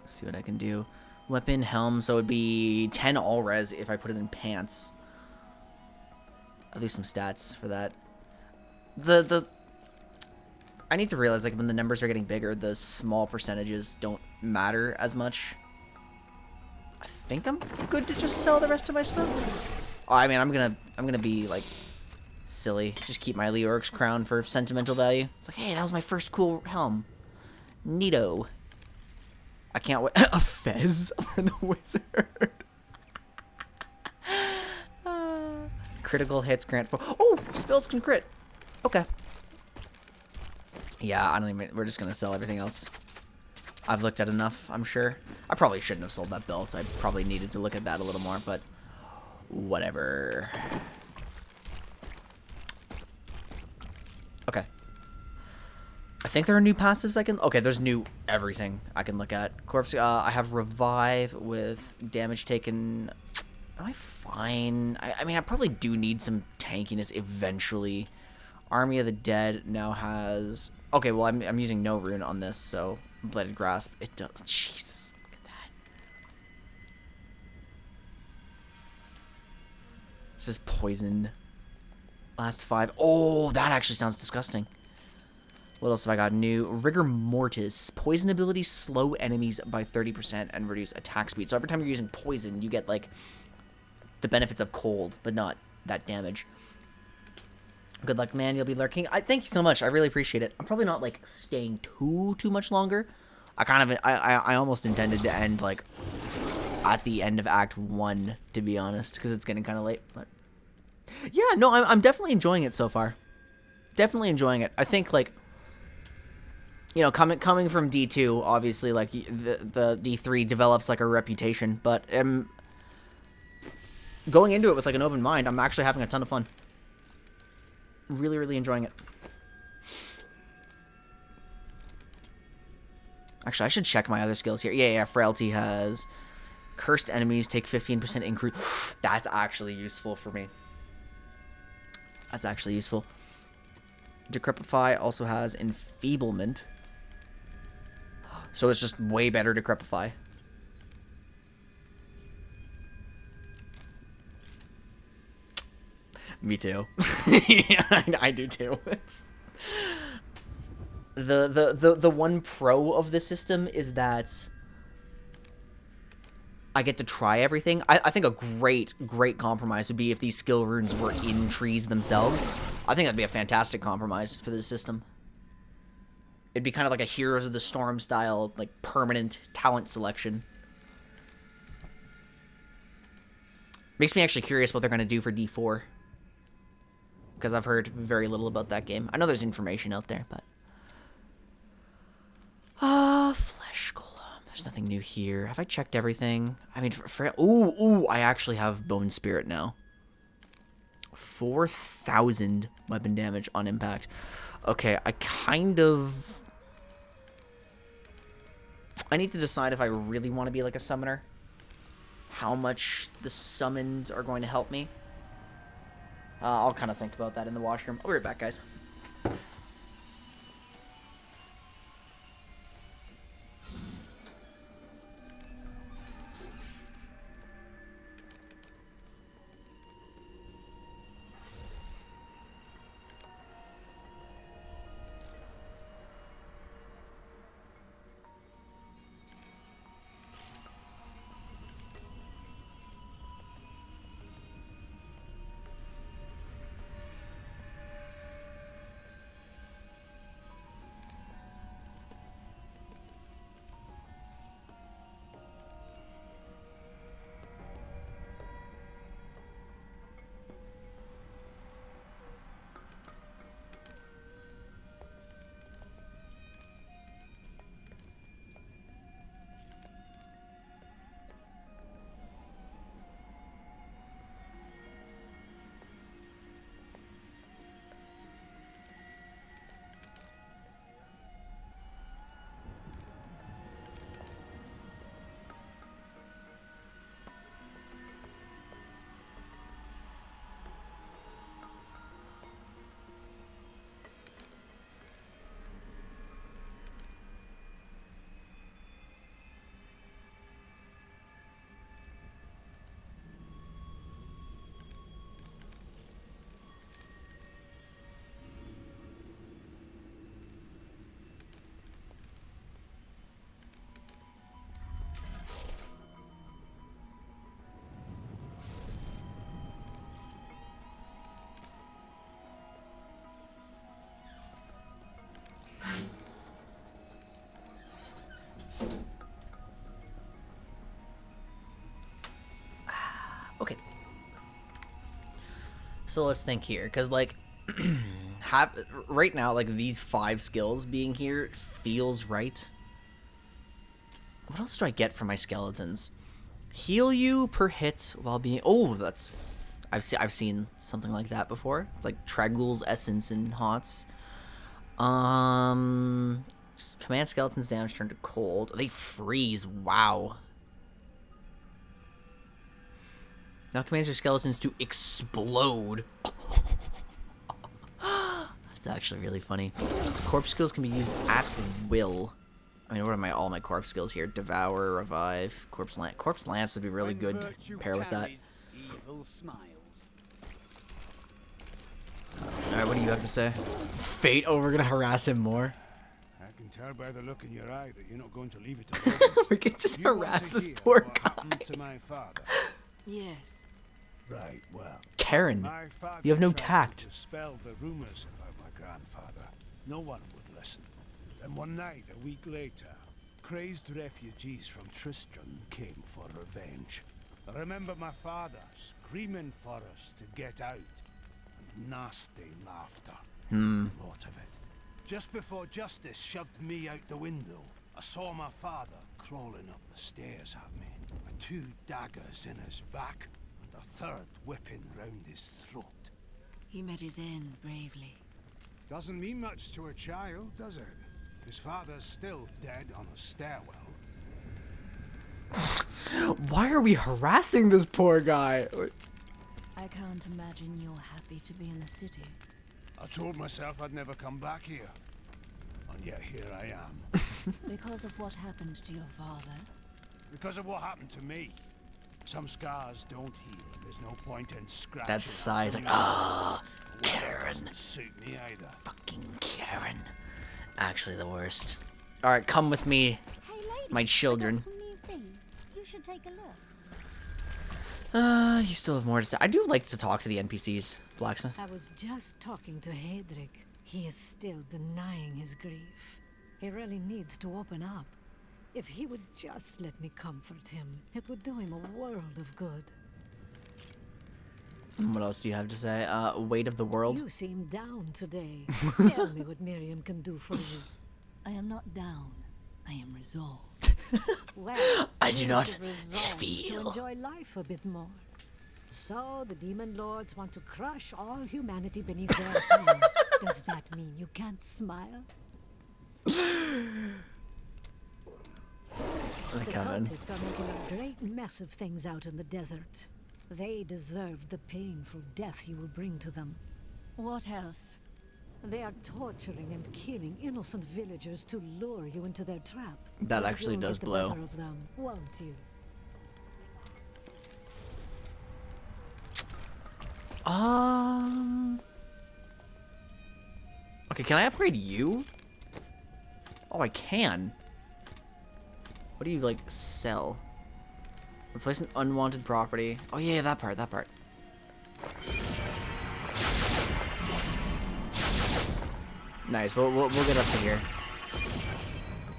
see what I can do. Weapon, helm, so it'd be 10 all res if I put it in pants. I'll do some stats for that. I need to realize, like, when the numbers are getting bigger, the small percentages don't matter as much. I think I'm good to just sell the rest of my stuff. Oh, I mean, I'm gonna be like silly. Just keep my Leoric's crown for sentimental value. It's like, hey, that was my first cool helm. Neato. I can't wait. A fez for the wizard. Critical hits grant for. Oh, spells can crit. Okay. Yeah, I don't even. We're just gonna sell everything else. I've looked at enough, I'm sure. I probably shouldn't have sold that belt. I probably needed to look at that a little more, but whatever. Okay. I think there are new passives I can... Okay, there's new everything I can look at. Corpse, I have Revive with damage taken. Am I fine? I mean, I probably do need some tankiness eventually. Army of the Dead now has... Okay, well, I'm using no rune on this, so... Bladed Grasp. It does... Jesus. Look at that. This is Poison. Last 5. Oh, that actually sounds disgusting. What else have I got new? Rigor Mortis. Poison abilities slow enemies by 30% and reduce attack speed. So every time you're using poison, you get, like, the benefits of cold, but not that damage. Good luck, man. You'll be lurking. Thank you so much. I really appreciate it. I'm probably not, like, staying too much longer. I almost intended to end, like, at the end of Act 1, to be honest, because it's getting kind of late, but... Yeah, no, I'm definitely enjoying it so far. Definitely enjoying it. I think, like... You know, coming from D2, obviously, like, the D3 develops, like, a reputation, but going into it with, like, an open mind, I'm actually having a ton of fun. Really, really enjoying it. Actually, I should check my other skills here. Yeah, Frailty has... Cursed enemies take 15% increase. That's actually useful for me. That's actually useful. Decrepify also has Enfeeblement. So it's just way better Decrepify. Me too. Yeah, I do too. It's... The one pro of this system is that I get to try everything. I think a great compromise would be if these skill runes were in trees themselves. I think that'd be a fantastic compromise for this system. It'd be kind of like a Heroes of the Storm style, like, permanent talent selection. Makes me actually curious what they're going to do for D4. Because I've heard very little about that game. I know there's information out there, but... Flesh Golem. There's nothing new here. Have I checked everything? I mean, ooh, I actually have Bone Spirit now. 4,000 weapon damage on impact. Okay, I need to decide if I really want to be like a summoner. How much the summons are going to help me. I'll kind of think about that in the washroom. I'll be right back, guys. Okay. So let's think here, because, like, right now, like, these 5 skills being here feels right. What else do I get from my skeletons? Heal you per hit while being... Oh, that's... I've seen something like that before. It's like Tragul's Essence in HOTS. Command skeletons damage turn to cold. They freeze. Wow. Now commands your skeletons to explode. That's actually really funny. Corpse skills can be used at will. I mean, what are all my corpse skills here? Devour, revive, corpse lance. Corpse lance would be really good to pair with that. Alright, what do you have to say? Fate, oh, we're gonna harass him more. I can tell by the look in your eye that you're not going to leave it alone. We can just You want harass to this hear poor what guy. happened to my father. Yes. Right, well. Karen, My father you have no tried tact. to dispel the rumors about my grandfather. No one would listen. Then one night, a week later, crazed refugees from Tristram came for revenge. I remember my father screaming for us to get out. And nasty laughter. Lot of it. Just before justice shoved me out the window, I saw my father crawling up the stairs at me, with 2 daggers in his back and a third whipping round his throat. He met his end bravely. Doesn't mean much to a child, does it? His father's still dead on a stairwell. Why are we harassing this poor guy? I can't imagine you're happy to be in the city. I told myself I'd never come back here. And yet here I am. Because of what happened to your father? Because of what happened to me. Some scars don't heal, and there's no point in scratching. That sigh is like, Karen. Suit me either. Fucking Karen. Actually the worst. Alright, come with me, Hey, lady, my children. I got some new things. You should take a look. You still have more to say. I do like to talk to the NPCs, Blacksmith. I was just talking to Hedrick. He is still denying his grief. He really needs to open up. If he would just let me comfort him, it would do him a world of good. What else do you have to say? Weight of the world? You seem down today. Tell me what Miriam can do for you. I am not down. I am resolved. Well, I do you not should resolve feel. to enjoy life a bit more. So the demon lords want to crush all humanity beneath their hand. Does that mean you can't smile? The Kevin. cultists are making a great mess of things out in the desert. They deserve the painful death you will bring to them. What else? They are torturing and killing innocent villagers to lure you into their trap. That You actually will does get the blow. better of them, won't you? Okay, can I upgrade you? Oh, I can. What do you, like, sell? Replace an unwanted property. Oh, yeah, that part, that part. Nice, we'll get up to here.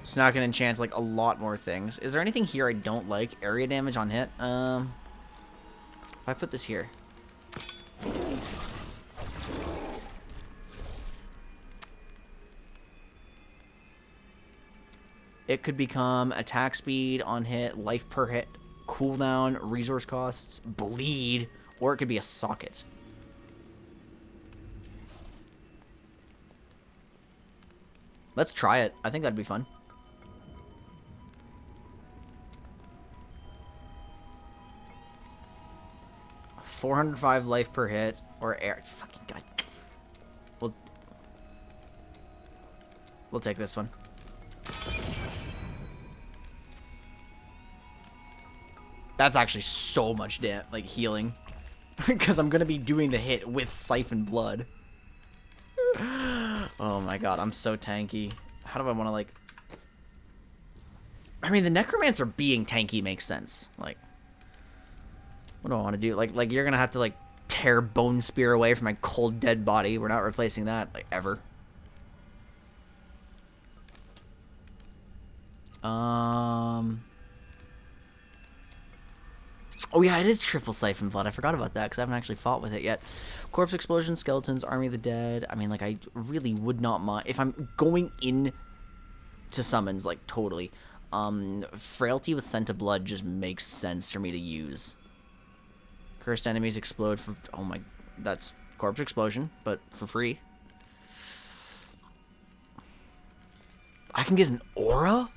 It's not gonna enchant, like, a lot more things. Is there anything here I don't like? Area damage on hit? If I put this here. It could become attack speed on hit, life per hit, cooldown, resource costs, bleed, or it could be a socket. Let's try it. I think that'd be fun. $405 life per hit, or air. Fucking god. We'll take this one. That's actually so much like healing. Because I'm gonna be doing the hit with Siphon Blood. Oh my god, I'm so tanky. How do I want to, like... I mean, the Necromancer being tanky makes sense. Like, what do I want to do? Like you're gonna have to, like, tear Bone Spear away from my cold, dead body. We're not replacing that, like, ever. Oh yeah, it is triple Siphon Blood. I forgot about that because I haven't actually fought with it yet. Corpse Explosion, Skeletons, Army of the Dead. I mean, like, I really would not mind if I'm going in to summons, like, totally. Frailty with Scent of Blood just makes sense for me to use. Cursed enemies explode for... Oh my... That's Corpse Explosion, but for free. I can get an aura?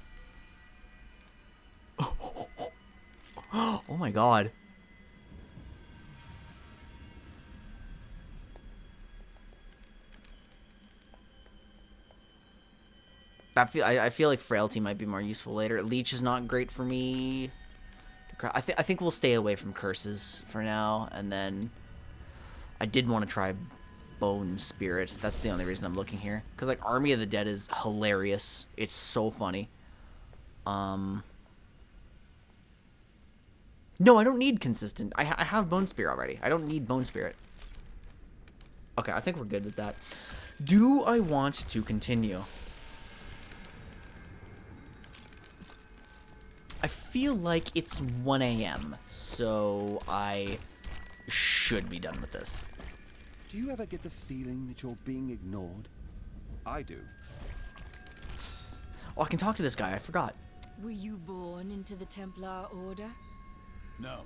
Oh my god. I feel like Frailty might be more useful later. Leech is not great for me. I think we'll stay away from curses for now, and then I did want to try Bone Spirit. That's the only reason I'm looking here. Because, like, Army of the Dead is hilarious. It's so funny. No, I don't need consistent. I have Bone Spirit already. I don't need Bone Spirit. Okay, I think we're good with that. Do I want to continue? I feel like it's 1 a.m., so I should be done with this. Do you ever get the feeling that you're being ignored? I do. Oh, I can talk to this guy. I forgot. Were you born into the Templar Order? No.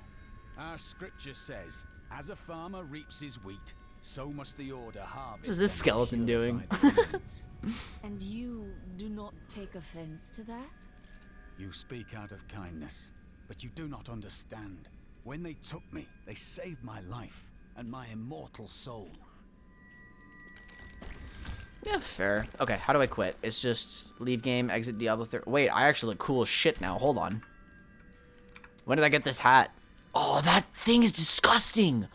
Our scripture says, as a farmer reaps his wheat, so must the Order harvest. What is this skeleton doing? And you do not take offense to that? You speak out of kindness, but you do not understand. When they took me, they saved my life and my immortal soul. Yeah, fair. Okay, how do I quit? It's just leave game, exit Diablo 3. Wait, I actually look cool as shit now. Hold on. When did I get this hat? Oh, that thing is disgusting.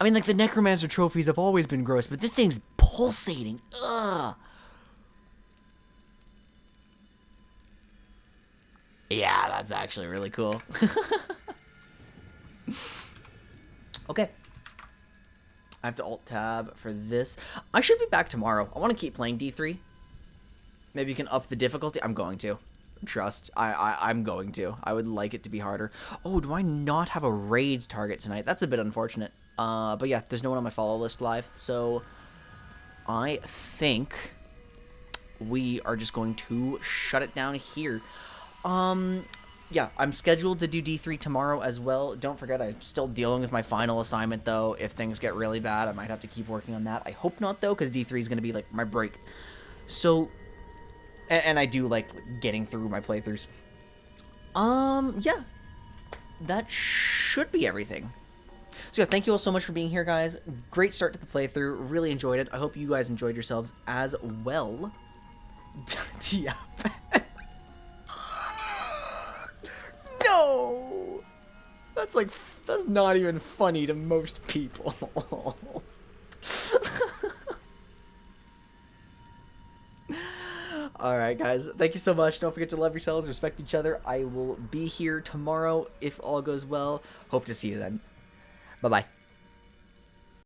I mean, like, the Necromancer trophies have always been gross, but this thing's pulsating. Ugh. Yeah, that's actually really cool. Okay. I have to alt-tab for this. I should be back tomorrow. I want to keep playing D3. Maybe you can up the difficulty. I'm going to. Trust. I'm going to. I would like it to be harder. Oh, do I not have a raid target tonight? That's a bit unfortunate. But yeah, there's no one on my follow list live. So I think we are just going to shut it down here. Yeah, I'm scheduled to do D3 tomorrow as well. Don't forget, I'm still dealing with my final assignment, though. If things get really bad, I might have to keep working on that. I hope not, though, because D3 is going to be, like, my break. So, and I do like getting through my playthroughs. Yeah. That should be everything. So, yeah, thank you all so much for being here, guys. Great start to the playthrough. Really enjoyed it. I hope you guys enjoyed yourselves as well. Yeah. No! That's not even funny to most people. Alright, guys. Thank you so much. Don't forget to love yourselves, respect each other. I will be here tomorrow if all goes well. Hope to see you then. Bye-bye.